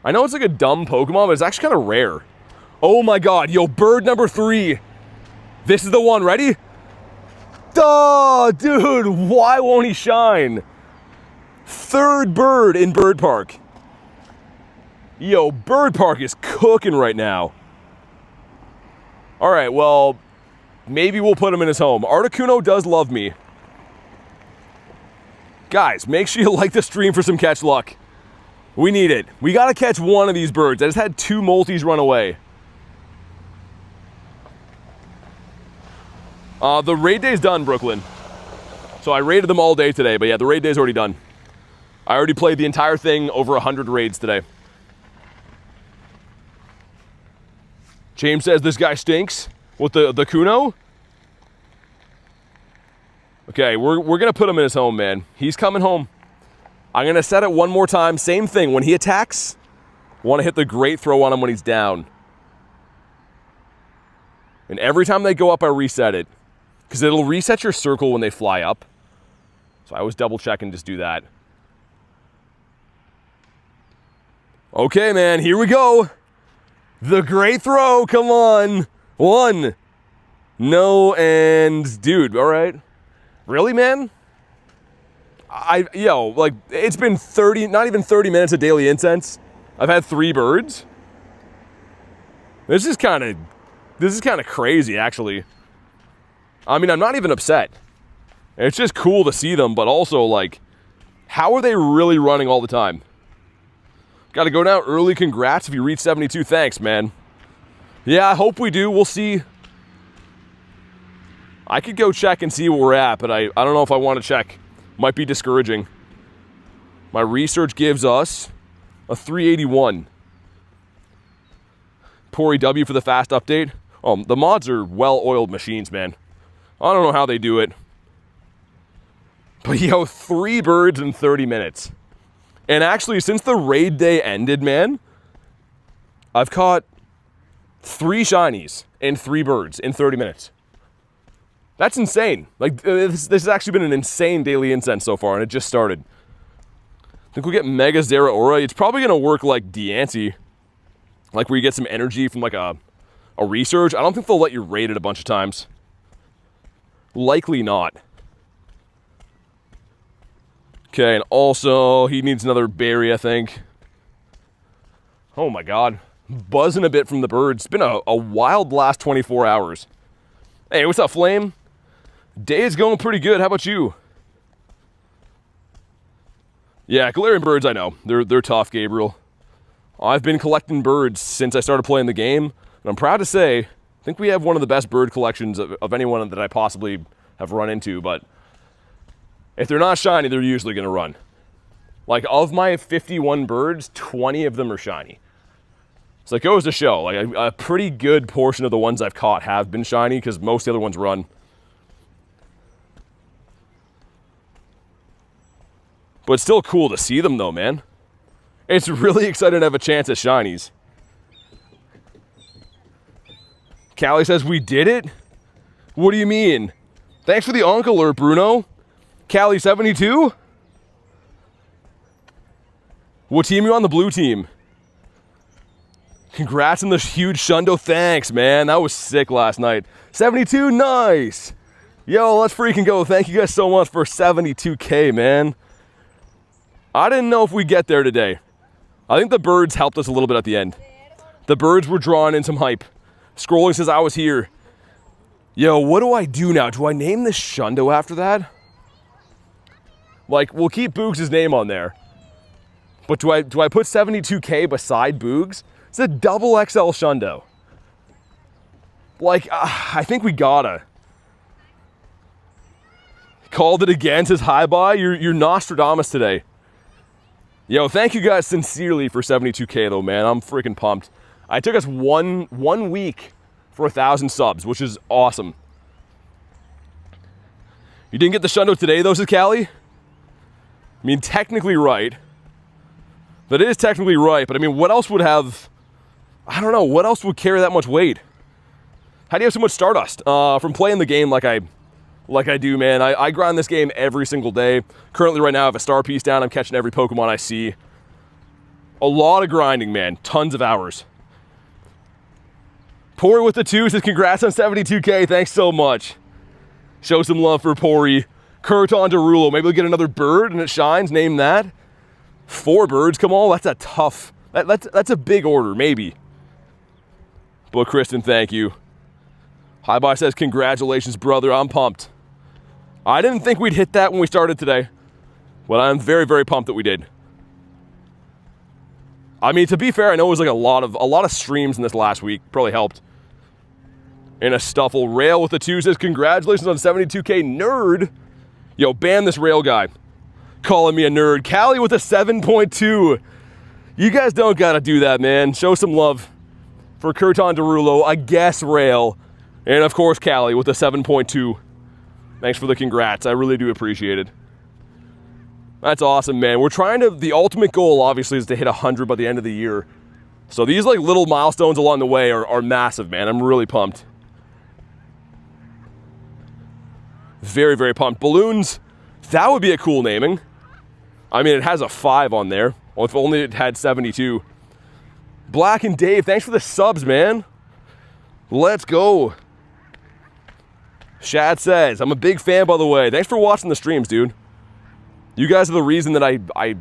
A: I know it's like a dumb Pokemon, but it's actually kind of rare. Oh my god, yo, bird number 3. This is the one, ready? Duh, dude, why won't he shine? 3rd bird in Bird Park. Yo, Bird Park is cooking right now. All right, well, maybe we'll put him in his home. Articuno does love me. Guys, make sure you like the stream for some catch luck. We need it. We got to catch one of these birds. I just had 2 multis run away. The raid day's done, Brooklyn. So I raided them all day today, but yeah, the raid day's already done. I already played the entire thing over 100 raids today. James says this guy stinks with the Kuno. Okay, we're going to put him in his home, man. He's coming home. I'm going to set it one more time. Same thing. When he attacks, want to hit the great throw on him when he's down. And every time they go up, I reset it. Because it'll reset your circle when they fly up. So I always double check and just do that. Okay, man, here we go. The great throw, come on. 1. No, and dude, all right. Really, man? Like, it's been 30, not even 30 minutes of daily incense. I've had 3 birds. This is kind of crazy, actually. I mean, I'm not even upset. It's just cool to see them, but also, like, how are they really running all the time? Got to go down early. Congrats if you reach 72. Thanks, man. Yeah, I hope we do. We'll see. I could go check and see where we're at, but I don't know if I want to check. Might be discouraging. My research gives us a 381. Pori W for the fast update. Oh, the mods are well-oiled machines, man. I don't know how they do it. But, 3 birds in 30 minutes. And actually, since the raid day ended, man, I've caught 3 shinies and 3 birds in 30 minutes. That's insane. Like, this has actually been an insane daily incense so far, and it just started. I think we'll get Mega Zeraora. It's probably going to work like Diancie, like where you get some energy from like a research. I don't think they'll let you raid it a bunch of times. Likely not. Okay, and also, he needs another berry, I think. Oh my god. Buzzing a bit from the birds. It's been a wild last 24 hours. Hey, what's up, Flame? Day is going pretty good. How about you? Yeah, Galarian birds, I know. They're tough, Gabriel. I've been collecting birds since I started playing the game. And I'm proud to say, I think we have one of the best bird collections of anyone that I possibly have run into, but if they're not shiny, they're usually going to run. Like, of my 51 birds, 20 of them are shiny. So it goes to show, like, a pretty good portion of the ones I've caught have been shiny, because most of the other ones run. But it's still cool to see them, though, man. It's really exciting to have a chance at shinies. Callie says, we did it? What do you mean? Thanks for the Onk alert, Bruno. Callie 72? What team are you on? The blue team. Congrats on the huge Shundo. Thanks, man. That was sick last night. 72, nice. Yo, let's freaking go. Thank you guys so much for 72K, man. I didn't know if we'd get there today. I think the birds helped us a little bit at the end. The birds were drawing in some hype. Scrolling says I was here. Yo, what do I do now? Do I name this Shundo after that? Like, we'll keep Boogs' name on there. But do I put 72K beside Boogs? It's a double XL Shundo. Like, I think we gotta. Called it again, says hi bye. You're Nostradamus today. Yo, thank you guys sincerely for 72K though, man. I'm freaking pumped. It took us one week for 1,000 subs, which is awesome. You didn't get the Shundo today though, says Callie? I mean, technically right. That is technically right, but I mean, what else would have... I don't know, what else would carry that much weight? How do you have so much Stardust? From playing the game like I do, man. I grind this game every single day. Currently right now I have a star piece down. I'm catching every Pokemon I see. A lot of grinding, man. Tons of hours. Pori with the 2 says congrats on 72K. Thanks so much. Show some love for Pori. Curton Derulo. Maybe we'll get another bird and it shines. Name that. 4 birds. Come on. That's a tough... That's a big order. Maybe. But Kristen, thank you. Hi Bye says congratulations, brother. I'm pumped. I didn't think we'd hit that when we started today. But I'm very, very pumped that we did. I mean, to be fair, I know it was like a lot of streams in this last week. Probably helped. And a Stuffle. Rail with the 2 says congratulations on 72K, nerd. Yo, ban this Rail guy. calling me a nerd. Callie with a 7.2. You guys don't gotta do that, man. Show some love for Kurton Derulo, I guess Rail, and of course Callie with a 7.2. Thanks for the congrats. I really do appreciate it. That's awesome, man. We're trying to, the ultimate goal obviously is to hit 100 by the end of the year. So these like little milestones along the way are massive, man. I'm really pumped. Very, very pumped. Balloons, that would be a cool naming. I mean, it has a 5 on there. Well, if only it had 72. Black and Dave, thanks for the subs, man. Let's go. Shad says, I'm a big fan, by the way. Thanks for watching the streams, dude. You guys are the reason that I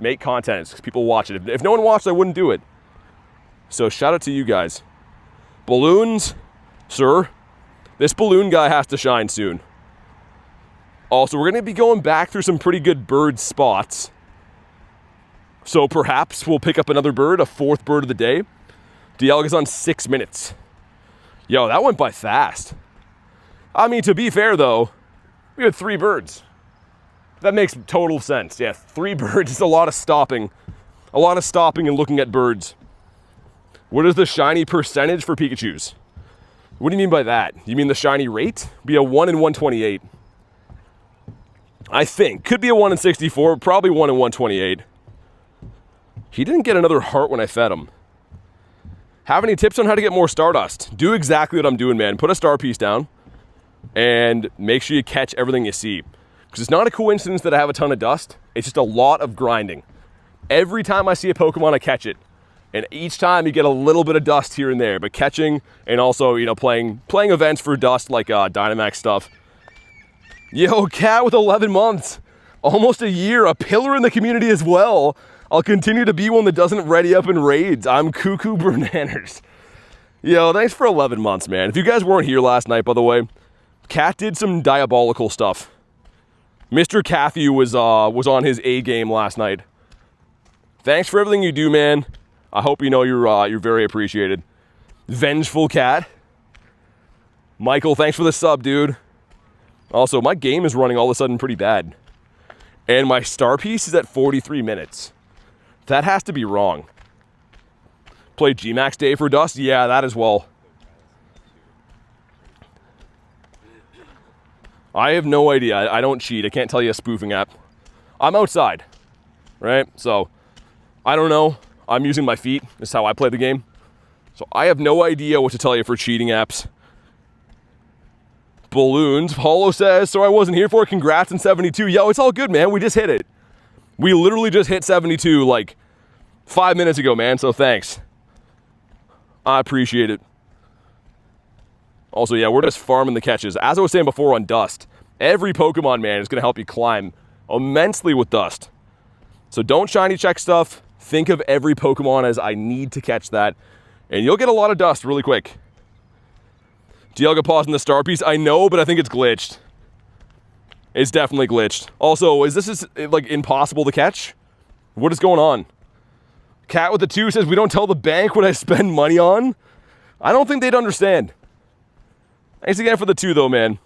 A: make content, because people watch it. If no one watched, I wouldn't do it. So shout out to you guys. Balloons, sir. This balloon guy has to shine soon. Also, we're going to be going back through some pretty good bird spots. So perhaps we'll pick up another bird, a 4th bird of the day. Dialga's on 6 minutes. Yo, that went by fast. I mean, to be fair though, we had 3 birds. That makes total sense. Yeah, 3 birds is a lot of stopping. A lot of stopping and looking at birds. What is the shiny percentage for Pikachus? What do you mean by that? You mean the shiny rate? Be a 1 in 128. I think. Could be a 1 in 64, probably 1 in 128. He didn't get another heart when I fed him. Have any tips on how to get more Stardust? Do exactly what I'm doing, man. Put a star piece down and make sure you catch everything you see. Because it's not a coincidence that I have a ton of dust. It's just a lot of grinding. Every time I see a Pokemon, I catch it. And each time you get a little bit of dust here and there. But catching and also, you know, playing events for dust like Dynamax stuff. Yo, Cat with 11 months. Almost a year. A pillar in the community as well. I'll continue to be one that doesn't ready up in raids. I'm cuckoo bananas. Yo, thanks for 11 months, man. If you guys weren't here last night, by the way, Cat did some diabolical stuff. Mr. Cathy was on his A game last night. Thanks for everything you do, man. I hope you know you're very appreciated. Vengeful Cat. Michael, thanks for the sub, dude. Also, my game is running all of a sudden pretty bad. And my star piece is at 43 minutes. That has to be wrong. Played Gmax Day for Dust? Yeah, that as well. I have no idea. I don't cheat. I can't tell you a spoofing app. I'm outside, right? So, I don't know. I'm using my feet. That's how I play the game. So, I have no idea what to tell you for cheating apps. Balloons. Hollow says, so I wasn't here for it. Congrats on 72. Yo, it's all good, man. We just hit it. We literally just hit 72 like 5 minutes ago, man. So thanks. I appreciate it. Also, yeah, we're just farming the catches. As I was saying before on Dust, every Pokemon, man, is going to help you climb immensely with Dust. So don't shiny check stuff. Think of every Pokemon as I need to catch that. And you'll get a lot of Dust really quick. Dialga pausing the star piece. I know, but I think it's glitched. It's definitely glitched. Also, is this like impossible to catch? What is going on? Cat with the 2 says, we don't tell the bank what I spend money on. I don't think they'd understand. Thanks again for the 2 though, man.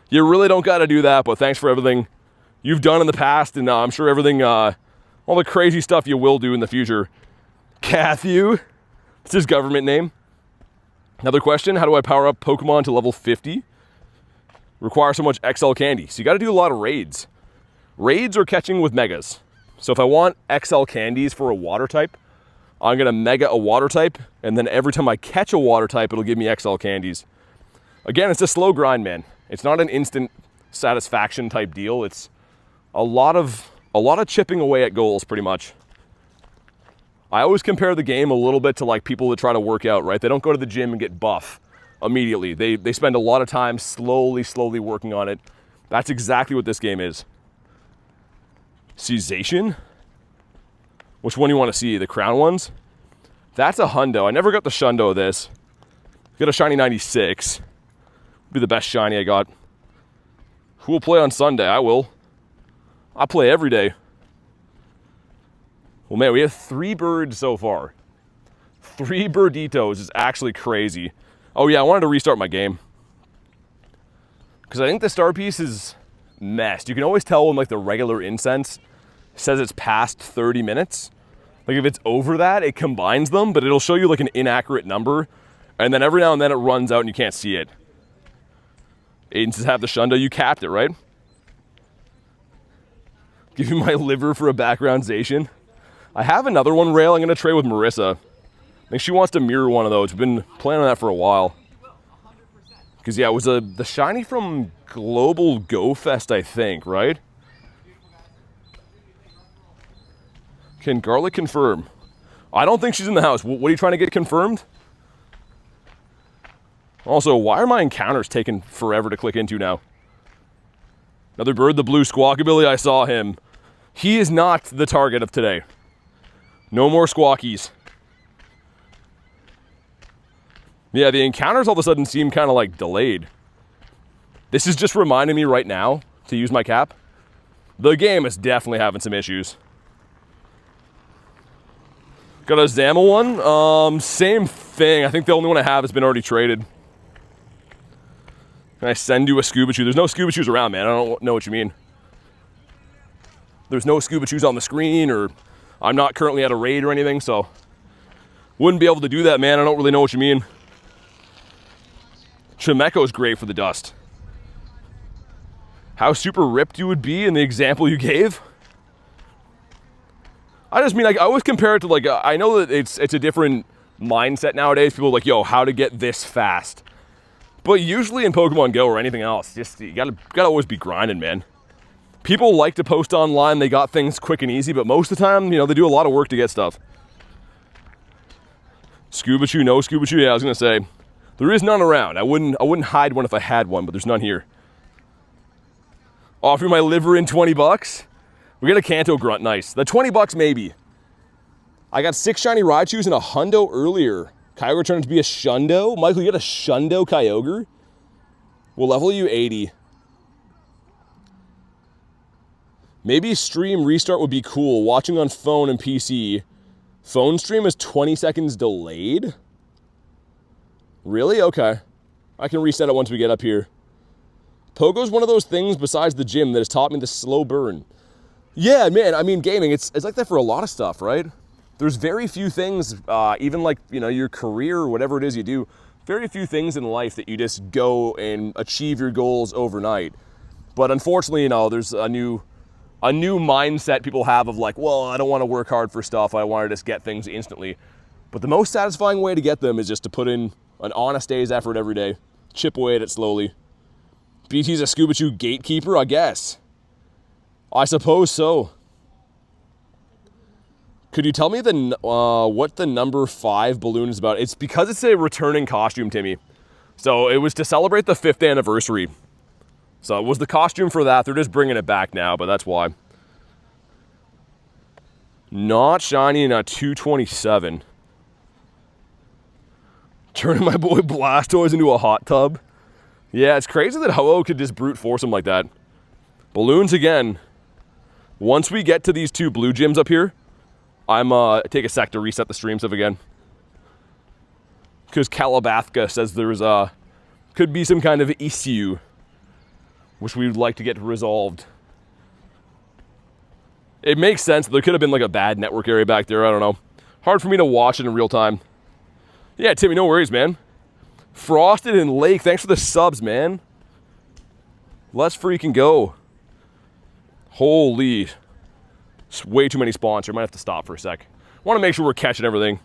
A: You really don't got to do that, but thanks for everything you've done in the past, and I'm sure everything, all the crazy stuff you will do in the future. Cathy, it's his government name. Another question, how do I power up Pokemon to level 50? Require so much XL candy. So you got to do a lot of raids. Raids are catching with megas. So if I want XL candies for a water type, I'm going to mega a water type, and then every time I catch a water type, it'll give me XL candies. Again, it's a slow grind, man. It's not an instant satisfaction type deal. It's a lot of chipping away at goals, pretty much. I always compare the game a little bit to like people that try to work out, right? They don't go to the gym and get buff immediately. They spend a lot of time slowly working on it. That's exactly what this game is. Cessation? Which one do you want to see? The crown ones? That's a Hundo. I never got the Shundo of this. Got a shiny 96. Be the best shiny I got. Who will play on Sunday? I will. I play every day. Well, man, we have 3 birds so far. 3 birditos is actually crazy. Oh, yeah, I wanted to restart my game. Because I think the star piece is messed. You can always tell when like the regular incense says it's past 30 minutes. Like if it's over that, it combines them, but it'll show you like an inaccurate number. And then every now and then it runs out and you can't see it. Aiden says have the Shundo. You capped it, right? Give you my liver for a backgroundization. I have another one, Rail. I'm going to trade with Marissa. I think she wants to mirror one of those. We've been planning on that for a while. Because, yeah, it was the shiny from Global Go Fest, I think, right? Can Garlic confirm? I don't think she's in the house. What are you trying to get confirmed? Also, why are my encounters taking forever to click into now? Another bird, the blue Squawkabilly. I saw him. He is not the target of today. No more squawkies. Yeah, the encounters all of a sudden seem kind of like delayed. This is just reminding me right now to use my cap. The game is definitely having some issues. Got a Zama one. Same thing. I think the only one I have has been already traded. Can I send you a Scuba Chew? There's no Scuba Chews around, man. I don't know what you mean. There's no Scuba Chews on the screen, or I'm not currently at a raid or anything, so wouldn't be able to do that, man. I don't really know what you mean. Chimeco's great for the dust. How super ripped you would be in the example you gave? I just mean, like, I always compare it to, like, I know that it's a different mindset nowadays. People are like, yo, how to get this fast. But usually in Pokemon Go or anything else, just you gotta always be grinding, man. People like to post online, they got things quick and easy, but most of the time, you know, they do a lot of work to get stuff. Scuba Chew, no Scuba Chew. Yeah, I was gonna say, there is none around. I wouldn't hide one if I had one, but there's none here. Offer my liver in 20 bucks. We got a Kanto grunt, nice. The 20 bucks maybe. I got 6 shiny Raichus and a Hundo earlier. Kyogre turned to be a Shundo. Michael, you got a Shundo Kyogre? We'll level you 80. Maybe stream restart would be cool. Watching on phone and PC. Phone stream is 20 seconds delayed? Really? Okay. I can reset it once we get up here. Pogo's one of those things besides the gym that has taught me the slow burn. Yeah, man, I mean, gaming, it's like that for a lot of stuff, right? There's very few things, even like, you know, your career or whatever it is you do, very few things in life that you just go and achieve your goals overnight. But unfortunately, you know, there's a new mindset people have of like, well, I don't want to work hard for stuff. I want to just get things instantly. But the most satisfying way to get them is just to put in an honest day's effort every day. Chip away at it slowly. BT's a Scuba Chew gatekeeper, I guess. I suppose so. Could you tell me what the number 5 balloon is about? It's because it's a returning costume, Timmy. So it was to celebrate the 5th anniversary. So it was the costume for that. They're just bringing it back now, but that's why. Not shiny in a 227. Turning my boy Blastoise into a hot tub. Yeah, it's crazy that Ho-Oh could just brute force him like that. Balloons again. Once we get to these 2 blue gyms up here, I'm take a sec to reset the stream stuff again. Because Calabathka says there's could be some kind of issue which we would like to get resolved. It makes sense. There could have been like a bad network area back there. I don't know. Hard for me to watch it in real time. Yeah, Timmy, no worries, man. Frosted and Lake, thanks for the subs, man. Let's freaking go. Holy. It's way too many spawns here. Might have to stop for a sec. Want to make sure we're catching everything.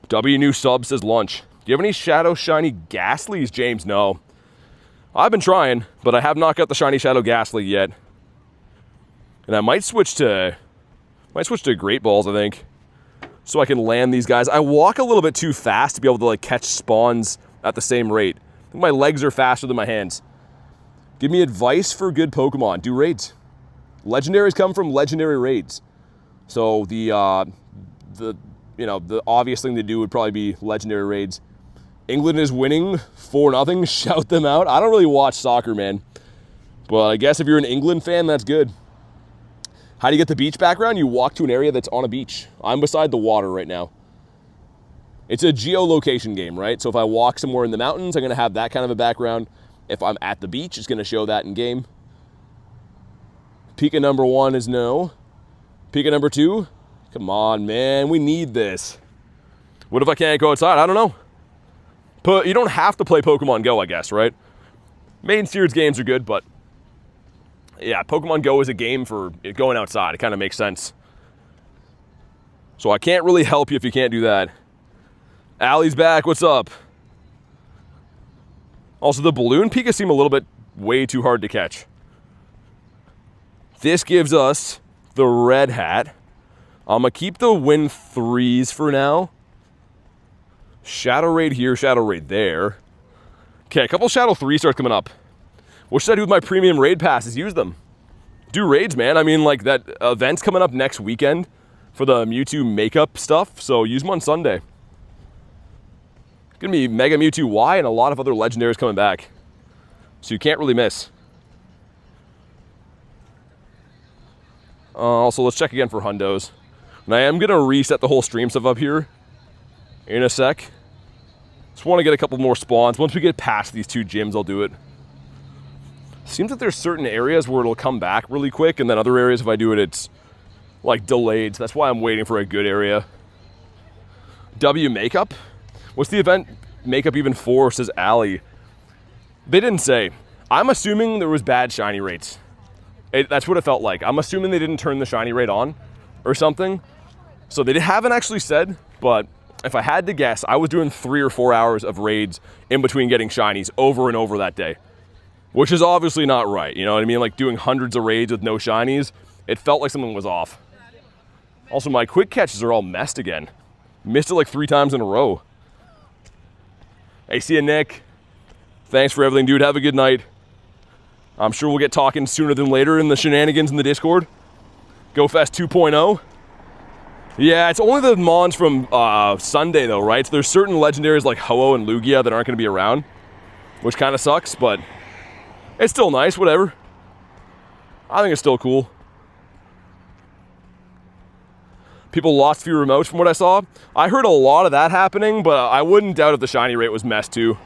A: W new sub says lunch. Do you have any Shadow Shiny Ghastlies, James? No. I've been trying, but I have not got the Shiny Shadow Ghastly yet. And I might switch to Great Balls, I think. So I can land these guys. I walk a little bit too fast to be able to like catch spawns at the same rate. I think my legs are faster than my hands. Give me advice for good Pokemon. Do raids. Legendaries come from legendary raids. So the obvious thing to do would probably be legendary raids. England is winning 4-0. Shout them out. I don't really watch soccer, man. But I guess if you're an England fan, that's good. How do you get the beach background? You walk to an area that's on a beach. I'm beside the water right now. It's a geolocation game, right? So if I walk somewhere in the mountains, I'm going to have that kind of a background. If I'm at the beach, it's going to show that in game. Pika number 1 is no. Pika number 2? Come on, man. We need this. What if I can't go outside? I don't know. But you don't have to play Pokemon Go, I guess, right? Main series games are good, but yeah, Pokemon Go is a game for going outside. It kind of makes sense. So I can't really help you if you can't do that. Allie's back. What's up? Also, the balloon Pika seem a little bit way too hard to catch. This gives us the red hat. I'm going to keep the win 3s for now. Shadow Raid here, Shadow Raid there. Okay, a couple Shadow 3 stars coming up. What should I do with my premium raid passes? Use them. Do raids, man. I mean, like, that event's coming up next weekend for the Mewtwo makeup stuff, so use them on Sunday. It's going to be Mega Mewtwo Y and a lot of other legendaries coming back. So you can't really miss. Also, let's check again for hundos. And I am going to reset the whole stream stuff up here in a sec. Just want to get a couple more spawns. Once we get past these 2 gyms, I'll do it. Seems that there's certain areas where it'll come back really quick, and then other areas, if I do it, it's like delayed. So that's why I'm waiting for a good area. W makeup? What's the event makeup even for, says Allie. They didn't say. I'm assuming there was bad shiny rates. That's what it felt like. I'm assuming they didn't turn the shiny rate on or something. So they haven't actually said, but if I had to guess, I was doing 3 or 4 hours of raids in between getting shinies over and over that day, which is obviously not right. You know what I mean? Like doing hundreds of raids with no shinies, it felt like something was off. Also, my quick catches are all messed again. Missed it like 3 times in a row. Hey, see ya, Nick. Thanks for everything, dude. Have a good night. I'm sure we'll get talking sooner than later in the shenanigans in the Discord. GoFest 2.0. Yeah, it's only the Mons from Sunday, though, right? So there's certain legendaries like Ho-Oh and Lugia that aren't going to be around, which kind of sucks, but it's still nice, whatever. I think it's still cool. People lost a few remotes from what I saw. I heard a lot of that happening, but I wouldn't doubt if the shiny rate was messed too.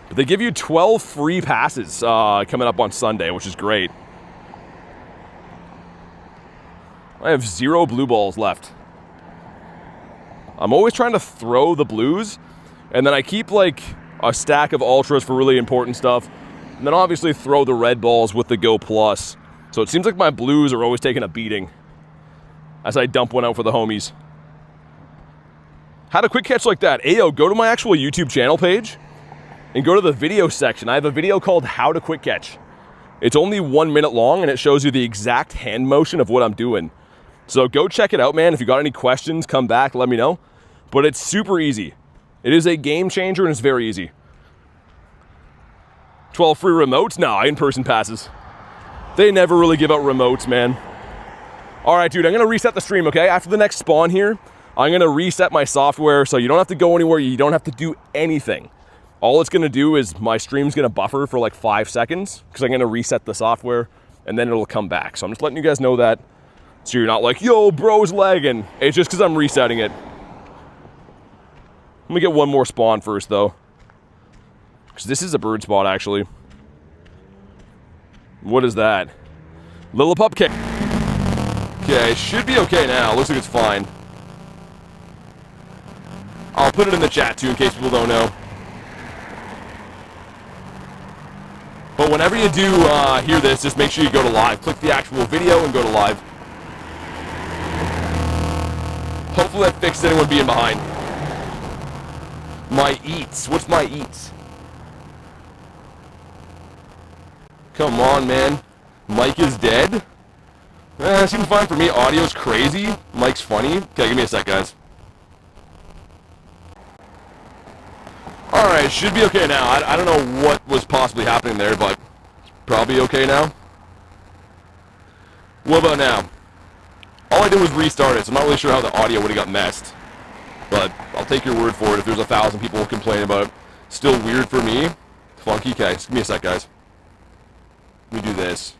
A: But they give you 12 free passes coming up on Sunday, which is great. I have 0 blue balls left. I'm always trying to throw the blues, and then I keep like a stack of ultras for really important stuff, and then obviously throw the red balls with the Go Plus. So it seems like my blues are always taking a beating as I dump one out for the homies. Had a quick catch like that. Ayo, go to my actual YouTube channel page and go to the video section. I have a video called How to Quick Catch. It's only 1 minute long, and it shows you the exact hand motion of what I'm doing. So go check it out, man. If you got any questions, come back, let me know. But it's super easy. It is a game changer, and it's very easy. 12 free remotes? Nah, in-person passes. They never really give out remotes, man. All right, dude, I'm gonna reset the stream, okay? After the next spawn here, I'm gonna reset my software so you don't have to go anywhere, you don't have to do anything. All it's gonna do is my stream's gonna buffer for like 5 seconds because I'm gonna reset the software and then it'll come back. So I'm just letting you guys know that so you're not like, yo, bro's lagging. It's just because I'm resetting it. Let me get one more spawn first, though. Because this is a bird spot, actually. What is that? Lillipup kick. Okay, should be okay now. Looks like it's fine. I'll put it in the chat, too, in case people don't know. But whenever you do hear this, just make sure you go to live. Click the actual video and go to live. Hopefully that fixed anyone being behind. My eats. What's my eats? Come on, man. Mike is dead? Seems fine for me. Audio's crazy. Mike's funny. Okay, give me a sec, guys. Alright, should be okay now. I don't know what was possibly happening there, but probably okay now. What about now? All I did was restart it, so I'm not really sure how the audio would have got messed. But I'll take your word for it if there's 1,000 people complaining about it. Still weird for me. Funky. Okay, just give me a sec, guys. Let me do this.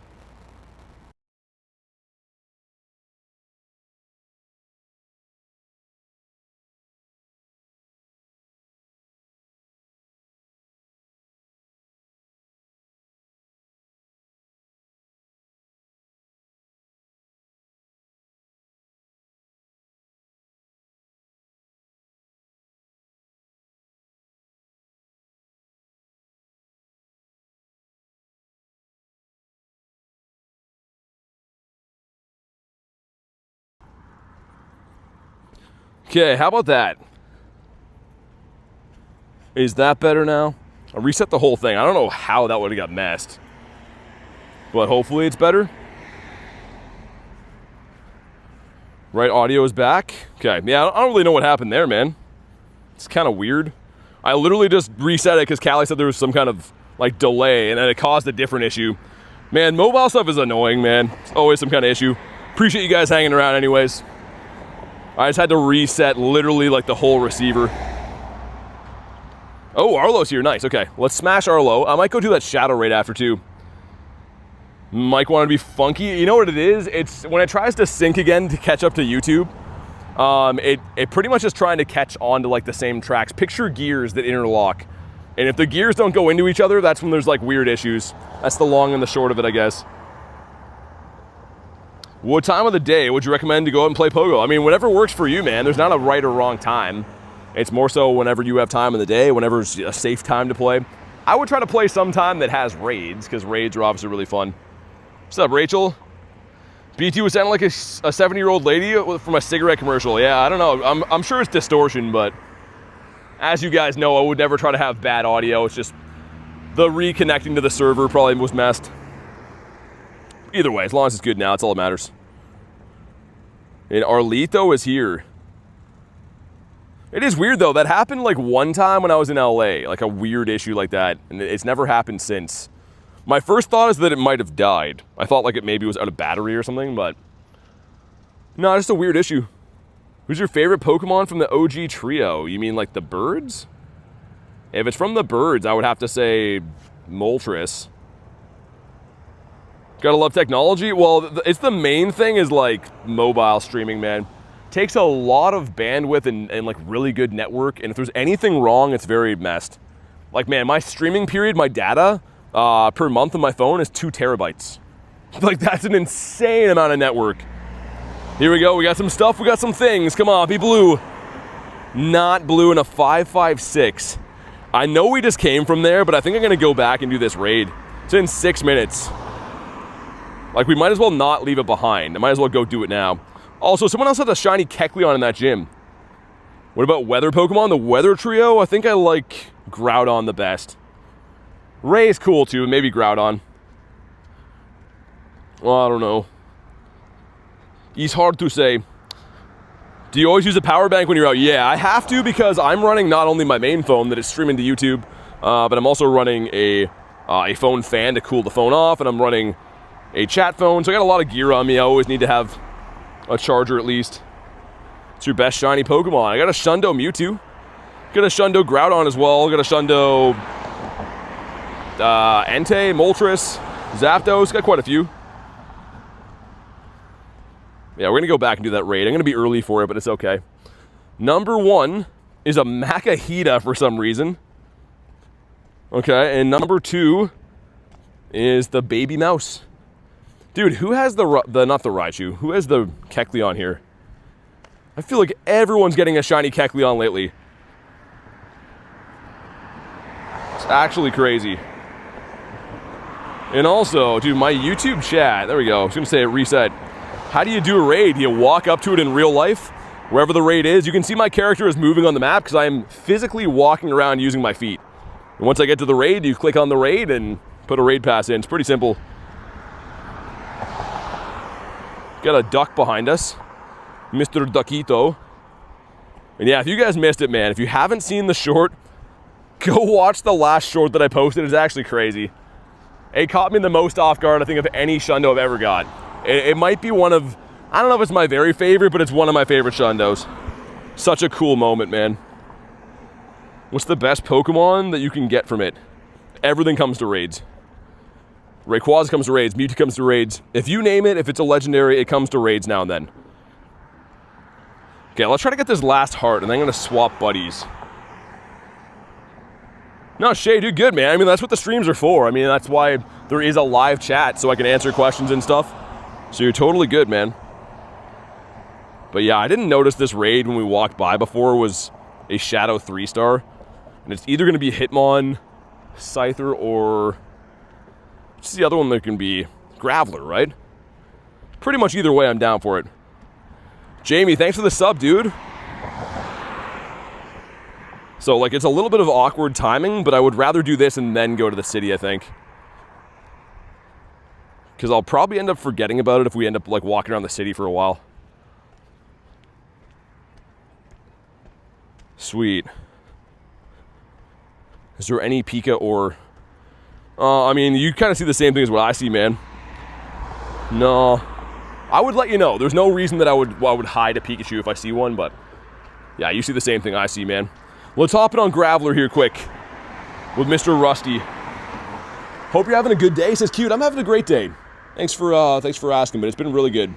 A: Okay, how about that? Is that better now? I reset the whole thing. I don't know how that would have got messed. But hopefully it's better. Right, audio is back. Okay, yeah, I don't really know what happened there, man. It's kind of weird. I literally just reset it because Callie said there was some kind of, like, delay, and then it caused a different issue. Man, mobile stuff is annoying, man. It's always some kind of issue. Appreciate you guys hanging around anyways. I just had to reset literally, like, the whole receiver. Oh, Arlo's here. Nice. Okay, let's smash Arlo. I might go do that shadow raid after, too. Mike wanted to be funky. You know what it is? It's when it tries to sync again to catch up to YouTube. It pretty much is trying to catch on to like the same tracks. Picture gears that interlock. And if the gears don't go into each other, that's when there's like weird issues. That's the long and the short of it, I guess. What time of the day would you recommend to go out and play Pogo? I mean, whatever works for you, man. There's not a right or wrong time. It's more so whenever you have time in the day, whenever's a safe time to play. I would try to play sometime that has raids, because raids are obviously really fun. What's up, Rachel? BT was sounding like a 70-year-old lady from a cigarette commercial. Yeah, I don't know. I'm sure it's distortion, but as you guys know, I would never try to have bad audio. It's just the reconnecting to the server probably was messed. Either way, as long as it's good now, it's all that matters. And Arlito is here. It is weird, though. That happened, like, one time when I was in LA. Like, a weird issue like that. And it's never happened since. My first thought is that it might have died. I thought, like, it maybe was out of battery or something, but... No, just a weird issue. Who's your favorite Pokemon from the OG trio? You mean, like, the birds? If it's from the birds, I would have to say Moltres. Gotta love technology. Well, it's the main thing is, like, mobile streaming, man. Takes a lot of bandwidth and like really good network, and if there's anything wrong, it's very messed. Like, man, my streaming period, my data per month on my phone is 2 terabytes. Like, that's an insane amount of network. Here we go, we got some stuff, we got some things. Come on, be blue. Not blue in a 5.56. I know we just came from there, but I think I'm gonna go back and do this raid. It's in 6 minutes. Like, we might as well not leave it behind. I might as well go do it now. Also, someone else has a shiny Kecleon in that gym. What about weather Pokemon? The weather trio? I think I like Groudon the best. Ray's cool too, maybe Groudon. Well, I don't know. He's hard to say. Do you always use a power bank when you're out? Yeah, I have to, because I'm running not only my main phone that is streaming to YouTube, but I'm also running a phone fan to cool the phone off, and I'm running a chat phone, so I got a lot of gear on me. I always need to have a charger at least. It's your best shiny Pokemon. I got a Shundo Mewtwo. Got a Shundo Groudon as well. Got a Shundo Entei, Moltres, Zapdos. Got quite a few. Yeah, we're gonna go back and do that raid. I'm gonna be early for it, but it's okay. Number 1 is a Makahita for some reason. Okay, and number 2 is the Baby Mouse. Dude, who has the not the Raichu, who has the Kecleon here? I feel like everyone's getting a shiny Kecleon lately. It's actually crazy. And also, dude, my YouTube chat, there we go, I was gonna say it reset. How do you do a raid? Do you walk up to it in real life? Wherever the raid is, you can see my character is moving on the map because I am physically walking around using my feet. And once I get to the raid, you click on the raid and put a raid pass in. It's pretty simple. Got a duck behind us, Mr. Duckito. And yeah, if you guys missed it, man, if you haven't seen the short, go watch the last short that I posted. It's actually crazy. It caught me the most off guard, I think, of any Shundo I've ever got. It might be one of, I don't know if it's my very favorite, but it's one of my favorite Shundos. Such a cool moment, man. What's the best Pokemon that you can get from it? Everything comes to raids. Rayquaza comes to raids, Mewtwo comes to raids. If you name it, if it's a legendary, it comes to raids now and then. Okay, let's try to get this last heart, and then I'm gonna swap buddies. No, Shay, dude, good, man. I mean, that's what the streams are for. I mean, that's why there is a live chat, so I can answer questions and stuff. So you're totally good, man. But yeah, I didn't notice this raid when we walked by before was a Shadow 3-star. And it's either gonna be Hitmon, Scyther, or... what's the other one that can be? Graveler, right? Pretty much either way, I'm down for it. Jamie, thanks for the sub, dude. So, like, it's a little bit of awkward timing, but I would rather do this and then go to the city, I think. Because I'll probably end up forgetting about it if we end up, like, walking around the city for a while. Sweet. Is there any Pika or... I mean, you kind of see the same thing as what I see, man. No. I would let you know. There's no reason that I would hide a Pikachu if I see one, but... Yeah, you see the same thing I see, man. Let's hop in on Graveler here quick with Mr. Rusty. Hope you're having a good day. He says, cute, I'm having a great day. Thanks for asking, but it's been really good.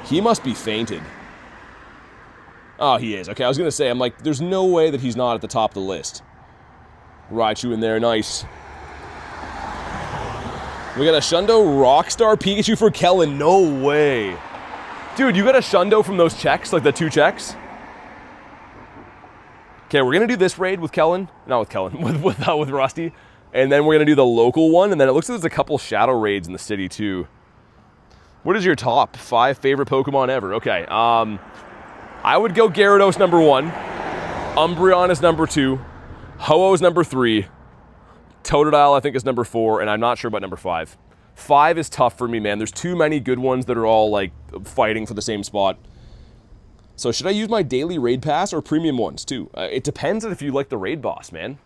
A: He must be fainted. Oh, he is. Okay, I was going to say, I'm like, there's no way that he's not at the top of the list. Raichu in there, nice. We got a Shundo Rockstar Pikachu for Kellen. No way. Dude, you got a Shundo from those checks, like the 2 checks? Okay, we're going to do this raid with Kellen. Not with Kellen, with Rusty. And then we're going to do the local one, and then it looks like there's a couple shadow raids in the city, too. What is your top 5 favorite Pokemon ever? Okay, I would go Gyarados number 1. Umbreon is number 2. Ho-Oh is number 3. Totodile, I think, is number 4, and I'm not sure about number 5. 5 is tough for me, man. There's too many good ones that are all, like, fighting for the same spot. So should I use my daily raid pass or premium ones, too? It depends on if you like the raid boss, man.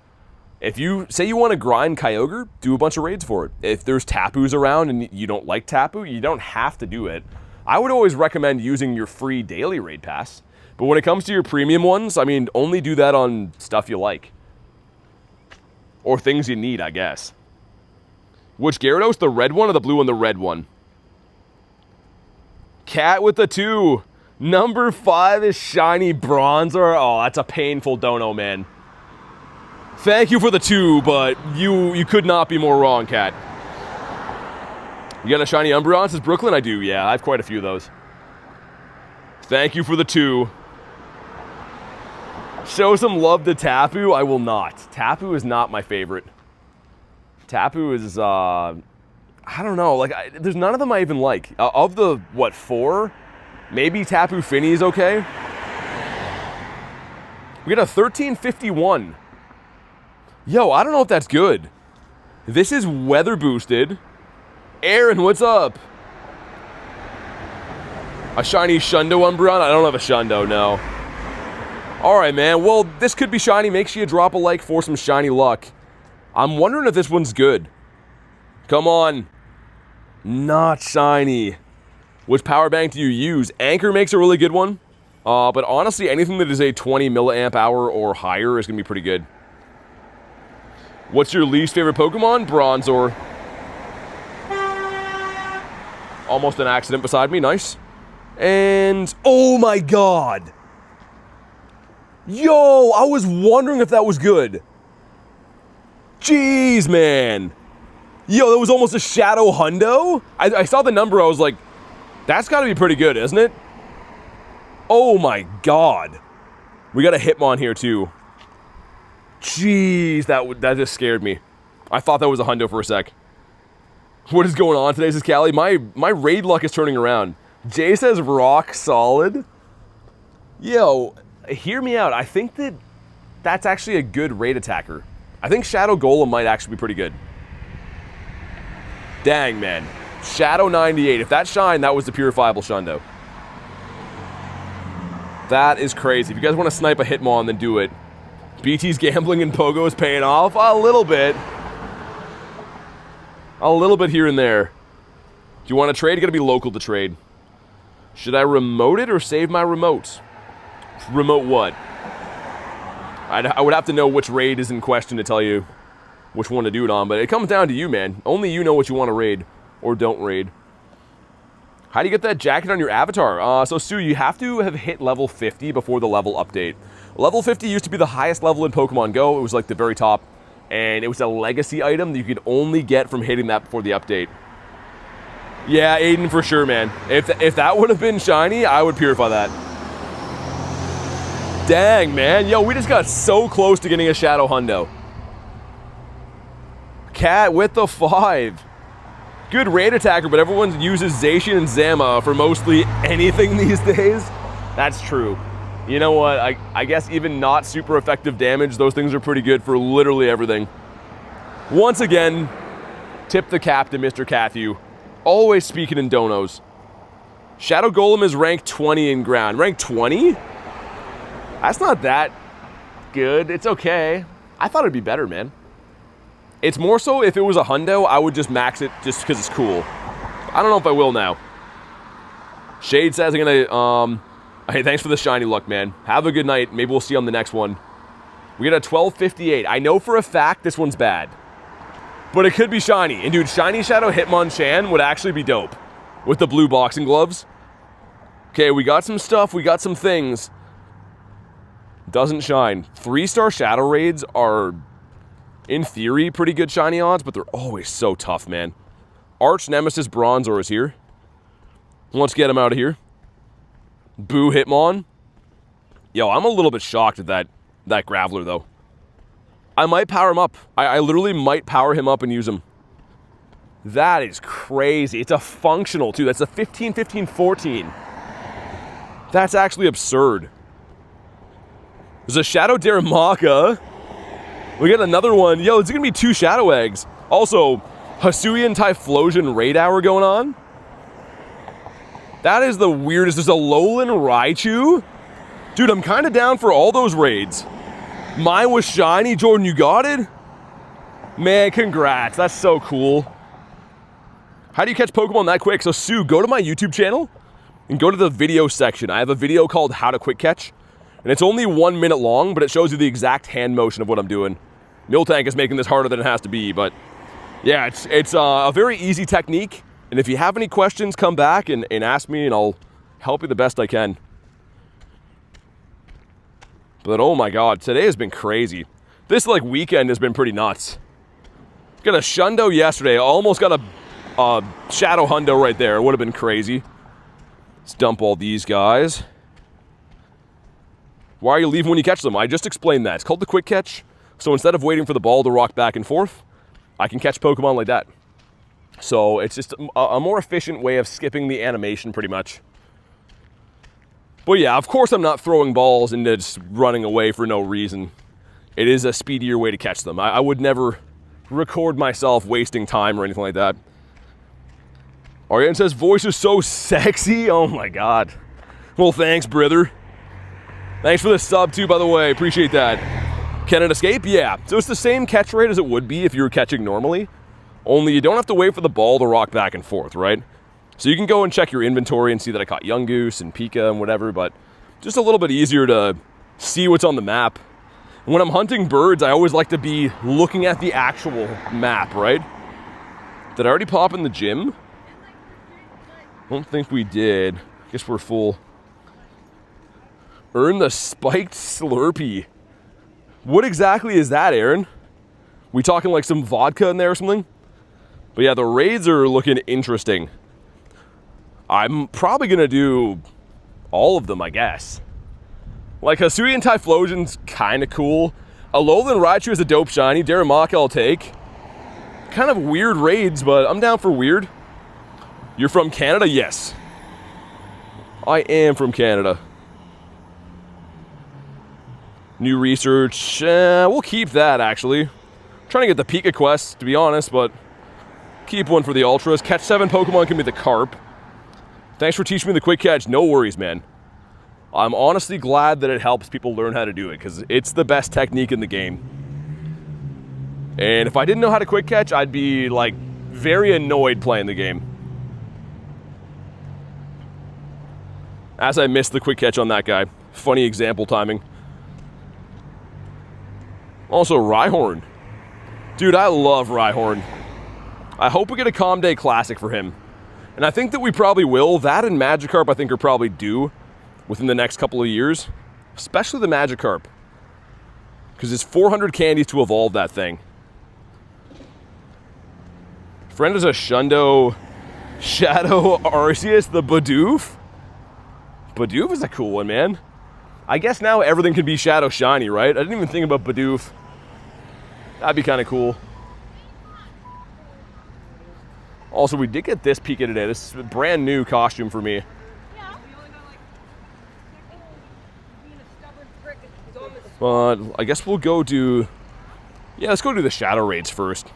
A: If you say you want to grind Kyogre, do a bunch of raids for it. If there's Tapus around and you don't like Tapu, you don't have to do it. I would always recommend using your free daily raid pass. But when it comes to your premium ones, I mean, only do that on stuff you like. Or things you need, I guess. Which Gyarados? The red one or the blue one? The red one. Cat with the 2. Number 5 is Shiny Bronzor. Oh, that's a painful dono, man. Thank you for the 2, but you could not be more wrong, Cat. You got a Shiny Umbreon? Says Brooklyn? I do, yeah. I have quite a few of those. Thank you for the 2. Show some love to Tapu? I will not. Tapu is not my favorite. Tapu is, I don't know. Like, there's none of them I even like. Of the, what, 4? Maybe Tapu Fini is okay. We got a 1351. Yo, I don't know if that's good. This is weather boosted. Aaron, what's up? A shiny Shundo Umbreon? I don't have a Shundo, no. Alright, man. Well, this could be shiny. Make sure you drop a like for some shiny luck. I'm wondering if this one's good. Come on. Not shiny. Which power bank do you use? Anchor makes a really good one. But honestly, anything that is a 20 milliamp hour or higher is going to be pretty good. What's your least favorite Pokemon? Bronzor. Almost an accident beside me. Nice. And... oh my god! Yo! I was wondering if that was good. Jeez, man. Yo, that was almost a Shadow Hundo? I saw the number, I was like, that's gotta be pretty good, isn't it? Oh my god. We got a Hitmon here, too. Jeez, that just scared me. I thought that was a Hundo for a sec. What is going on today, says Callie? My raid luck is turning around. Jay says rock solid. Yo, hear me out. I think that's actually a good raid attacker. I think Shadow Golem might actually be pretty good. Dang, man. Shadow 98. If that shined, that was the purifiable Shundo. That is crazy. If you guys want to snipe a Hitmon, then do it. BT's gambling and Pogo is paying off a little bit. A little bit here and there. Do you want to trade? You got to be local to trade. Should I remote it or save my remote? Remote what? I would have to know which raid is in question to tell you which one to do it on, but it comes down to you, man. Only you know what you want to raid or don't raid. How do you get that jacket on your avatar? So, Sue, you have to have hit level 50 before the level update. Level 50 used to be the highest level in Pokemon Go. It was like the very top, and it was a legacy item that you could only get from hitting that before the update. Yeah, Aiden, for sure, man. If that would have been shiny, I would purify that. Dang, man. Yo, we just got so close to getting a Shadow Hundo. Cat with the 5. Good raid attacker, but everyone uses Zacian and Zama for mostly anything these days. That's true. You know what? I guess even not super effective damage, those things are pretty good for literally everything. Once again, tip the cap to Mr. Cathew. Always speaking in donos. Shadow Golem is ranked 20 in ground. Rank 20? That's not that good. It's okay. I thought it'd be better, man. It's more so if it was a hundo, I would just max it just because it's cool. I don't know if I will now. Shade says I'm gonna, hey, thanks for the shiny luck, man. Have a good night. Maybe we'll see you on the next one. We got a 1258. I know for a fact this one's bad. But it could be shiny. And dude, shiny Shadow Hitmonchan would actually be dope. With the blue boxing gloves. Okay, we got some stuff. We got some things. Doesn't shine. 3-star Shadow Raids are, in theory, pretty good shiny odds, but they're always so tough, man. Arch Nemesis Bronzor is here. Let's get him out of here. Boo Hitmon. Yo, I'm a little bit shocked at that Graveler, though. I might power him up. I literally might power him up and use him. That is crazy. It's a functional, too. That's a 15, 15, 14. That's actually absurd. There's a Shadow Darumaka. We got another one. Yo, it's going to be 2 Shadow Eggs. Also, Hisuian Typhlosion Raid Hour going on. That is the weirdest. There's a Lowland Raichu. Dude, I'm kind of down for all those raids. Mine was shiny. Jordan, you got it? Man, congrats. That's so cool. How do you catch Pokemon that quick? So, Sue, go to my YouTube channel and go to the video section. I have a video called How to Quick Catch. And it's only 1 minute long, but it shows you the exact hand motion of what I'm doing. Miltank is making this harder than it has to be, but yeah, it's a very easy technique. And if you have any questions, come back and ask me, and I'll help you the best I can. But oh my god, today has been crazy. This weekend has been pretty nuts. Got a Shundo yesterday. Almost got a Shadow Hundo right there. It would have been crazy. Let's dump all these guys. Why are you leaving when you catch them? I just explained that. It's called the quick catch. So instead of waiting for the ball to rock back and forth, I can catch Pokemon like that. So it's just a more efficient way of skipping the animation pretty much. But yeah, of course I'm not throwing balls and just running away for no reason. It is a speedier way to catch them. I would never record myself wasting time or anything like that. Ariane says, voice is so sexy. Oh my god. Well, thanks, brother. Thanks for the sub too, by the way. Appreciate that. Can it escape? Yeah. So it's the same catch rate as it would be if you were catching normally. Only you don't have to wait for the ball to rock back and forth, right? So you can go and check your inventory and see that I caught Young Goose and Pika and whatever, but just a little bit easier to see what's on the map. And when I'm hunting birds, I always like to be looking at the actual map, right? Did I already pop in the gym? I don't think we did. I guess we're full. Earn the spiked Slurpee. What exactly is that, Aaron? We talking like some vodka in there or something? But yeah, the raids are looking interesting. I'm probably going to do all of them, I guess. Like, Hisuian Typhlosion's kind of cool. Alolan Raichu is a dope shiny. Darumaka I'll take. Kind of weird raids, but I'm down for weird. You're from Canada? Yes. I am from Canada. New research. We'll keep that, actually. I'm trying to get the Pika quest, to be honest, but keep one for the Ultras. Catch 7 Pokemon can be the Carp. Thanks for teaching me the quick catch. No worries, man. I'm honestly glad that it helps people learn how to do it, because it's the best technique in the game. And if I didn't know how to quick catch, I'd be, like, very annoyed playing the game. As I missed the quick catch on that guy. Funny example timing. Also, Rhyhorn. Dude, I love Rhyhorn. I hope we get a Calm Day Classic for him. And I think that we probably will. That and Magikarp I think are probably due within the next couple of years. Especially the Magikarp. Because it's 400 candies to evolve that thing. Friend is a Shundo Shadow Arceus, the Bidoof. Bidoof is a cool one, man. I guess now everything can be Shadow Shiny, right? I didn't even think about Bidoof. That'd be kind of cool. Also, we did get this Pika today. This is a brand new costume for me. But I guess we'll go do... Yeah, let's go do the shadow raids first.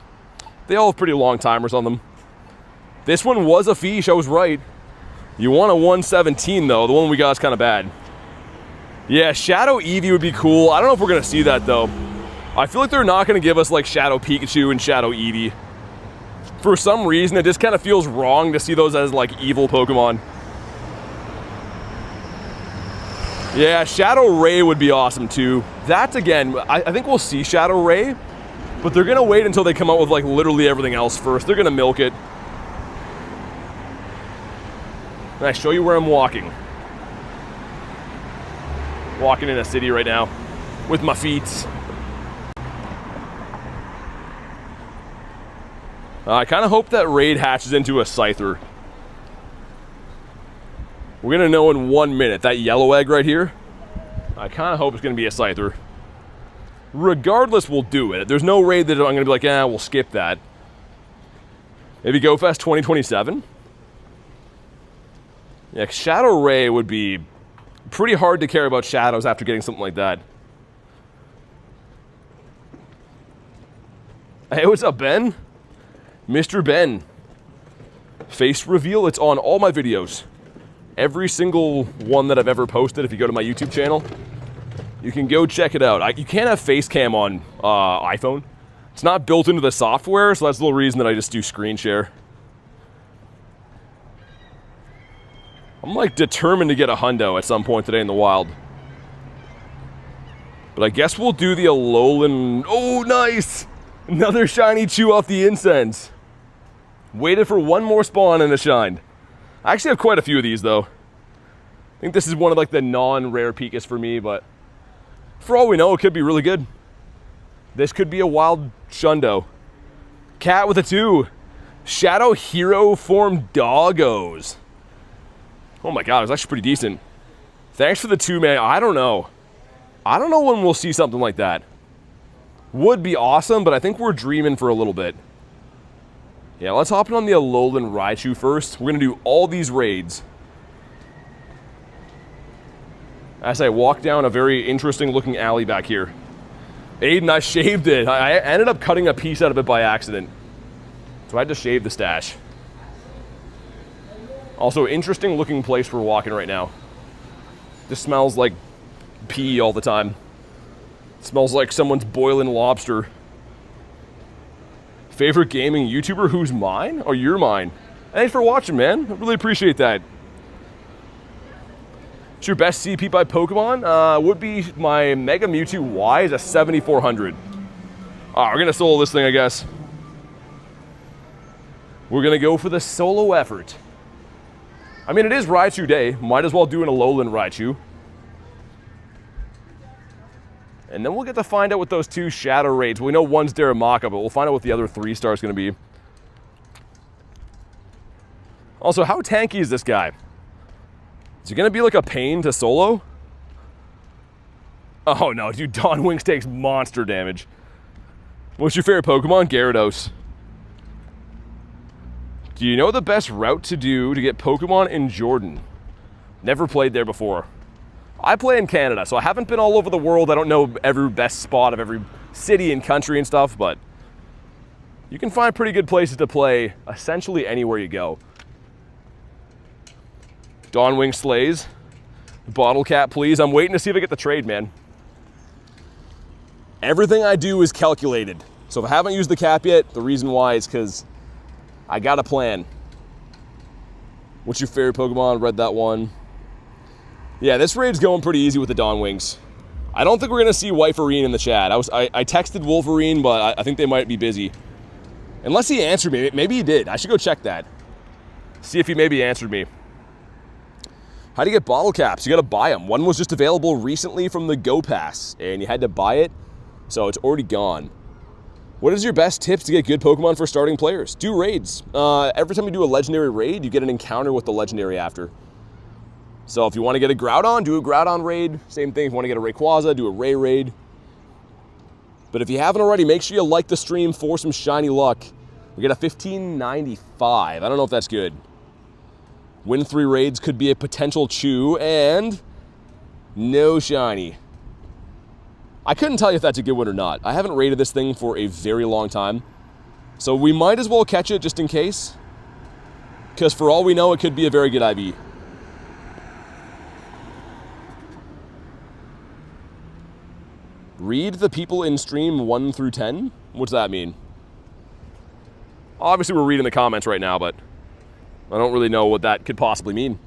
A: They all have pretty long timers on them. This one was a fish, I was right. You want a 117 though, the one we got is kind of bad. Yeah, Shadow Eevee would be cool. I don't know if we're gonna see that though. I feel like they're not gonna give us like Shadow Pikachu and Shadow Eevee. For some reason, it just kind of feels wrong to see those as like evil Pokemon. Yeah, Shadow Ray would be awesome too. That again, I think we'll see Shadow Ray, but they're gonna wait until they come out with like literally everything else first. They're gonna milk it. Can I show you where I'm walking? Walking in a city right now with my feet. I kind of hope that raid hatches into a Scyther. We're gonna know in 1 minute. That yellow egg right here, I kind of hope it's gonna be a Scyther. Regardless, we'll do it. There's no raid that I'm gonna be like, we'll skip that. Maybe GoFest 2027? Yeah, Shadow Ray would be pretty hard to care about shadows after getting something like that. Hey, what's up, Ben? Mr. Ben. Face reveal, it's on all my videos. Every single one that I've ever posted, if you go to my YouTube channel, you can go check it out. You can't have face cam on iPhone. It's not built into the software, so that's the little reason that I just do screen share. I'm like determined to get a Hundo at some point today in the wild. But I guess we'll do the Alolan. Oh, nice! Another shiny chew off the incense. Waited for one more spawn and it shined. I actually have quite a few of these though. I think this is one of like the non-rare Pikas for me, but for all we know, it could be really good. This could be a wild Shundo. Cat with a 2. Shadow Hero form doggos. Oh my god, it was actually pretty decent. Thanks for the 2, man. I don't know. I don't know when we'll see something like that. Would be awesome, but I think we're dreaming for a little bit. Yeah, let's hop in on the Alolan Raichu first. We're going to do all these raids. As I walk down a very interesting looking alley back here. Aiden, I shaved it. I ended up cutting a piece out of it by accident. So I had to shave the stash. Also, interesting looking place we're walking right now. This smells like pee all the time. It smells like someone's boiling lobster. Favorite gaming YouTuber? Who's mine? Oh, you're mine. Thanks for watching, man. I really appreciate that. What's your best CP by Pokemon? Would be my Mega Mewtwo Y is a 7400. We're gonna solo this thing, I guess. We're gonna go for the solo effort. I mean, it is Raichu Day. Might as well do an Alolan Raichu. And then we'll get to find out what those 2 Shadow Raids. We know one's Daramaka, but we'll find out what the other 3-star is going to be. Also, how tanky is this guy? Is he going to be like a pain to solo? Oh no, dude, Dawn Wings takes monster damage. What's your favorite Pokemon? Gyarados. Do you know the best route to do to get Pokemon in Jordan? Never played there before. I play in Canada, so I haven't been all over the world. I don't know every best spot of every city and country and stuff, but you can find pretty good places to play essentially anywhere you go. Dawnwing slays. Bottle cap, please. I'm waiting to see if I get the trade, man. Everything I do is calculated. So if I haven't used the cap yet, the reason why is because I got a plan. What's your favorite Pokemon? Read that one. Yeah, this raid's going pretty easy with the Dawnwings. I don't think we're going to see Wyferine in the chat. I texted Wolverine, but I think they might be busy. Unless he answered me. Maybe he did. I should go check that. See if he maybe answered me. How do you get bottle caps? You got to buy them. One was just available recently from the Go Pass, and you had to buy it, so it's already gone. What is your best tips to get good Pokemon for starting players? Do raids. Every time you do a legendary raid, you get an encounter with the legendary after. So if you want to get a Groudon, do a Groudon raid. Same thing if you want to get a Rayquaza, do a Ray raid. But if you haven't already, make sure you like the stream for some shiny luck. We get a 1595. I don't know if that's good. Win 3 raids could be a potential chew, and no shiny. I couldn't tell you if that's a good one or not. I haven't raided this thing for a very long time. So we might as well catch it just in case. Because for all we know, it could be a very good IV. Read the people in stream 1 through 10? What's that mean? Obviously, we're reading the comments right now, but I don't really know what that could possibly mean.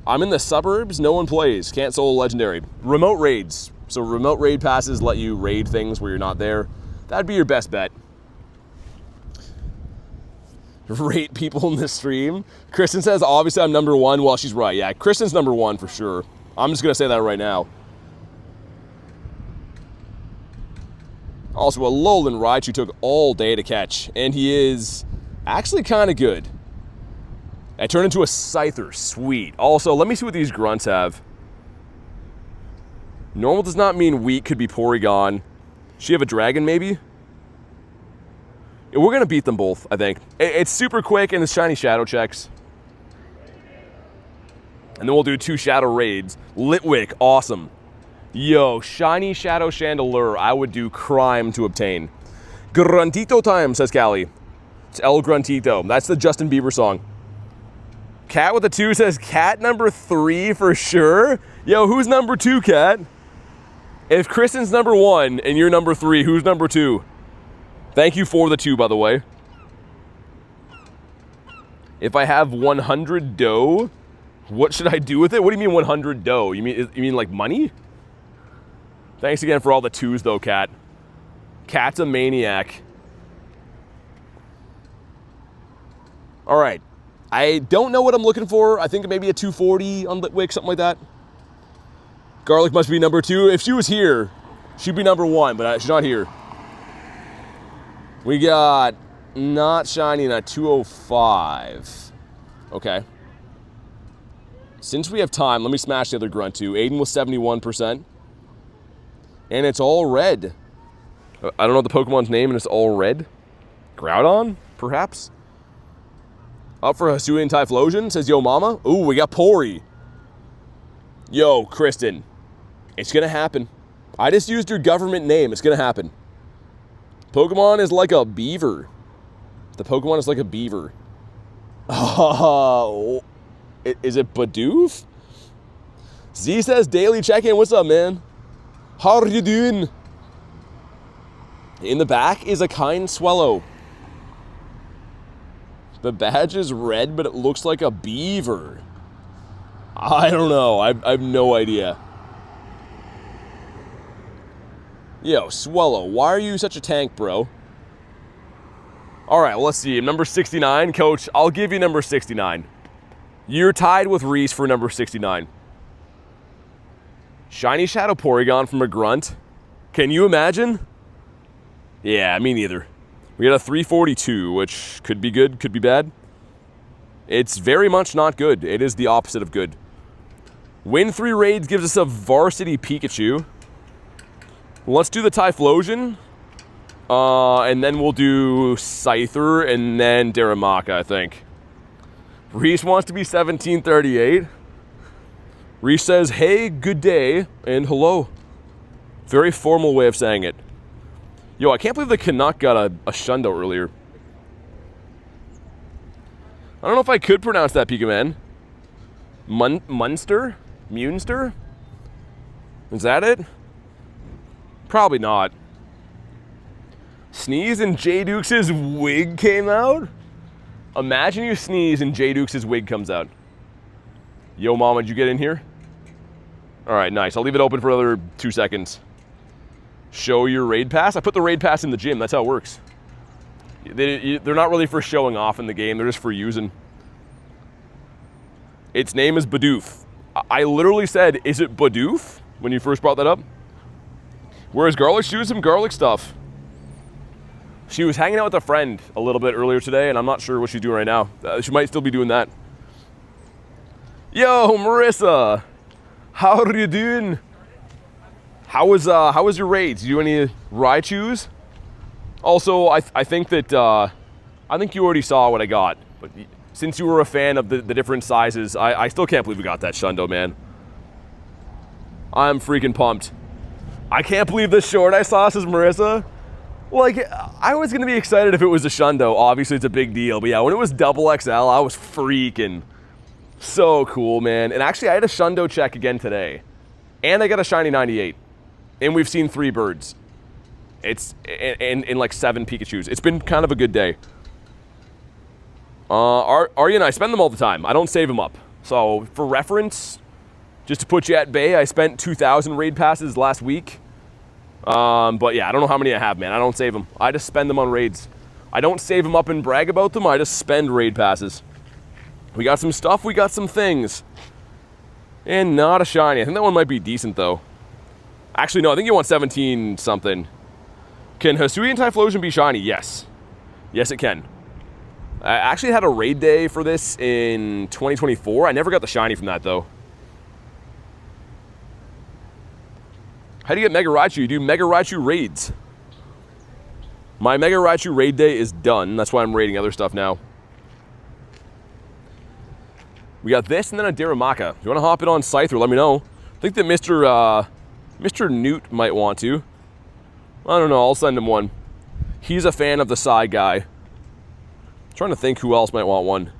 A: I'm in the suburbs, no one plays. Can't solo legendary. Remote raids. So remote raid passes let you raid things where you're not there. That'd be your best bet. Rate people in the stream. Kristen says, obviously I'm number 1. Well, she's right. Yeah, Kristen's number 1 for sure. I'm just going to say that right now. Also, a Alolan Raichu took all day to catch, and he is actually kind of good. I turned into a Scyther. Sweet. Also, let me see what these grunts have. Normal does not mean weak. Could be Porygon. She have a dragon, maybe? Yeah, we're going to beat them both, I think. It's super quick, and it's shiny shadow checks. And then we'll do 2 shadow raids. Litwick, awesome. Yo, shiny shadow chandelure, I would do crime to obtain. Gruntito time, says Callie. It's El Gruntito. That's the Justin Bieber song. Cat with a 2 says Cat number 3 for sure. Yo, who's number 2, Cat? If Kristen's number 1 and you're number 3, who's number 2? Thank you for the 2, by the way. If I have 100 dough, what should I do with it? What do you mean 100 dough? You mean like money? Thanks again for all the 2s, though, Cat. Cat's a maniac. All right. I don't know what I'm looking for. I think maybe a 240 on Litwick, something like that. Garlic must be number 2. If she was here, she'd be number 1, but she's not here. We got not shiny and a 205. Okay. Since we have time, let me smash the other grunt too. Aiden was 71%. And it's all red. I don't know the Pokemon's name, and it's all red. Groudon, perhaps? Up for Hisuian Typhlosion, says Yo Mama. Ooh, we got Pori. Yo, Kristen. It's gonna happen. I just used your government name. It's gonna happen. Pokemon is like a beaver. The Pokemon is like a beaver. Oh, is it Bidoof? Z says daily check-in. What's up, man? How are you doing? In the back is a kind swallow. The badge is red, but it looks like a beaver. I don't know. I have no idea. Yo, Swallow, why are you such a tank, bro? All right, well, let's see. Number 69, Coach, I'll give you number 69. You're tied with Reese for number 69. Shiny Shadow Porygon from a grunt. Can you imagine? Yeah, me neither. We got a 342, which could be good, could be bad. It's very much not good. It is the opposite of good. Win 3 raids gives us a Varsity Pikachu. Let's do the Typhlosion. And then we'll do Scyther and then Darumaka, I think. Reese wants to be 1738. Reese says, hey, good day, and hello. Very formal way of saying it. Yo, I can't believe the Canuck got a Shundo earlier. I don't know if I could pronounce that, Pikaman. Munster? Munster? Is that it? Probably not. Sneeze and J Dukes' wig came out? Imagine you sneeze and J Dukes' wig comes out. Yo, Mama, did you get in here? All right, nice. I'll leave it open for another 2 seconds. Show your raid pass? I put the raid pass in the gym. That's how it works. They're not really for showing off in the game. They're just for using. Its name is Bidoof. I literally said, is it Bidoof? When you first brought that up. Whereas Garlic, she was some garlic stuff. She was hanging out with a friend a little bit earlier today, and I'm not sure what she's doing right now. She might still be doing that. Yo, Marissa. How are you doing? How was your raids? Did you do any Raichus? Also, I think that I think you already saw what I got, but since you were a fan of the different sizes, I still can't believe we got that Shundo, man. I'm freaking pumped. I can't believe the short I saw, says Marissa. Like, I was going to be excited if it was a Shundo. Obviously, it's a big deal. But yeah, when it was double XL, I was freaking. So cool, man. And actually, I had a Shundo check again today. And I got a shiny 98. And we've seen 3 birds. It's in like 7 Pikachus. It's been kind of a good day. Arya and I spend them all the time. I don't save them up. So, for reference, just to put you at bay, I spent 2,000 raid passes last week. But yeah, I don't know how many I have, man. I don't save them. I just spend them on raids. I don't save them up and brag about them. I just spend raid passes. We got some stuff. We got some things. And not a shiny. I think that one might be decent, though. Actually, no. I think you want 17 something. Can Hisuian Typhlosion be shiny? Yes. Yes, it can. I actually had a raid day for this in 2024. I never got the shiny from that, though. How do you get Mega Raichu? You do Mega Raichu raids. My Mega Raichu raid day is done. That's why I'm raiding other stuff now. We got this and then a Daramaka. If you want to hop in on Scyther, let me know. I think that Mr. Newt might want to. I don't know. I'll send him one. He's a fan of the Psy guy. Trying to think who else might want one.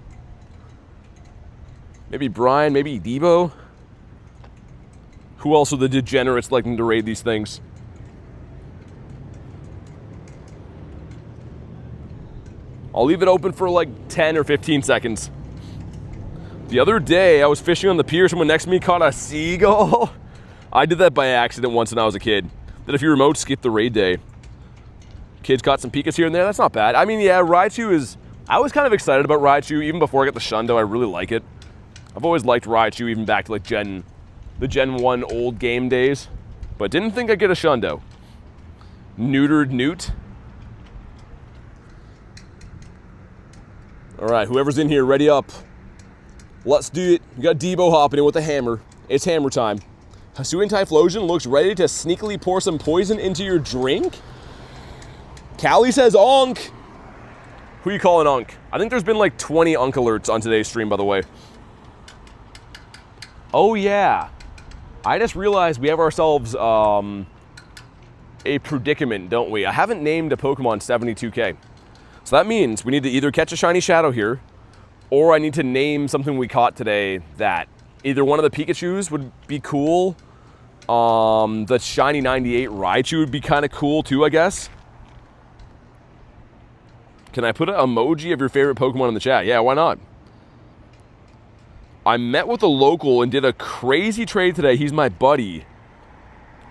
A: Maybe Brian, maybe Debo. Who else are the degenerates liking to raid these things? I'll leave it open for like 10 or 15 seconds. The other day, I was fishing on the pier. Someone next to me caught a seagull. I did that by accident once when I was a kid. That if you remote, skip the raid day. Kids caught some Pikas here and there. That's not bad. I mean, yeah, Raichu is... I was kind of excited about Raichu. Even before I got the Shundo, I really like it. I've always liked Raichu, even back to like the Gen 1 old game days. But didn't think I'd get a Shundo. Neutered Newt. All right, whoever's in here, ready up. Let's do it. We got Debo hopping in with a hammer. It's hammer time. Hisuian Typhlosion looks ready to sneakily pour some poison into your drink. Callie says onk. Who you calling onk? I think there's been like 20 onk alerts on today's stream, by the way. Oh yeah. I just realized we have ourselves a predicament, don't we? I haven't named a Pokemon 72K. So that means we need to either catch a shiny Shadow here, or I need to name something we caught today that either one of the Pikachus would be cool. The shiny 98 Raichu would be kind of cool too, I guess. Can I put an emoji of your favorite Pokemon in the chat? Yeah, why not? I met with a local and did a crazy trade today. He's my buddy.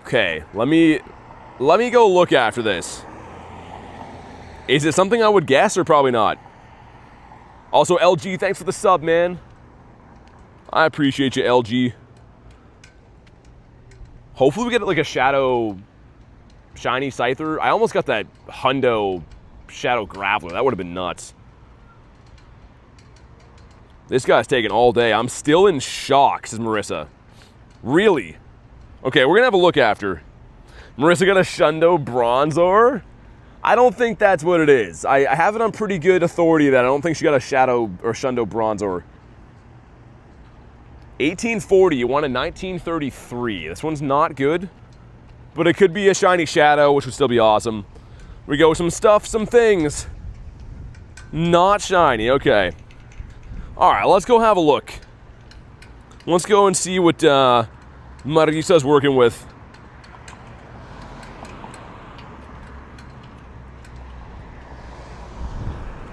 A: Okay, let me go look after this. Is it something I would guess or probably not? Also, LG, thanks for the sub, man. I appreciate you, LG. Hopefully we get like a Shadow shiny Scyther. I almost got that Hundo Shadow Graveler. That would have been nuts. This guy's taking all day. I'm still in shock, says Marissa. Really? Okay, we're going to have a look after. Marissa got a Shundo Bronzor? I don't think that's what it is. I have it on pretty good authority that I don't think she got a Shadow or Shundo Bronzor. 1840, you want a 1933. This one's not good, but it could be a shiny Shadow, which would still be awesome. We go some stuff, some things. Not shiny, okay. All right, let's go have a look. Let's go and see what Marisa's working with.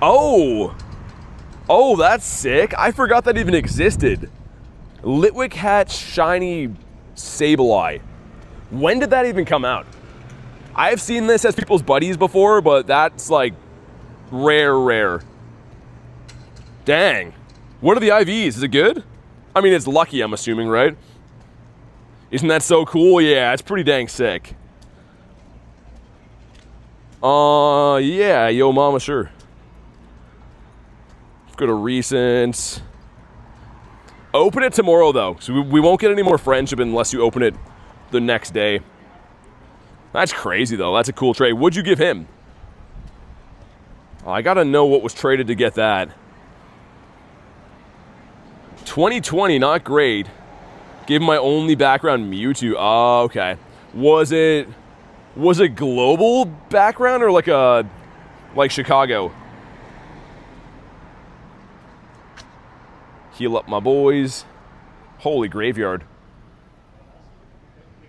A: Oh, that's sick. I forgot that even existed. Litwick Hatch shiny Sableye. When did that even come out? I've seen this as people's buddies before, but that's like rare. Dang. What are the IVs? Is it good? I mean, it's lucky, I'm assuming, right? Isn't that so cool? Yeah, it's pretty dang sick. Yeah, yo mama, sure. Let's go to recent. Open it tomorrow, though. So we won't get any more friendship unless you open it the next day. That's crazy, though. That's a cool trade. What'd you give him? Oh, I gotta know what was traded to get that. 2020, not great. Gave him my only background Mewtwo. Oh, okay. Was it global background or like Chicago? Heal up my boys. Holy graveyard.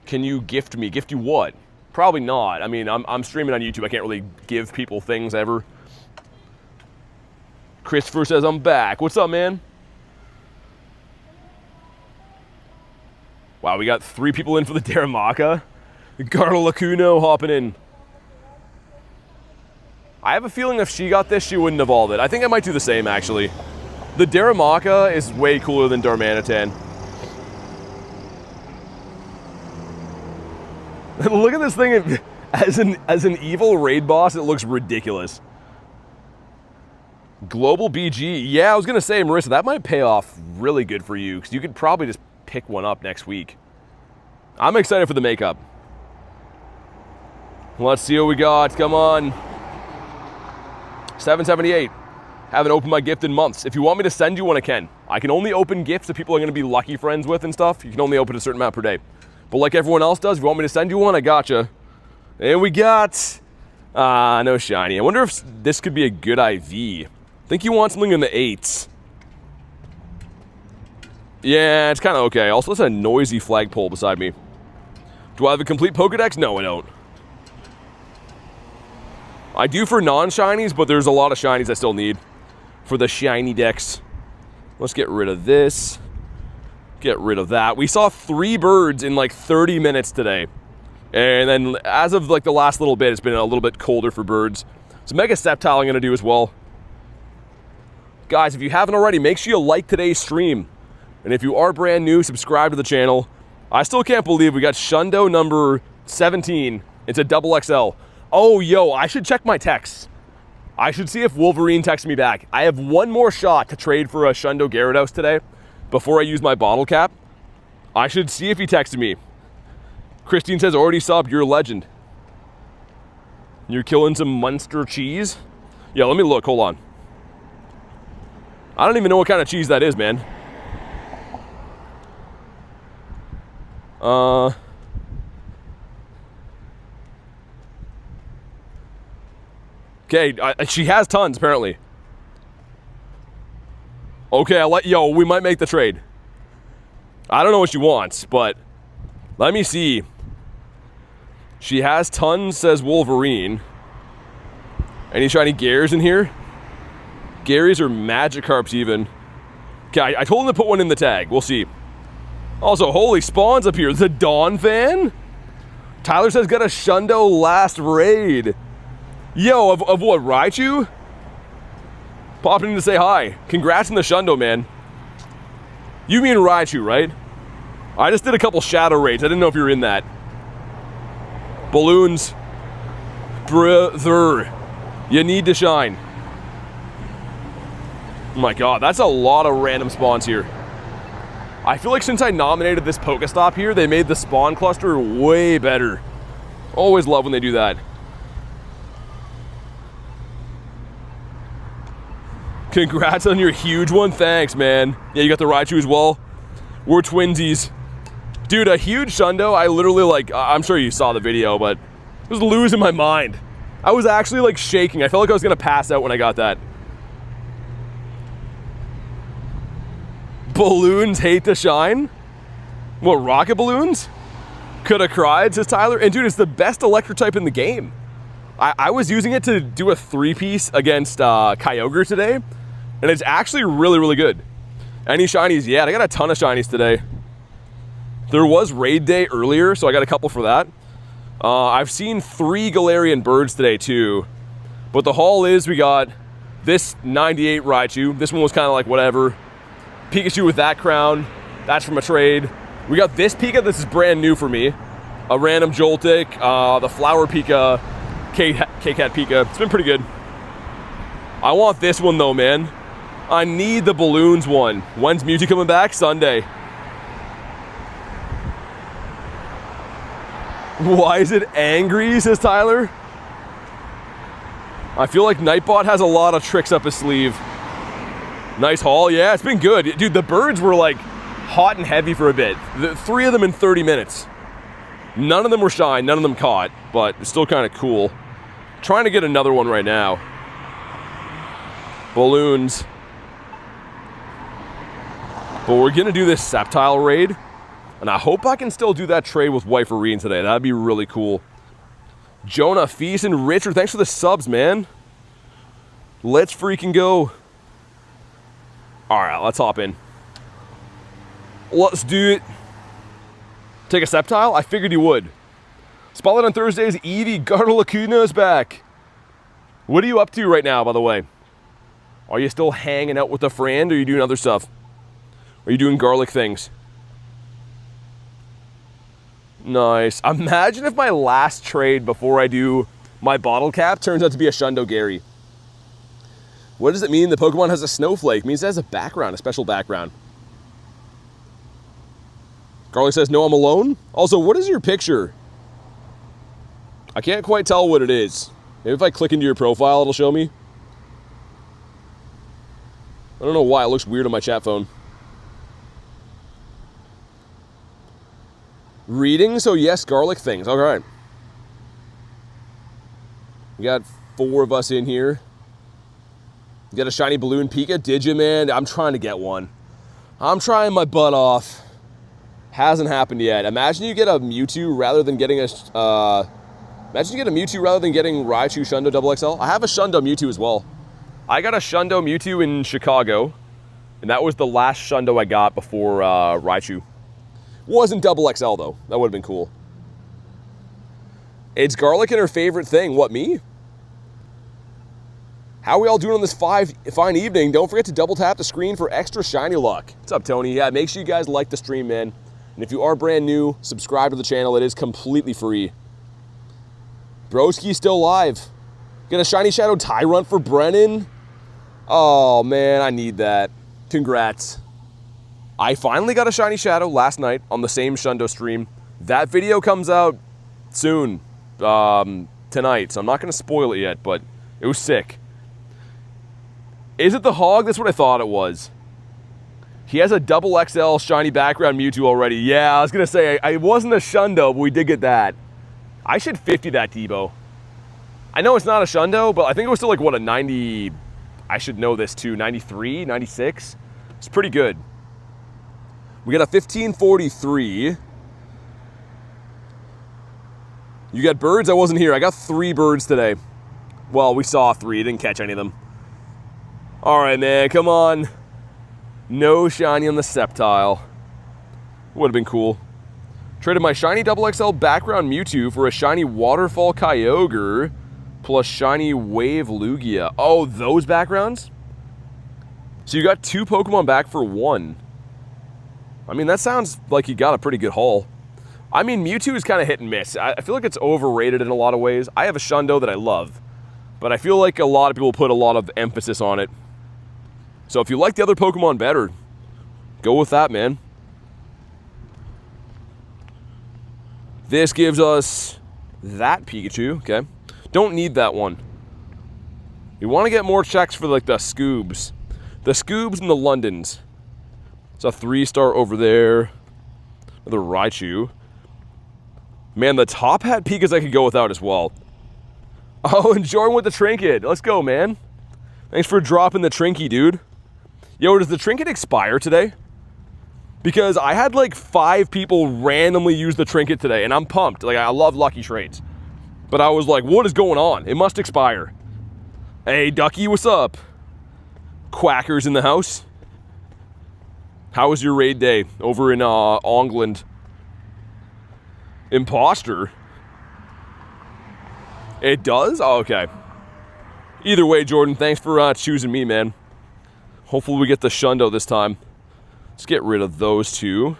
A: Can you gift me? Gift you what? Probably not. I mean, I'm streaming on YouTube. I can't really give people things ever. Christopher says I'm back. What's up, man? Wow, we got 3 people in for the Daramaka. Gardo Lacuno hopping in. I have a feeling if she got this, she wouldn't evolve it. I think I might do the same, actually. The Daramaka is way cooler than Darmanitan. Look at this thing. As an evil raid boss, it looks ridiculous. Global BG. Yeah, I was going to say, Marissa, that might pay off really good for you, because you could probably just pick one up next week. I'm excited for the makeup. Let's see what we got. Come on. 778. Haven't opened my gift in months. If you want me to send you one, I can. I can only open gifts that people are going to be lucky friends with and stuff. You can only open a certain amount per day. But like everyone else does, if you want me to send you one, I gotcha. And we got... no shiny. I wonder if this could be a good IV. I think you want something in the 8s. Yeah, it's kind of okay. Also, there's a noisy flagpole beside me. Do I have a complete Pokedex? No, I don't. I do for non-shinies, but there's a lot of shinies I still need for the shiny decks. Let's get rid of this. Get rid of that. We saw 3 birds in like 30 minutes today. And then as of like the last little bit, it's been a little bit colder for birds. So Mega Sceptile I'm going to do as well. Guys, if you haven't already, make sure you like today's stream. And if you are brand new, subscribe to the channel. I still can't believe we got Shundo number 17. It's a double XL. Oh, yo, I should check my texts. I should see if Wolverine texts me back. I have one more shot to trade for a Shundo Gyarados today before I use my bottle cap. I should see if he texted me. Christine says, already subbed, you're a legend. You're killing some Munster cheese? Yeah, let me look, hold on. I don't even know what kind of cheese that is, man. Okay, she has tons, apparently. Okay, yo, we might make the trade. I don't know what she wants, but let me see. She has tons, says Wolverine. Any shiny Gares in here? Garies or Magikarps even. Okay, I told him to put one in the tag. We'll see. Also, holy spawns up here. The Dawn fan? Tyler says got a Shundo last raid. Yo, of what, Raichu? Popping in to say hi. Congrats on the Shundo, man. You mean Raichu, right? I just did a couple shadow raids. I didn't know if you were in that. Balloons. Brother. You need to shine. Oh my god, that's a lot of random spawns here. I feel like since I nominated this Pokestop here, they made the spawn cluster way better. Always love when they do that. Congrats on your huge one. Thanks, man. Yeah, you got the Raichu as well. We're twinsies. Dude, a huge Shundo, I literally like, I'm sure you saw the video, but I was losing my mind. I was actually like shaking. I felt like I was gonna pass out when I got that. Balloons hate to shine? What, rocket balloons? Coulda cried, says Tyler. And dude, it's the best electric type in the game. I was using it to do a 3-piece against Kyogre today, and it's actually really, really good. Any shinies? Yeah, I got a ton of shinies today. There was raid day earlier, so I got a couple for that. I've seen 3 Galarian birds today too. But the haul is we got this 98 Raichu. This one was kind of like whatever. Pikachu with that crown. That's from a trade. We got this Pika. This is brand new for me. A random Joltik. The Flower Pika. K-Cat Pika. It's been pretty good. I want this one though, man. I need the balloons one. When's Mewtwo coming back? Sunday. Why is it angry, says Tyler? I feel like Nightbot has a lot of tricks up his sleeve. Nice haul. Yeah, it's been good. Dude, the birds were like hot and heavy for a bit. 3 of them in 30 minutes. None of them were shine, none of them caught, but it's still kind of cool. Trying to get another one right now. Balloons. But we're gonna do this Sceptile raid, and I hope I can still do that trade with Wiferine today. That'd be really cool. Jonah, Feast, and Richard, thanks for the subs, man. Let's freaking go. All right, let's hop in. Let's do it. Take a Sceptile? I figured you would. Spotlight on Thursdays, Evie Gardelacuna is back. What are you up to right now, by the way? Are you still hanging out with a friend, or are you doing other stuff? Are you doing garlic things? Nice. Imagine if my last trade before I do my bottle cap turns out to be a Shundo Gary. What does it mean the Pokemon has a snowflake? It means it has a background, a special background. Garlic says, no, I'm alone. Also, what is your picture? I can't quite tell what it is. Maybe if I click into your profile, it'll show me. I don't know why it looks weird on my chat phone. Reading, so yes, garlic things. All right. We got 4 of us in here. You got a shiny balloon Pika? Did you, man? I'm trying to get one. I'm trying my butt off. Hasn't happened yet. Imagine you get a Mewtwo rather than getting a... imagine you get a Mewtwo rather than getting Raichu Shundo XXL. I have a Shundo Mewtwo as well. I got a Shundo Mewtwo in Chicago, and that was the last Shundo I got before Raichu. Wasn't XXL though. That would have been cool. It's garlic and her favorite thing. What, me? How are we all doing on this fine evening? Don't forget to double tap the screen for extra shiny luck. What's up, Tony? Yeah, make sure you guys like the stream, man. And if you are brand new, subscribe to the channel. It is completely free. Broski's still live. Get a shiny shadow Tyrant for Brennan. Oh man, I need that. Congrats. I finally got a shiny shadow last night on the same Shundo stream. That video comes out soon, tonight, so I'm not going to spoil it yet, but it was sick. Is it the hog? That's what I thought it was. He has a XXL shiny background Mewtwo already. Yeah, I was going to say, I wasn't a Shundo, but we did get that. I should 50 that Debo. I know it's not a Shundo, but I think it was still like, what, a 90... I should know this too, 93, 96? It's pretty good. We got a 1543. You got birds? I wasn't here. I got 3 birds today. Well, we saw 3. Didn't catch any of them. All right, man. Come on. No shiny on the Sceptile. Would have been cool. Traded my shiny XXL background Mewtwo for a shiny Waterfall Kyogre plus shiny Wave Lugia. Oh, those backgrounds? So you got 2 Pokemon back for 1. I mean, that sounds like you got a pretty good haul. I mean, Mewtwo is kind of hit and miss. I feel like it's overrated in a lot of ways. I have a Shundo that I love, but I feel like a lot of people put a lot of emphasis on it. So if you like the other Pokemon better, go with that, man. This gives us that Pikachu, okay. Don't need that one. You want to get more checks for like the Scoobs. The Scoobs and the Londons. It's a 3-star over there. Another Raichu. Man, the top hat Pikas I could go without as well. Oh, and Jordan with the trinket. Let's go, man. Thanks for dropping the trinket, dude. Yo, does the trinket expire today? Because I had like 5 people randomly use the trinket today, and I'm pumped. Like, I love lucky trades. But I was like, what is going on? It must expire. Hey, Ducky, what's up? Quackers in the house. How was your raid day over in England? Imposter? It does? Oh, okay. Either way, Jordan, thanks for choosing me, man. Hopefully we get the Shundo this time. Let's get rid of those 2.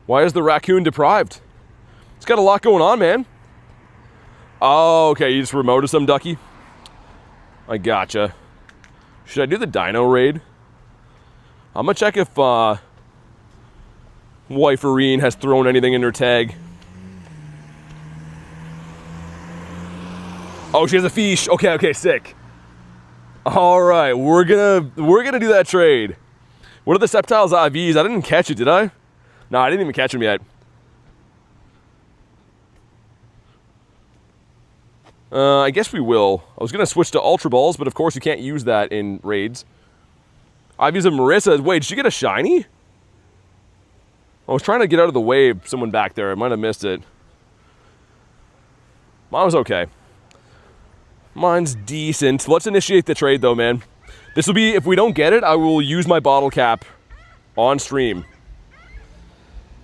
A: Why is the raccoon deprived? It's got a lot going on, man. Oh, okay, you just remoted some, Ducky? I gotcha. Should I do the Dino raid? I'm gonna check if Wiferine has thrown anything in her tag. Oh, she has a fish. Okay, sick. All right, we're gonna do that trade. What are the Sceptiles IVs? I didn't catch it, did I? No, I didn't even catch them yet. I guess we will. I was going to switch to Ultra Balls, but of course you can't use that in raids. I've used a Marissa. Wait, did she get a shiny? I was trying to get out of the way of someone back there. I might have missed it. Mine was okay. Mine's decent. Let's initiate the trade though, man. This will be, if we don't get it, I will use my bottle cap on stream.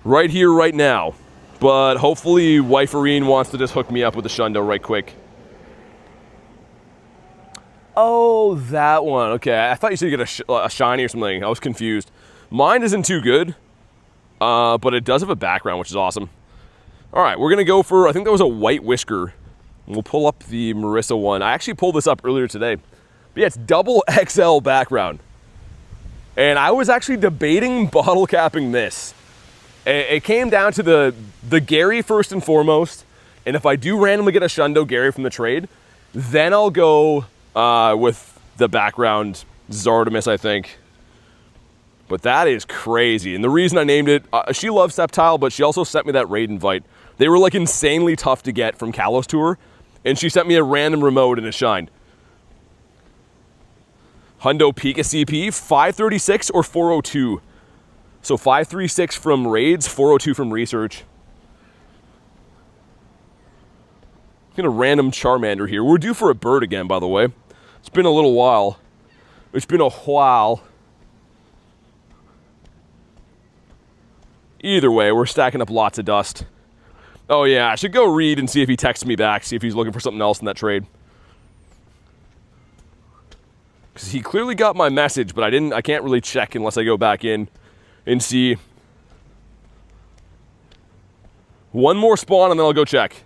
A: Right here, right now. But hopefully Wiferine wants to just hook me up with a Shundo right quick. Oh, that one. Okay, I thought you said you get a shiny or something. I was confused. Mine isn't too good, but it does have a background, which is awesome. All right, we're going to go for, I think that was a White Whisker. We'll pull up the Marissa one. I actually pulled this up earlier today. But yeah, it's double XL background. And I was actually debating bottle capping this. It came down to the Gary first and foremost. And if I do randomly get a Shundo Gary from the trade, then I'll go with the background Zardomus, I think. But that is crazy. And the reason I named it, she loves Sceptile, but she also sent me that raid invite. They were like insanely tough to get from Kalos Tour. And she sent me a random remote and it shined. Hundo Pika CP, 536 or 402. So 536 from raids, 402 from research. Get a random Charmander here. We're due for a bird again, by the way. It's been a little while. It's been a while. Either way, we're stacking up lots of dust. Oh yeah, I should go read and see if he texts me back, see if he's looking for something else in that trade. Because he clearly got my message, but I can't really check unless I go back in and see. One more spawn and then I'll go check.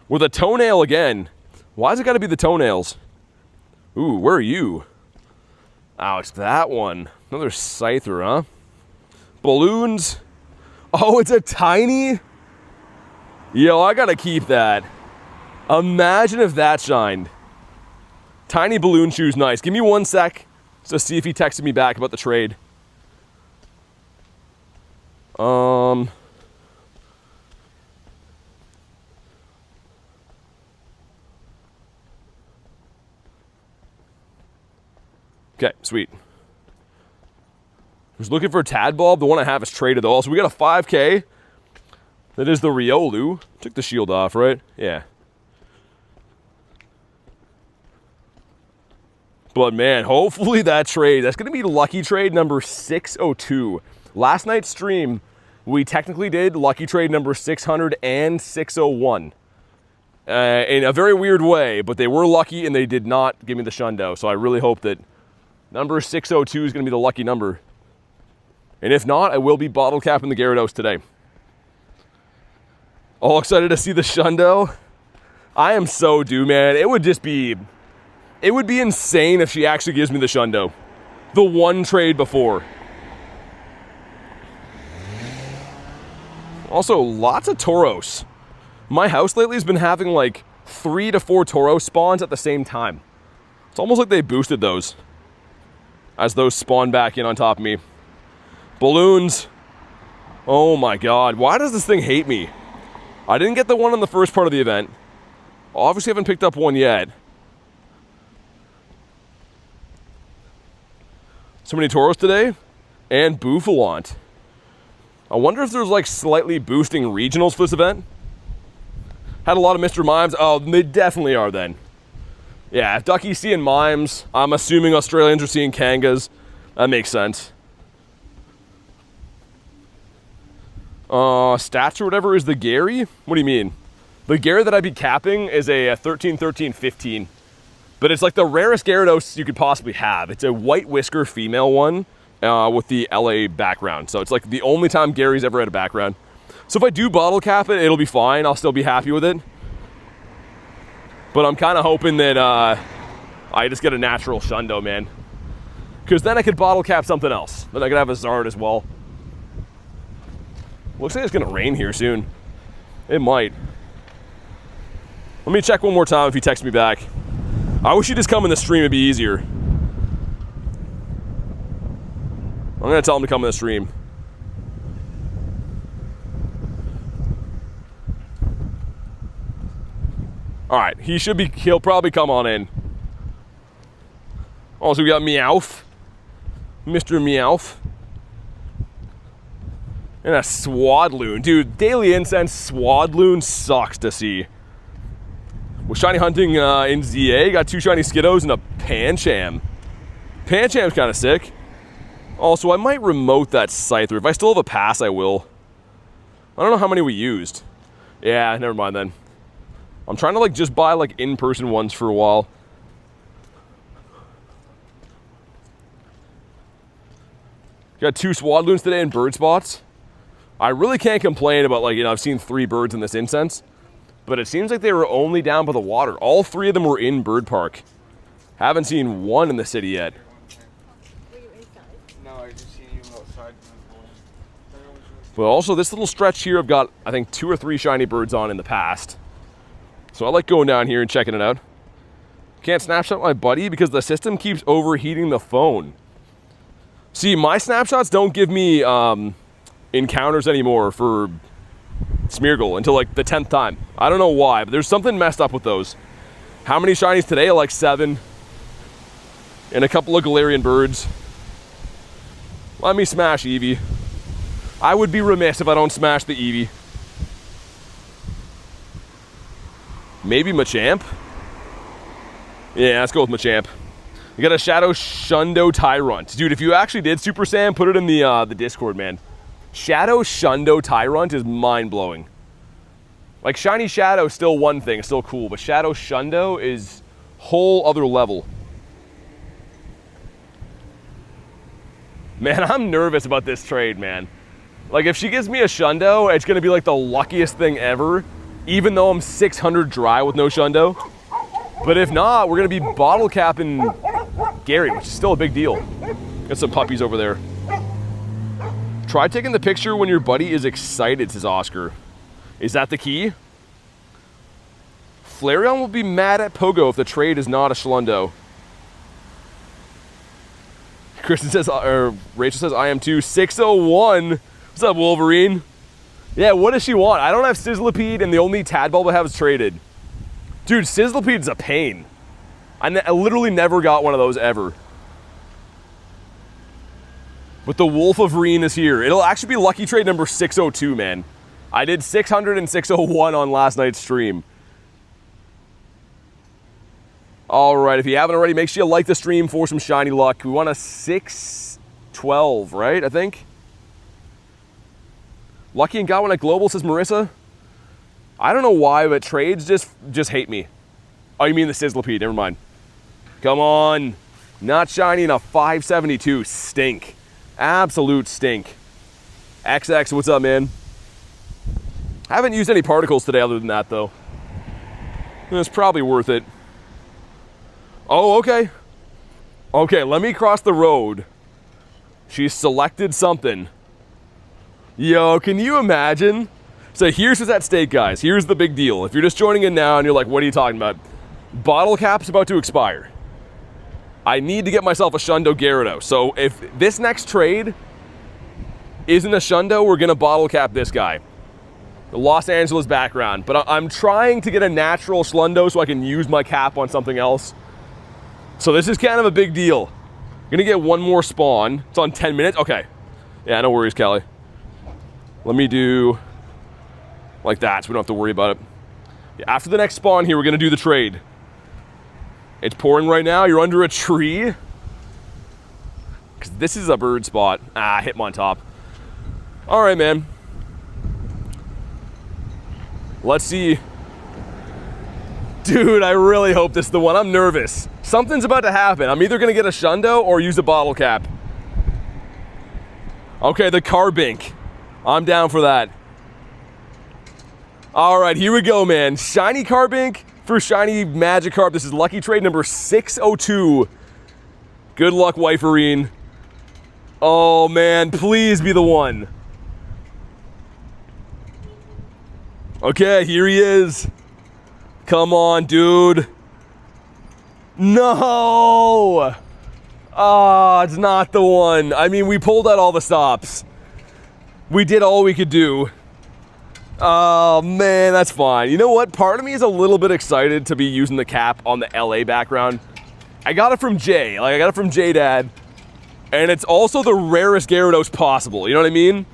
A: With a toenail again. Why has it got to be the toenails? Ooh, where are you? Oh, it's that one. Another Scyther, huh? Balloons. Oh, it's a tiny. Yo, I gotta keep that. Imagine if that shined. Tiny balloon shoes, nice. Give me 1 sec to see if he texted me back about the trade. Okay, sweet. I was looking for a Tadbulb. The one I have is traded though. So we got a 5K. That is the Riolu. Took the shield off, right? Yeah. But man, hopefully that trade, that's going to be lucky trade number 602. Last night's stream, we technically did lucky trade number 600 and 601. In a very weird way, but they were lucky and they did not give me the Shundo. So I really hope that number 602 is going to be the lucky number. And if not, I will be bottle capping the Gyarados today. All excited to see the Shundo. I am so due, man. It would be insane if she actually gives me the Shundo. The one trade before. Also, lots of Tauros. My house lately has been having like 3 to 4 Tauros spawns at the same time. It's almost like they boosted those. As those spawn back in on top of me. Balloons. Oh my god. Why does this thing hate me? I didn't get the one on the first part of the event. Obviously haven't picked up one yet. So many Tauros today. And Bouffalont. I wonder if there's like slightly boosting regionals for this event. Had a lot of Mr. Mimes. Oh, they definitely are then. Yeah, if Ducky's seeing Mimes, I'm assuming Australians are seeing Kangas. That makes sense. Stats or whatever is the Gary? What do you mean? The Gary that I'd be capping is a 13, 13, 15. But it's like the rarest Gyarados you could possibly have. It's a White Whisker female one with the LA background. So it's like the only time Gary's ever had a background. So if I do bottle cap it, it'll be fine. I'll still be happy with it. But I'm kind of hoping that I just get a natural Shundo, man. Because then I could bottle cap something else. Then I could have a Zard as well. Looks like it's going to rain here soon. It might. Let me check one more time if he texts me back. I wish he'd just come in the stream, it'd be easier. I'm going to tell him to come in the stream. All right, he'll probably come on in. Also, we got Meowth. Mr. Meowth. And a Swadloon. Dude, Daily Incense Swadloon sucks to see. With shiny hunting in ZA, got 2 shiny Skiddos and a Pancham. Pancham's kind of sick. Also, I might remote that Scyther. If I still have a pass, I will. I don't know how many we used. Yeah, never mind then. I'm trying to just buy in-person ones for a while. Got 2 Swadloons today in bird spots. I really can't complain about I've seen 3 birds in this incense, but it seems like they were only down by the water. All 3 of them were in Bird Park. Haven't seen one in the city yet.
C: Were you inside?
D: No, I just seen you outside.
A: Well, also this little stretch here, I've got I think 2 or 3 shiny birds on in the past. So I like going down here and checking it out. Can't snapshot my buddy because the system keeps overheating the phone. See, my snapshots don't give me encounters anymore for Smeargle until the 10th time. I don't know why, but there's something messed up with those. How many shinies today? 7. And a couple of Galarian birds. Let me smash Eevee. I would be remiss if I don't smash the Eevee. Maybe Machamp? Yeah, let's go with Machamp. We got a Shadow Shundo Tyrant. Dude, if you actually did Super Saiyan, put it in the Discord, man. Shadow Shundo Tyrant is mind-blowing. Shiny Shadow is still one thing, it's still cool, but Shadow Shundo is whole other level. Man, I'm nervous about this trade, man. If she gives me a Shundo, it's gonna be the luckiest thing ever, even though I'm 600 dry with no Shundo. But if not, we're gonna be bottle capping Gary, which is still a big deal. Got some puppies over there. Try taking the picture when your buddy is excited, says Oscar. Is that the key? Flareon will be mad at Pogo if the trade is not a Shundo. Kristen says, or Rachel says, I am too. 601. What's up, Wolverine? Yeah, what does she want? I don't have Sizzlipede, and the only Tadbulb I have is traded. Dude, Sizzlipede's a pain. I literally never got one of those ever. But the Wolf of Reen is here. It'll actually be lucky trade number 602, man. I did 600 and 601 on last night's stream. All right, if you haven't already, make sure you like the stream for some shiny luck. We want a 612, right, I think? Lucky and got one at Global, says Marissa. I don't know why, but trades just hate me. Oh, you mean the Sizzlipede, never mind. Come on. Not shiny in a 572, stink. Absolute stink. XX, what's up, man? Haven't used any particles today other than that, though. It's probably worth it. Oh, okay. Okay, let me cross the road. She's selected something. Yo, can you imagine? So here's what's at stake, guys. Here's the big deal. If you're just joining in now and you're like, what are you talking about? Bottle cap's about to expire. I need to get myself a Shundo Gyarados. So if this next trade isn't a Shundo, we're gonna bottle cap this guy. The Los Angeles background. But I'm trying to get a natural Shundo so I can use my cap on something else. So this is kind of a big deal. Gonna get one more spawn. It's on 10 minutes. Okay. Yeah, no worries, Kelly. Let me do like that so we don't have to worry about it. Yeah, after the next spawn here, we're gonna do the trade. It's pouring right now. You're under a tree. Because this is a bird spot. Ah, hit him on top. All right, man. Let's see. Dude, I really hope this is the one. I'm nervous. Something's about to happen. I'm either going to get a Shundo or use a bottle cap. Okay, the Carbink. I'm down for that. All right, here we go, man. Shiny Carbink for shiny Magikarp. This is lucky trade number 602. Good luck, Wiferine. Oh, man, please be the one. Okay, here he is. Come on, dude. No! Ah, it's not the one. I mean, we pulled out all the stops. We did all we could do. Oh, man, that's fine. You know what? Part of me is a little bit excited to be using the cap on the LA background. I got it from Jay. Like, I got it from J-Dad. And it's also the rarest Gyarados possible. You know what I mean?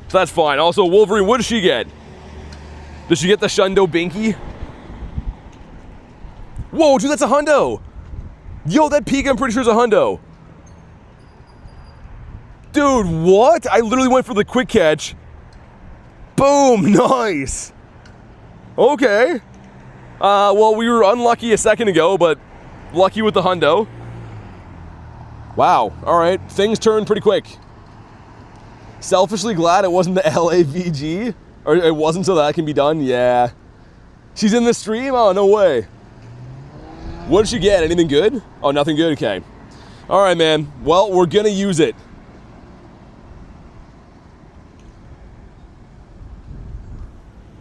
A: So that's fine. Also, Wolverine, what does she get? Does she get the Shundo Binky? Whoa, dude, that's a Hundo. Yo, that Pika, I'm pretty sure is a Hundo. Dude, what? I literally went for the quick catch. Boom, nice. Okay. Well, we were unlucky a second ago, but lucky with the Hundo. Wow, all right, things turned pretty quick. Selfishly glad it wasn't the LAVG, or it wasn't so that can be done, yeah. She's in the stream? Oh, no way. What did she get, anything good? Oh, nothing good, okay. All right, man, well, we're gonna use it.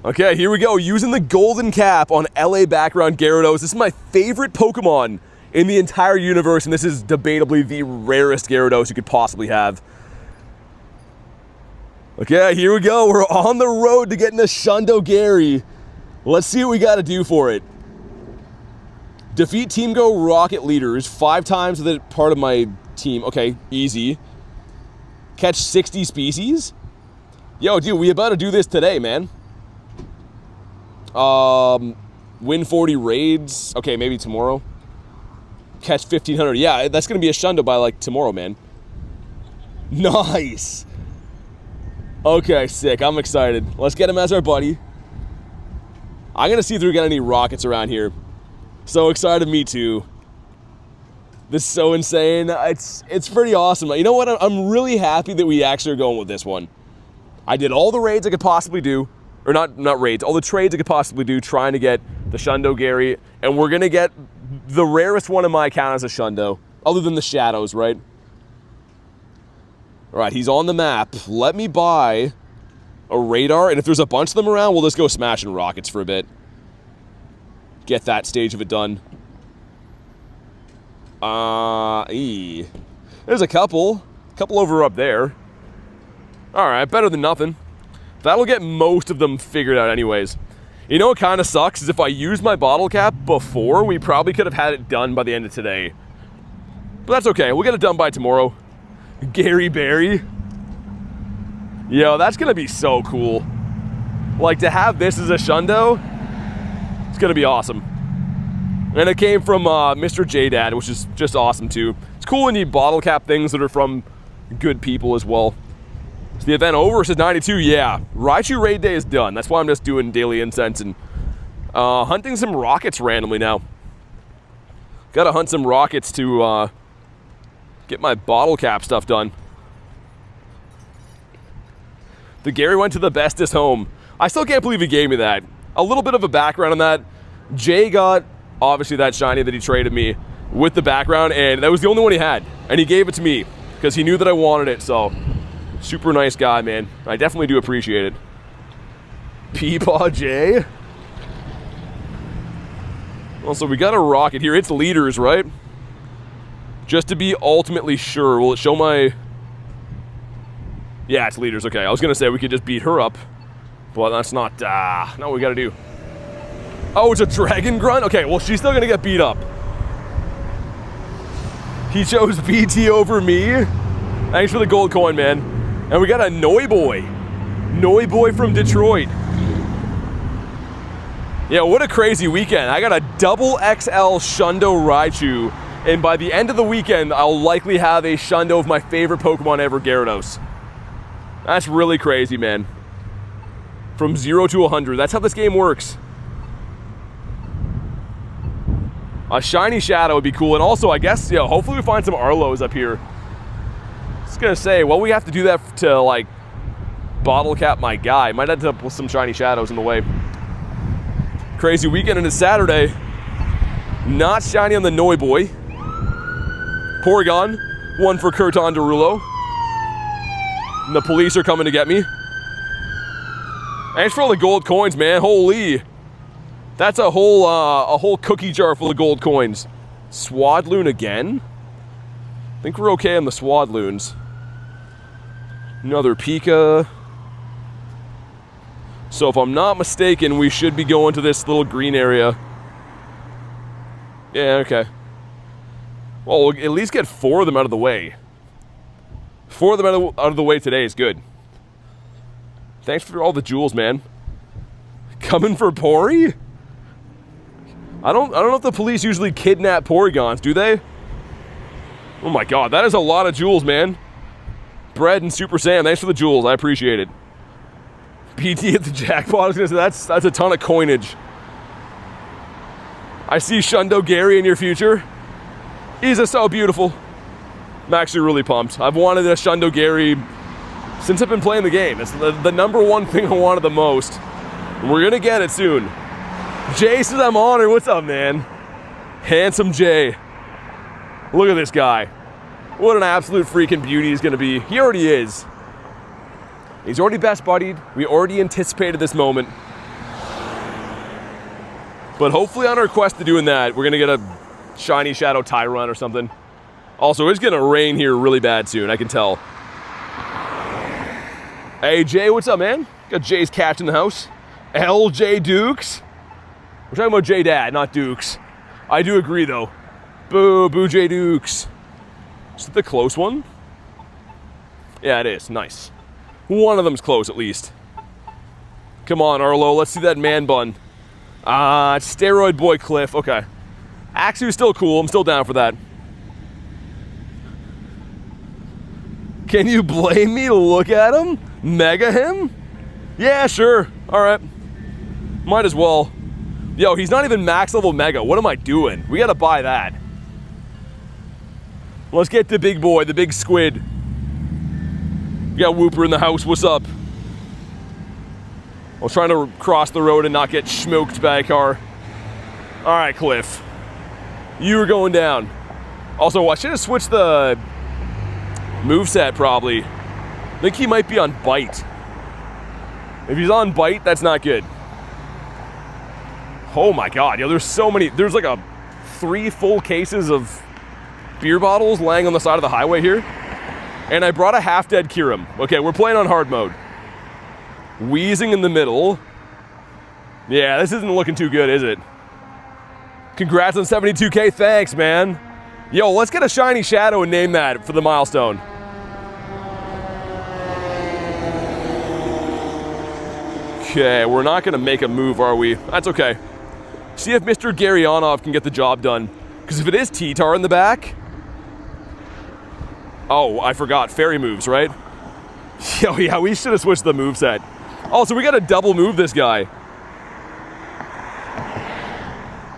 A: Okay, here we go, using the golden cap on LA background Gyarados. This is my favorite Pokemon in the entire universe, and this is debatably the rarest Gyarados you could possibly have. Okay, here we go, we're on the road to getting a Shundo Gary. Let's see what we gotta do for it. Defeat Team Go Rocket leaders 5 times the part of my team. Okay, easy. Catch 60 species? Yo, dude, we about to do this today, man. Win 40 raids. Okay, maybe tomorrow. Catch 1,500. Yeah, that's gonna be a Shundo by like tomorrow, man. Nice. Okay, sick. I'm excited. Let's get him as our buddy. I'm gonna see if we got any rockets around here. So excited, me too. This is so insane. It's pretty awesome. You know what? I'm really happy that we actually are going with this one. I did all the raids I could possibly do. Or not raids, all the trades I could possibly do trying to get the Shundo Gary, and we're gonna get the rarest one in my account as a Shundo, other than the Shadows, right? All right, he's on the map. Let me buy a radar, and if there's a bunch of them around, we'll just go smashing rockets for a bit. Get that stage of it done. There's a couple over up there. All right, better than nothing. That'll get most of them figured out anyways. You know what kind of sucks is if I used my bottle cap before, we probably could have had it done by the end of today. But that's okay, we'll get it done by tomorrow. Gary Berry. Yo, that's gonna be so cool. Like, to have this as a Shundo, it's gonna be awesome. And it came from Mr. J-Dad, which is just awesome too. It's cool when you bottle cap things that are from good people as well. Is the event over? It says 92. Yeah. Raichu Raid Day is done. That's why I'm just doing daily incense and hunting some rockets randomly now. Gotta hunt some rockets to get my bottle cap stuff done. The Gary went to the bestest home. I still can't believe he gave me that. A little bit of a background on that. Jay got, obviously, that shiny that he traded me with the background, and that was the only one he had. And he gave it to me because he knew that I wanted it, so... Super nice guy, man. I definitely do appreciate it. Peepaw J. Also, we got a rocket here. It's leaders, right? Just to be ultimately sure. Will it show my... Yeah, it's leaders. Okay, I was going to say we could just beat her up. But that's not what we got to do. Oh, it's a dragon grunt? Okay, well, she's still going to get beat up. He chose BT over me. Thanks for the gold coin, man. And we got a Noi Boy. Noi Boy from Detroit. Yeah, what a crazy weekend. I got a double XL Shundo Raichu. And by the end of the weekend, I'll likely have a Shundo of my favorite Pokemon ever, Gyarados. That's really crazy, man. From 0 to 100. That's how this game works. A shiny Shadow would be cool. And also, I guess, you know, hopefully we find some Arlos up here. I was gonna say, well, we have to do that to, like, bottle cap my guy. Might end up with some shiny Shadows in the way. Crazy weekend, and it's Saturday. Not shiny on the Noi Boy. Porygon, one for Kurton Derulo. And the police are coming to get me. Thanks for all the gold coins, man. Holy. That's a whole cookie jar full of gold coins. Swadloon again? I think we're okay on the Swadloons. Another Pika. So if I'm not mistaken, we should be going to this little green area. Yeah, okay. Well, we'll at least get 4 of them out of the way. 4 of them out of the way today is good. Thanks for all the jewels, man. Coming for Pori? I don't know if the police usually kidnap Porygons, do they? Oh my god, that is a lot of jewels, man. Bread and Super Sam, thanks for the jewels, I appreciate it. PT at the jackpot, I was gonna say, that's a ton of coinage. I see Shundo Gary in your future. He's so beautiful. I'm actually really pumped. I've wanted a Shundo Gary since I've been playing the game. It's the #1 thing I wanted the most. And we're gonna get it soon. Jay says I'm honored. What's up, man? Handsome Jay. Look at this guy. What an absolute freaking beauty he's gonna be. He already is. He's already best buddied. We already anticipated this moment. But hopefully on our quest to doing that, we're gonna get a shiny shadow Tyrant or something. Also, it's gonna rain here really bad soon, I can tell. Hey Jay, what's up, man? Got Jay's cat in the house. LJ Dukes. We're talking about J Dad, not Dukes. I do agree though. Boo, Boo J Dukes. Is it the close one? Yeah, it is. Nice. One of them's close at least. Come on, Arlo, let's see that man bun. Steroid Boy Cliff, okay. Axu's still cool, I'm still down for that. Can you blame me to look at him? Mega him? Yeah, sure, alright. Might as well. Yo, he's not even max level Mega, what am I doing? We gotta buy that. Let's get the big boy, the big squid. We got Whooper in the house, what's up? I was trying to cross the road and not get smoked by a car. Alright, Cliff. You were going down. Also, I should have switched the moveset probably. I think he might be on Bite. If he's on Bite, that's not good. Oh my god, yo, there's so many. There's like 3 full cases of beer bottles laying on the side of the highway here. And I brought a half-dead Kyurem. Okay, we're playing on hard mode. Wheezing in the middle. Yeah, this isn't looking too good, is it? Congrats on 72K, thanks, man. Yo, let's get a shiny shadow and name that for the milestone. Okay, we're not gonna make a move, are we? That's okay. See if Mr. Garyanov can get the job done. Because if it is T-Tar in the back... Oh, I forgot, fairy moves, right? Yo, yeah, we should have switched the moveset. Also, we gotta double move this guy.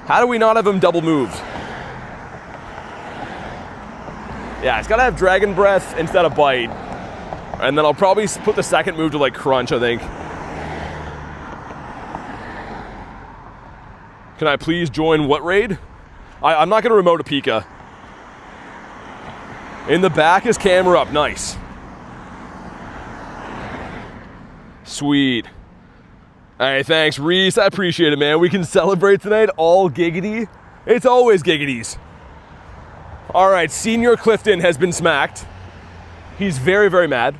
A: How do we not have him double moved? Yeah, it's gotta have Dragon Breath instead of Bite. And then I'll probably put the second move to like Crunch, I think. Can I please join what raid? I'm not gonna remote a Pika. In the back is camera up, nice. Sweet. Hey, thanks, Reese. I appreciate it, man. We can celebrate tonight, all giggity. It's always giggities. All right, Senior Clifton has been smacked. He's very, very mad.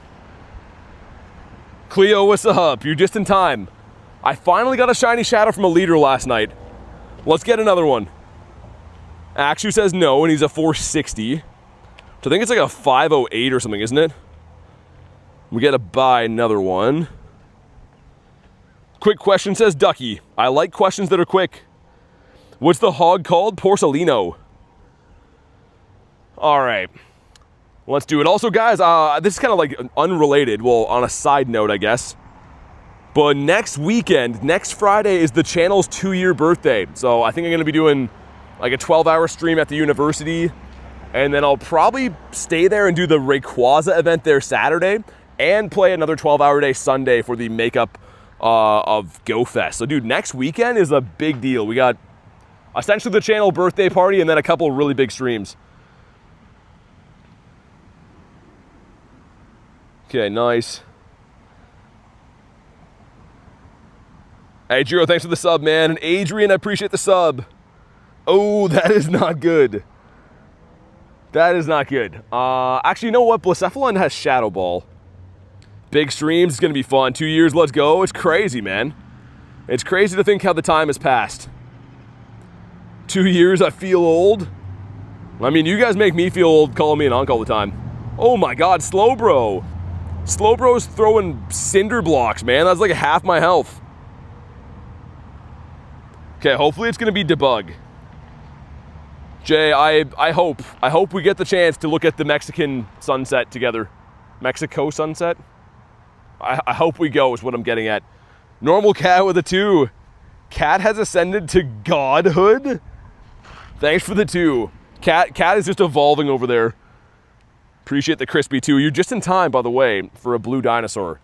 A: Cleo, what's up? You're just in time. I finally got a shiny shadow from a leader last night. Let's get another one. Axu says no, and he's a 460. So I think it's like a 508 or something, isn't it? We gotta buy another one. Quick question says Ducky. I like questions that are quick. What's the hog called? Porcelino. All right, let's do it. Also, guys, this is kind of like unrelated. Well, on a side note, I guess. But next weekend, next Friday, is the channel's 2-year birthday. So I think I'm gonna be doing like a 12-hour stream at the university. And then I'll probably stay there and do the Rayquaza event there Saturday. And play another 12-hour day Sunday for the makeup of Go Fest. So dude, next weekend is a big deal. We got essentially the channel birthday party and then a couple of really big streams. Okay, nice. Hey, Jiro, thanks for the sub, man. And Adrian, I appreciate the sub. Oh, that is not good. That is not good. Actually, you know what? Blacephalon has Shadow Ball. Big streams, it's gonna be fun. 2 years, let's go. It's crazy, man. It's crazy to think how the time has passed. 2 years, I feel old. I mean, you guys make me feel old calling me an uncle all the time. Oh my god, Slowbro. Slowbro's throwing cinder blocks, man. That's like half my health. Okay, hopefully it's gonna be debug. Jay, I hope we get the chance to look at the Mexican sunset together. Mexico sunset? I hope we go is what I'm getting at. Normal cat with a 2. Cat has ascended to godhood? Thanks for the 2. Cat is just evolving over there. Appreciate the crispy 2. You're just in time, by the way, for a blue dinosaur.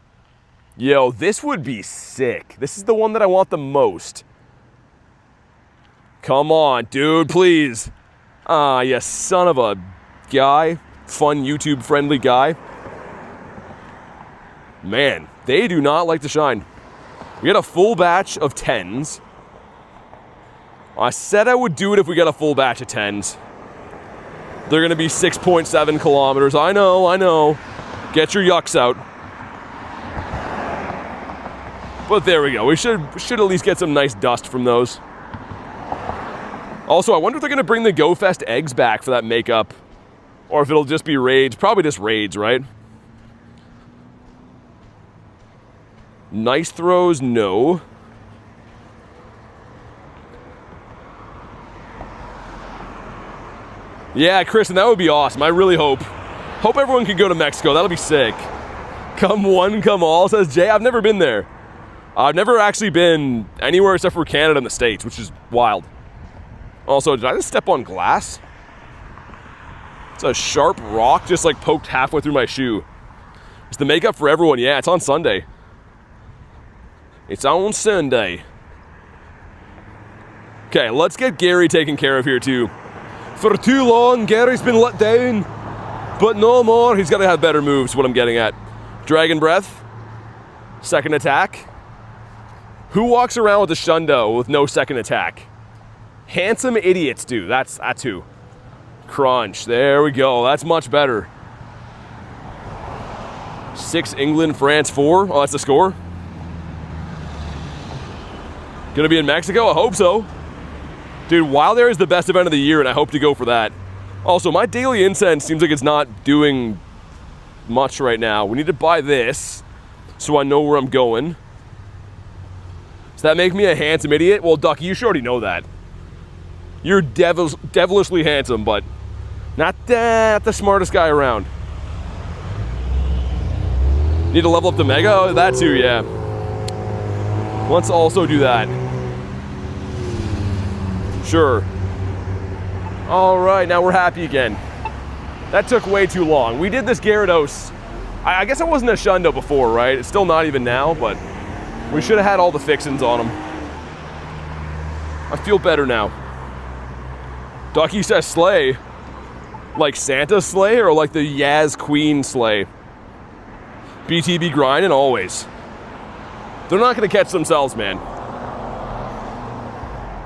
A: Yo, this would be sick. This is the one that I want the most. Come on, dude, please. Ah, you son of a guy. Fun YouTube-friendly guy. Man, they do not like to shine. We got a full batch of 10s. I said I would do it if we got a full batch of 10s. They're gonna be 6.7 kilometers. I know. Get your yucks out. But there we go. We should at least get some nice dust from those. Also, I wonder if they're gonna bring the Go Fest eggs back for that makeup. Or if it'll just be raids. Probably just raids, right? Nice throws, no. Yeah, Kristen, that would be awesome. I really hope everyone can go to Mexico. That'll be sick. Come one, come all, says Jay. I've never been there. I've never actually been anywhere except for Canada and the States, which is wild. Also, did I just step on glass? It's a sharp rock just like poked halfway through my shoe. It's the makeup for everyone. Yeah, it's on Sunday. It's on Sunday. Okay, let's get Gary taken care of here too. For too long, Gary's been let down. But no more. He's got to have better moves, what I'm getting at. Dragon Breath. Second attack. Who walks around with a Shundo with no second attack? Handsome idiots do. That's who. Crunch. There we go. That's much better. 6 England, France 4. Oh, that's the score. Gonna be in Mexico? I hope so. Dude, Wild Air is the best event of the year, and I hope to go for that. Also, my daily incense seems like it's not doing much right now. We need to buy this so I know where I'm going. Does that make me a handsome idiot? Well, Ducky, you should already know that. You're devilishly handsome, but not the smartest guy around. Need to level up the Mega? Oh, that too, yeah. Let's also do that. Sure. All right, now we're happy again. That took way too long. We did this Gyarados. I guess it wasn't a Shundo before, right? It's still not even now, but we should have had all the fixins on him. I feel better now. Ducky says sleigh. Like Santa's sleigh or like the Yaz Queen sleigh? BTB grinding always. They're not gonna catch themselves, man.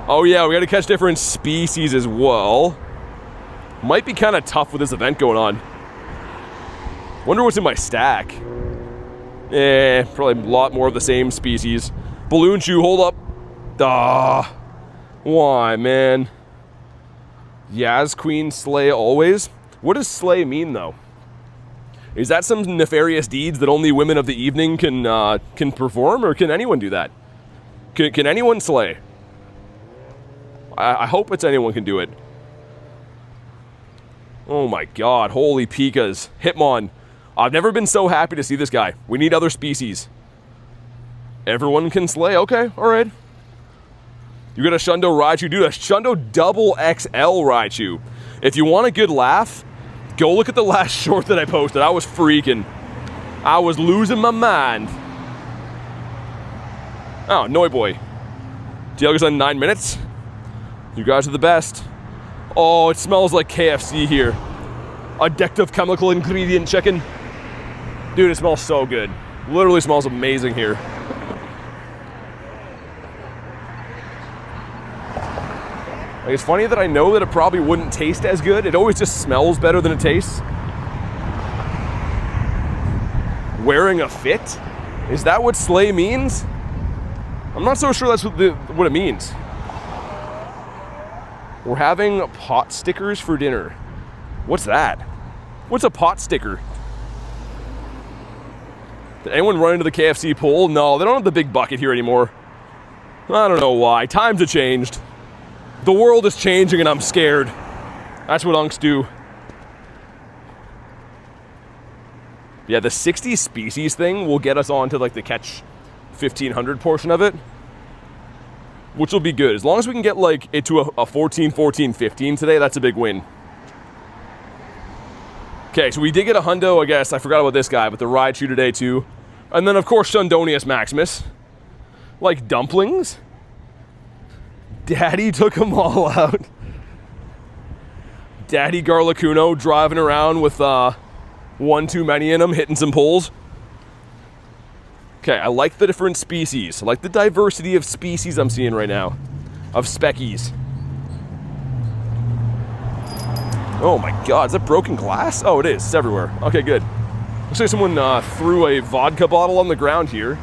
A: Oh yeah, we gotta catch different species as well. Might be kind of tough with this event going on. Wonder what's in my stack. Probably a lot more of the same species. Balloon Shoe, hold up. Ah, why, man? Yaz Queen slay always? What does slay mean, though? Is that some nefarious deeds that only women of the evening can perform, or can anyone do that? Can anyone slay? I hope it's anyone can do it. Oh my god, holy Pikas. Hitmon. I've never been so happy to see this guy. We need other species. Everyone can slay, okay, alright. You got a Shundo Raichu, dude, a Shundo double XL Raichu. If you want a good laugh, go look at the last short that I posted. I was freaking. I was losing my mind. Oh, Noi Boy. Dialga's on 9 minutes. You guys are the best. Oh, it smells like KFC here. Addictive chemical ingredient chicken. Dude, it smells so good. Literally smells amazing here. Like, it's funny that I know that it probably wouldn't taste as good. It always just smells better than it tastes. Wearing a fit? Is that what slay means? I'm not so sure that's what it means. We're having pot stickers for dinner. What's that? What's a pot sticker? Did anyone run into the KFC pool? No, they don't have the big bucket here anymore. I don't know why. Times have changed. The world is changing and I'm scared. That's what unks do. Yeah, the 60 species thing will get us onto like the catch 1500 portion of it, which will be good. As long as we can get like it to a 14, 14, 15 today, that's a big win. Okay, so we did get a hundo, I guess. I forgot about this guy, but the Raichu today too. And then of course Shundonius Maximus. Like dumplings. Daddy took them all out. Daddy Garlicuno driving around with one too many in them, hitting some poles. Okay, I like the different species. I like the diversity of species I'm seeing right now. Of speckies. Oh my god, is that broken glass? Oh, it is. It's everywhere. Okay, good. Looks like someone threw a vodka bottle on the ground here.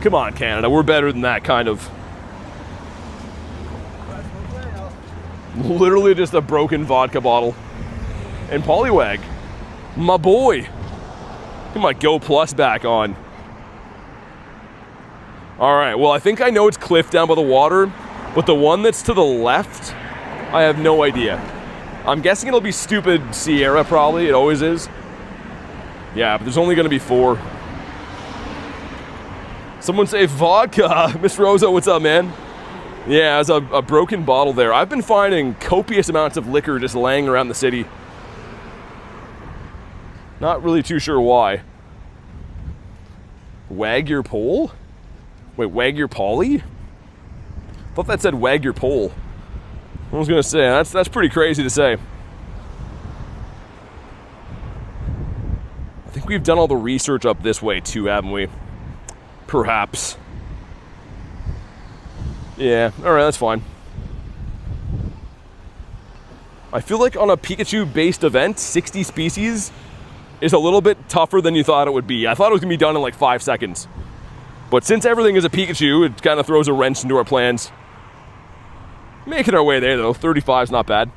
A: Come on, Canada. We're better than that, kind of. Literally just a broken vodka bottle. And Poliwag. My boy. Get my Go Plus back on. Alright, well, I think I know it's Cliff down by the water, but the one that's to the left, I have no idea. I'm guessing it'll be stupid Sierra, probably. It always is. Yeah, but there's only going to be 4. Someone say vodka. Miss Rosa, what's up, man? Yeah, there's a broken bottle there. I've been finding copious amounts of liquor just laying around the city. Not really too sure why. Wag your pole? Wait, wag your poly? Thought that said wag your pole. I was gonna say, that's pretty crazy to say. I think we've done all the research up this way too, haven't we? Perhaps. Yeah, alright, that's fine. I feel like on a Pikachu-based event, 60 species is a little bit tougher than you thought it would be. I thought it was gonna be done in like 5 seconds. But since everything is a Pikachu, it kind of throws a wrench into our plans. Making our way there though. 35's not bad.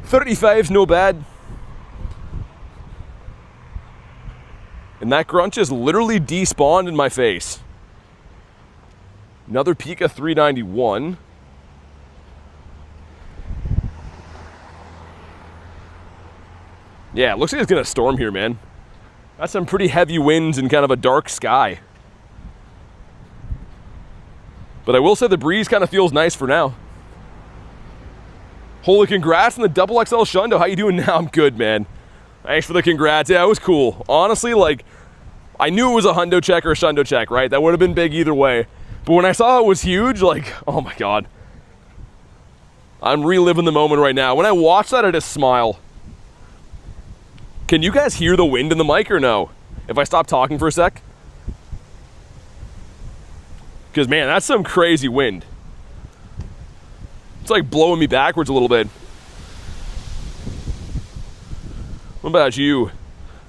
A: 35's no bad. And that Grunch is literally despawned in my face. Another Pika 391. Yeah, it looks like it's gonna storm here, man. That's some pretty heavy winds and kind of a dark sky. But I will say the breeze kind of feels nice for now. Holy congrats on the XXL Shundo. How you doing now? I'm good, man. Thanks for the congrats. Yeah, it was cool. Honestly, like, I knew it was a Hundo check or a Shundo check, right? That would have been big either way. But when I saw it was huge, like, oh my god. I'm reliving the moment right now. When I watch that, I just smile. Can you guys hear the wind in the mic or no? If I stop talking for a sec? Because, man, that's some crazy wind. It's like blowing me backwards a little bit. What about you?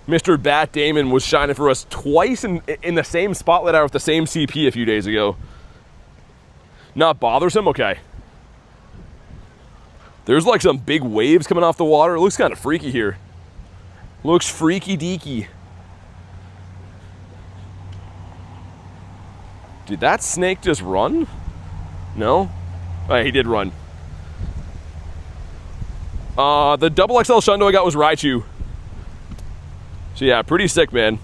A: Mr. Bat Damon was shining for us twice in the same spotlight hour with the same CP a few days ago. Not bothersome? Okay. There's like some big waves coming off the water. It looks kind of freaky here. Looks freaky deaky. Did that snake just run? No? Oh, he did run. The XXL Shundo I got was Raichu. So yeah, pretty sick, man.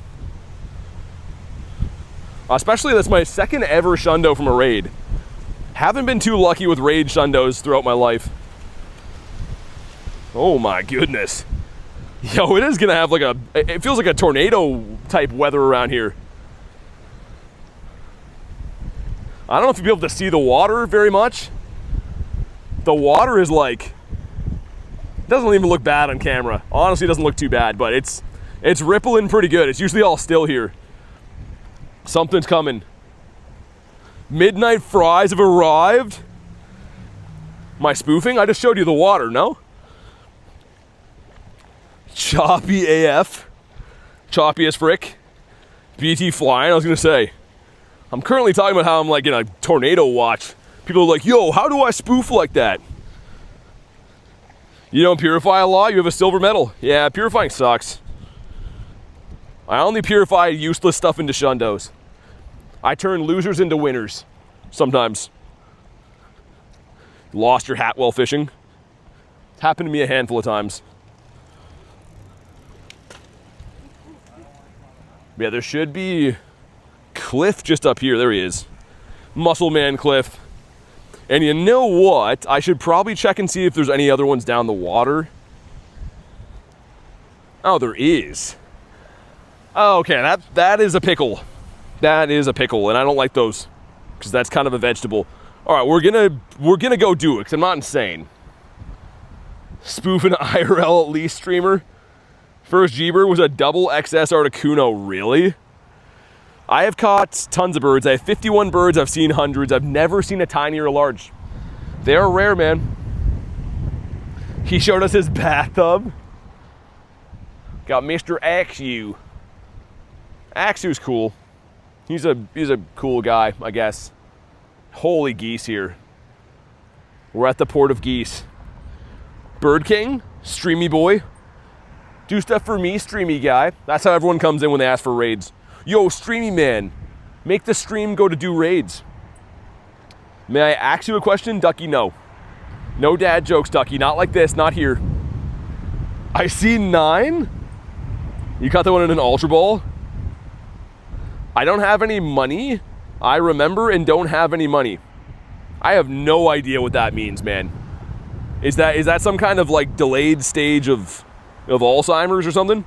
A: Especially that's my second ever Shundo from a raid. Haven't been too lucky with raid Shundos throughout my life. Oh my goodness. Yo, it is gonna have like it feels like a tornado type weather around here. I don't know if you'll be able to see the water very much. The water is like, doesn't even look bad on camera. Honestly, it doesn't look too bad, but it's rippling pretty good. It's usually all still here. Something's coming. Midnight fries have arrived. Am I spoofing? I just showed you the water, no? Choppy AF. choppy as frick. BT flying, I was gonna say. I'm currently talking about how I'm like in a tornado watch. People are like, yo, how do I spoof like that? You don't purify a lot, you have a silver medal. Yeah, purifying sucks. I only purify useless stuff into shundos. I turn losers into winners. Sometimes. Lost your hat while fishing. It's happened to me a handful of times. Yeah, there should be Cliff just up here. There he is. Muscle Man Cliff. And you know what? I should probably check and see if there's any other ones down the water. Oh, there is. Oh, okay, that is a pickle. That is a pickle, and I don't like those because that's kind of a vegetable. All right, we're gonna go do it because I'm not insane. Spoof an IRL at least streamer. First Jeeber was a double XS Articuno, really? I have caught tons of birds. I have 51 birds. I've seen hundreds. I've never seen a tiny or a large. They're rare, man. He showed us his bathtub. Got Mr. Axew. Axew's cool. He's a cool guy, I guess. Holy geese here. We're at the port of geese. Bird King, streamy boy. Do stuff for me, streamy guy. That's how everyone comes in when they ask for raids. Yo, streamy man, make the stream go to do raids. May I ask you a question, Ducky? No. No dad jokes, Ducky. Not like this, not here. I see 9. You caught that one in an Ultra Ball? I don't have any money. I remember and don't have any money. I have no idea what that means, man. Is that some kind of like delayed stage of Alzheimer's or something?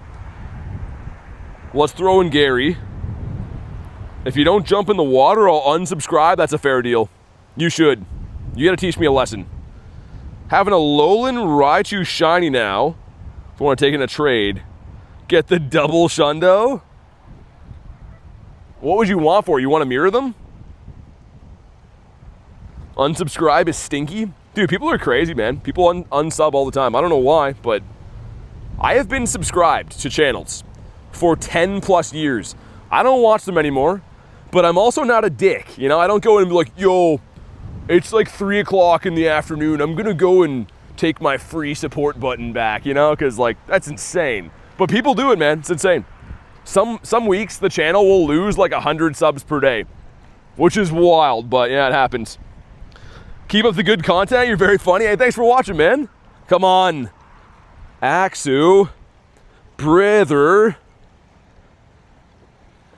A: Let's throw in Gary. If you don't jump in the water, I'll unsubscribe. That's a fair deal. You should. You gotta teach me a lesson. Having a Lowland Raichu shiny now. If I want to take in a trade. Get the double Shundo. What would you want for it? You want to mirror them? Unsubscribe is stinky. Dude, people are crazy, man. People unsub all the time. I don't know why, but I have been subscribed to channels for 10 plus years. I don't watch them anymore, but I'm also not a dick. You know, I don't go in and be like, yo, it's like 3 o'clock in the afternoon. I'm gonna go and take my free support button back, you know, because like, that's insane. But people do it, man, it's insane. Some weeks the channel will lose like 100 subs per day, which is wild, but yeah, it happens. Keep up the good content, you're very funny. Hey, thanks for watching, man. Come on. Axu. Brother.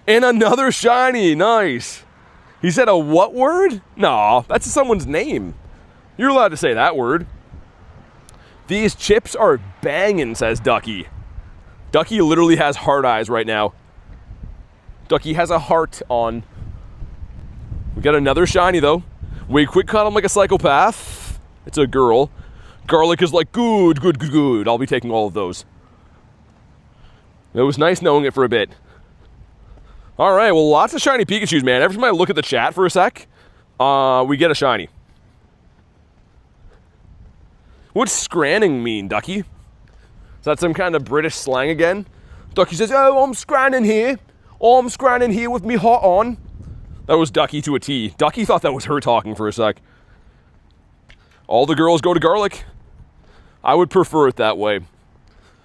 A: And another shiny, nice. He said a what word? No, that's someone's name. You're allowed to say that word. These chips are banging, says Ducky. Ducky literally has heart eyes right now. Ducky has a heart on. We got another shiny though. Wait, quick caught him like a psychopath. It's a girl. Garlic is like, good, good, good, good. I'll be taking all of those. It was nice knowing it for a bit. All right, well, lots of shiny Pikachus, man. Every time I look at the chat for a sec, we get a shiny. What's scranning mean, Ducky? Is that some kind of British slang again? Ducky says, oh, I'm scranning here. Oh, I'm scranning here with me hot on. That was Ducky to a T. Ducky thought that was her talking for a sec. All the girls go to garlic. I would prefer it that way.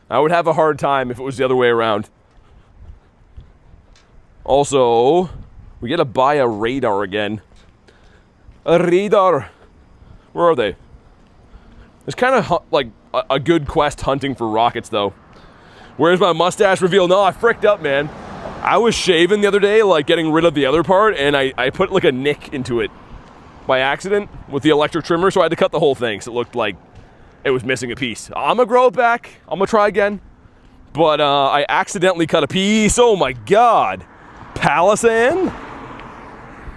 A: I would have a hard time if it was the other way around. Also, we gotta buy a radar again. A radar. Where are they? It's kind of like a good quest hunting for rockets, though. Where's my mustache reveal? No, I fricked up, man. I was shaving the other day, like getting rid of the other part, and I put like a nick into it by accident with the electric trimmer, so I had to cut the whole thing, so it looked like it was missing a piece. I'm gonna grow it back. I'm gonna try again. But I accidentally cut a piece. Oh my God. Palisan?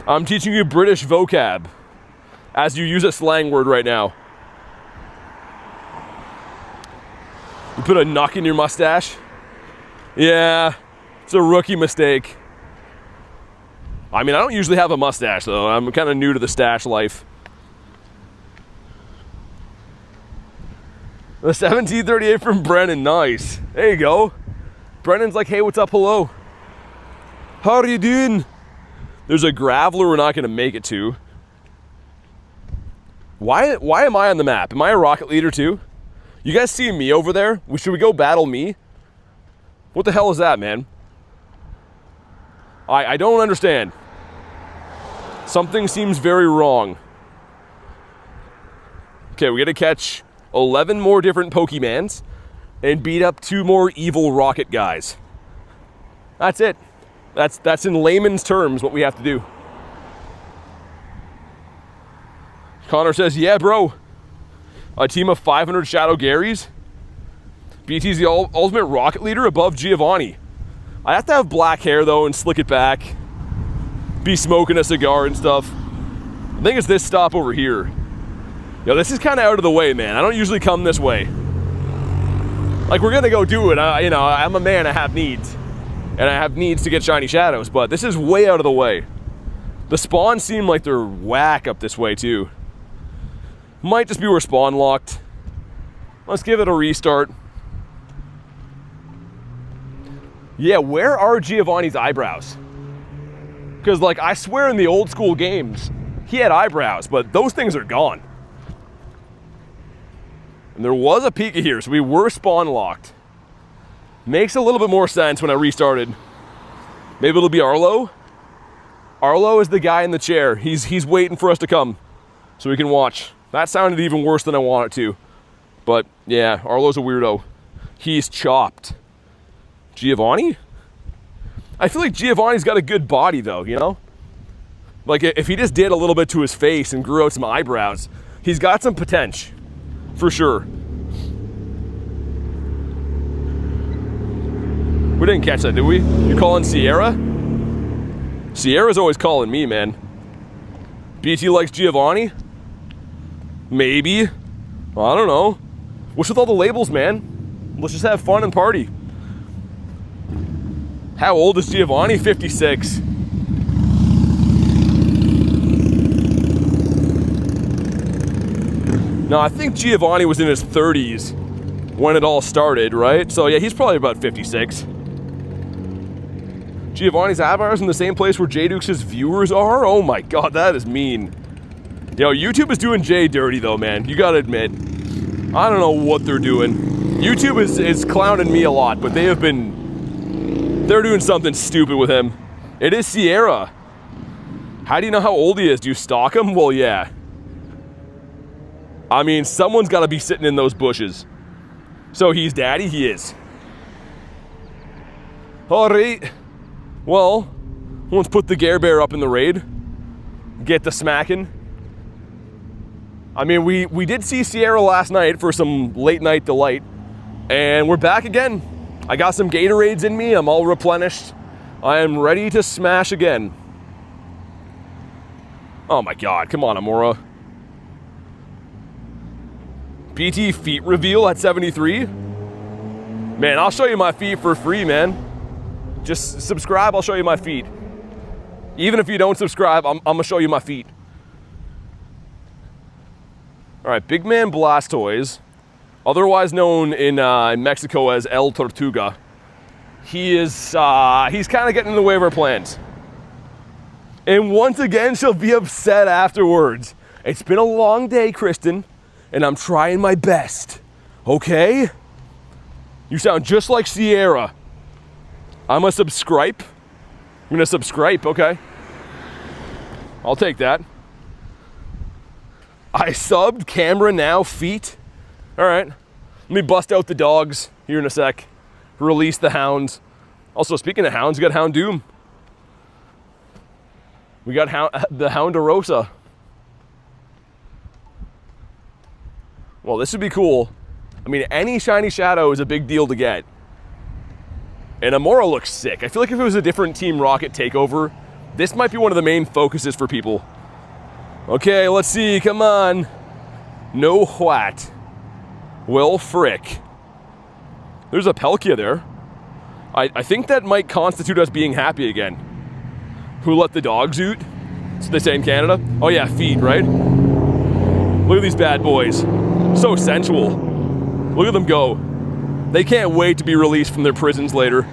A: I'm teaching you British vocab as you use a slang word right now. You put a knuck in your mustache? Yeah, it's a rookie mistake. I mean, I don't usually have a mustache though. I'm kind of new to the stash life. The 1738 from Brennan, nice. There you go. Brennan's like, hey, what's up, hello? How are you doing? There's a Graveler we're not gonna make it to. Why am I on the map? Am I a rocket leader too? You guys see me over there? Should we go battle me? What the hell is that, man? I don't understand. Something seems very wrong. Okay, we gotta catch 11 more different Pokemons and beat up 2 more evil rocket guys. That's it. That's in layman's terms what we have to do. Connor says, yeah, bro. A team of 500 Shadow Garys. BT's the ultimate rocket leader above Giovanni. I have to have black hair, though, and slick it back. Be smoking a cigar and stuff. I think it's this stop over here. Yo, this is kind of out of the way, man. I don't usually come this way. Like, we're gonna go do it. You know, I'm a man, I have needs. And I have needs to get shiny shadows, but this is way out of the way. The spawns seem like they're whack up this way, too. Might just be we're spawn locked. Let's give it a restart. Yeah, where are Giovanni's eyebrows? Because, like, I swear in the old school games, he had eyebrows, but those things are gone. And there was a Pika here, so we were spawn locked. Makes a little bit more sense when I restarted. Maybe it'll be Arlo? Arlo is the guy in the chair. He's waiting for us to come so we can watch. That sounded even worse than I want it to. But yeah, Arlo's a weirdo. He's chopped. Giovanni? I feel like Giovanni's got a good body though, you know? Like if he just did a little bit to his face and grew out some eyebrows, he's got some potential, for sure. We didn't catch that, did we? You calling Sierra? Sierra's always calling me, man. BT likes Giovanni? Maybe. I don't know. What's with all the labels, man? Let's just have fun and party. How old is Giovanni? 56. No, I think Giovanni was in his 30s when it all started, right? So yeah, he's probably about 56. Giovanni's avatars in the same place where J-Dukes' viewers are? Oh my god, that is mean. Yo, YouTube is doing Jay dirty though, man. You gotta admit. I don't know what they're doing. YouTube is clowning me a lot, but they're doing something stupid with him. It is Sierra. How do you know how old he is? Do you stalk him? Well, yeah. I mean, someone's gotta be sitting in those bushes. So he's daddy? He is. Alright. Well, let's put the Gare Bear up in the raid. Get the smacking. I mean, we did see Sierra last night for some late night delight. And we're back again. I got some Gatorades in me. I'm all replenished. I am ready to smash again. Oh my god, come on, Amora. BT feet reveal at 73. Man, I'll show you my feet for free, man. Just subscribe, I'll show you my feet. Even if you don't subscribe, I'm gonna show you my feet. All right, Big Man Blastoise, otherwise known in Mexico as El Tortuga. He's kind of getting in the way of our plans. And once again, she'll be upset afterwards. It's been a long day, Kristen, and I'm trying my best, okay? You sound just like Sierra. I'm gonna subscribe. I'm gonna subscribe, okay? I'll take that. I subbed, camera now, feet. All right, let me bust out the dogs here in a sec. Release the hounds. Also, speaking of hounds, we got Houndoom. We got the Houndarosa. Well, this would be cool. I mean, any shiny shadow is a big deal to get. And Amora looks sick. I feel like if it was a different Team Rocket takeover, this might be one of the main focuses for people. Okay, let's see, come on. No what? Well, frick. There's a Palkia there. I think that might constitute us being happy again. Who let the dogs out? So they say in Canada. Oh yeah, feed, right? Look at these bad boys. So sensual. Look at them go. They can't wait to be released from their prisons later.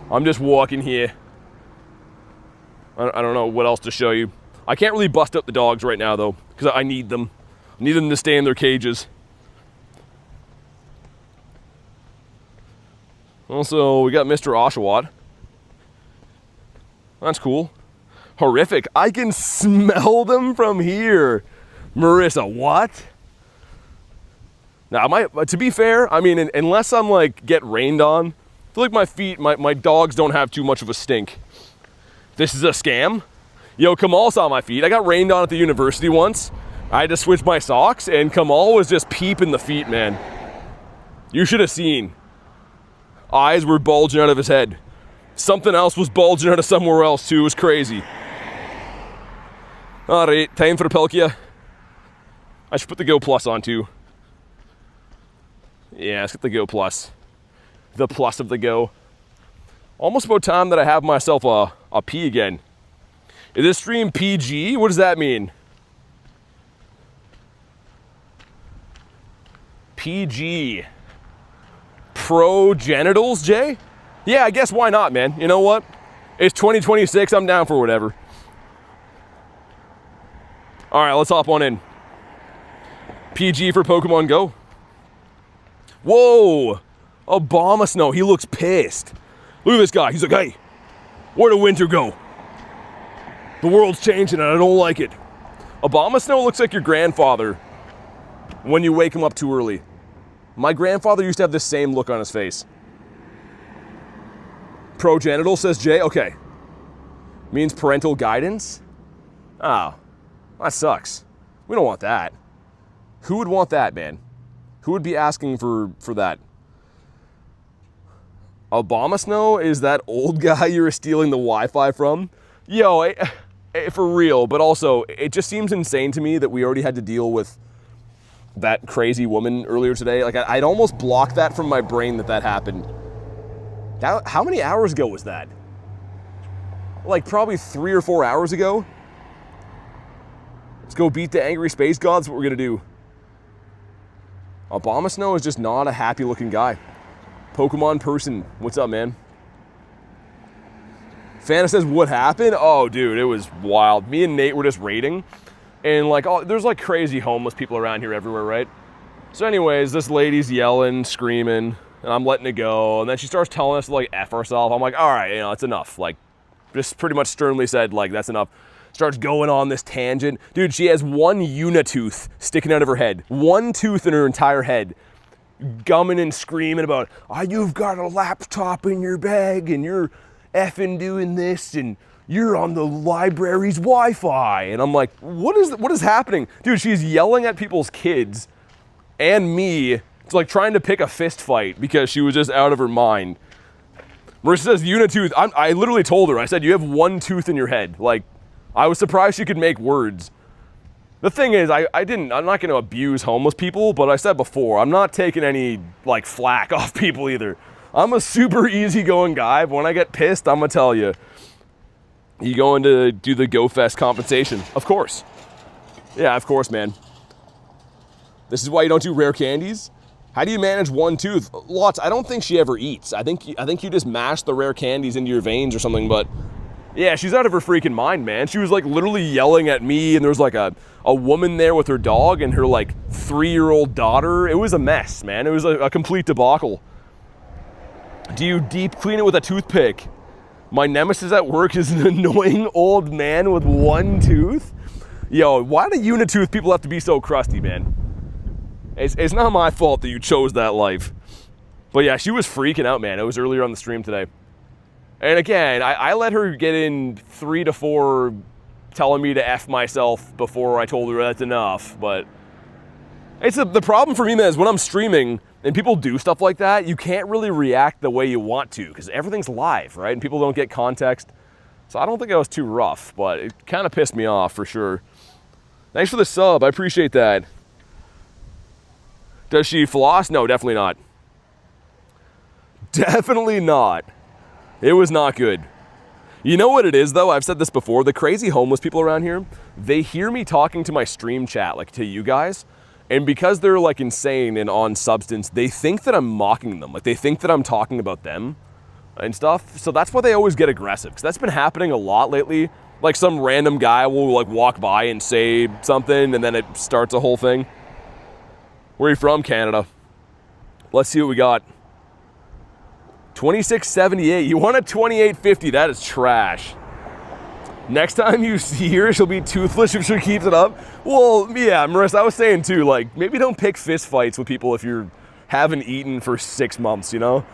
A: I'm just walking here. I don't know what else to show you. I can't really bust out the dogs right now, though, because I need them. I need them to stay in their cages. Also, we got Mr. Oshawott. That's cool. Horrific. I can smell them from here. Marissa, what? Now, to be fair, I mean, unless I'm like get rained on, I feel like my feet, my dogs don't have too much of a stink. This is a scam. Yo, Kamal saw my feet. I got rained on at the university once. I had to switch my socks, and Kamal was just peeping the feet, man. You should have seen. Eyes were bulging out of his head. Something else was bulging out of somewhere else, too. It was crazy. All right, time for Pelkia. I should put the Go Plus on, too. Yeah, let's get the Go Plus. The plus of the Go. Almost about time that I have myself a P again. Is this stream PG? What does that mean? PG. Pro genitals, Jay? Yeah, I guess why not, man? You know what? It's 2026. I'm down for whatever. All right, let's hop on in. PG for Pokemon Go. Whoa! Obama Snow, he looks pissed. Look at this guy. He's like, hey, where'd the winter go? The world's changing and I don't like it. Obama Snow looks like your grandfather when you wake him up too early. My grandfather used to have the same look on his face. Progenital, says Jay. Okay. Means parental guidance? Oh, that sucks. We don't want that. Who would want that, man? Who would be asking for that? Obama Snow is that old guy you were stealing the Wi-Fi from? Yo, for real, but also, it just seems insane to me that we already had to deal with that crazy woman earlier today. Like, I'd almost blocked that from my brain that happened. How many hours ago was that? Like, probably 3 or 4 hours ago? Let's go beat the angry space gods, what we're gonna do. Obama Snow is just not a happy-looking guy. Pokemon person, what's up, man? Fanta says, what happened? Oh, dude, it was wild. Me and Nate were just raiding, and like, there's like crazy homeless people around here everywhere, right? So anyways, this lady's yelling, screaming, and I'm letting it go, and then she starts telling us to like F ourselves. I'm like, all right, it's enough. Like, just pretty much sternly said, like, that's enough. Starts going on this tangent. Dude, she has one unitooth sticking out of her head. One tooth in her entire head. Gumming and screaming about, you've got a laptop in your bag and you're effing doing this and you're on the library's Wi-Fi. And I'm like, what is happening? Dude, she's yelling at people's kids and me. It's like trying to pick a fist fight because she was just out of her mind. Marissa says, unitooth. I literally told her, I said, you have one tooth in your head. Like, I was surprised she could make words. The thing is, I'm not going to abuse homeless people, but I said before, I'm not taking any, like, flack off people either. I'm a super easygoing guy, but when I get pissed, I'm going to tell you. You going to do the Go Fest compensation? Of course. Yeah, of course, man. This is why you don't do rare candies? How do you manage one tooth? Lots. I don't think she ever eats. I think you just mash the rare candies into your veins or something, but yeah, she's out of her freaking mind, man. She was like literally yelling at me, and there was like a woman there with her dog and her like 3-year-old daughter. It was a mess, man. It was a complete debacle. Do you deep clean it with a toothpick? My nemesis at work is an annoying old man with one tooth. Yo, why do unitooth people have to be so crusty, man? It's not my fault that you chose that life. But yeah, she was freaking out, man. It was earlier on the stream today. And again, I let her get in 3 to 4 telling me to F myself before I told her that's enough. But it's the problem for me, man, is when I'm streaming and people do stuff like that, you can't really react the way you want to because everything's live, right? And people don't get context. So I don't think I was too rough, but it kind of pissed me off for sure. Thanks for the sub. I appreciate that. Does she floss? No, definitely not. Definitely not. It was not good. You know what it is, though? I've said this before. The crazy homeless people around here, they hear me talking to my stream chat, like to you guys, And because they're like insane and on substance, they think that I'm mocking them. Like they think that I'm talking about them and stuff. So that's why they always get aggressive. Because that's been happening a lot lately. Like some random guy will like walk by and say something and then it starts a whole thing. Where are you from, Canada? Let's see what we got. 2678. You want a 2850. That is trash. Next time you see her, she'll be toothless if she keeps it up. Well, yeah, Marissa, I was saying too, like, maybe don't pick fist fights with people if you haven't eaten for 6 months, you know?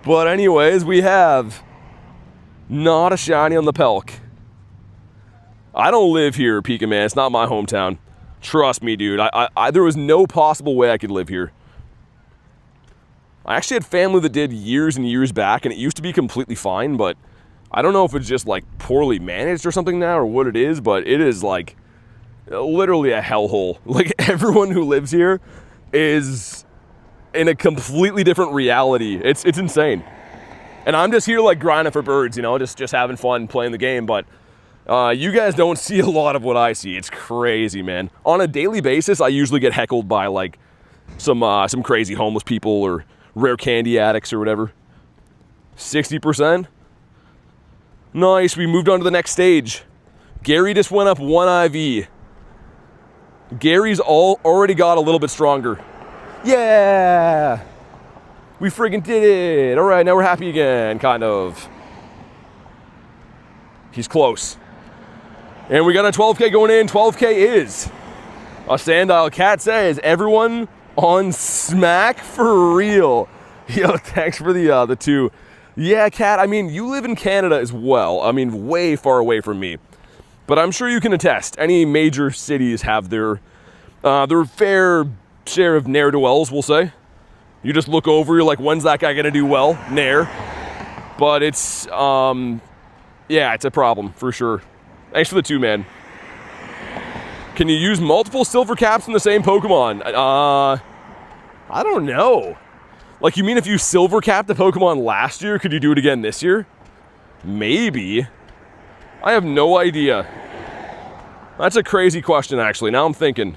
A: But anyways, we have not a shiny on the Pelk. I don't live here, Pika Man. It's not my hometown. Trust me, dude. There was no possible way I could live here. I actually had family that did years and years back, and it used to be completely fine, but I don't know if it's just like poorly managed or something now or what it is, but it is like literally a hellhole. Like everyone who lives here is in a completely different reality. It's insane. And I'm just here like grinding for birds, you know, just having fun playing the game, but you guys don't see a lot of what I see. It's crazy, man. On a daily basis, I usually get heckled by like some crazy homeless people or rare candy addicts or whatever. 60%. Nice, we moved on to the next stage. Gary just went up 1 IV. Gary's already got a little bit stronger. Yeah! We friggin' did it! Alright, now we're happy again, kind of. He's close. And we got a 12K going in. 12K is a Sandile. Cat says, everyone on smack for real. Yo, thanks for the 2. Yeah, Cat, I mean, you live in Canada as well. I mean, way far away from me. But I'm sure you can attest. Any major cities have their fair share of ne'er-do-wells, we'll say. You just look over, you're like, when's that guy gonna do well? Nair. But it's, yeah, it's a problem, for sure. Thanks for the 2, man. Can you use multiple silver caps in the same Pokemon? I don't know. Like, you mean if you silver capped the Pokemon last year, could you do it again this year? Maybe. I have no idea. That's a crazy question, actually. Now I'm thinking.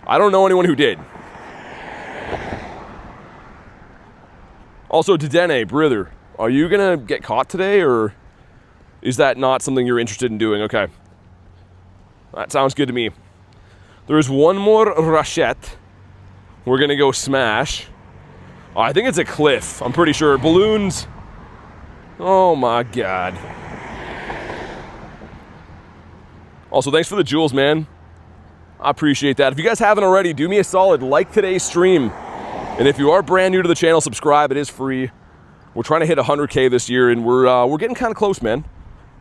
A: I don't know anyone who did. Also, Dedenne, brother, are you gonna get caught today, or is that not something you're interested in doing? Okay. That sounds good to me. There's one more Rachette. We're gonna go smash. Oh, I think it's a cliff, I'm pretty sure. Balloons. Oh my god. Also, thanks for the jewels, man. I appreciate that. If you guys haven't already, do me a solid, like today's stream. And if you are brand new to the channel, subscribe, it is free. We're trying to hit 100K this year, and we're getting kind of close, man.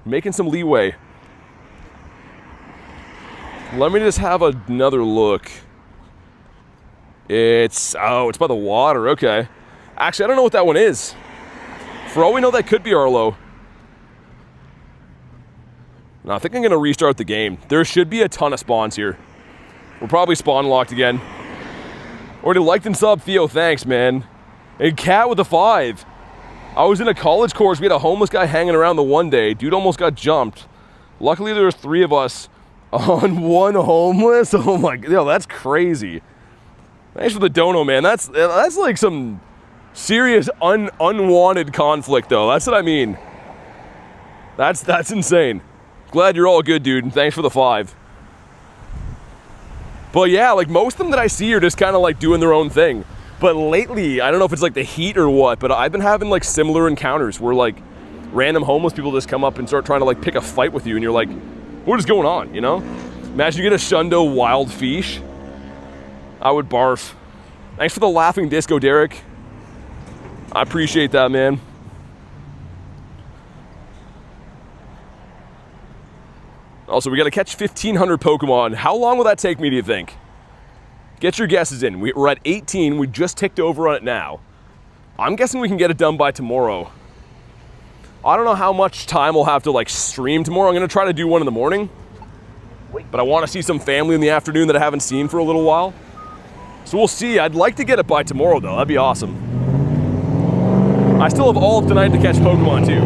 A: Making some leeway. Let me just have another look. It's by the water, okay. Actually, I don't know what that one is. For all we know, that could be Arlo. No, I think I'm gonna restart the game. There should be a ton of spawns here. We're probably spawn locked again. Already liked and sub, Theo, thanks, man. And Cat with a 5. I was in a college course, we had a homeless guy hanging around the one day. Dude almost got jumped. Luckily, there was 3 of us on one homeless. Oh my god, yo, that's crazy. Thanks for the dono, man. That's like some serious unwanted conflict, though. That's what I mean. That's insane. Glad you're all good, dude, and thanks for the 5. But yeah, like most of them that I see are just kind of like doing their own thing. But lately, I don't know if it's like the heat or what, but I've been having like similar encounters where like random homeless people just come up and start trying to like pick a fight with you, and you're like, what is going on, you know? Imagine you get a Shundo wild fish. I would barf. Thanks for the laughing disco, Derek. I appreciate that, man. Also, we gotta catch 1,500 Pokemon. How long will that take me, do you think? Get your guesses in. We're at 18. We just ticked over on it now. I'm guessing we can get it done by tomorrow. I don't know how much time we'll have to like stream tomorrow. I'm gonna try to do one in the morning. But I want to see some family in the afternoon that I haven't seen for a little while. So we'll see. I'd like to get it by tomorrow, though. That'd be awesome. I still have all of tonight to catch Pokemon, too.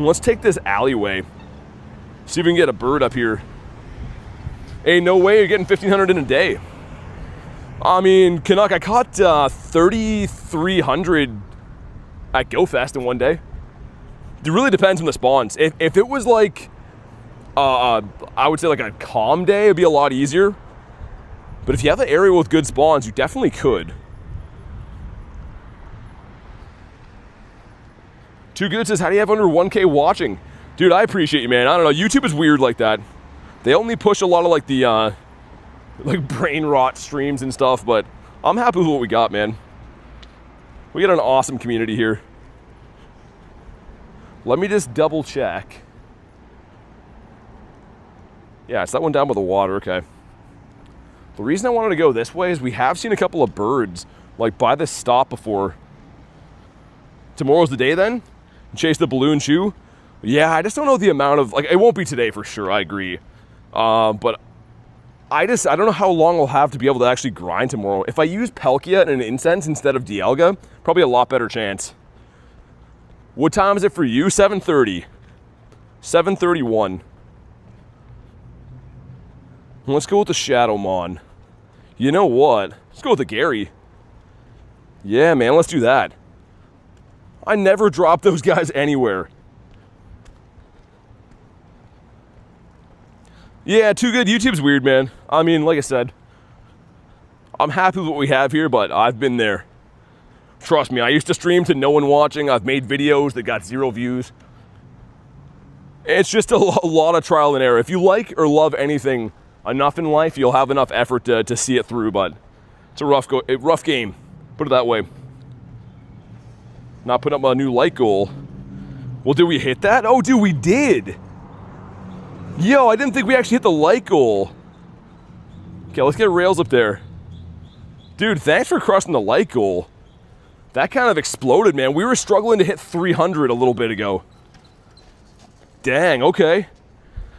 A: Let's take this alleyway. See if we can get a bird up here. Ain't no way you're getting 1,500 in a day. I mean, Canuck, I caught 3,300 at Go Fest in one day. It really depends on the spawns. If it was like, I would say like a calm day, it'd be a lot easier. But if you have an area with good spawns, you definitely could. Too Good says, how do you have under 1K watching? Dude, I appreciate you, man. I don't know, YouTube is weird like that. They only push a lot of like the, like brain rot streams and stuff, but I'm happy with what we got, man. We got an awesome community here. Let me just double check. Yeah, it's that one down by the water, okay. The reason I wanted to go this way is we have seen a couple of birds like by this stop before. Tomorrow's the day then? Chase the balloon shoe? Yeah, I just don't know the amount of, like, it won't be today for sure, I agree. But I don't know how long I'll have to be able to actually grind tomorrow. If I use Palkia and an incense instead of Dialga, probably a lot better chance. What time is it for you? 7:30. 7:31. Let's go with the Shadowmon. You know what? Let's go with the Gary. Yeah, man, let's do that. I never drop those guys anywhere. Yeah, Too Good. YouTube's weird, man. I mean, like I said, I'm happy with what we have here, but I've been there. Trust me, I used to stream to no one watching. I've made videos that got 0 views. It's just a lot of trial and error. If you like or love anything enough in life, you'll have enough effort to see it through, but it's a rough game. Put it that way. Not putting up a new light goal. Well, did we hit that? Oh, dude, we did. Yo, I didn't think we actually hit the light goal. Okay, let's get rails up there. Dude, thanks for crushing the light goal. That kind of exploded, man. We were struggling to hit 300 a little bit ago. Dang, okay.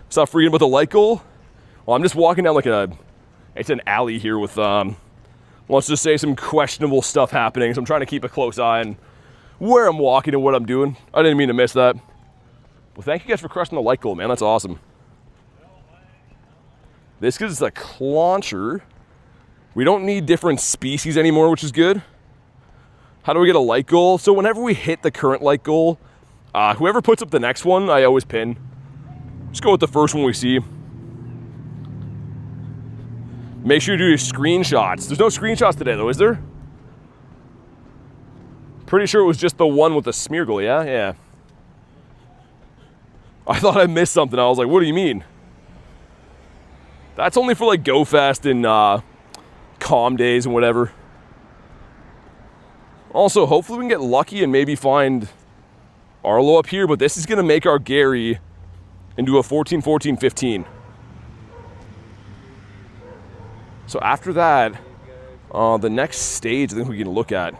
A: Stop forgetting about the light goal. Well, I'm just walking down like it's an alley here with, let's just say some questionable stuff happening. So I'm trying to keep a close eye on where I'm walking and what I'm doing. I didn't mean to miss that. Well, thank you guys for crushing the light goal, man. That's awesome. This is a clauncher. We don't need different species anymore, which is good. How do we get a light goal? So whenever we hit the current light goal, whoever puts up the next one, I always pin. Just go with the first one we see. Make sure you do your screenshots. There's no screenshots today though, is there? Pretty sure it was just the one with the Smeargle, yeah? Yeah. I thought I missed something. I was like, what do you mean? That's only for like Go Fest and calm days and whatever. Also, hopefully we can get lucky and maybe find Arlo up here, but this is gonna make our Gary into a 14, 14, 15. So after that, the next stage I think we can look at.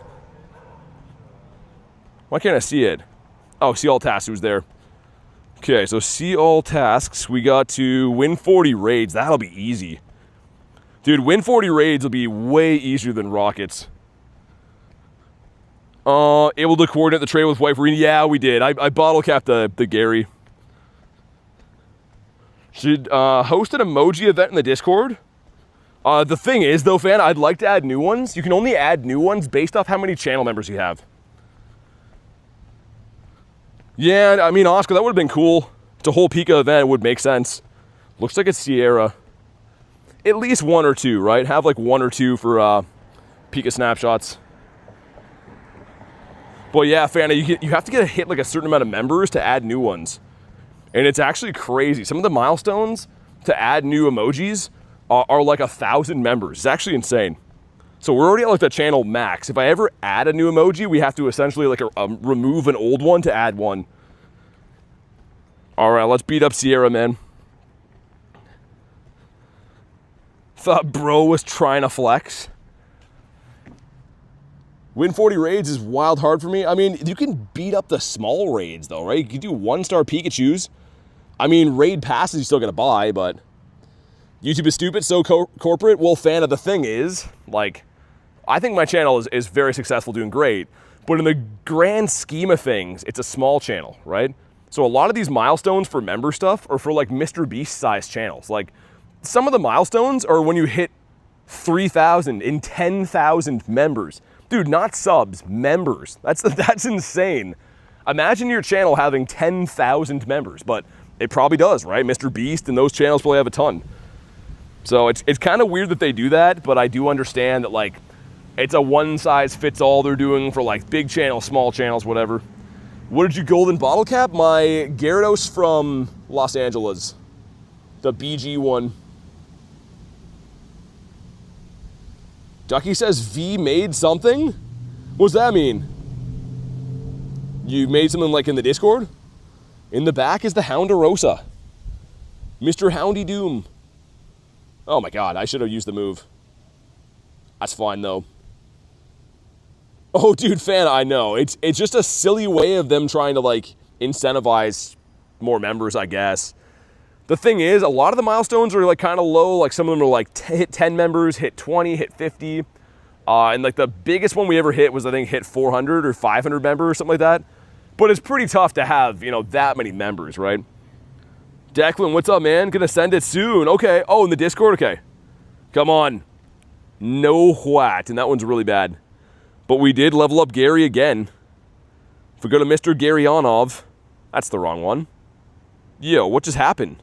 A: Why can't I see it? Oh, see all tasks, who's there? Okay, so see all tasks. We got to win 40 raids. That'll be easy. Dude, win 40 raids will be way easier than rockets. Able to coordinate the trade with Wife Rena. Yeah, we did. I bottle capped the Gary. Should host an emoji event in the Discord. The thing is, though, fan, I'd like to add new ones. You can only add new ones based off how many channel members you have. Yeah, I mean, Oscar, that would have been cool. It's a whole Pika event. It would make sense. Looks like it's Sierra. At least 1 or 2, right? Have like 1 or 2 for Pika snapshots. But yeah, fan, you have to get a hit like a certain amount of members to add new ones. And it's actually crazy. Some of the milestones to add new emojis are like 1,000 members. It's actually insane. So we're already at like the channel max. If I ever add a new emoji, we have to essentially like remove an old one to add one. All right, let's beat up Sierra, man. Thought bro was trying to flex. Win 40 raids is wild hard for me. I mean, you can beat up the small raids though, right? You can do 1-star Pikachus. I mean, raid passes you still gotta buy, but YouTube is stupid, so corporate. Well, fan of the thing is, like, I think my channel is very successful, doing great. But in the grand scheme of things, it's a small channel, right? So a lot of these milestones for member stuff are for like Mr. Beast size channels. Like some of the milestones are when you hit 3,000 and 10,000 members. Dude, not subs, members. That's insane. Imagine your channel having 10,000 members, but it probably does, right? Mr. Beast and those channels probably have a ton. So it's kind of weird that they do that, but I do understand that like it's a one size fits all they're doing for like big channels, small channels, whatever. What did you golden bottle cap? My Gyarados from Los Angeles. The BG one. Ducky says V made something? What does that mean? You made something like in the Discord? In the back is the Hounderosa. Mr. Houndy Doom. Oh my god, I should have used the move. That's fine though. Oh dude, fan, I know. It's just a silly way of them trying to like incentivize more members, I guess. The thing is, a lot of the milestones are like kind of low. Like some of them are like hit 10 members, hit 20, hit 50. And like the biggest one we ever hit was I think hit 400 or 500 members or something like that. But it's pretty tough to have, you know, that many members, right? Declan, what's up, man? Gonna send it soon. Okay. Oh, in the Discord? Okay. Come on. No what. And that one's really bad. But we did level up Gary again. If we go to Mr. Garyanov, that's the wrong one. Yo, what just happened?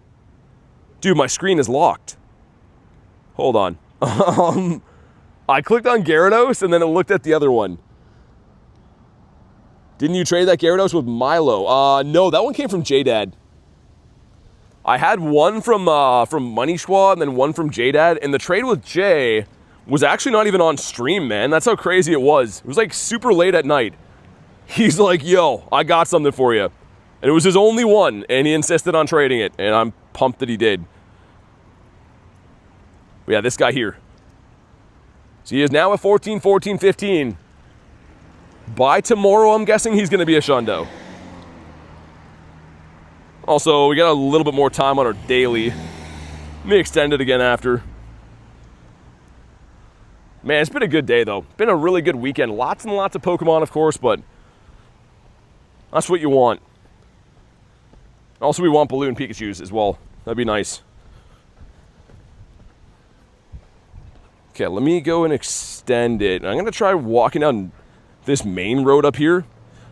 A: Dude, my screen is locked. Hold on. I clicked on Gyarados and then it looked at the other one. Didn't you trade that Gyarados with Milo? No, that one came from J-Dad. I had one from Money Squad and then one from J-Dad, and the trade with Jay was actually not even on stream, man. That's how crazy it was. It was like super late at night. He's like, yo, I got something for you. And it was his only one, and he insisted on trading it, and I'm pumped that he did. But yeah, this guy here. So he is now at 14, 14, 15. By tomorrow, I'm guessing he's going to be a Shundo. Also, we got a little bit more time on our daily. Let me extend it again after. Man, it's been a good day, though. Been a really good weekend. Lots and lots of Pokemon, of course, but that's what you want. Also, we want Balloon Pikachus as well. That'd be nice. Okay, let me go and extend it. I'm going to try walking down this main road up here.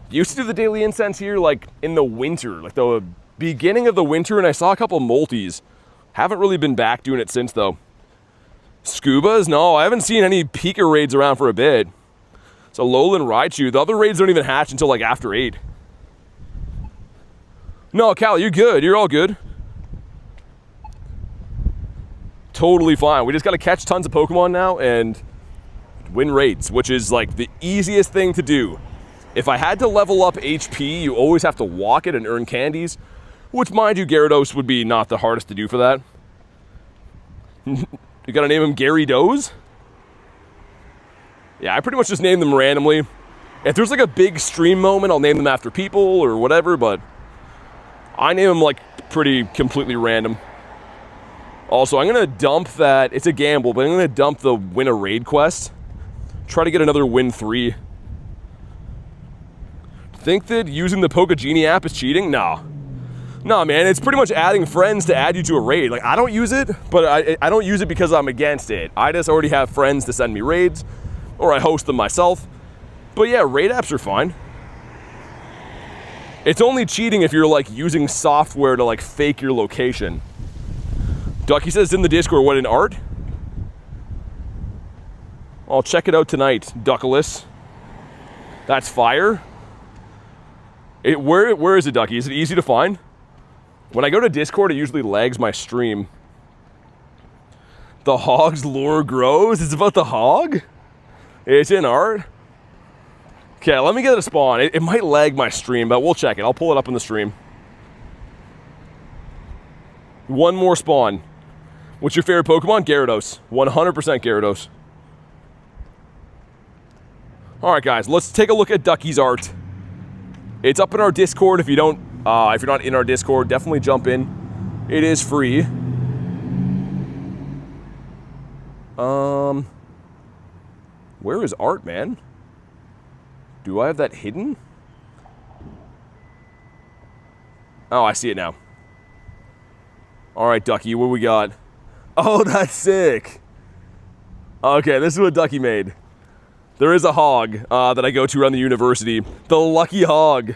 A: Used to do the daily incense here, like, in the winter. Like, the beginning of the winter, and I saw a couple multis. Haven't really been back doing it since, though. Scubas? No, I haven't seen any Pika raids around for a bit. It's a Alolan Raichu. The other raids don't even hatch until, like, after 8. No, Cal, you're good. You're all good. Totally fine. We just got to catch tons of Pokemon now and win raids, which is like the easiest thing to do. If I had to level up HP, you always have to walk it and earn candies, which, mind you, Gyarados would be not the hardest to do for that. You got to name him Gary Doze? Yeah, I pretty much just name them randomly. If there's like a big stream moment, I'll name them after people or whatever, but I name them like pretty completely random. Also, I'm going to dump that. It's a gamble, but I'm going to dump the win a raid quest. Try to get another win 3. Think that using the Pokegenie app is cheating? No. No, man. It's pretty much adding friends to add you to a raid. Like, I don't use it, but I don't use it because I'm against it. I just already have friends to send me raids, or I host them myself. But yeah, raid apps are fine. It's only cheating if you're like using software to like fake your location. Ducky says in the Discord, what, in art? I'll check it out tonight, Duckless. That's fire. Where is it, Ducky? Is it easy to find? When I go to Discord, it usually lags my stream. The hog's lore grows? It's about the hog? It's in art? Okay, let me get a spawn. It might lag my stream, but we'll check it. I'll pull it up on the stream. One more spawn. What's your favorite Pokemon? Gyarados. 100% Gyarados. Alright guys, let's take a look at Ducky's art. It's up in our Discord. If you don't, if you're not in our Discord, definitely jump in. It is free. Where is art, man? Do I have that hidden? Oh, I see it now. All right, Ducky, what we got? Oh, that's sick. Okay, this is what Ducky made. There is a hog that I go to around the university. The lucky hog.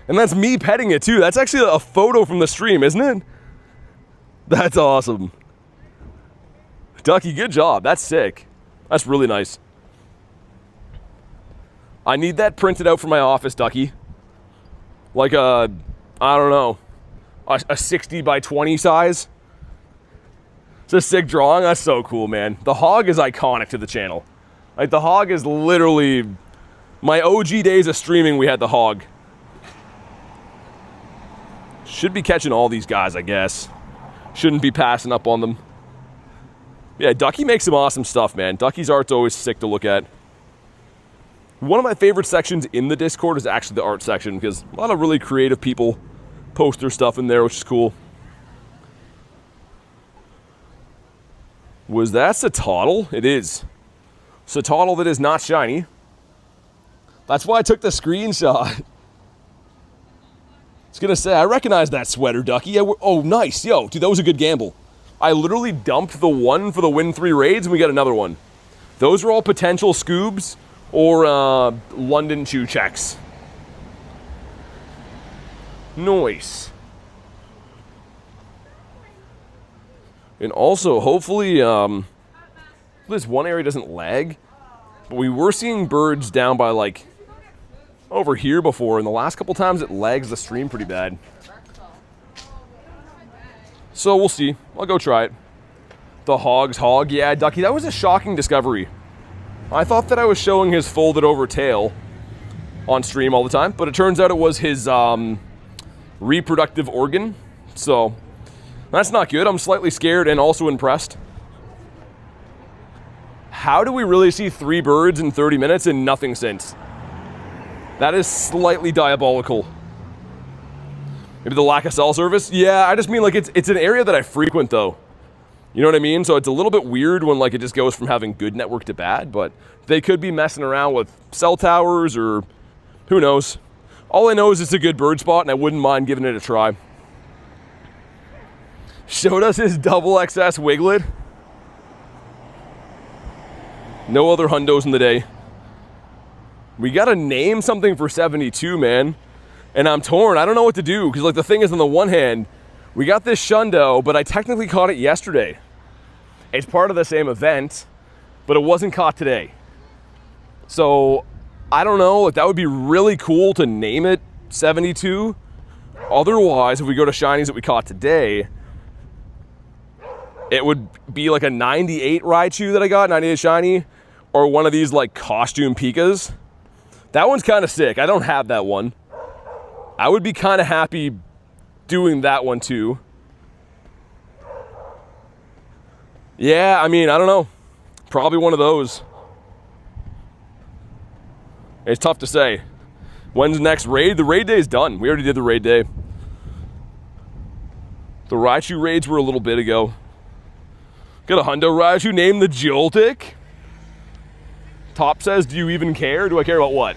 A: And that's me petting it, too. That's actually a photo from the stream, isn't it? That's awesome. Ducky, good job. That's sick. That's really nice. I need that printed out for my office, Ducky. Like a, I don't know, a 60 by 20 size. It's a sick drawing. That's so cool, man. The hog is iconic to the channel. Like, the hog is literally my OG days of streaming. We had the hog. Should be catching all these guys, I guess. Shouldn't be passing up on them. Yeah, Ducky makes some awesome stuff, man. Ducky's art's always sick to look at. One of my favorite sections in the Discord is actually the art section, because a lot of really creative people post their stuff in there, which is cool. Was that Satotl? It is. Satotl that is not shiny. That's why I took the screenshot. I was gonna say, I recognize that sweater, Ducky. Oh, nice. Yo, dude, that was a good gamble. I literally dumped the one for the win 3 raids, and we got another one. Those are all potential scoobs or London chew checks. Nice. And also, hopefully, this one area doesn't lag. But we were seeing birds down by, like, over here before, and the last couple times it lags the stream pretty bad. So we'll see. I'll go try it. The hog's hog. Yeah, Ducky, that was a shocking discovery. I thought that I was showing his folded over tail on stream all the time, but it turns out it was his reproductive organ. So that's not good. I'm slightly scared and also impressed. How do we really see 3 birds in 30 minutes and nothing since? That is slightly diabolical. Maybe the lack of cell service? Yeah, I just mean, like, it's an area that I frequent, though. You know what I mean? So it's a little bit weird when, like, it just goes from having good network to bad, but they could be messing around with cell towers or who knows. All I know is it's a good bird spot, and I wouldn't mind giving it a try. Showed us his double XS Wiglet. No other hundos in the day. We gotta name something for 72, man. And I'm torn. I don't know what to do, because, like, the thing is, on the one hand, we got this Shundo, but I technically caught it yesterday. It's part of the same event, but it wasn't caught today. So, I don't know. Like, that would be really cool to name it 72. Otherwise, if we go to shinies that we caught today, it would be like a 98 Raichu that I got, 98 shiny, or one of these, like, costume Pikas. That one's kind of sick. I don't have that one. I would be kind of happy doing that one too. Yeah, I mean, I don't know. Probably one of those. It's tough to say. When's the next raid? The raid day is done. We already did the raid day. The Raichu raids were a little bit ago. Got a Hundo Raichu named the Joltik. Top says, do you even care? Do I care about what?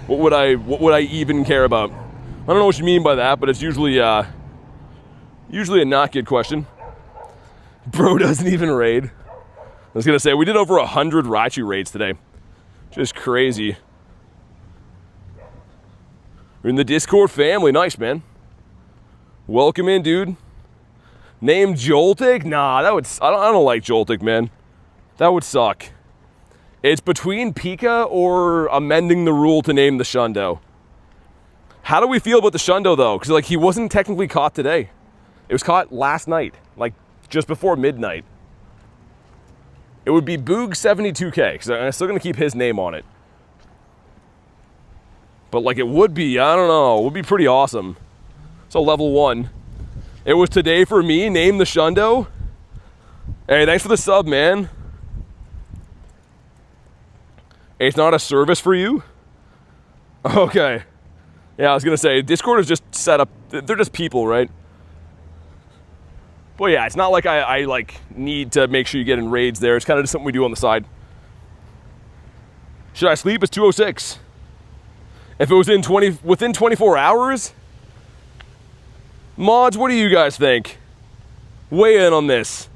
A: What would I even care about? I don't know what you mean by that, but it's usually a not good question. Bro doesn't even raid. I was gonna say, we did over 100 Raichu raids today. Just crazy. We're in the Discord family. Nice, man. Welcome in, dude. Name Joltik? Nah, I don't like Joltik, man. That would suck. It's between Pika or amending the rule to name the Shundo. How do we feel about the Shundo, though? Because, like, he wasn't technically caught today. It was caught last night, like, just before midnight. It would be Boog 72K, because I'm still going to keep his name on it. But, like, it would be, I don't know, it would be pretty awesome. So, level 1. It was today for me, name the Shundo. Hey, thanks for the sub, man. It's not a service for you? Okay. Yeah, I was gonna say, Discord is just set up, they're just people, right? Well, yeah, it's not like I like, need to make sure you get in raids there. It's kind of just something we do on the side. Should I sleep? It's 2:06. If it was within 24 hours, Mods, what do you guys think? Weigh in on this.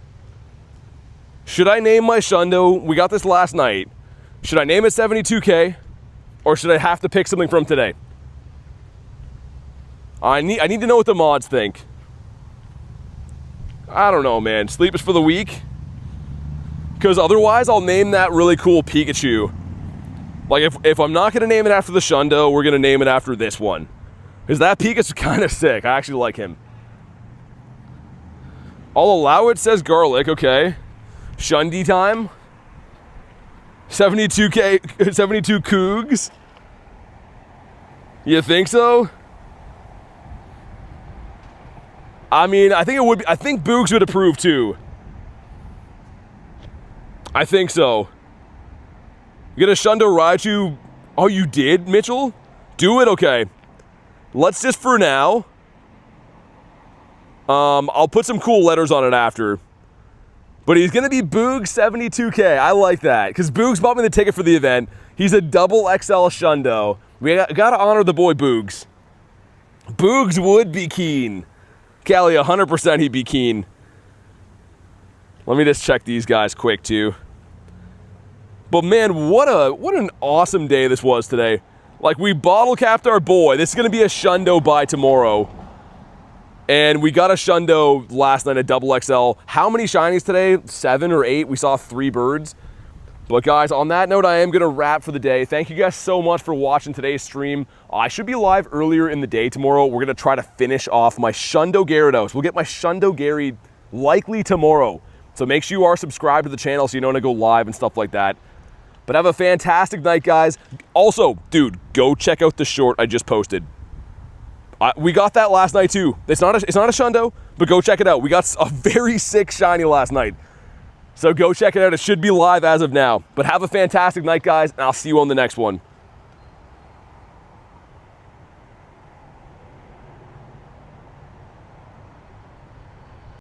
A: Should I name my Shundo? We got this last night. Should I name it 72K? Or should I have to pick something from today? I need to know what the mods think. I don't know, man. Sleep is for the weak. Because otherwise, I'll name that really cool Pikachu. Like, if I'm not going to name it after the Shundo, we're going to name it after this one. Because that Pikachu's kind of sick. I actually like him. I'll allow it, says Garlic. Okay. Shundi time. 72K, 72 Cougs. You think so? I mean, I think it would be, I think Boogs would approve too. I think so. You get a Shundo Raichu. Oh, you did, Mitchell? Do it? Okay. Let's just for now. I'll put some cool letters on it after. But he's going to be Boogs 72K. I like that. Because Boogs bought me the ticket for the event. He's a double XL Shundo. We got to honor the boy Boogs. Boogs would be keen. Callie, 100% he'd be keen. Let me just check these guys quick too. But man, what an awesome day this was today. Like, we bottle capped our boy. This is going to be a Shundo by tomorrow. And we got a Shundo last night, a double XL. How many shinies today? 7 or 8. We saw 3 birds. But guys, on that note, I am going to wrap for the day. Thank you guys so much for watching today's stream. I should be live earlier in the day tomorrow. We're going to try to finish off my Shundo Gyarados. We'll get my Shundo Gary likely tomorrow. So make sure you are subscribed to the channel so you know when I go live and stuff like that. But have a fantastic night, guys. Also, dude, go check out the short I just posted. We got that last night too. It's not a Shundo, but go check it out. We got a very sick shiny last night. So go check it out. It should be live as of now. But have a fantastic night, guys, and I'll see you on the next one.